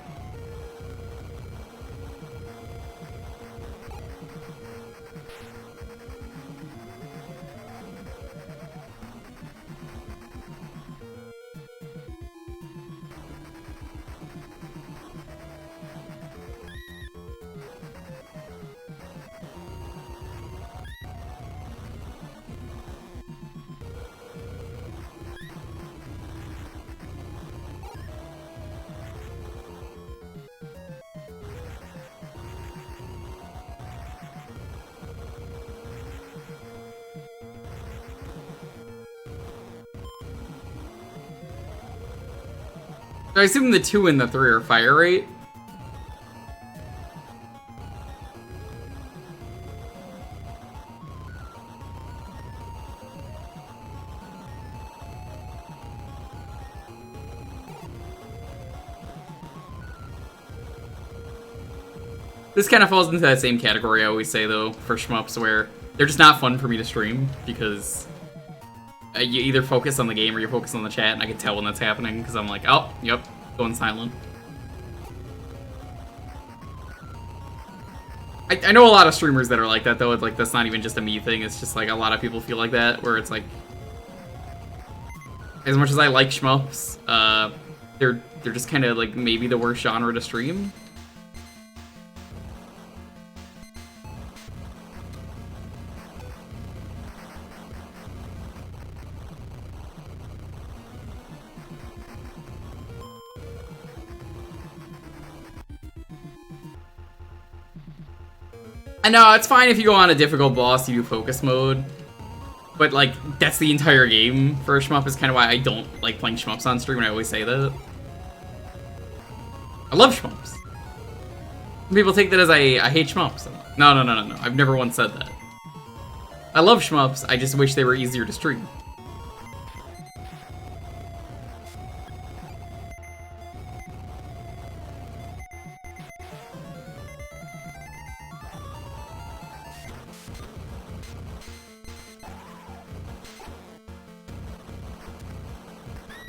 So I assume the 2 and the 3 are fire rate. This kind of falls into that same category I always say though for shmups, where they're just not fun for me to stream because you either focus on the game or you focus on the chat, and I can tell when that's happening because I'm like, oh, yep, going silent. I know a lot of streamers that are like that though. It's like, that's not even just a me thing. It's just like a lot of people feel like that, where it's like, as much as I like shmups, they're just kind of like maybe the worst genre to stream. I know, it's fine if you go on a difficult boss, you do focus mode. But, like, that's the entire game for a shmup, is kind of why I don't like playing shmups on stream, and I always say that. I love shmups. People take that as I hate shmups. No, I've never once said that. I love shmups, I just wish they were easier to stream.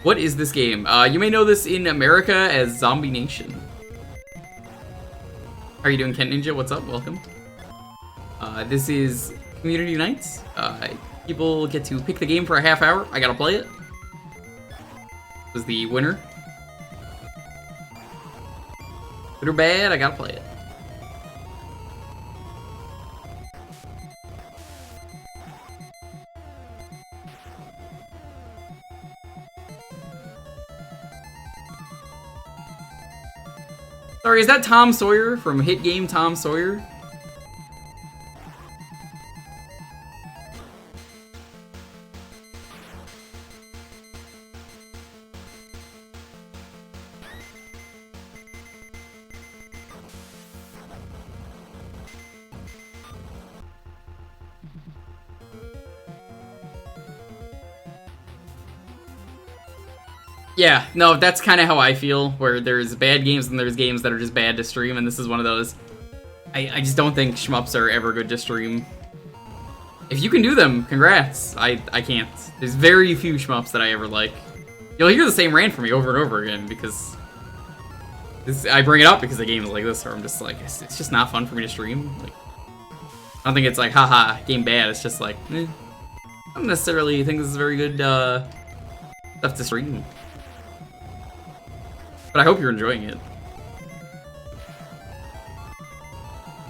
What is this game? You may know this in America as Zombie Nation. How are you doing, Kent Ninja? What's up? Welcome. This is Community Nights. People get to pick the game for a half hour. I gotta play it. Was the winner. Good or bad, I gotta play it. Sorry, is that Tom Sawyer from Hit Game Tom Sawyer? Yeah, no, that's kind of how I feel, where there's bad games and there's games that are just bad to stream, and this is one of those. I just don't think shmups are ever good to stream. If you can do them, congrats. I can't. There's very few shmups that I ever like. You'll hear the same rant from me over and over again, because I bring it up because of games like this where I'm just like, it's just not fun for me to stream. Like, I don't think it's like, haha, game bad. It's just like, I don't necessarily think this is very good stuff to stream. But I hope you're enjoying it.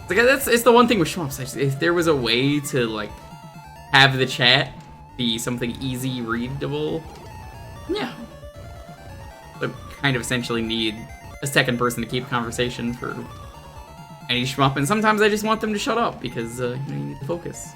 It's the one thing with shmups. If there was a way to like have the chat be something easy readable, yeah. But kind of essentially need a second person to keep conversation for any shmup, and sometimes I just want them to shut up because you need to focus.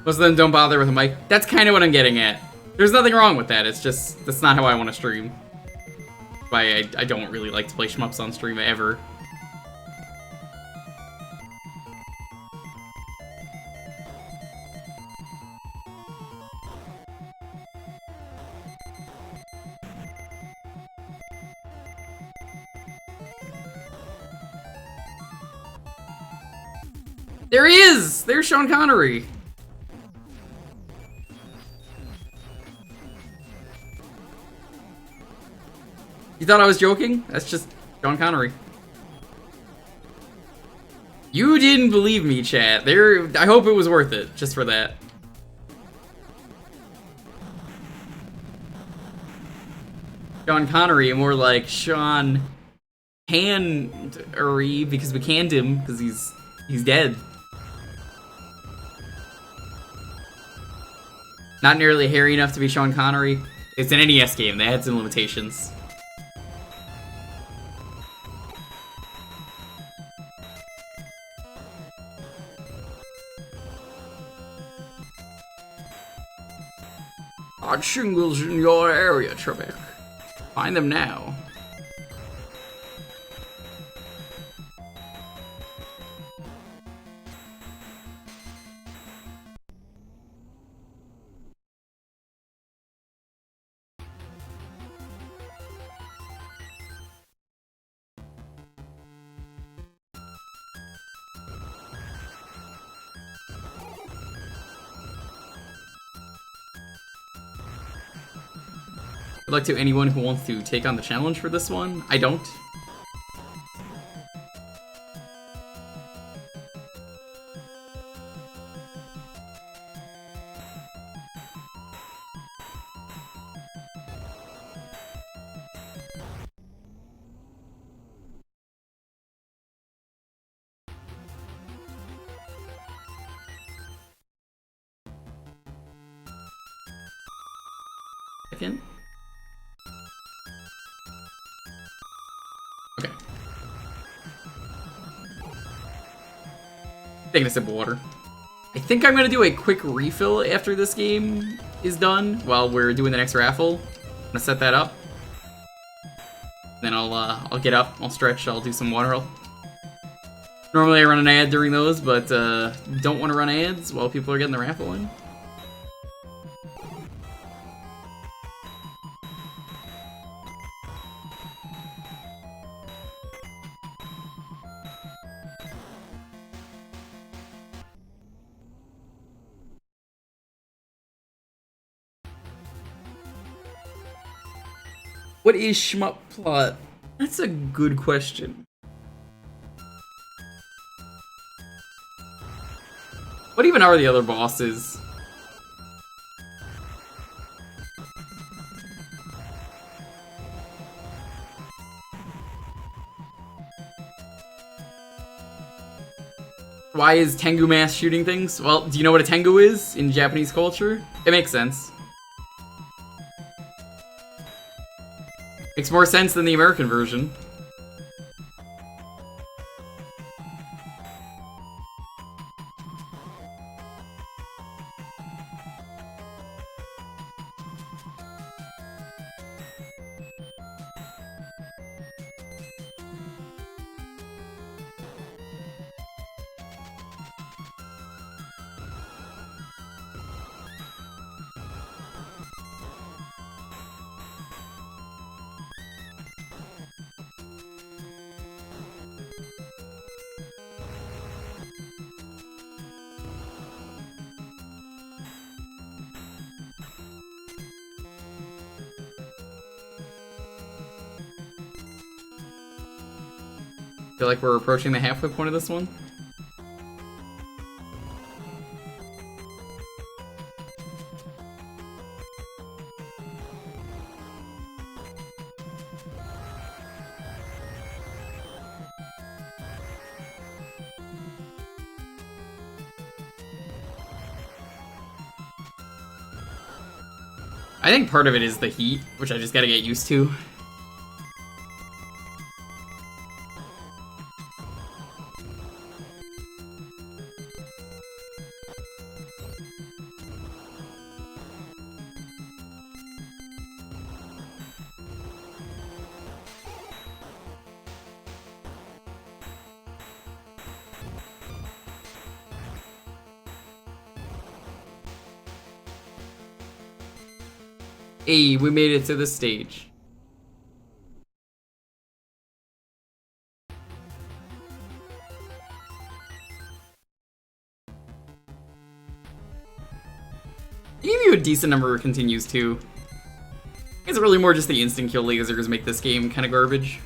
Most of them don't bother with a mic. That's kind of what I'm getting at. There's nothing wrong with that. It's just, that's not how I want to stream. Why I don't really like to play shmups on stream ever. There he is! There's Sean Connery! You thought I was joking? That's just Sean Connery. You didn't believe me, chat. I hope it was worth it, just for that. Sean Connery, more like Sean Connery, because we canned him, because he's dead. Not nearly hairy enough to be Sean Connery. It's an NES game, they had some limitations. Odd shingles in your area, Trebek. Find them now. Good luck to anyone who wants to take on the challenge for this one. I don't. Second. Okay. Taking a sip of water. I think I'm gonna do a quick refill after this game is done while we're doing the next raffle. I'm gonna set that up. Then I'll get up, I'll stretch, I'll do some water. Normally I run an ad during those, but don't want to run ads while people are getting the raffle in. What is shmup plot? That's a good question. What even are the other bosses? Why is Tengu mass shooting things? Well, do you know what a Tengu is in Japanese culture? It makes sense. Makes more sense than the American version. Feel like we're approaching the halfway point of this one. I think part of it is the heat, which I just gotta get used to. Hey, we made it to this stage. They give you a decent number of continues too. It's really more just the instant kill lasers make this game kind of garbage.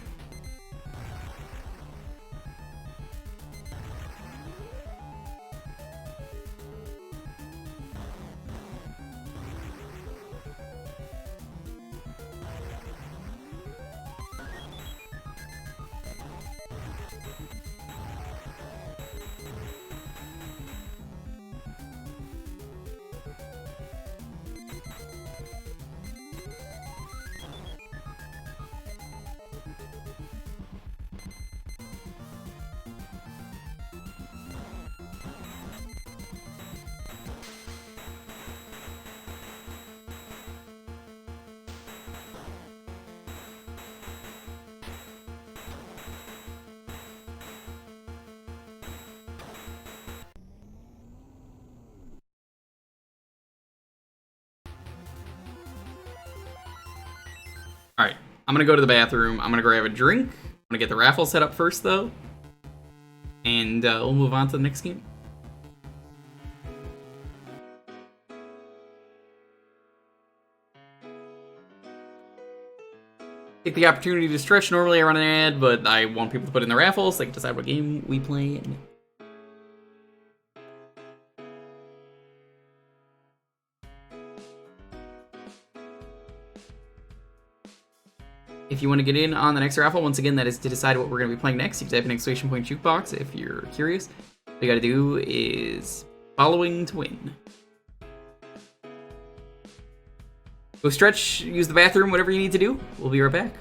Alright, I'm gonna go to the bathroom. I'm gonna grab a drink. I'm gonna get the raffle set up first, though. And we'll move on to the next game. Take the opportunity to stretch. Normally I run an ad, but I want people to put in the raffle so they can decide what game we play. If you want to get in on the next raffle, once again, that is to decide what we're going to be playing next. You can type in !Jewkbox if you're curious. All you got to do is following to win. Go stretch, use the bathroom, whatever you need to do. We'll be right back.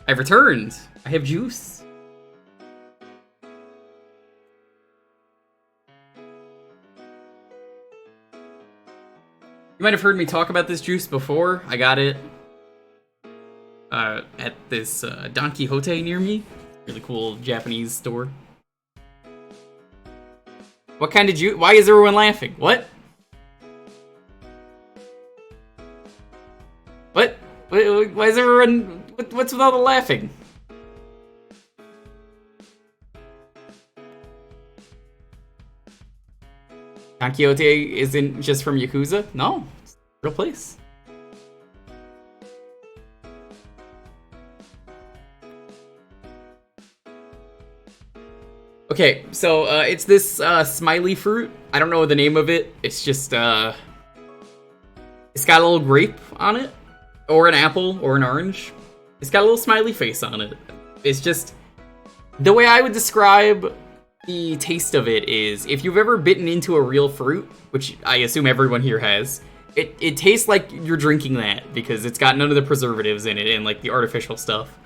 I've returned. I have juice. You might have heard me talk about this juice before. I got it at this Don Quixote near me. Really cool Japanese store. What kind of juice? Why is everyone laughing? What? What? Why is everyone... What's with all the laughing? Don Quixote isn't just from Yakuza? No, it's a real place. Okay, so it's this smiley fruit. I don't know the name of it. It's just it's got a little grape on it, or an apple, or an orange. It's got a little smiley face on it. It's just the way I would describe the taste of it is if you've ever bitten into a real fruit, which I assume everyone here has, it tastes like you're drinking that because it's got none of the preservatives in it and like the artificial stuff.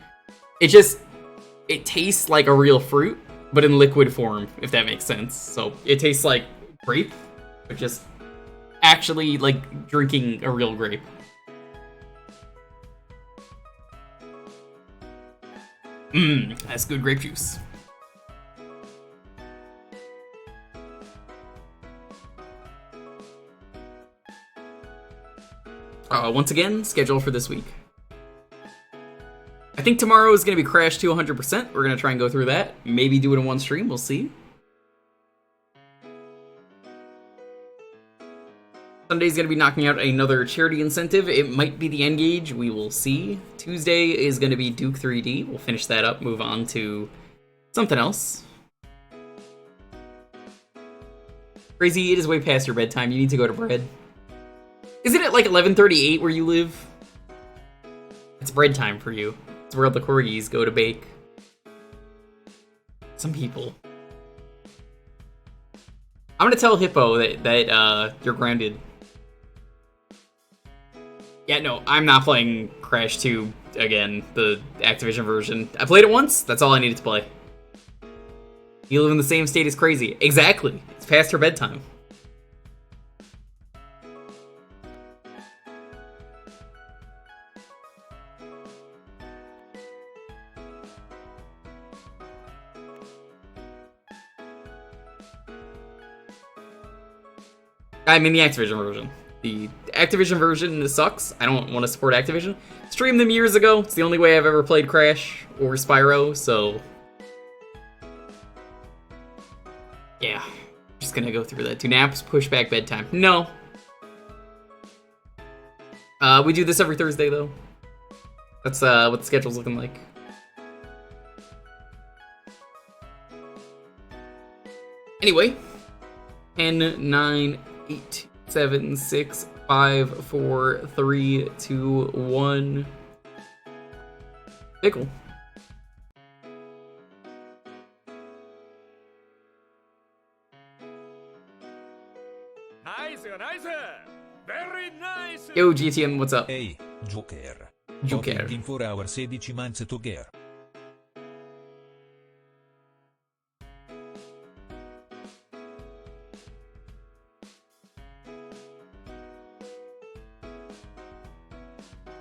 It tastes like a real fruit, but in liquid form, if that makes sense. So it tastes like grape, but just actually like drinking a real grape. That's good grape juice. Once again, schedule for this week. I think tomorrow is going to be Crash to 100%. We're going to try and go through that. Maybe do it in one stream. We'll see. Sunday's going to be knocking out another charity incentive. It might be the N-Gage. We will see. Tuesday is going to be Duke 3D. We'll finish that up. Move on to something else. Crazy, it is way past your bedtime. You need to go to bed. Isn't it like 11:38 where you live? It's bread time for you. It's where the corgis go to bake. Some people. I'm gonna tell Hippo that you're grounded. Yeah, no, I'm not playing Crash 2 again, the Activision version. I played it once, that's all I needed to play. You live in the same state as Crazy. Exactly. It's past her bedtime. I'm in the Activision version. The Activision version sucks. I don't want to support Activision. Streamed them years ago. It's the only way I've ever played Crash or Spyro, so... yeah. Just gonna go through that. Do naps push back bedtime? No. We do this every Thursday, though. That's what the schedule's looking like. Anyway. 10, 9... 8, 7, 6, 5, 4, 3, 2, 1. Pickle. Nice, nice. Very nice. Yo, GTM, what's up? Hey, Jewker. Jewker. In 4 hours 16 months together.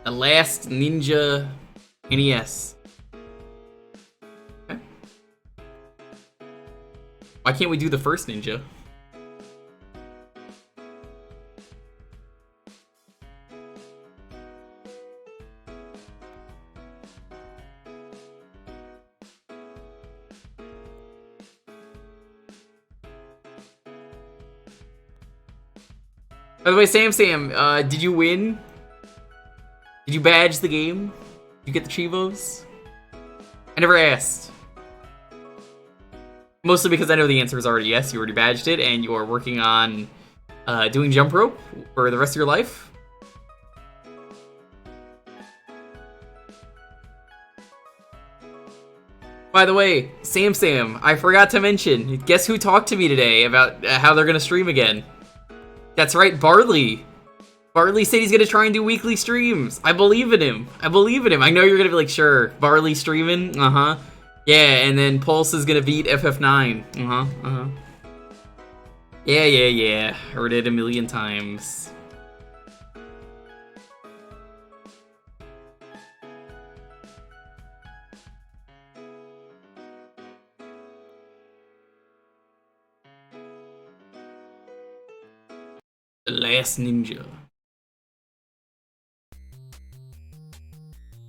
The last Ninja NES. Okay. Why can't we do the first Ninja? By the way, Sam, did you win? Did you badge the game? Did you get the Chivos? I never asked. Mostly because I know the answer is already yes, you already badged it, and you are working on doing jump rope for the rest of your life. By the way, Sam, I forgot to mention, guess who talked to me today about how they're gonna stream again? That's right, Barley. Barley said he's gonna try and do weekly streams. I believe in him. I know you're gonna be like, sure, Barley streaming? Uh-huh. Yeah, and then Pulse is gonna beat FF9. Uh-huh. Yeah. Heard it a million times. The Last Ninja.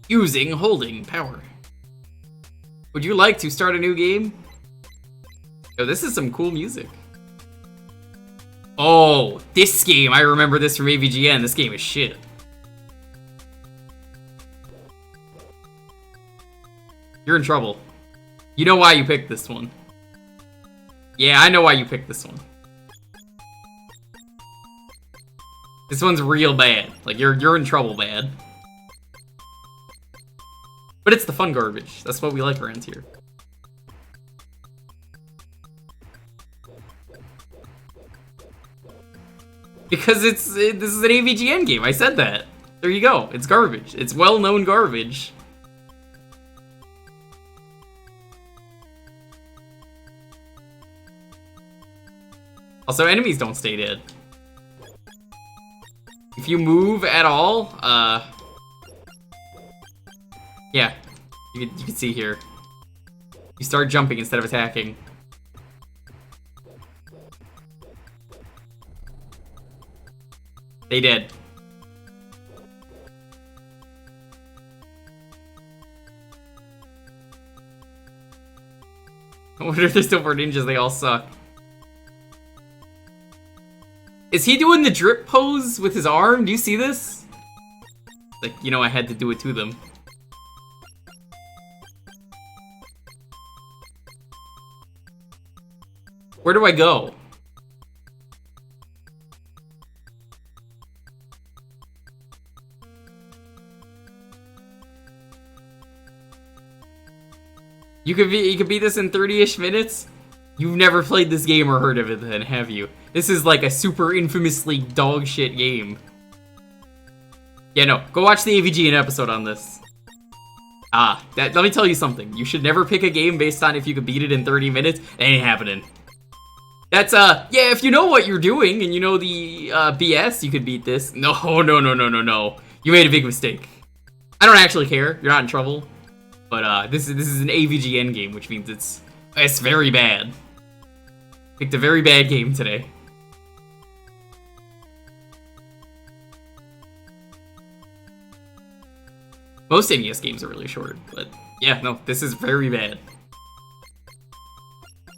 Using holding power. Would you like to start a new game? Oh, this is some cool music. Oh, this game. I remember this from AVGN. This game is shit. You're in trouble. You know why you picked this one. Yeah, I know why you picked this one. This one's real bad. Like, you're in trouble bad. But it's the fun garbage. That's what we like around here. Because this is an AVGN game. I said that. There you go. It's garbage. It's well-known garbage. Also, enemies don't stay dead. If you move at all, yeah, you can see here. You start jumping instead of attacking. They did. I wonder if they're still for ninjas, they all suck. Is he doing the drip pose with his arm? Do you see this? Like, you know, I had to do it to them. Where do I go? You could beat this in 30-ish minutes? You've never played this game or heard of it then, have you? This is like a super infamously dog shit game. Yeah, no, go watch the AVGN episode on this. Let me tell you something. You should never pick a game based on if you could beat it in 30 minutes. It ain't happening. That's, yeah, if you know what you're doing and you know the, BS, you could beat this. No. You made a big mistake. I don't actually care. You're not in trouble. But, this is an AVGN game, which means it's very bad. Picked a very bad game today. Most NES games are really short, but yeah, no, this is very bad.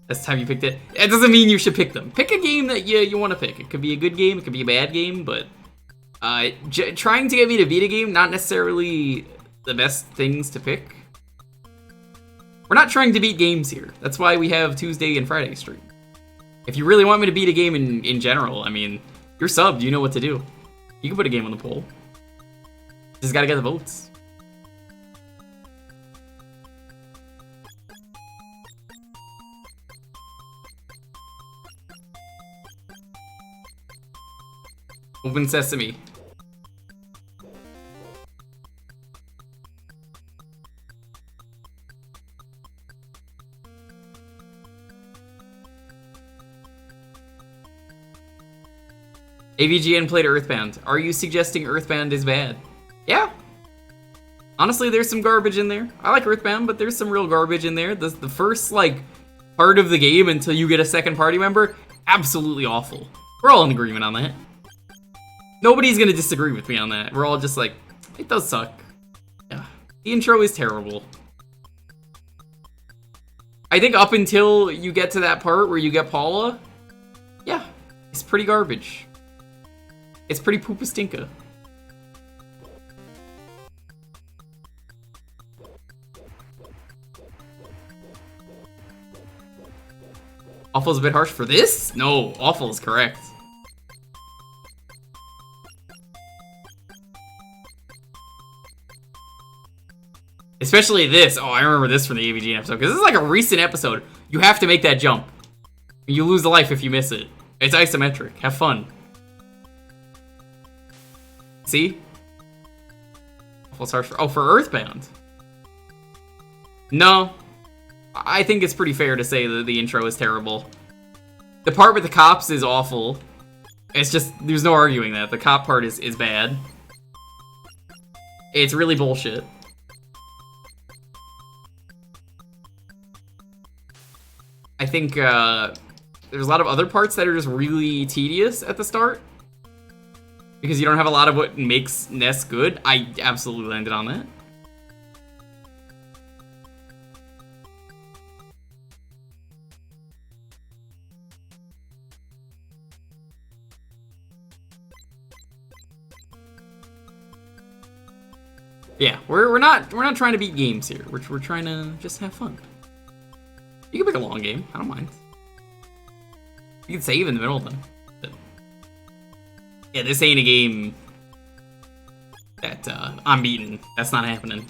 That's the time you picked it. It doesn't mean you should pick them. Pick a game that you want to pick. It could be a good game, it could be a bad game, but trying to get me to beat a game, not necessarily the best things to pick. We're not trying to beat games here. That's why we have Tuesday and Friday stream. If you really want me to beat a game in general, I mean, you're subbed, you know what to do. You can put a game on the poll. Just gotta get the votes. Open sesame. AVGN played Earthbound. Are you suggesting Earthbound is bad? Yeah. Honestly, there's some garbage in there. I like Earthbound, but there's some real garbage in there. The first, like, part of the game until you get a second party member, absolutely awful. We're all in agreement on that. Nobody's gonna disagree with me on that. We're all just like, it does suck. Yeah. The intro is terrible. I think up until you get to that part where you get Paula, yeah, it's pretty garbage. It's pretty poopa-stinka. Awful's a bit harsh for this? No, awful is correct. Especially this. Oh, I remember this from the AVGN episode, because this is like a recent episode. You have to make that jump. You lose a life if you miss it. It's isometric. Have fun. See? Oh, for Earthbound. No. I think it's pretty fair to say that the intro is terrible. The part with the cops is awful. It's just, there's no arguing that. The cop part is bad. It's really bullshit. I think there's a lot of other parts that are just really tedious at the start. Because you don't have a lot of what makes NES good. I absolutely landed on that. Yeah, we're not trying to beat games here. We're trying to just have fun. You can pick a long game. I don't mind. You can save in the middle of them. But yeah, this ain't a game that I'm beating. That's not happening.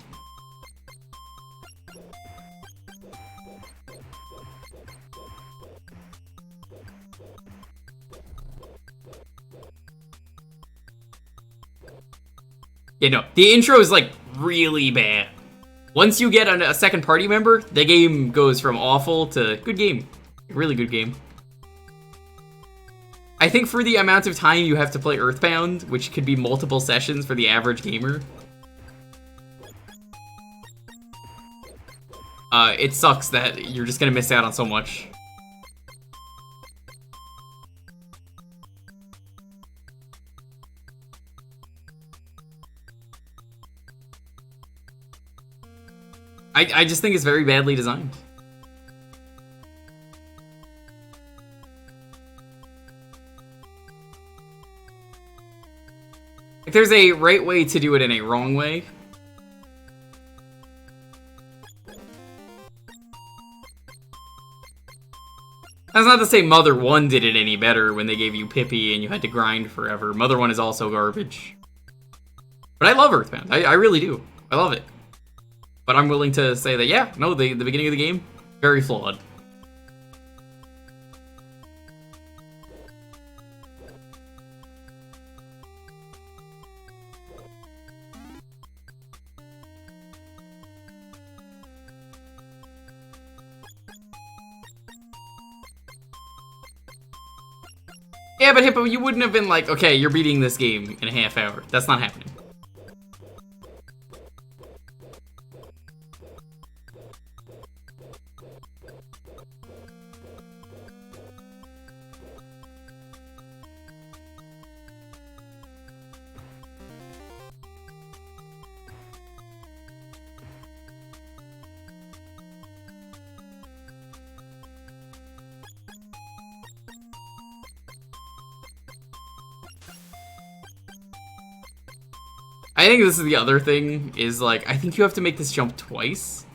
Yeah, no, the intro is like really bad. Once you get a second party member, the game goes from awful to good game. Really good game. I think for the amount of time you have to play Earthbound, which could be multiple sessions for the average gamer, it sucks that you're just gonna miss out on so much. I just think it's very badly designed. Like, there's a right way to do it and a wrong way. That's not to say Mother 1 did it any better when they gave you Pippi and you had to grind forever. Mother 1 is also garbage. But I love Earthbound. I really do. I love it. But I'm willing to say that, yeah, no, the beginning of the game, very flawed. Yeah, but Hippo, you wouldn't have been like, okay, you're beating this game in a half hour. That's not happening. I think this is the other thing, is like, I think you have to make this jump twice.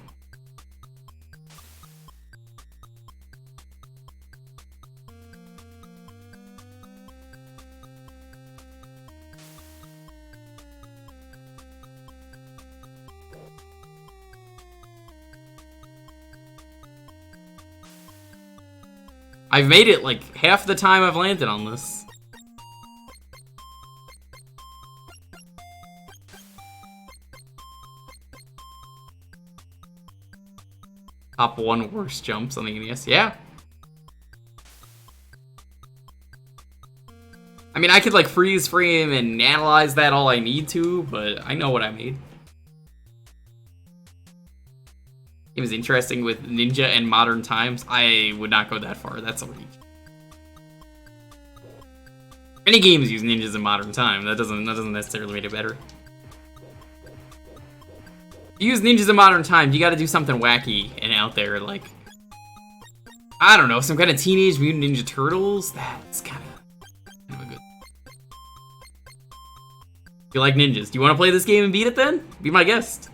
I've made it like half the time I've landed on this. Top 1 worst jumps on the NES. Yeah. I mean, I could like freeze frame and analyze that all I need to, but I know what I made. It was interesting with Ninja and Modern Times. I would not go that far. That's a reach. Many games use ninjas in Modern Time. That doesn't necessarily make it better. You use ninjas in Modern Time, you gotta do something wacky and out there, like, I don't know, some kind of Teenage Mutant Ninja Turtles? That's kind of good. You like ninjas. Do you want to play this game and beat it then? Be my guest.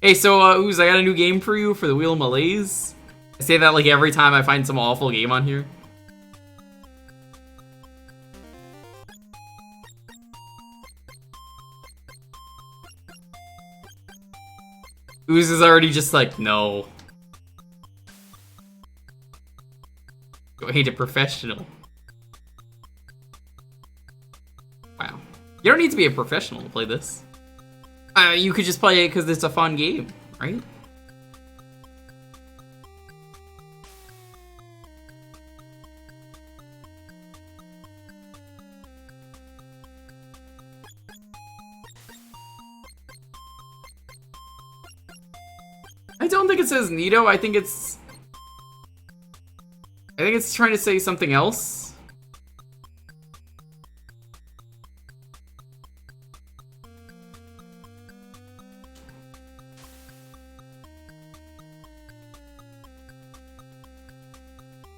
Hey, so, Ooze, I got a new game for you for the Wheel of Malaise. I say that like every time I find some awful game on here. Ooze is already just like, no. Go hate a professional. Wow. You don't need to be a professional to play this. You could just play it because it's a fun game, right? I don't think it says Nito. I think it's trying to say something else.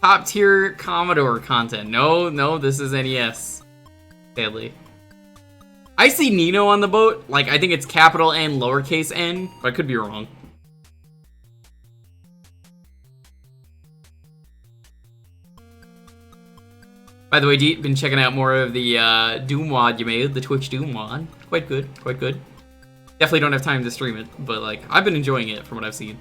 Top tier Commodore content. No, this is NES. Sadly. I see Nino on the boat. Like, I think it's capital N, lowercase n, but I could be wrong. By the way, Deet, been checking out more of the Doom WOD you made, the Twitch Doom WOD. Quite good, quite good. Definitely don't have time to stream it, but like, I've been enjoying it from what I've seen.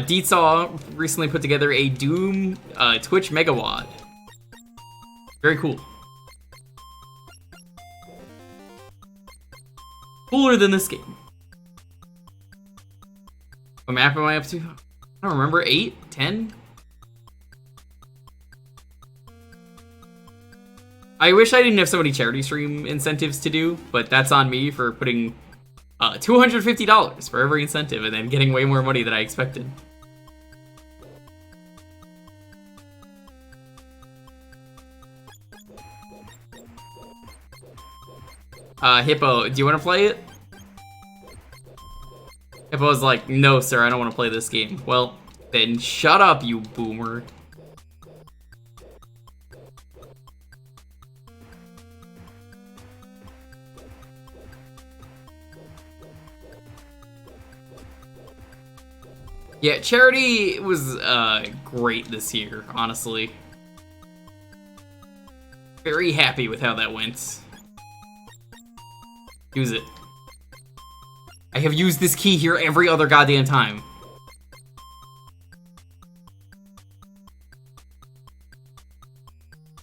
Deet Saw recently put together a Doom Twitch Mega WOD. Very cool. Cooler than this game. What map am I up to? I don't remember. 8? 10? I wish I didn't have so many charity stream incentives to do, but that's on me for putting $250 for every incentive and then getting way more money than I expected. Hippo, do you want to play it? Hippo's like, no sir, I don't want to play this game. Well, then shut up, you boomer. Yeah, charity was great this year, honestly. Very happy with how that went. Use it. I have used this key here every other goddamn time.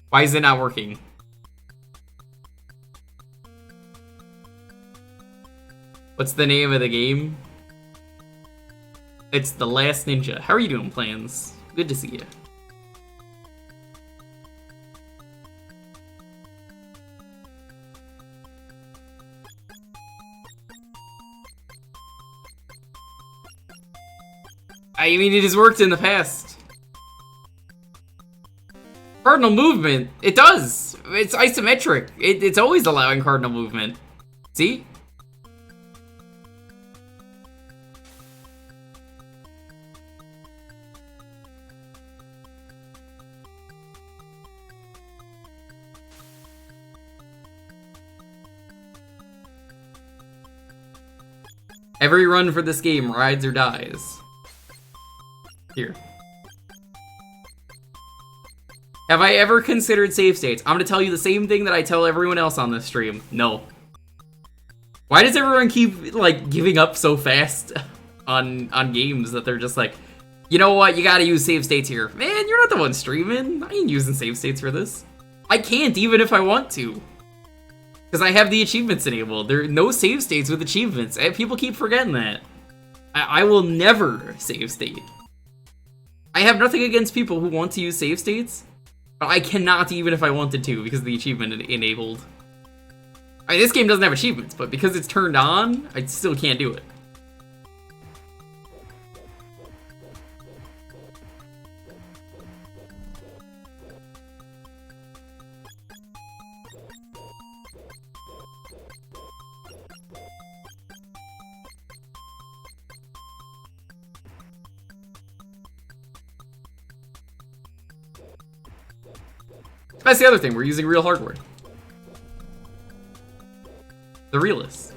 Why is it not working? What's the name of the game? It's The Last Ninja. How are you doing, Plans? Good to see you. I mean, it has worked in the past. Cardinal movement. It does. It's isometric. It's always allowing cardinal movement. See? Every run for this game rides or dies. Here. Have I ever considered save states? I'm gonna tell you the same thing that I tell everyone else on this stream. No. Why does everyone keep, like, giving up so fast on games that they're just like, you know what, you gotta use save states here. Man, you're not the one streaming. I ain't using save states for this. I can't even if I want to. Because I have the achievements enabled. There are no save states with achievements. People keep forgetting that. I will never save state. I have nothing against people who want to use save states, but I cannot even if I wanted to because of the achievement enabled. I mean, this game doesn't have achievements, but because it's turned on, I still can't do it. That's the other thing, we're using real hardware. The realist.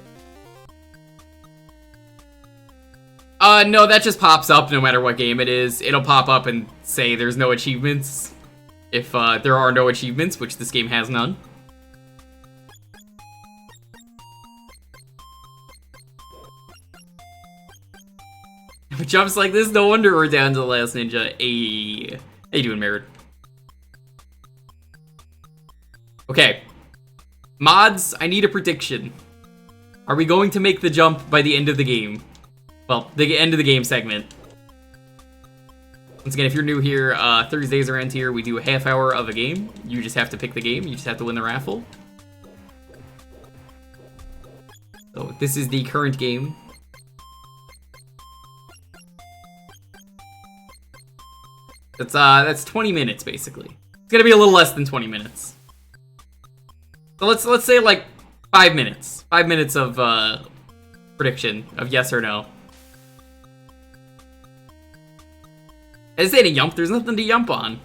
No, that just pops up no matter what game it is. It'll pop up and say there's no achievements. If there are no achievements, which this game has none. With jumps like this, no wonder we're down to the last ninja. Hey, how you doing, Merritt? Okay. Mods, I need a prediction. Are we going to make the jump by the end of the game? Well, the end of the game segment. Once again, if you're new here, Thursdays around here, we do a half hour of a game. You just have to pick the game. You just have to win the raffle. So this is the current game. That's 20 minutes basically. It's gonna be a little less than 20 minutes. So let's say like 5 minutes. 5 minutes of prediction of yes or no. I just ain't a yump. There's nothing to yump on.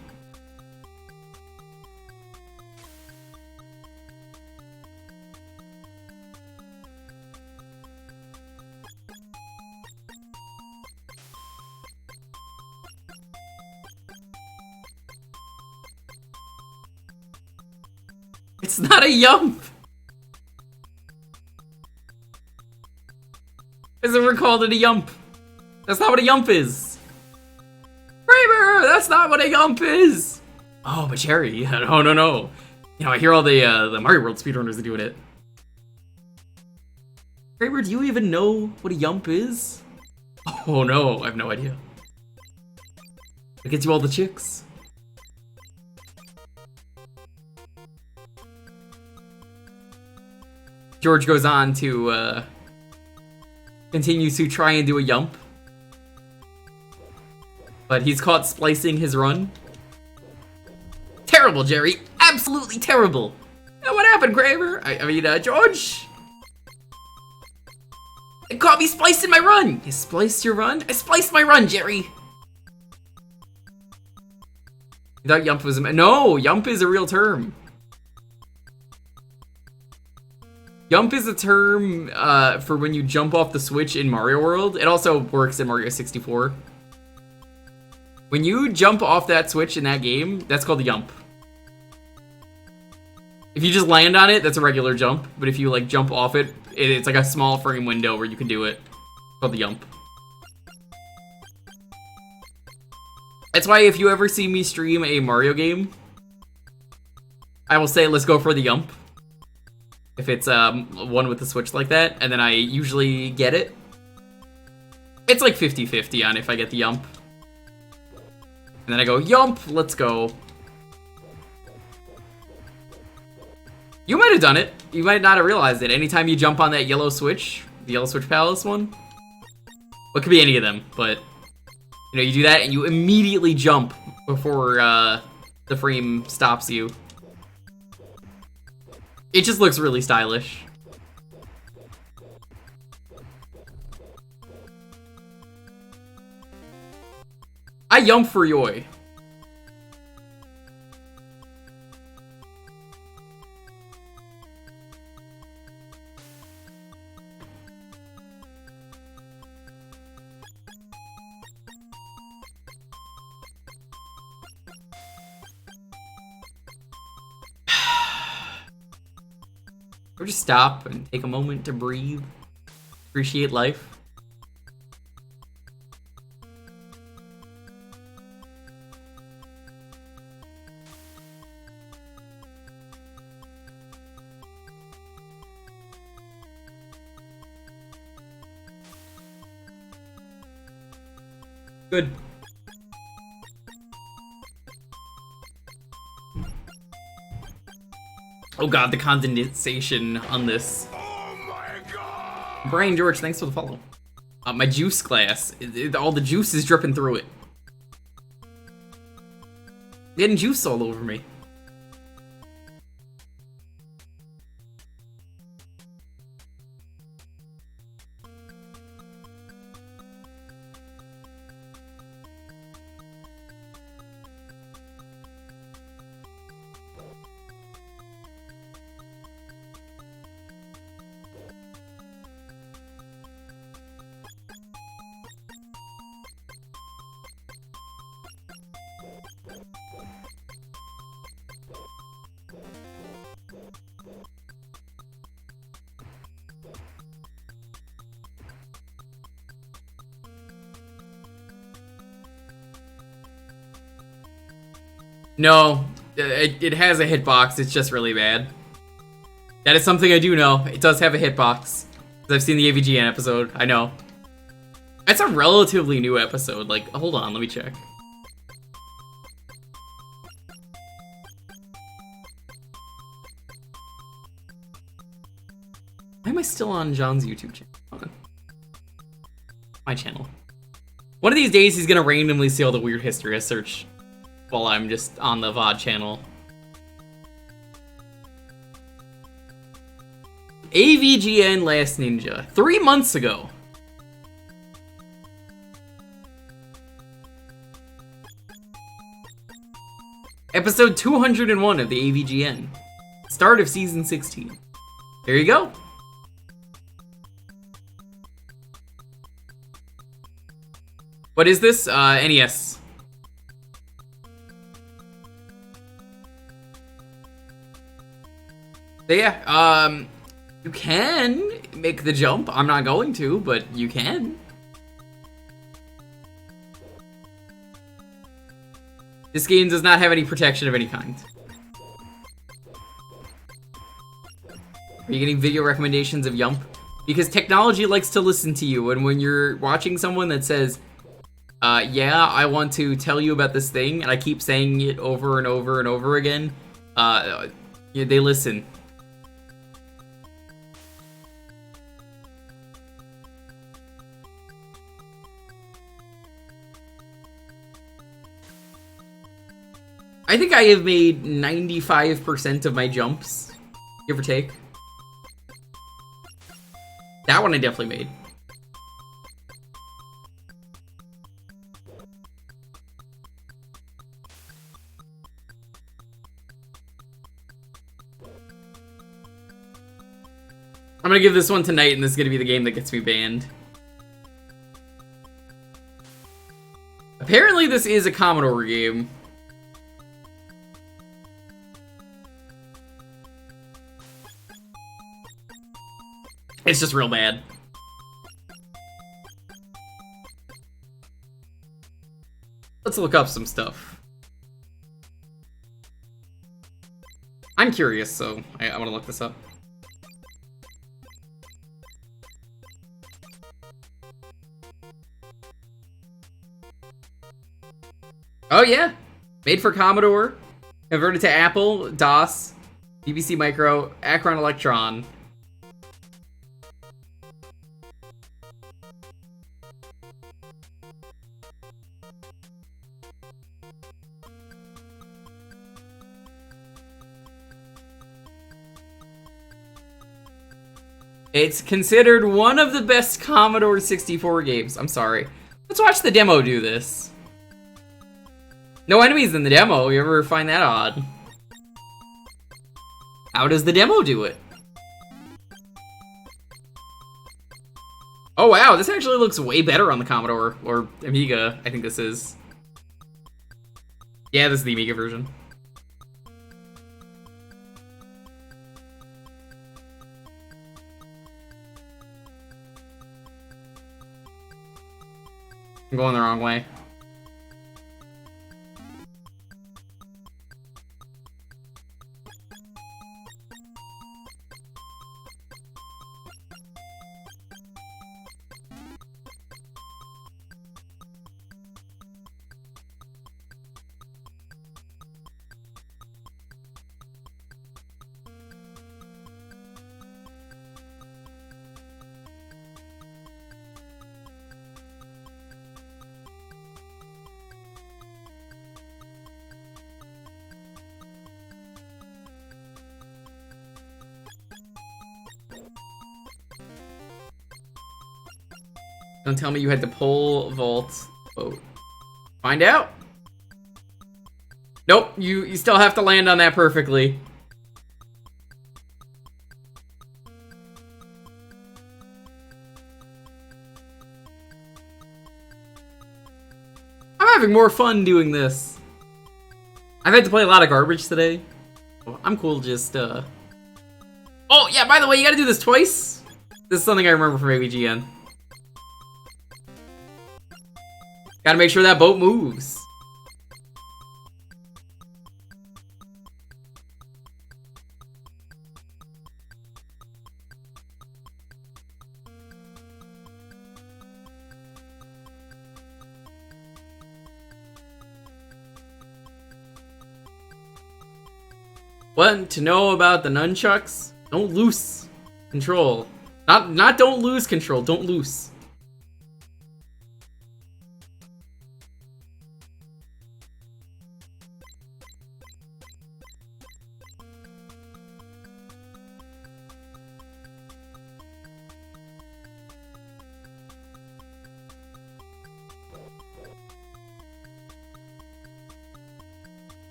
It's not a yump. I've never called it a yump. That's not what a yump is. Kramer, that's not what a yump is. Oh, but Jerry, no. You know, I hear all the Mario World speedrunners are doing it. Kramer, do you even know what a yump is? Oh no, I have no idea. It gets you all the chicks. George goes on to continue to try and do a yump. But he's caught splicing his run. Terrible, Jerry. Absolutely terrible. Now, what happened, Kramer? I mean, George? It caught me splicing my run. You spliced your run? I spliced my run, Jerry. You thought yump was a... No, yump is a real term. Yump is a term for when you jump off the switch in Mario World. It also works in Mario 64. When you jump off that switch in that game, that's called a yump. If you just land on it, that's a regular jump. But if you like jump off it, it's like a small frame window where you can do it. It's called the yump. That's why if you ever see me stream a Mario game, I will say, let's go for the yump. If it's one with the switch like that, and then I usually get it. It's like 50-50 on if I get the yump. And then I go, yump, let's go. You might have done it. You might not have realized it. Anytime you jump on that yellow switch, the yellow switch palace one. Well, it could be any of them, but you know, you do that and you immediately jump before the frame stops you. It just looks really stylish. I yump for Yoy. Or just stop and take a moment to breathe, appreciate life. Good. Oh god, the condensation on this. Oh my god! Brian George, thanks for the follow. My juice glass, all the juice is dripping through it. Getting juice all over me. No, it has a hitbox, it's just really bad. That is something I do know. It does have a hitbox. I've seen the AVGN episode, I know. It's a relatively new episode, like, hold on, let me check. Why am I still on John's YouTube channel? Hold on. My channel. One of these days he's gonna randomly see all the weird history I search. while I'm just on the VOD channel. AVGN Last Ninja, 3 months ago. Episode 201 of the AVGN. Start of season 16. There you go. What is this? NES. So yeah, you can make the jump. I'm not going to, but you can. This game does not have any protection of any kind. Are you getting video recommendations of Yump? Because technology likes to listen to you, and when you're watching someone that says, yeah, I want to tell you about this thing, and I keep saying it over and over and over again, yeah, they listen. I think I have made 95% of my jumps, give or take. That one I definitely made. I'm gonna give this one tonight, and this is gonna be the game that gets me banned. Apparently this is a Commodore game. It's just real bad. Let's look up some stuff. I'm curious, so I want to look this up. Oh yeah! Made for Commodore, converted to Apple, DOS, BBC Micro, Acron Electron. It's considered one of the best Commodore 64 games. I'm sorry. Let's watch the demo do this. No enemies in the demo. You ever find that odd? How does the demo do it? Oh wow, this actually looks way better on the Commodore, or Amiga, I think this is. Yeah, this is the Amiga version. I'm going the wrong way. Don't tell me you had to pole vault boat. Find out. Nope, you still have to land on that perfectly. I'm having more fun doing this. I've had to play a lot of garbage today. I'm cool just, Oh, yeah, by the way, you gotta do this twice. This is something I remember from AVGN. Gotta make sure that boat moves. What to know about the nunchucks? Don't loose control. Not don't lose control, don't loose.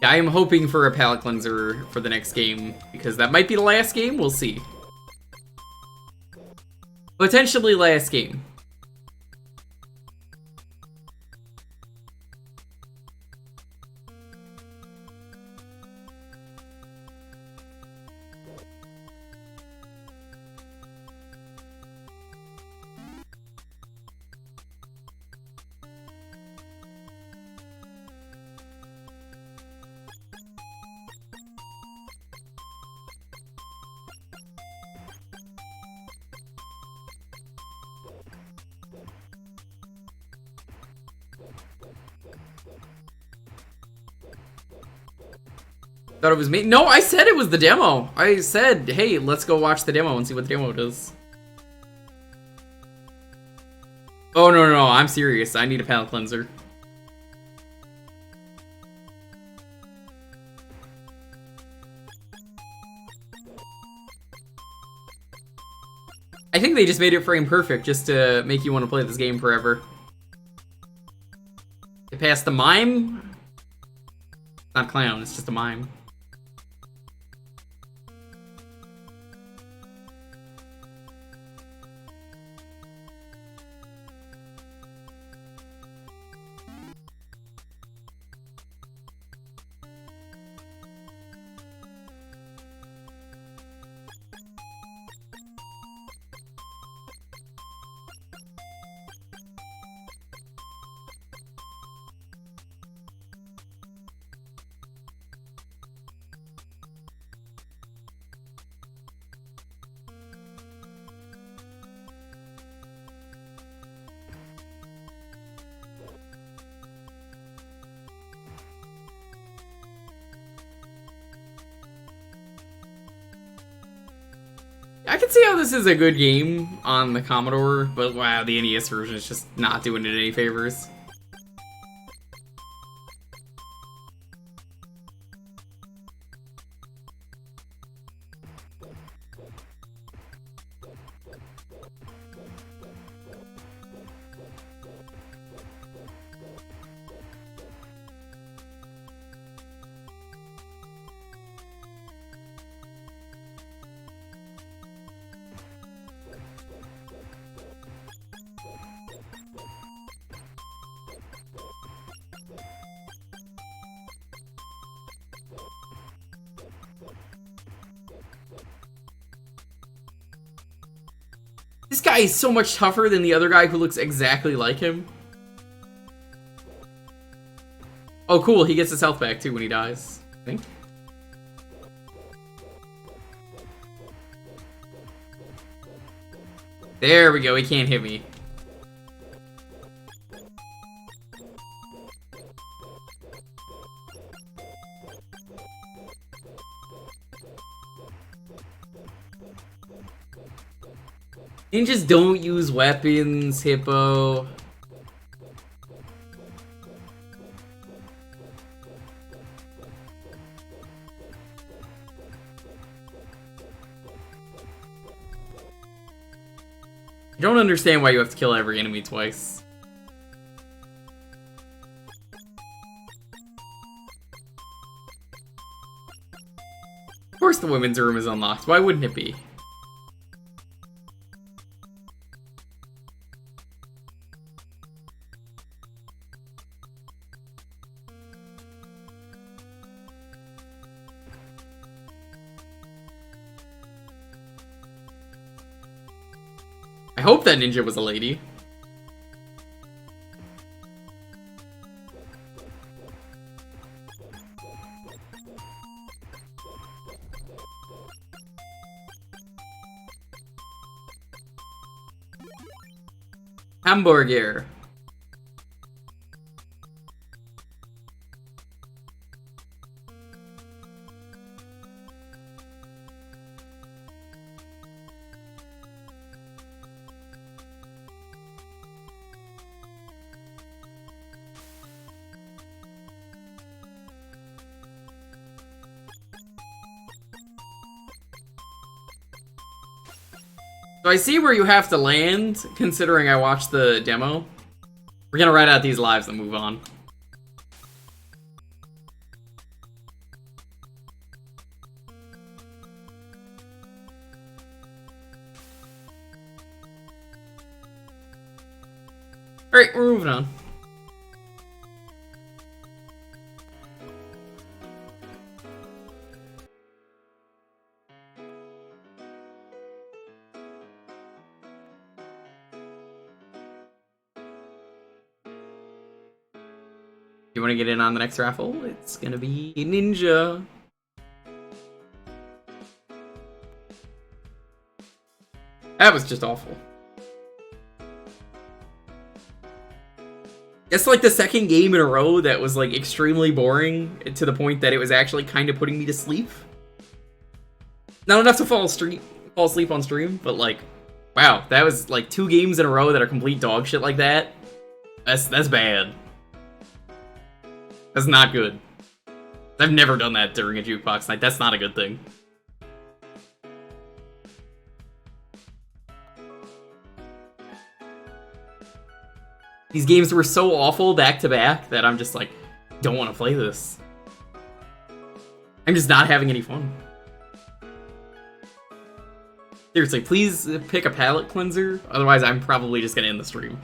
Yeah, I am hoping for a palate cleanser for the next game, because that might be the last game, we'll see. Potentially last game. Thought it was me. No, I said it was the demo. I said, hey, let's go watch the demo and see what the demo does. Oh, no, I'm serious. I need a palate cleanser. I think they just made it frame perfect just to make you want to play this game forever. They passed the mime? It's not a clown, it's just a mime. I can see how this is a good game on the Commodore, but wow, the NES version is just not doing it any favors. This guy is so much tougher than the other guy who looks exactly like him. Oh, cool. He gets his health back, too, when he dies, I think. There we go. He can't hit me. Ninjas don't use weapons, Hippo. I don't understand why you have to kill every enemy twice. Of course the women's room is unlocked. Why wouldn't it be? I hope that ninja was a lady. Hamburger. So I see where you have to land, considering I watched the demo. We're gonna write out these lives and move on. Alright, we're moving on. You want to get in on the next raffle? It's gonna be Ninja. That was just awful. It's like the second game in a row that was like extremely boring to the point that it was actually kind of putting me to sleep. Not enough to fall asleep on stream, but like, wow, that was like 2 games in a row that are complete dog shit like that. That's bad. That's not good. I've never done that during a Jewkbox night. That's not a good thing. These games were so awful back to back that I'm just like, don't want to play this. I'm just not having any fun. Seriously, please pick a palate cleanser. Otherwise, I'm probably just gonna end the stream.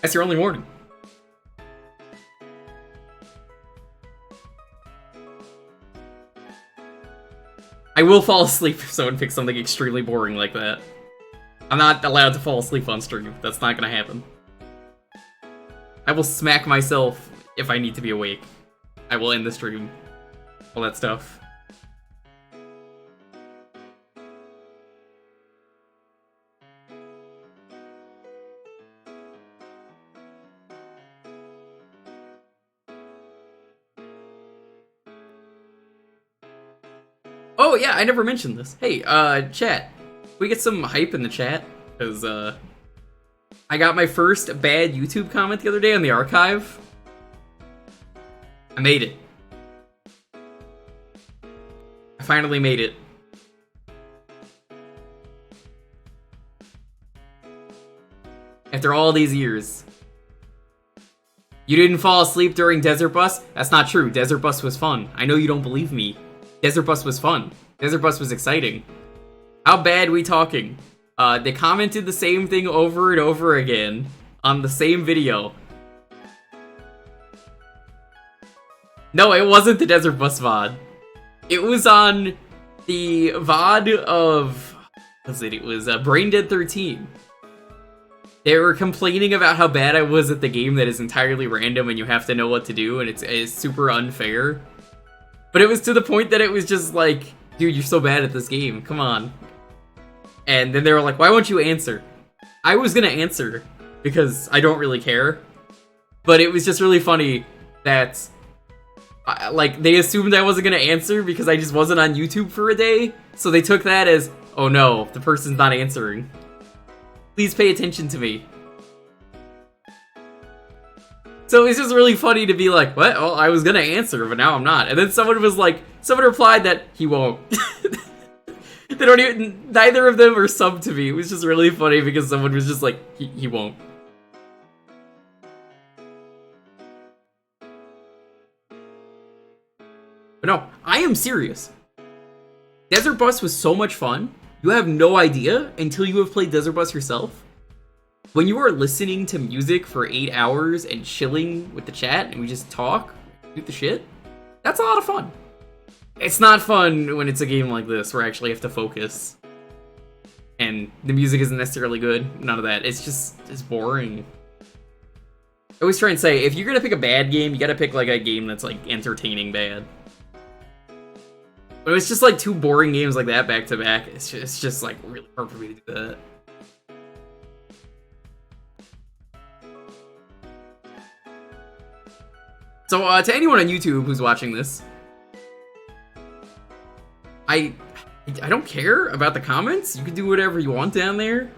That's your only warning. I will fall asleep if someone picks something extremely boring like that. I'm not allowed to fall asleep on stream. That's not gonna happen. I will smack myself if I need to be awake. I will end the stream. All that stuff. Oh yeah, I never mentioned this. Hey, chat. We get some hype in the chat, because, I got my first bad YouTube comment the other day on the archive. I made it. I finally made it. After all these years. You didn't fall asleep during Desert Bus? That's not true. Desert Bus was fun. I know you don't believe me. Desert Bus was fun. Desert Bus was exciting. How bad we talking? They commented the same thing over and over again on the same video. No, it wasn't the Desert Bus VOD. It was on the VOD of... what was it? It was Brain Dead 13. They were complaining about how bad I was at the game that is entirely random and you have to know what to do and it's super unfair. But it was to the point that it was just like, dude, you're so bad at this game, come on. And then they were like, why won't you answer? I was gonna answer, because I don't really care. But it was just really funny that, like, they assumed I wasn't gonna answer because I just wasn't on YouTube for a day. So they took that as, oh no, the person's not answering. Please pay attention to me. So it's just really funny to be like, what? Well, I was gonna answer, but now I'm not. And then someone was like, someone replied that he won't. They don't even, neither of them are subbed to me. It was just really funny because someone was just like, he won't. But no, I am serious. Desert Bus was so much fun. You have no idea until you have played Desert Bus yourself. When you are listening to music for 8 hours and chilling with the chat and we just talk, shoot the shit, that's a lot of fun. It's not fun when it's a game like this where I actually have to focus. And the music isn't necessarily good, none of that. It's boring. I always try and say, if you're gonna pick a bad game, you gotta pick like a game that's like entertaining bad. But it's just like 2 boring games like that back to back. It's just like really hard for me to do that. So to anyone on YouTube who's watching this, I don't care about the comments. You can do whatever you want down there.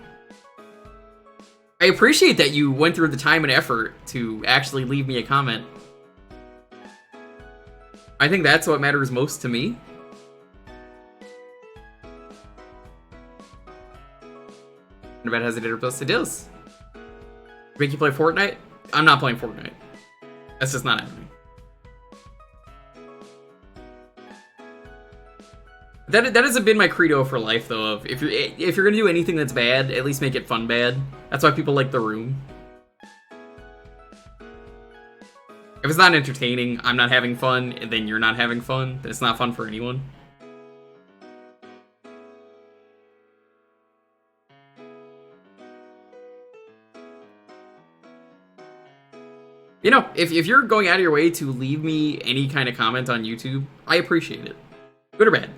I appreciate that you went through the time and effort to actually leave me a comment. I think that's what matters most to me. About has a data plus, it does. Make you play Fortnite? I'm not playing Fortnite. That's just not happening. That has been my credo for life, though. Of if you're gonna do anything that's bad, at least make it fun bad. That's why people like The Room. If it's not entertaining, I'm not having fun, and then you're not having fun, then it's not fun for anyone. You know, if you're going out of your way to leave me any kind of comment on YouTube, I appreciate it. Good or bad.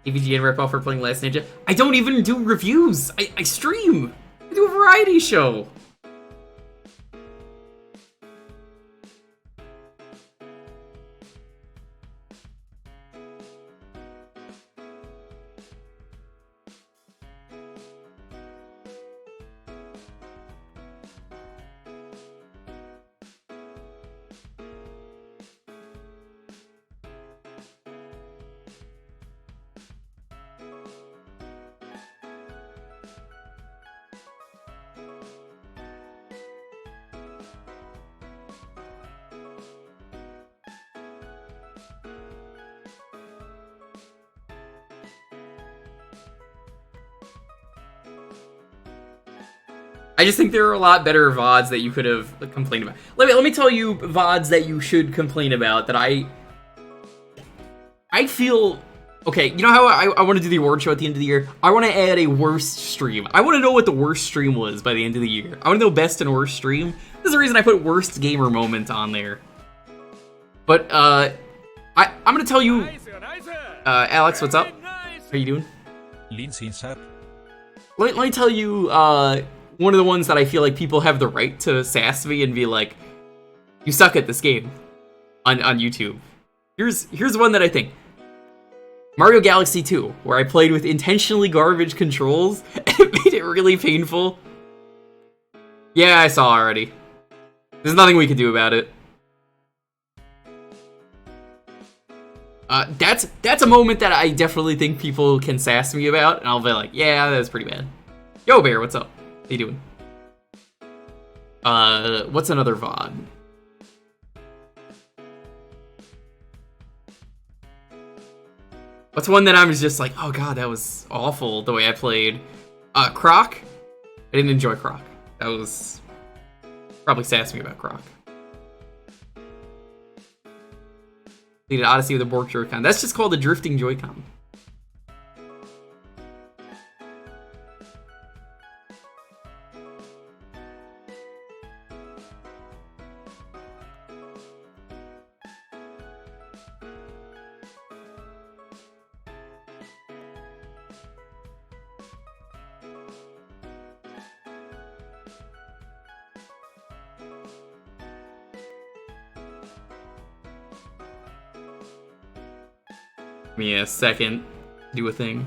AVGN ripoff for playing Last Ninja. I don't even do reviews. I stream. I do a variety show. I just think there are a lot better VODs that you could have complained about. Let me tell you VODs that you should complain about that I feel... Okay, you know how I want to do the award show at the end of the year? I want to add a worst stream. I want to know what the worst stream was by the end of the year. I want to know best and worst stream. There's a reason I put worst gamer moment on there. But, I'm going to tell you... Alex, what's up? How you doing? Let me tell you, one of the ones that I feel like people have the right to sass me and be like, you suck at this game on YouTube. Here's one that I think. Mario Galaxy 2, where I played with intentionally garbage controls, and it made it really painful. Yeah, I saw already. There's nothing we can do about it. That's a moment that I definitely think people can sass me about, and I'll be like, yeah, that's pretty bad. Yo, Bear, what's up? How you doing? What's another VOD? What's one that I was just like, oh god, that was awful the way I played? Croc? I didn't enjoy Croc. That was... Probably sass me about Croc. Needed Odyssey with a Bork Joy-Con. That's just called a drifting Joy-Con. Give me a second. Do a thing.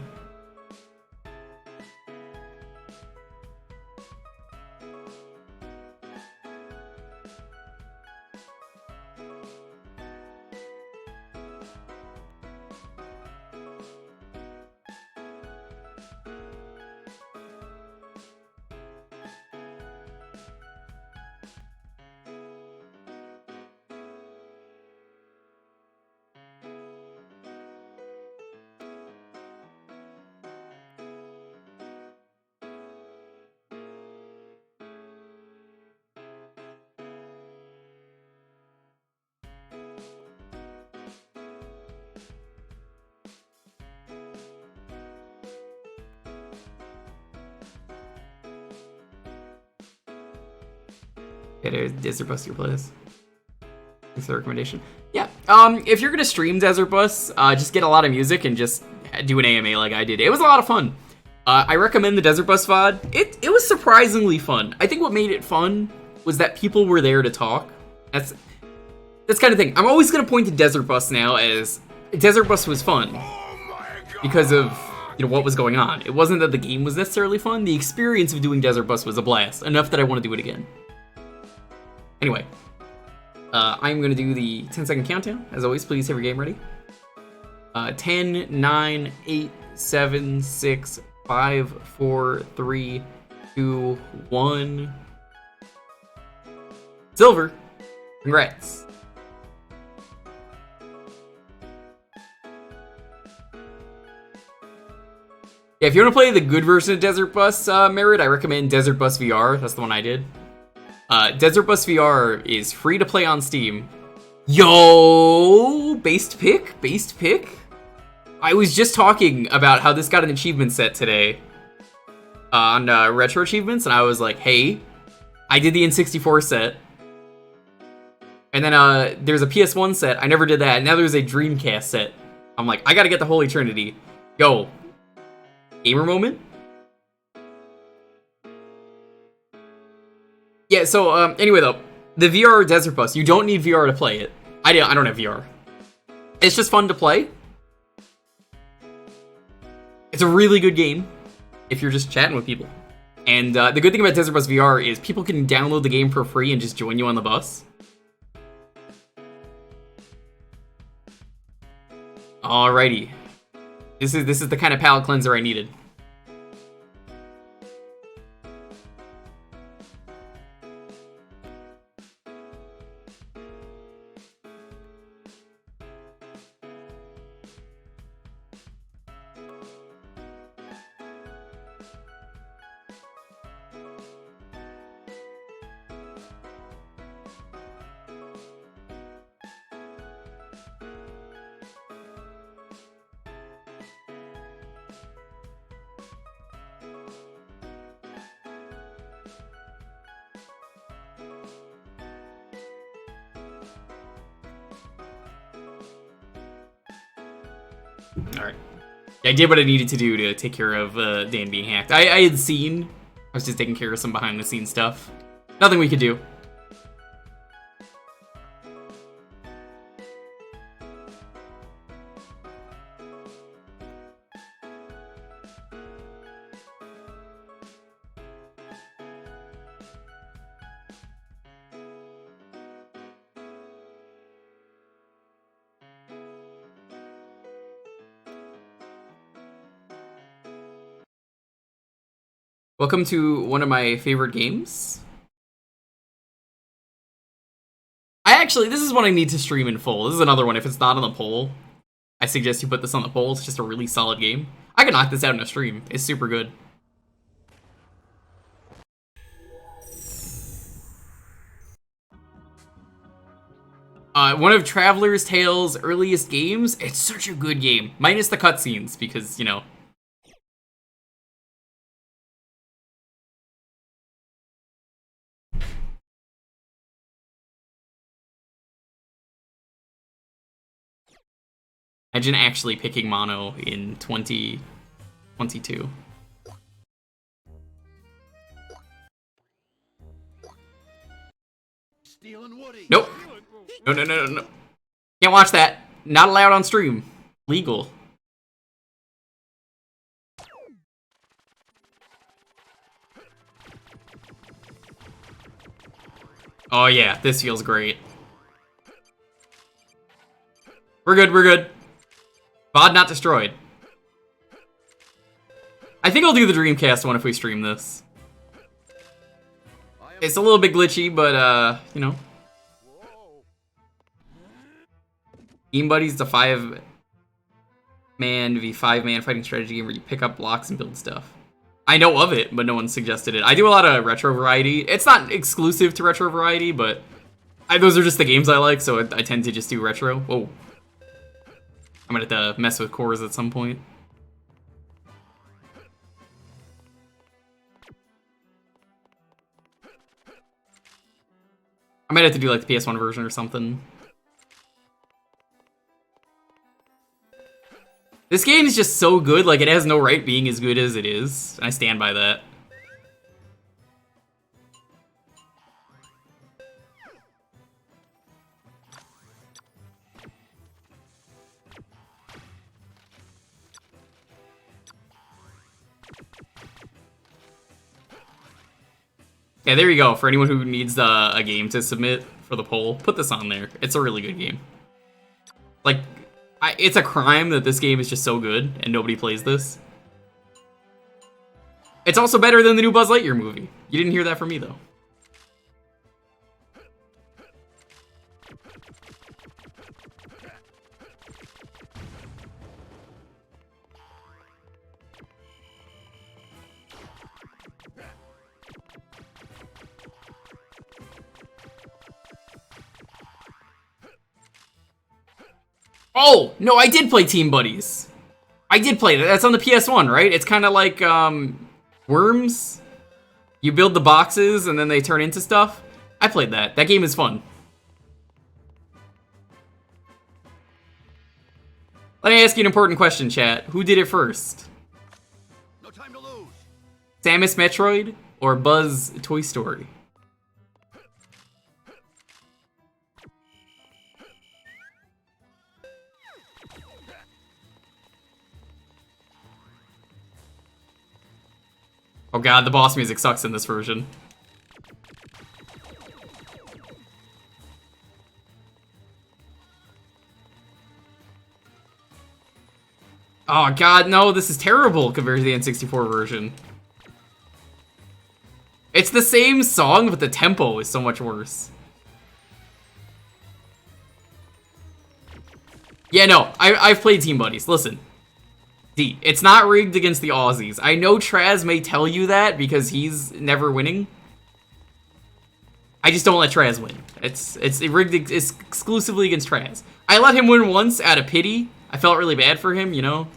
Desert Bus your playlist. Thanks for the recommendation. Yeah, if you're gonna stream Desert Bus, just get a lot of music and just do an AMA like I did. It was a lot of fun. I recommend the Desert Bus VOD. It was surprisingly fun. I think what made it fun was that people were there to talk. That's kind of thing. I'm always gonna point to Desert Bus now as Desert Bus was fun because of what was going on. It wasn't that the game was necessarily fun. The experience of doing Desert Bus was a blast, enough that I want to do it again. Anyway, I'm going to do the 10-second countdown. As always, please have your game ready. 10, 9, 8, 7, 6, 5, 4, 3, 2, 1. Silver. Congrats. Yeah, if you want to play the good version of Desert Bus, Merit, I recommend Desert Bus VR. That's the one I did. Desert Bus VR is free to play on Steam. Yo! Based pick? Based pick? I was just talking about how this got an achievement set today on Retro Achievements, and I was like, hey, I did the N64 set. And then there's a PS1 set. I never did that. And now there's a Dreamcast set. I'm like, I gotta get the Holy Trinity. Yo. Gamer moment? Yeah, so anyway though, the VR Desert Bus, you don't need VR to play it. I don't have VR. It's just fun to play. It's a really good game if you're just chatting with people. And the good thing about Desert Bus VR is people can download the game for free and just join you on the bus. Alrighty. This is the kind of palate cleanser I needed. Alright. I did what I needed to do to take care of Dan being hacked. I had seen. I was just taking care of some behind the scenes stuff. Nothing we could do. Welcome to one of my favorite games. This is one I need to stream in full. This is another one. If it's not on the poll, I suggest you put this on the poll. It's just a really solid game. I can knock this out in a stream. It's super good. One of Traveler's Tale's earliest games. It's such a good game. Minus the cutscenes, because, you know. Imagine actually picking mono in 2022. Nope. No. Can't watch that. Not allowed on stream. Legal. Oh yeah, this feels great. We're good. VOD not destroyed. I think I'll do the Dreamcast one if we stream this. It's a little bit glitchy, but, you know. Game Buddy's the 5-man v 5-man fighting strategy game where you pick up blocks and build stuff. I know of it, but no one suggested it. I do a lot of Retro Variety. It's not exclusive to Retro Variety, but those are just the games I like, so I tend to just do Retro. Whoa. I'm gonna have to mess with cores at some point. I might have to do like the PS1 version or something. This game is just so good, like it has no right being as good as it is, and I stand by that. Yeah, there you go. For anyone who needs a game to submit for the poll, put this on there. It's a really good game. Like, it's a crime that this game is just so good and nobody plays this. It's also better than the new Buzz Lightyear movie. You didn't hear that from me, though. Oh, no, I did play Team Buddies. I did play that. That's on the PS1, right? It's kind of like, Worms. You build the boxes, and then they turn into stuff. I played that. That game is fun. Let me ask you an important question, chat. Who did it first? No time to lose. Samus Metroid or Buzz Toy Story? Oh god, the boss music sucks in this version. Oh god, no, this is terrible compared to the N64 version. It's the same song, but the tempo is so much worse. Yeah, no, I've played Team Buddies. Listen. D, it's not rigged against the Aussies. I know Traz may tell you that because he's never winning. I just don't let Traz win. It's rigged exclusively against Traz. I let him win once out of pity. I felt really bad for him, you know?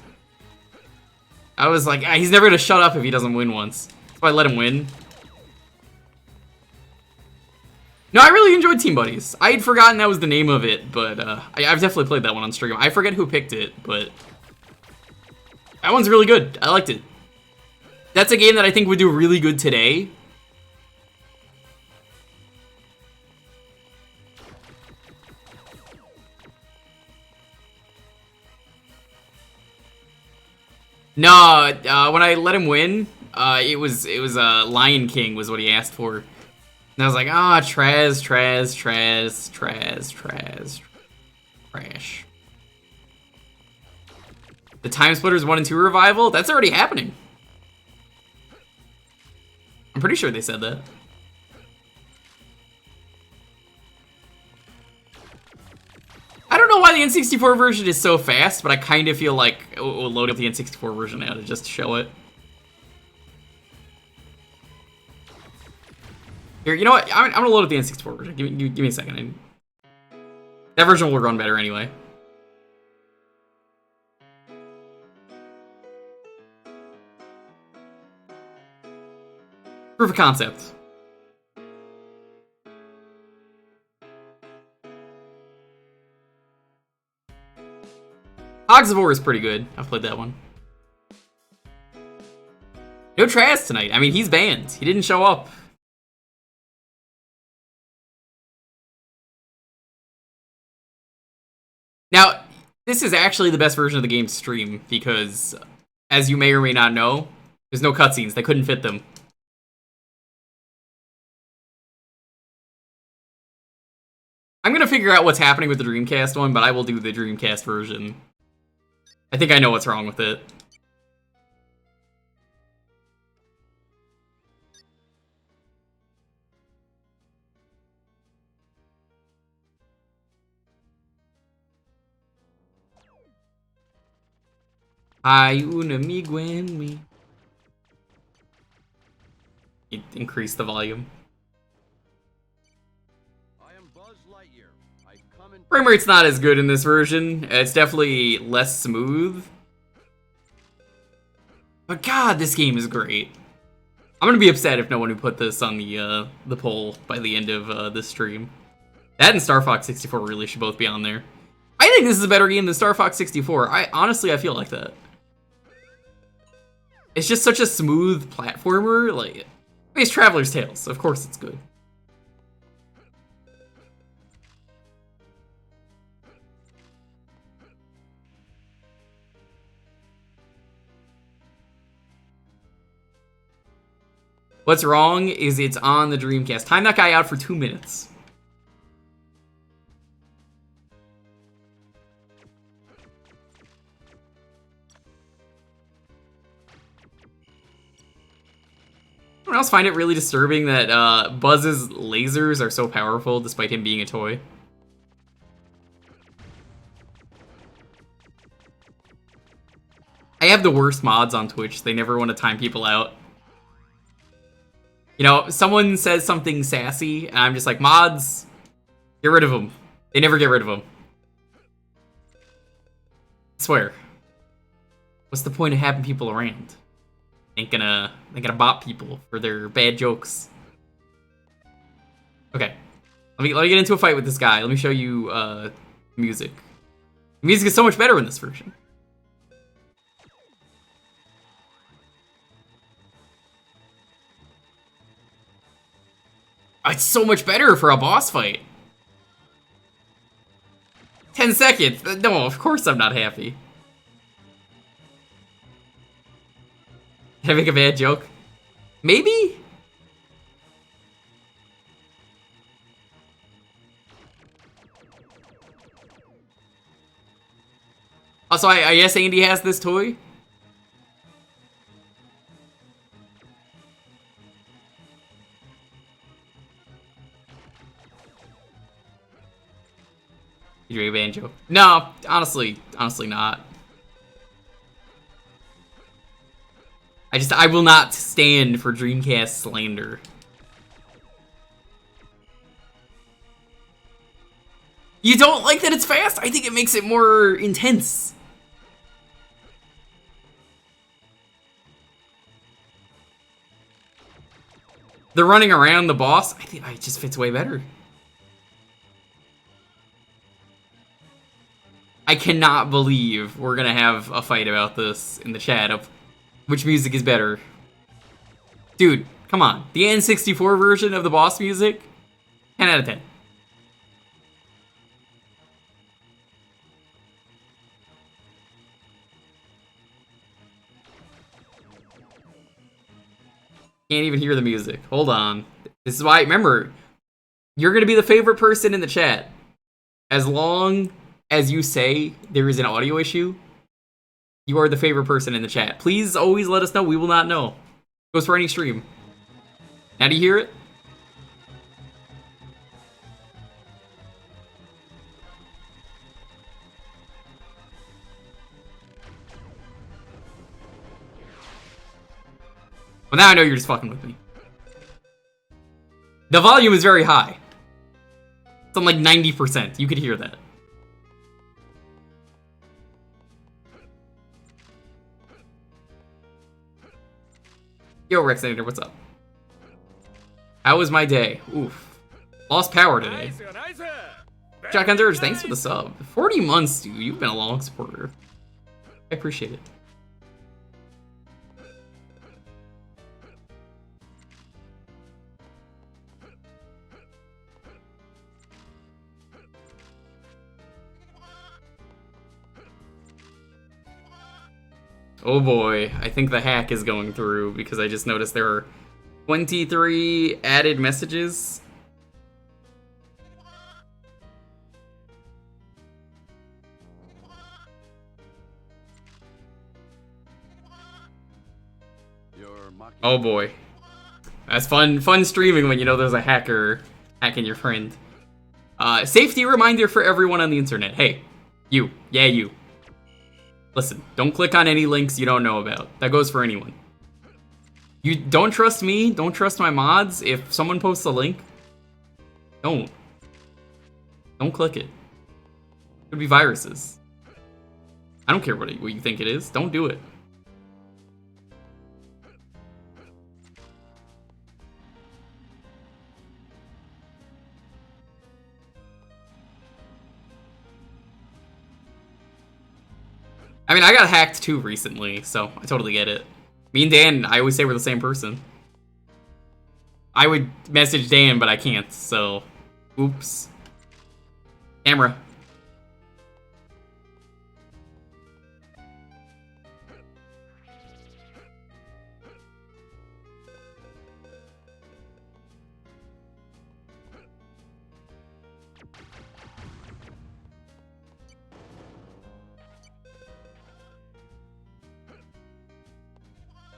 I was like, he's never gonna shut up if he doesn't win once. So I let him win. No, I really enjoyed Team Buddies. I had forgotten that was the name of it, but I've definitely played that one on stream. I forget who picked it, but that one's really good. I liked it. That's a game that I think would do really good today. No, when I let him win, it was Lion King was what he asked for. And I was like, Traz, trash. The Time Splitters 1 and 2 revival? That's already happening. I'm pretty sure they said that. I don't know why the N64 version is so fast, but I kind of feel like we'll load up the N64 version now to just show it. Here, you know what? I'm gonna load up the N64 version. Give me a second. That version will run better anyway. Proof of concept. Hogs of War is pretty good. I've played that one. No Traz tonight. I mean, he's banned. He didn't show up. Now, this is actually the best version of the game to stream because, as you may or may not know, there's no cutscenes. They couldn't fit them. I'm gonna figure out what's happening with the Dreamcast one, but I will do the Dreamcast version. I think I know what's wrong with it. Hay un amigo en mi. Increase the volume. Frame rate's not as good in this version. It's definitely less smooth. But god, this game is great. I'm gonna be upset if no one who put this on the poll by the end of this stream. That and Star Fox 64 really should both be on there. I think this is a better game than Star Fox 64. Honestly, I feel like that. It's just such a smooth platformer. Like, it's Traveler's Tales. Of course it's good. What's wrong is it's on the Dreamcast. Time that guy out for 2 minutes. Anyone else find it really disturbing that Buzz's lasers are so powerful despite him being a toy? I have the worst mods on Twitch. They never want to time people out. You know, someone says something sassy, and I'm just like, mods, get rid of them. They never get rid of them. I swear. What's the point of having people around? Ain't gonna bop people for their bad jokes. Okay. Let me get into a fight with this guy. Let me show you music. The music is so much better in this version. It's so much better for a boss fight. 10 seconds. No, of course I'm not happy. Did I make a bad joke? Maybe? Also, I guess Andy has this toy. You doing a banjo? No, honestly not. I will not stand for Dreamcast slander. You don't like that it's fast? I think it makes it more intense. The running around the boss, I think it just fits way better. I cannot believe we're gonna have a fight about this in the chat of which music is better. Dude, come on. The N64 version of the boss music, 10 out of 10. Can't even hear the music. Hold on. This is why, remember, you're gonna be the favorite person in the chat. As long as you say there is an audio issue, you are the favorite person in the chat. Please always let us know. We will not know. Goes for any stream. Now do you hear it? Well, now I know you're just fucking with me. The volume is very high. It's on like 90%. You could hear that. Yo, Rexinator, what's up? How was my day? Oof. Lost power today. Shotgun Dirge, thanks for the sub. 40 months, dude. You've been a long supporter. I appreciate it. Oh boy, I think the hack is going through because I just noticed there are 23 added messages. Oh boy. That's fun streaming when you know there's a hacker hacking your friend. Safety reminder for everyone on the internet. Hey, you. Yeah, you. Listen, don't click on any links you don't know about. That goes for anyone. You don't trust me, don't trust my mods. If someone posts a link, don't click it. It could be viruses. I don't care what you think it is. Don't do it. I mean, I got hacked too recently, so I totally get it. Me and Dan, I always say we're the same person. I would message Dan, but I can't, so... Oops. Camera.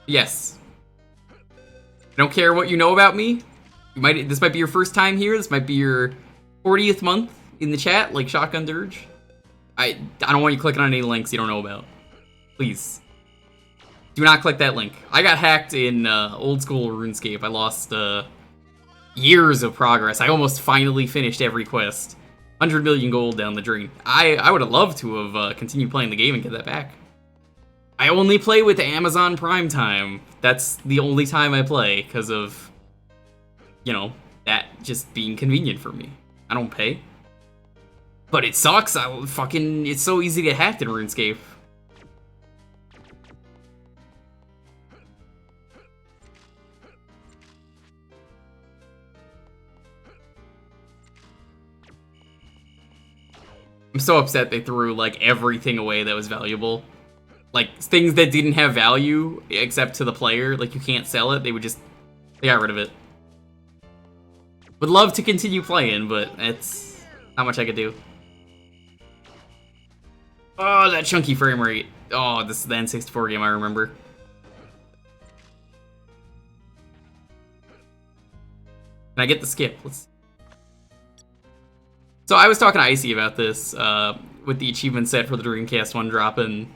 Yes. I don't care what you know about me. This might be your first time here. This might be your 40th month in the chat, like Shotgun Dirge. I don't want you clicking on any links you don't know about. Please. Do not click that link. I got hacked in old school RuneScape. I lost years of progress. I almost finally finished every quest. 100 million gold down the drain. I would have loved to have continued playing the game and get that back. I only play with Amazon Prime Time. That's the only time I play because of, you know, that just being convenient for me. I don't pay. But it sucks. It's so easy to get hacked in RuneScape. I'm so upset they threw, like, everything away that was valuable. Like, things that didn't have value, except to the player, like, you can't sell it, they got rid of it. Would love to continue playing, but it's not much I could do. Oh, that chunky frame rate. Oh, this is the N64 game I remember. Can I get the skip? So I was talking to Icy about this, with the achievement set for the Dreamcast one dropping.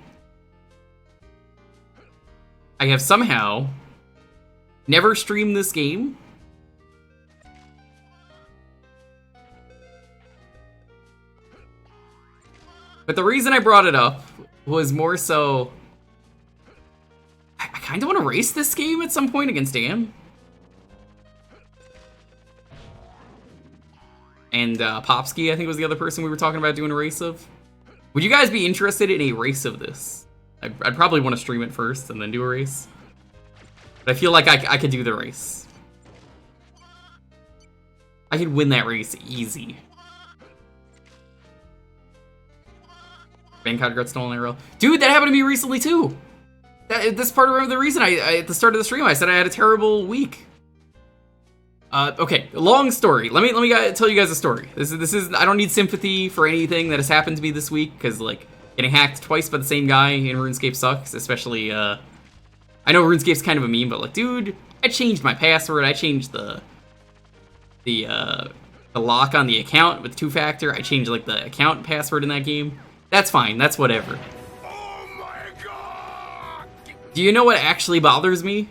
I have somehow never streamed this game. But the reason I brought it up was more so, I kind of want to race this game at some point against Dan. And Popsky, I think, was the other person we were talking about doing a race of. Would you guys be interested in a race of this? I'd probably want to stream it first and then do a race. But I feel like I could do the race. I could win that race easy. Bangkok got stolen arrow. Dude, that happened to me recently too. This part of the reason I at the start of the stream I said I had a terrible week. Okay, long story. Let me tell you guys a story. This is I don't need sympathy for anything that has happened to me this week, because like getting hacked twice by the same guy in RuneScape sucks. Especially I know RuneScape's kind of a meme, but like, dude, I changed my password. I changed the lock on the account with 2-factor. I changed like the account password in that game. That's fine. That's whatever. Oh my god! Do you know what actually bothers me?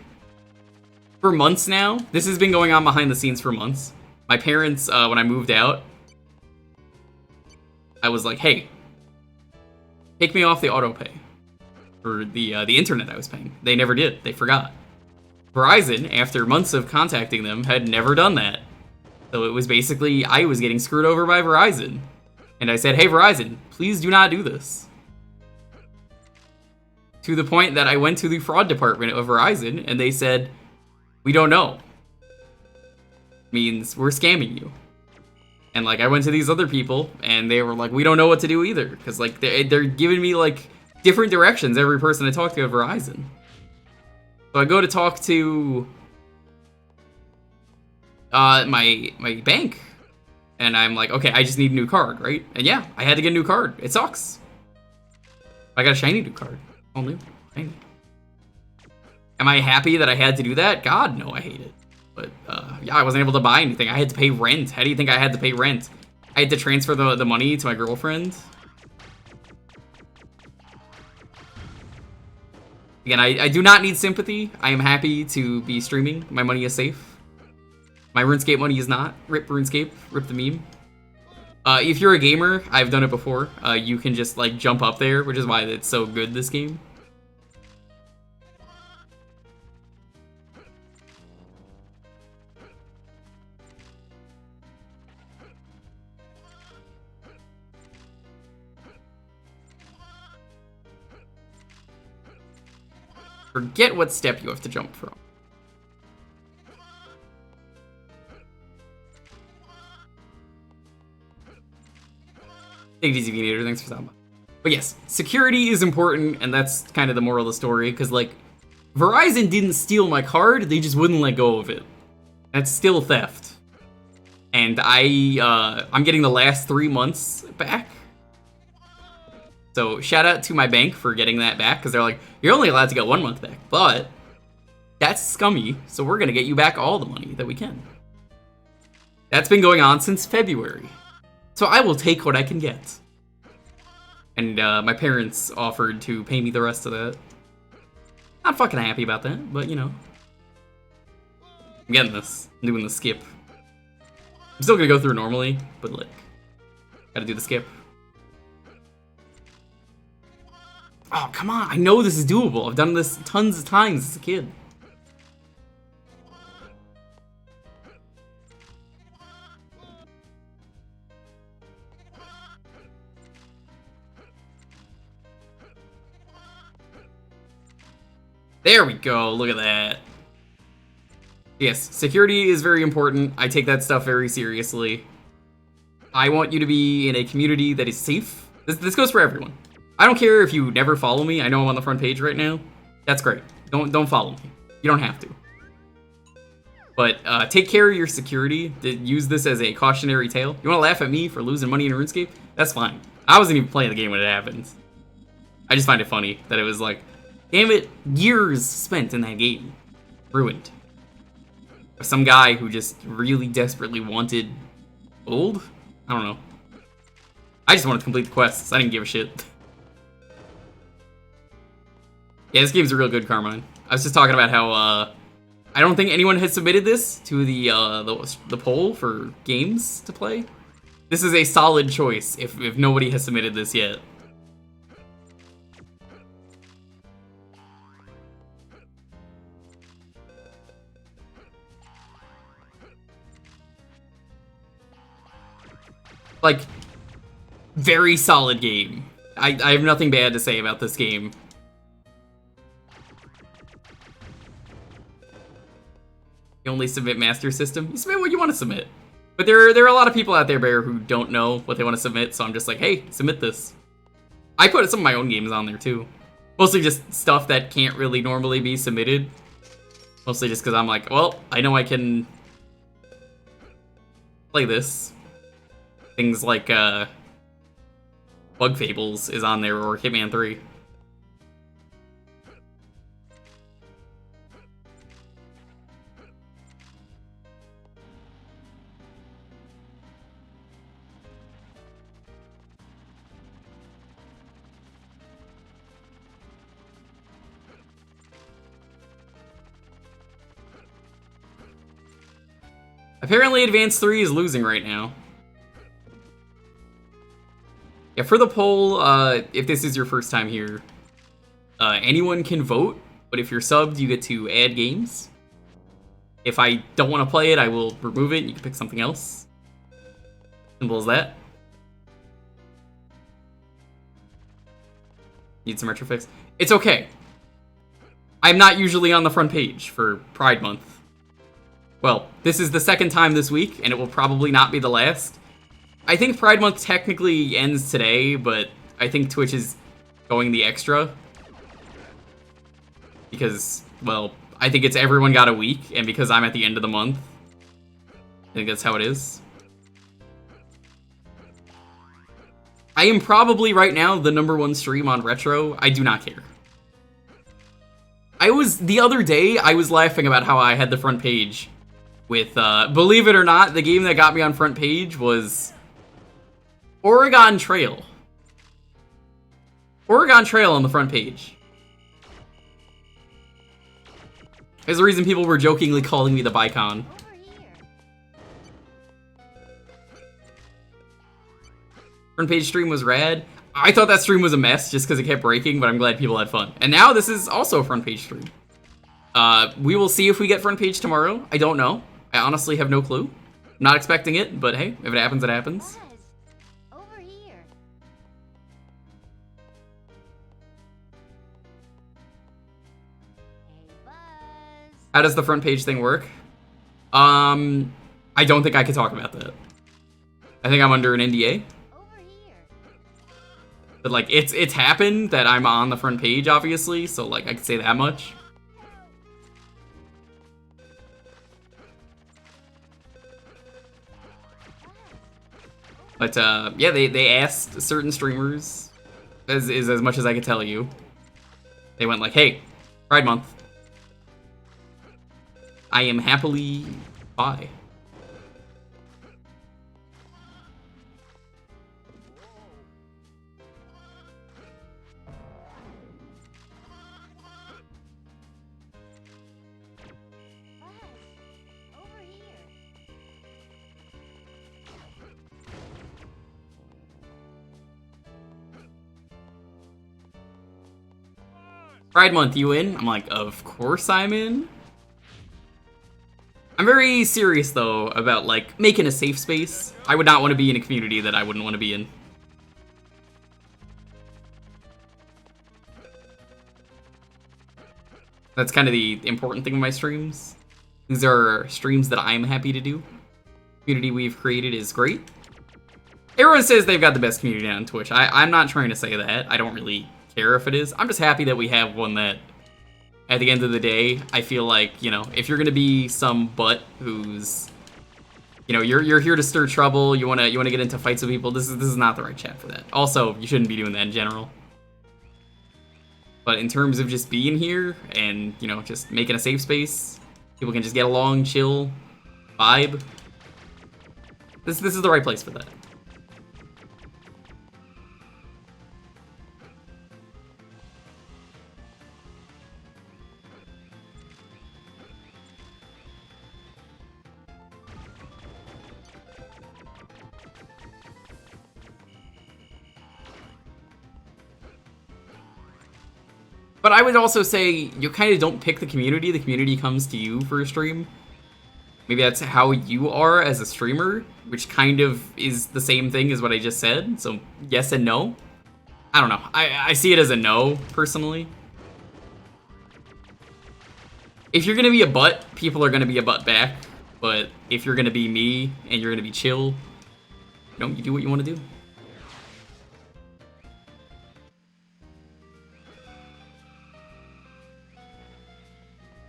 For months now, this has been going on behind the scenes for months. My parents, when I moved out, I was like, hey, take me off the autopay for the internet I was paying. They never did. They forgot. Verizon, after months of contacting them, had never done that. So it was basically, I was getting screwed over by Verizon. And I said, hey, Verizon, please do not do this. To the point that I went to the fraud department of Verizon, and they said, we don't know. Means we're scamming you. And like I went to these other people and they were like, we don't know what to do either, because like they're giving me like different directions every person I talk to at Verizon. So I go to talk to my bank, and I'm like, okay, I just need a new card, right? And yeah, I had to get a new card. It sucks. I got a shiny new card. All new. Shiny. Am I happy that I had to do that? God, no, I hate it. But, yeah, I wasn't able to buy anything. I had to pay rent. How do you think I had to pay rent? I had to transfer the money to my girlfriend. Again, I do not need sympathy. I am happy to be streaming. My money is safe. My RuneScape money is not. Rip RuneScape. Rip the meme. If you're a gamer, I've done it before. You can just, like, jump up there, which is why it's so good, this game. Forget what step you have to jump from. Take it easy, Venator. Thanks for stopping by. But yes, security is important, and that's kind of the moral of the story, because, like, Verizon didn't steal my card, they just wouldn't let go of it. That's still theft. And I'm getting the last 3 months back. So shout out to my bank for getting that back, because they're like, you're only allowed to get 1 month back, but that's scummy, so we're going to get you back all the money that we can. That's been going on since February. So I will take what I can get. And my parents offered to pay me the rest of that. Not fucking happy about that, but you know. I'm getting this. I'm doing the skip. I'm still gonna go through normally, but like, gotta do the skip. Oh, come on. I know this is doable. I've done this tons of times as a kid. There we go. Look at that. Yes, security is very important. I take that stuff very seriously. I want you to be in a community that is safe. This goes for everyone. I don't care if you never follow me. I know I'm on the front page right now. That's great. Don't follow me. You don't have to. But take care of your security. Use this as a cautionary tale. You want to laugh at me for losing money in RuneScape? That's fine. I wasn't even playing the game when it happened. I just find it funny that it was like, damn it, years spent in that game. Ruined. Some guy who just really desperately wanted gold? I don't know. I just wanted to complete the quests. I didn't give a shit. Yeah, this game's real good, Carmine. I was just talking about how I don't think anyone has submitted this to the poll for games to play. This is a solid choice if nobody has submitted this yet. Like, very solid game. I have nothing bad to say about this game. You only submit Master System. You submit what you want to submit. But there are a lot of people out there, Bear, who don't know what they want to submit, so I'm just like, hey, submit this. I put some of my own games on there, too. Mostly just stuff that can't really normally be submitted. Mostly just because I'm like, well, I know I can play this. Things like, Bug Fables is on there, or Hitman 3. Apparently Advanced 3 is losing right now. Yeah, for the poll, if this is your first time here, anyone can vote, but if you're subbed, you get to add games. If I don't want to play it, I will remove it, and you can pick something else. Simple as that. Need some retrofix? It's okay. I'm not usually on the front page for Pride Month. Well, this is the second time this week, and it will probably not be the last. I think Pride Month technically ends today, but I think Twitch is going the extra. Because, well, I think it's everyone got a week, and because I'm at the end of the month, I think that's how it is. I am probably right now the #1 stream on Retro. I do not care. The other day, I was laughing about how I had the front page with, believe it or not, the game that got me on front page was Oregon Trail. Oregon Trail on the front page. There's the reason people were jokingly calling me the Bicon. Front page stream was rad. I thought that stream was a mess just because it kept breaking, but I'm glad people had fun. And now this is also a front page stream. We will see if we get front page tomorrow. I don't know. I honestly have no clue. I'm not expecting it, but hey, if it happens, it happens. Over here. Hey, Buzz. How does the front page thing work? I don't think I can talk about that. I think I'm under an NDA. Over here. But like, it's happened that I'm on the front page, obviously, so like, I could say that much. But yeah, they asked certain streamers, as much as I could tell you. They went like, hey, Pride Month. I am happily bi. Pride Month, you in? I'm like, of course I'm in. I'm very serious, though, about, like, making a safe space. I would not want to be in a community that I wouldn't want to be in. That's kind of the important thing with my streams. These are streams that I'm happy to do. The community we've created is great. Everyone says they've got the best community on Twitch. I'm not trying to say that. I don't really care if it is. I'm just happy that we have one that, at the end of the day, I feel like, you know, if you're gonna be some butt who's, you know, you're here to stir trouble, you wanna get into fights with people, this is not the right chat for that. Also, you shouldn't be doing that in general. But in terms of just being here and, you know, just making a safe space, people can just get along, chill, vibe. This is the right place for that. But I would also say you kind of don't pick the community comes to you for a stream. Maybe that's how you are as a streamer, which kind of is the same thing as what I just said, so yes and no. I don't know, I see it as a no, personally. If you're gonna be a butt, people are gonna be a butt back, but if you're gonna be me, and you're gonna be chill, you know, you do what you want to do.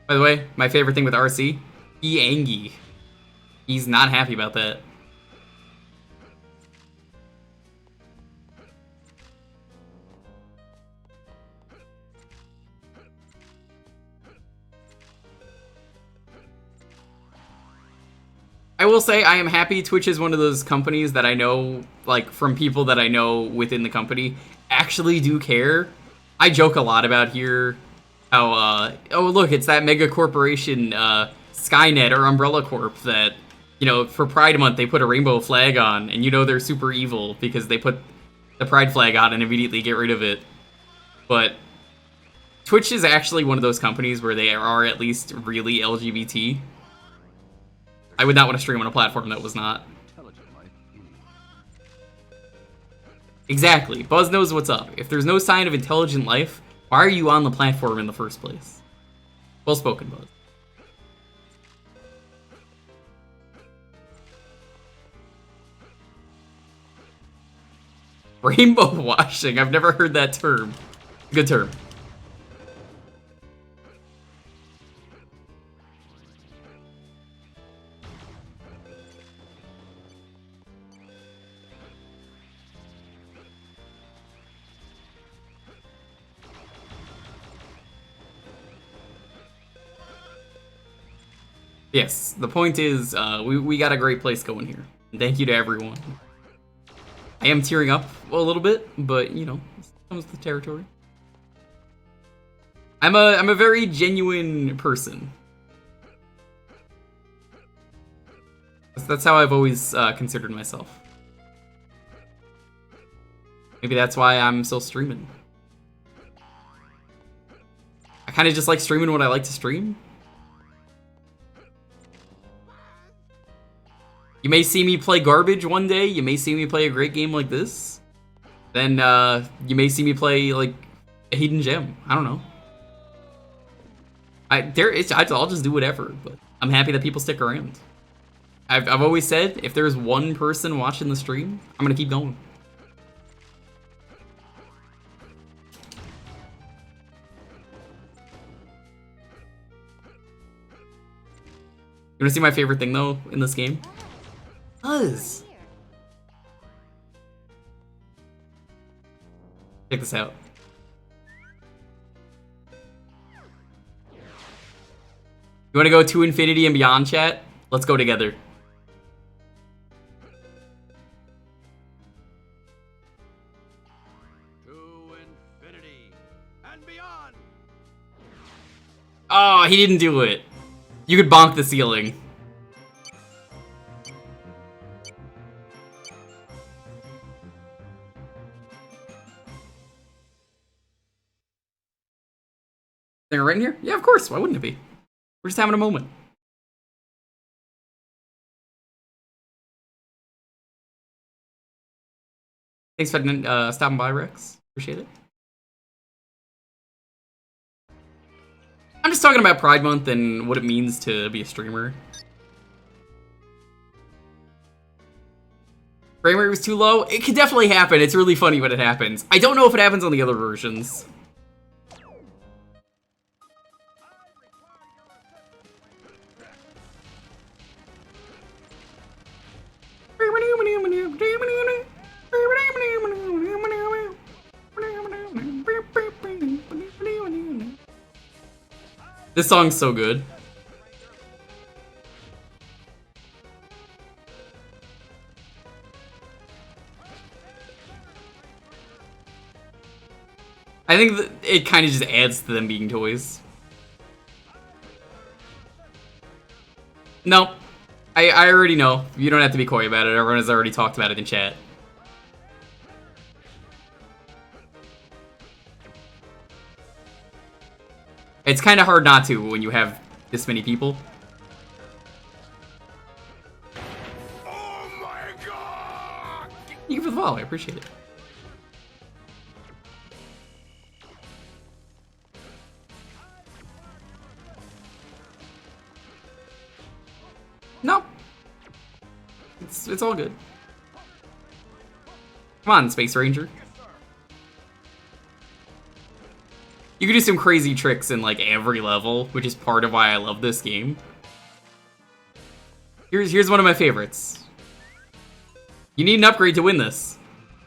By the way, my favorite thing with RC, he angry. He's not happy about that. I will say I am happy Twitch is one of those companies that I know, like, from people that I know within the company, actually do care. I joke a lot about here how, oh look, it's that mega corporation, Skynet or Umbrella Corp that, you know, for Pride Month they put a rainbow flag on, and you know they're super evil because they put the Pride flag on and immediately get rid of it. But Twitch is actually one of those companies where they are at least really LGBT. I would not want to stream on a platform that was not. Exactly. Buzz knows what's up. If there's no sign of intelligent life, why are you on the platform in the first place? Well spoken, Buzz. Rainbow washing. I've never heard that term. Good term. Yes, the point is, we got a great place going here. And thank you to everyone. I am tearing up a little bit, but, you know, this comes with the territory. I'm a very genuine person. That's how I've always considered myself. Maybe that's why I'm still streaming. I kind of just like streaming what I like to stream. You may see me play garbage one day, you may see me play a great game like this. Then, you may see me play, like, a hidden gem. I don't know. I'll just do whatever, but I'm happy that people stick around. I've always said, if there's one person watching the stream, I'm gonna keep going. You wanna see my favorite thing, though, in this game? Buzz! Check this out. You wanna go to infinity and beyond, chat? Let's go together. To infinity and beyond. Oh, he didn't do it. You could bonk the ceiling. They're right in here? Yeah, of course. Why wouldn't it be? We're just having a moment. Thanks for stopping by, Rex. Appreciate it. I'm just talking about Pride Month and what it means to be a streamer. Frame rate was too low? It could definitely happen. It's really funny when it happens. I don't know if it happens on the other versions. This song's so good. I think that it kind of just adds to them being toys. No, I already know. You don't have to be coy about it. Everyone has already talked about it in chat. It's kind of hard not to when you have this many people. Oh my god! Thank you for the follow. I appreciate it. No. It's all good. Come on, Space Ranger. You can do some crazy tricks in like every level, which is part of why I love this game. Here's one of my favorites. You need an upgrade to win this.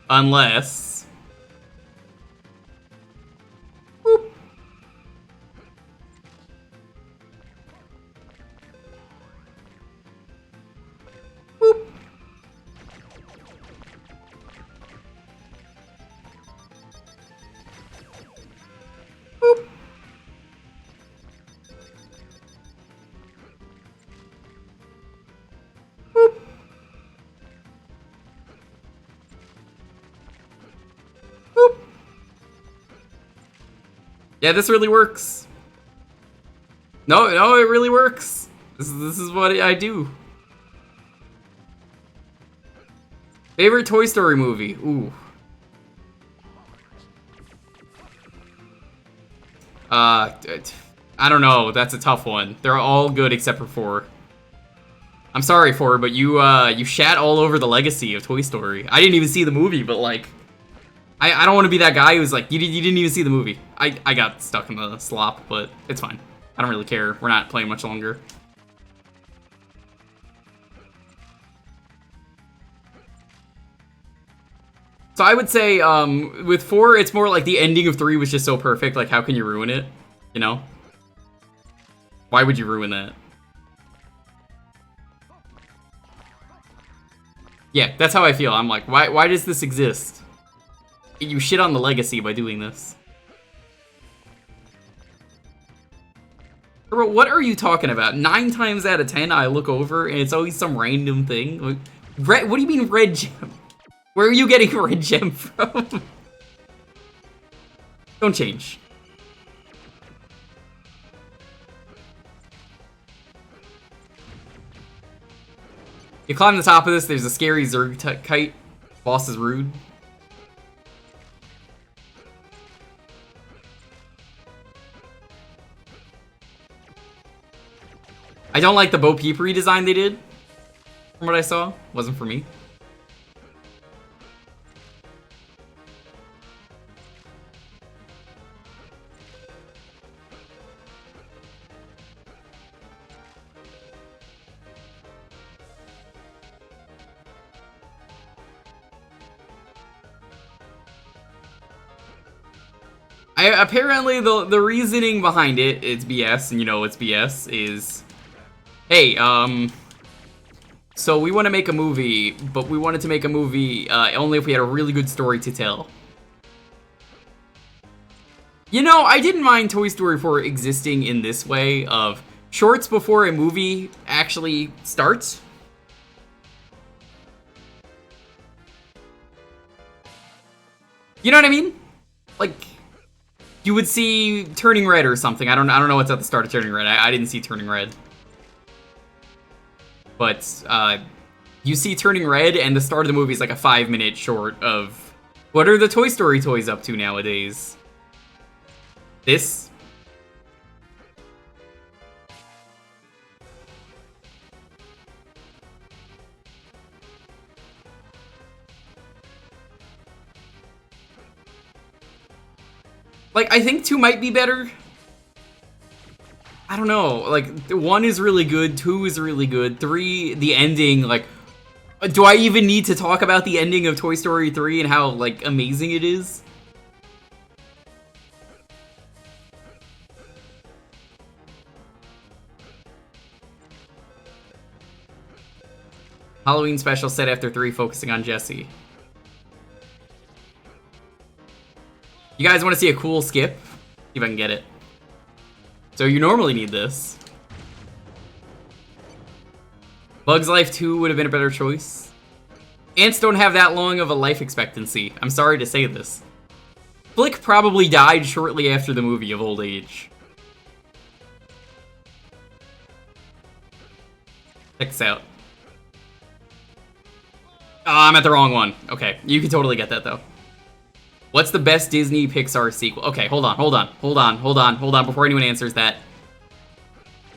Unless... Boop. Boop. Boop. Boop. Boop. Yeah, this really works. No, it really works. This is what I do. Favorite Toy Story movie? Ooh. I don't know. That's a tough one. They're all good except for 4. I'm sorry, 4, but you shat all over the legacy of Toy Story. I didn't even see the movie, but like, I don't want to be that guy who's like, you didn't even see the movie. I got stuck in the slop, but it's fine. I don't really care. We're not playing much longer. So I would say, with 4, it's more like the ending of 3 was just so perfect. Like, how can you ruin it? You know? Why would you ruin that? Yeah, that's how I feel. I'm like, why does this exist? You shit on the legacy by doing this. Bro, what are you talking about? 9 times out of 10, I look over and it's always some random thing. Like, red, what do you mean red gem? Where are you getting red gem from? Don't change. You climb the top of this, there's a scary Zerg kite. Boss is rude. I don't like the Bo Peep redesign they did. From what I saw, wasn't for me. Apparently the reasoning behind it, it's BS, and you know it's BS, is, hey, so we want to make a movie, but we wanted to make a movie only if we had a really good story to tell. You know, I didn't mind Toy Story 4 existing in this way of shorts before a movie actually starts. You know what I mean? Like, you would see Turning Red or something. I don't know what's at the start of Turning Red. I didn't see Turning Red. But you see Turning Red, and the start of the movie is like a 5-minute short of what are the Toy Story toys up to nowadays. This. Like, I think 2 might be better. I don't know. Like, 1 is really good, 2 is really good, 3, the ending, like, do I even need to talk about the ending of Toy Story 3 and how, like, amazing it is? Halloween special set after 3, focusing on Jessie. You guys want to see a cool skip? See if I can get it. So you normally need this. Bug's Life 2 would have been a better choice. Ants don't have that long of a life expectancy. I'm sorry to say this. Flick probably died shortly after the movie of old age. Check this out. Oh, I'm at the wrong one. Okay, you can totally get that though. What's the best Disney Pixar sequel? Okay, hold on, before anyone answers that.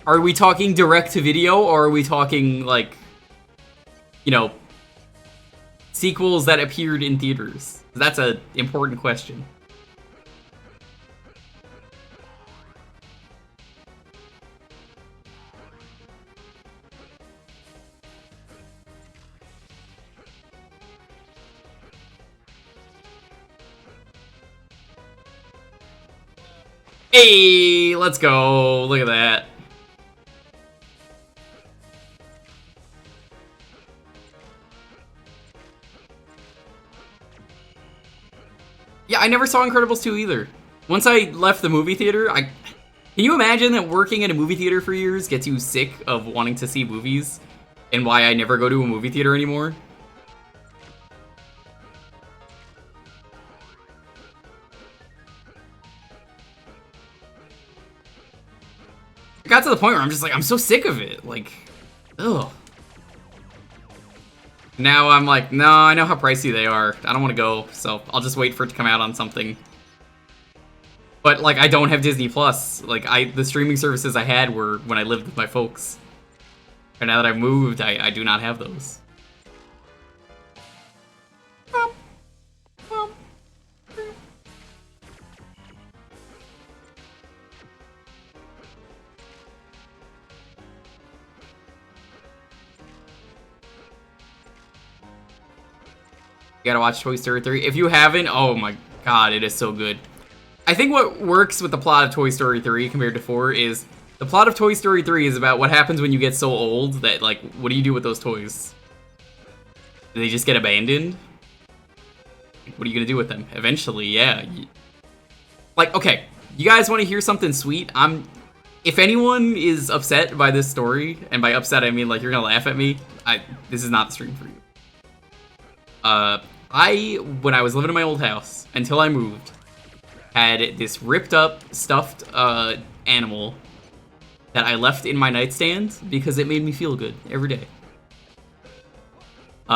Are we talking direct-to-video, or are we talking, like, you know, sequels that appeared in theaters? That's an important question. Hey, let's go. Look at that. Yeah, I never saw Incredibles 2 either. Once I left the movie theater, can you imagine that working at a movie theater for years gets you sick of wanting to see movies? And why I never go to a movie theater anymore? It got to the point where I'm just like, I'm so sick of it. Like, ugh. Now I'm like, no, I know how pricey they are. I don't want to go, so I'll just wait for it to come out on something. But, like, I don't have Disney Plus. Like, the streaming services I had were when I lived with my folks. And now that I've moved, I do not have those. You gotta watch Toy Story 3. If you haven't, oh my god, it is so good. I think what works with the plot of Toy Story 3 compared to 4 is the plot of Toy Story 3 is about what happens when you get so old that, like, what do you do with those toys? Do they just get abandoned? What are you gonna do with them? Eventually, yeah. Like, okay, you guys want to hear something sweet? If anyone is upset by this story, and by upset I mean, like, you're gonna laugh at me, this is not the stream for you. When I was living in my old house, until I moved, had this ripped up, stuffed, animal that I left in my nightstand because it made me feel good every day.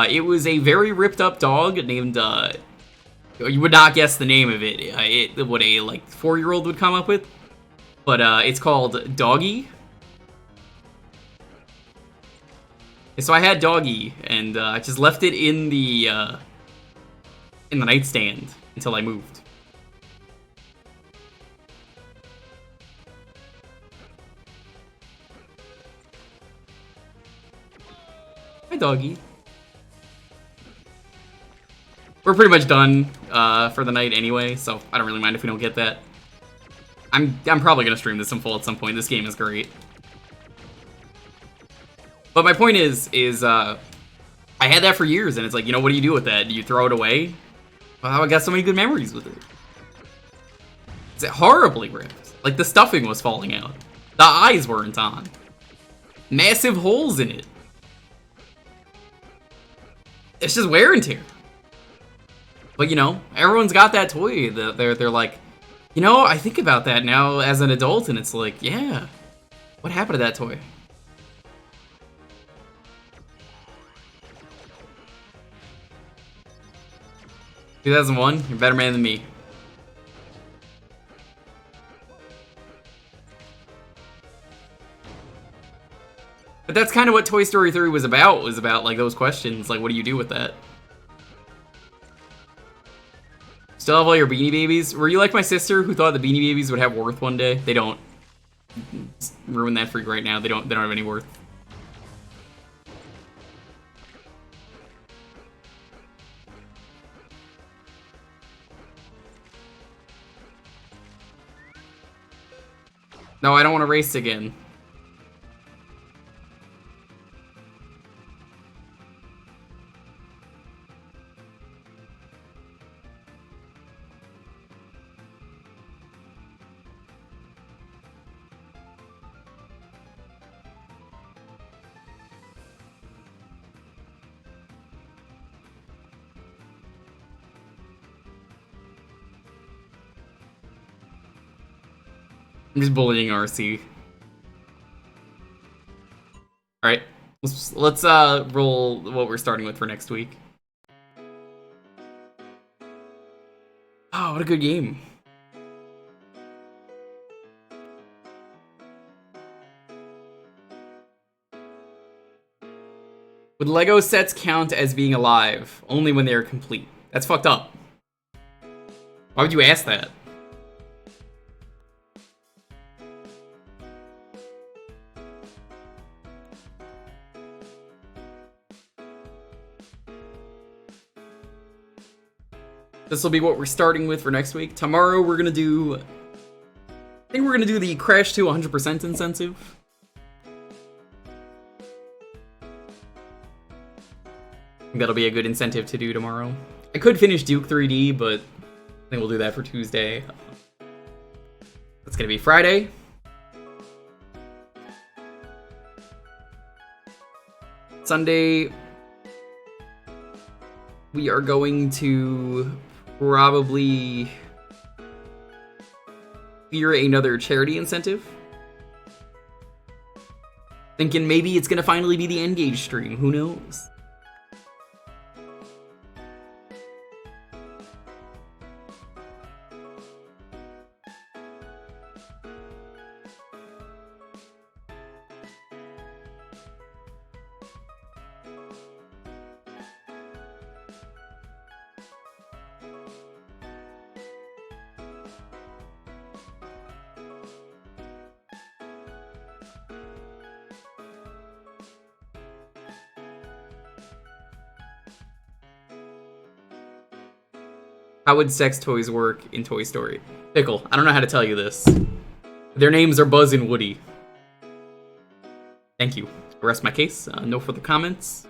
It was a very ripped up dog named, you would not guess the name of it, what a, like, 4-year-old would come up with, but, it's called Doggy. So I had Doggy, and I just left it in the nightstand until I moved. Hi, Doggy. We're pretty much done for the night anyway, so I don't really mind if we don't get that. I'm probably gonna stream this in full at some point. This game is great. But my point is I had that for years, and it's like, you know, what do you do with that? Do you throw it away? Well, I got so many good memories with it. It's horribly ripped. Like, the stuffing was falling out. The eyes weren't on. Massive holes in it. It's just wear and tear. But, you know, everyone's got that toy. They're like, You know, I think about that now as an adult, and it's like, yeah, what happened to that toy? "2001, you're a better man than me." But that's kind of what Toy Story 3 was about like those questions, like what do you do with that? Still have all your Beanie Babies? Were you like my sister who thought the Beanie Babies would have worth one day? They don't. Just ruin that for you right now. They don't have any worth. No, I don't want to race again. I'm just bullying RC. Alright, let's roll what we're starting with for next week. Oh, what a good game. Would Lego sets count as being alive? Only when they are complete. That's fucked up. Why would you ask that? This will be what we're starting with for next week. Tomorrow we're gonna do... I think we're gonna do the Crash to 100% incentive. I think that'll be a good incentive to do tomorrow. I could finish Duke 3D, but I think we'll do that for Tuesday. That's gonna be Friday. Sunday, we are going to probably clear another charity incentive. Thinking maybe it's gonna finally be the Engage stream, who knows? How would sex toys work in Toy Story? Pickle, I don't know how to tell you this. Their names are Buzz and Woody. Thank you. I rest my case. No further comments.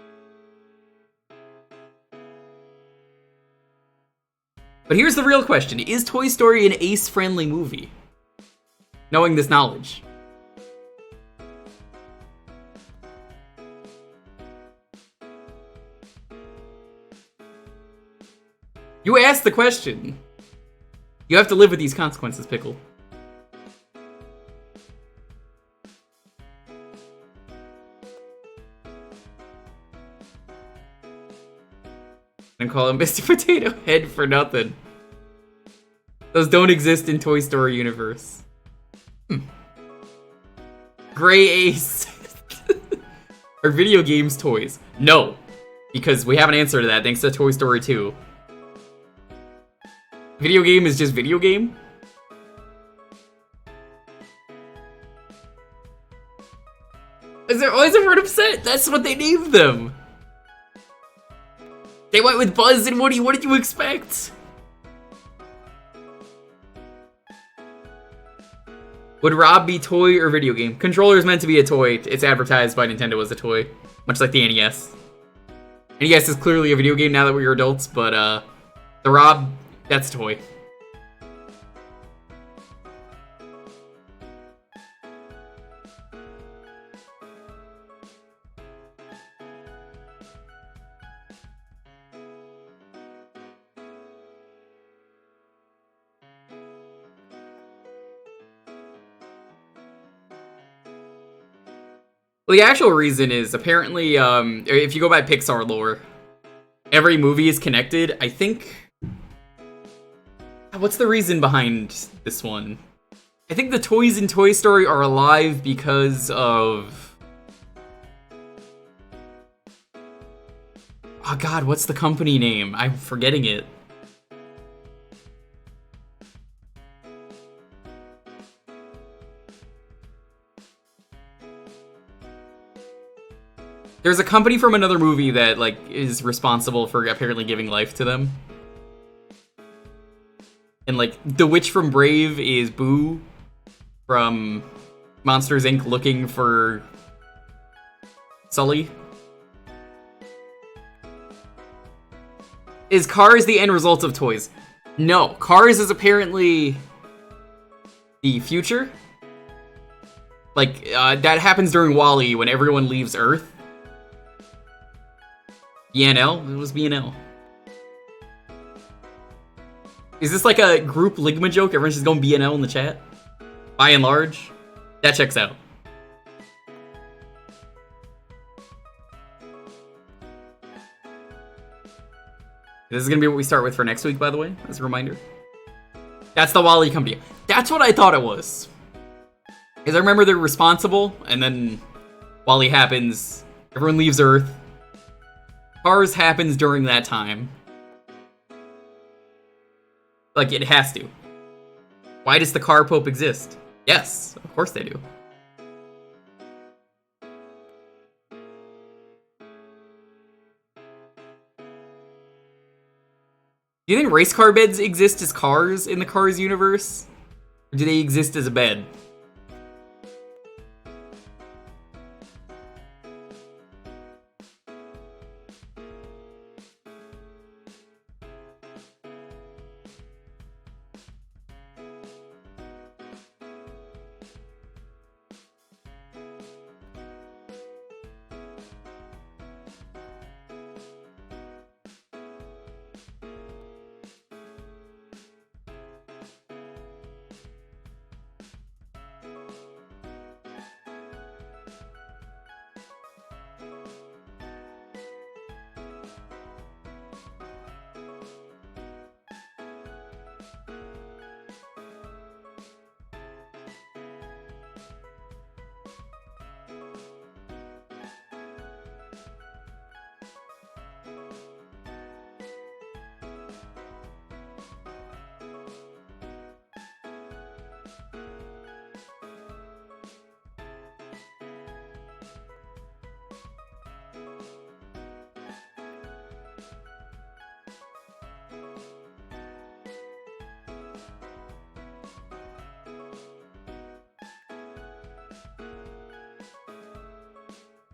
But here's the real question. Is Toy Story an ace-friendly movie? Knowing this knowledge. You asked the question. You have to live with these consequences, Pickle. And call him Mr. Potato Head for nothing. Those don't exist in Toy Story universe. Gray Ace. Are video games toys? No. Because we have an answer to that thanks to Toy Story 2. Video game is just video game? Is everyone upset? That's what they named them. They went with Buzz and Woody. What did you expect? Would Rob be toy or video game? Controller is meant to be a toy. It's advertised by Nintendo as a toy. Much like the NES. NES is clearly a video game now that we're adults, but the Rob... that's a toy. Well, the actual reason is apparently, if you go by Pixar lore, every movie is connected. I think... What's the reason behind this one? I think the toys in Toy Story are alive because of... Oh god, what's the company name? I'm forgetting it. There's a company from another movie that, like, is responsible for apparently giving life to them. And, like, the witch from Brave is Boo from Monsters, Inc. looking for Sully. Is Cars the end result of toys? No. Cars is apparently the future. Like, that happens during WALL-E when everyone leaves Earth. BNL? It was BNL. Is this like a group Ligma joke? Everyone's just going BNL in the chat? By and large? That checks out. This is gonna be what we start with for next week, by the way, as a reminder. That's the WALL-E company. That's what I thought it was. Because I remember they're responsible, and then WALL-E happens, everyone leaves Earth. Cars happens during that time. Like, it has to. Why does the Car Pope exist? Yes, of course they do. Do you think race car beds exist as cars in the Cars universe? Or do they exist as a bed?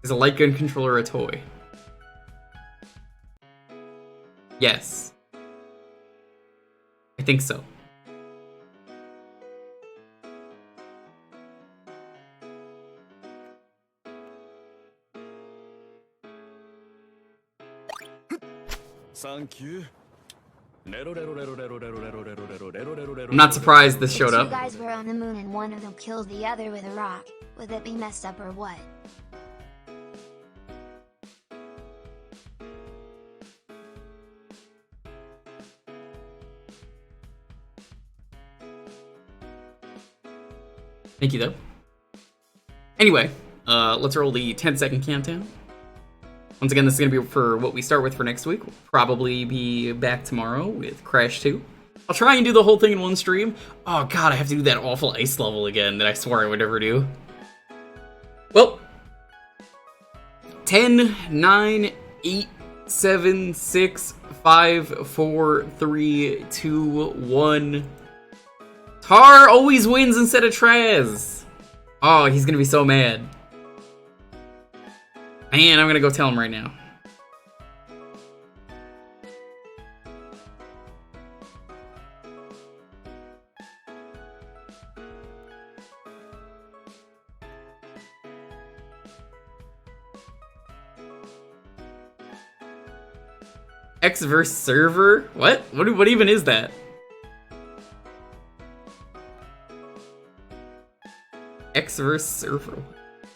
Is a light gun controller a toy? Yes. I think so. Thank you. I'm not surprised this showed If up. two guys were on the moon and one of them kills the other with a rock, would it be messed up or what? Thank you, though. Anyway, let's roll the 10-second countdown. Once again, this is going to be for what we start with for next week. We'll probably be back tomorrow with Crash 2. I'll try and do the whole thing in one stream. Oh god, I have to do that awful ice level again that I swore I would never do. Well, 10, 9, 8, 7, 6, 5, 4, 3, 2, 1... Tar always wins instead of Traz! Oh, he's gonna be so mad. Man, I'm gonna go tell him right now. Xverse server? What? What even is that? Xverse server.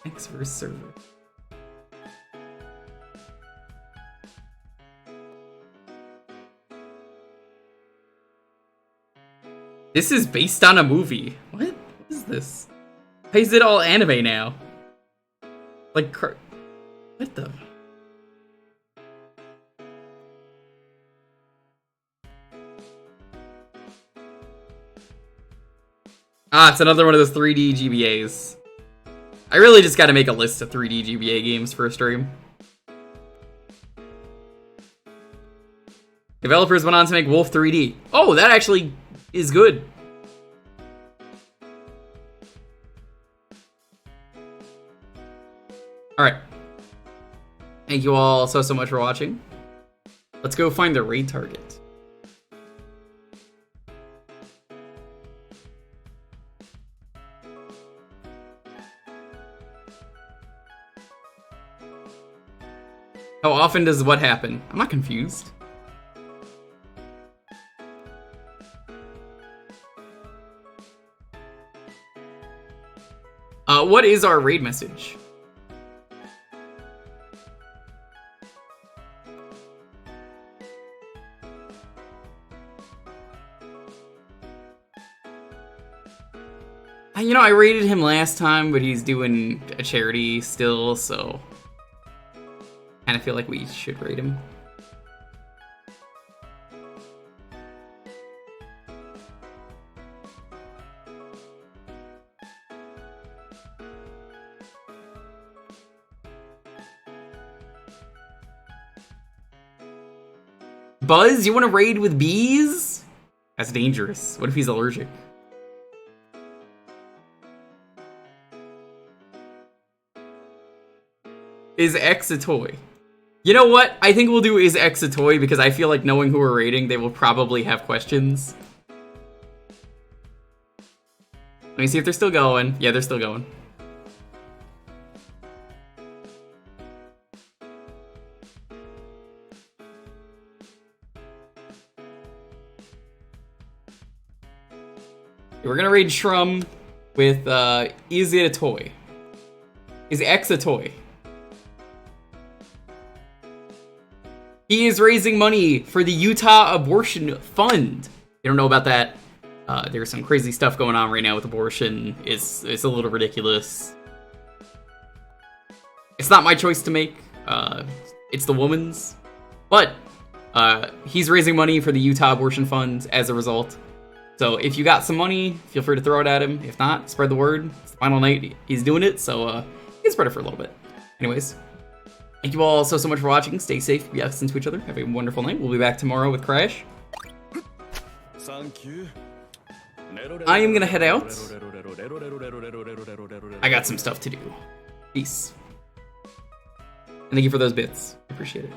Thanks for server. This is based on a movie. What? What is this? Why is it all anime now? Like, what the? Ah, it's another one of those 3D GBAs. I really just gotta make a list of 3D GBA games for a stream. Developers went on to make Wolf 3D. Oh, that actually is good. Alright. Thank you all so much for watching. Let's go find the raid target. How often does what happen? I'm not confused. What is our raid message? You know, I raided him last time, but he's doing a charity still, so kind of feel like we should raid him. Buzz, you want to raid with bees? That's dangerous. What if he's allergic? Is X a toy? You know what? I think we'll do is X a toy because I feel like knowing who we're raiding, they will probably have questions. Let me see if they're still going. Yeah, they're still going. We're gonna raid Shrum with, is it a toy? Is X a toy? He is raising money for the Utah Abortion Fund. You don't know about that? There's some crazy stuff going on right now with abortion. It's a little ridiculous. It's not my choice to make. It's the woman's. But he's raising money for the Utah Abortion Fund as a result. So if you got some money, feel free to throw it at him. If not, spread the word. It's the final night he's doing it, so you can spread it for a little bit. Anyways, thank you all so much for watching. Stay safe, be excellent to each other. Have a wonderful night. We'll be back tomorrow with Crash. I am gonna head out. I got some stuff to do. Peace. And thank you for those bits. I appreciate it.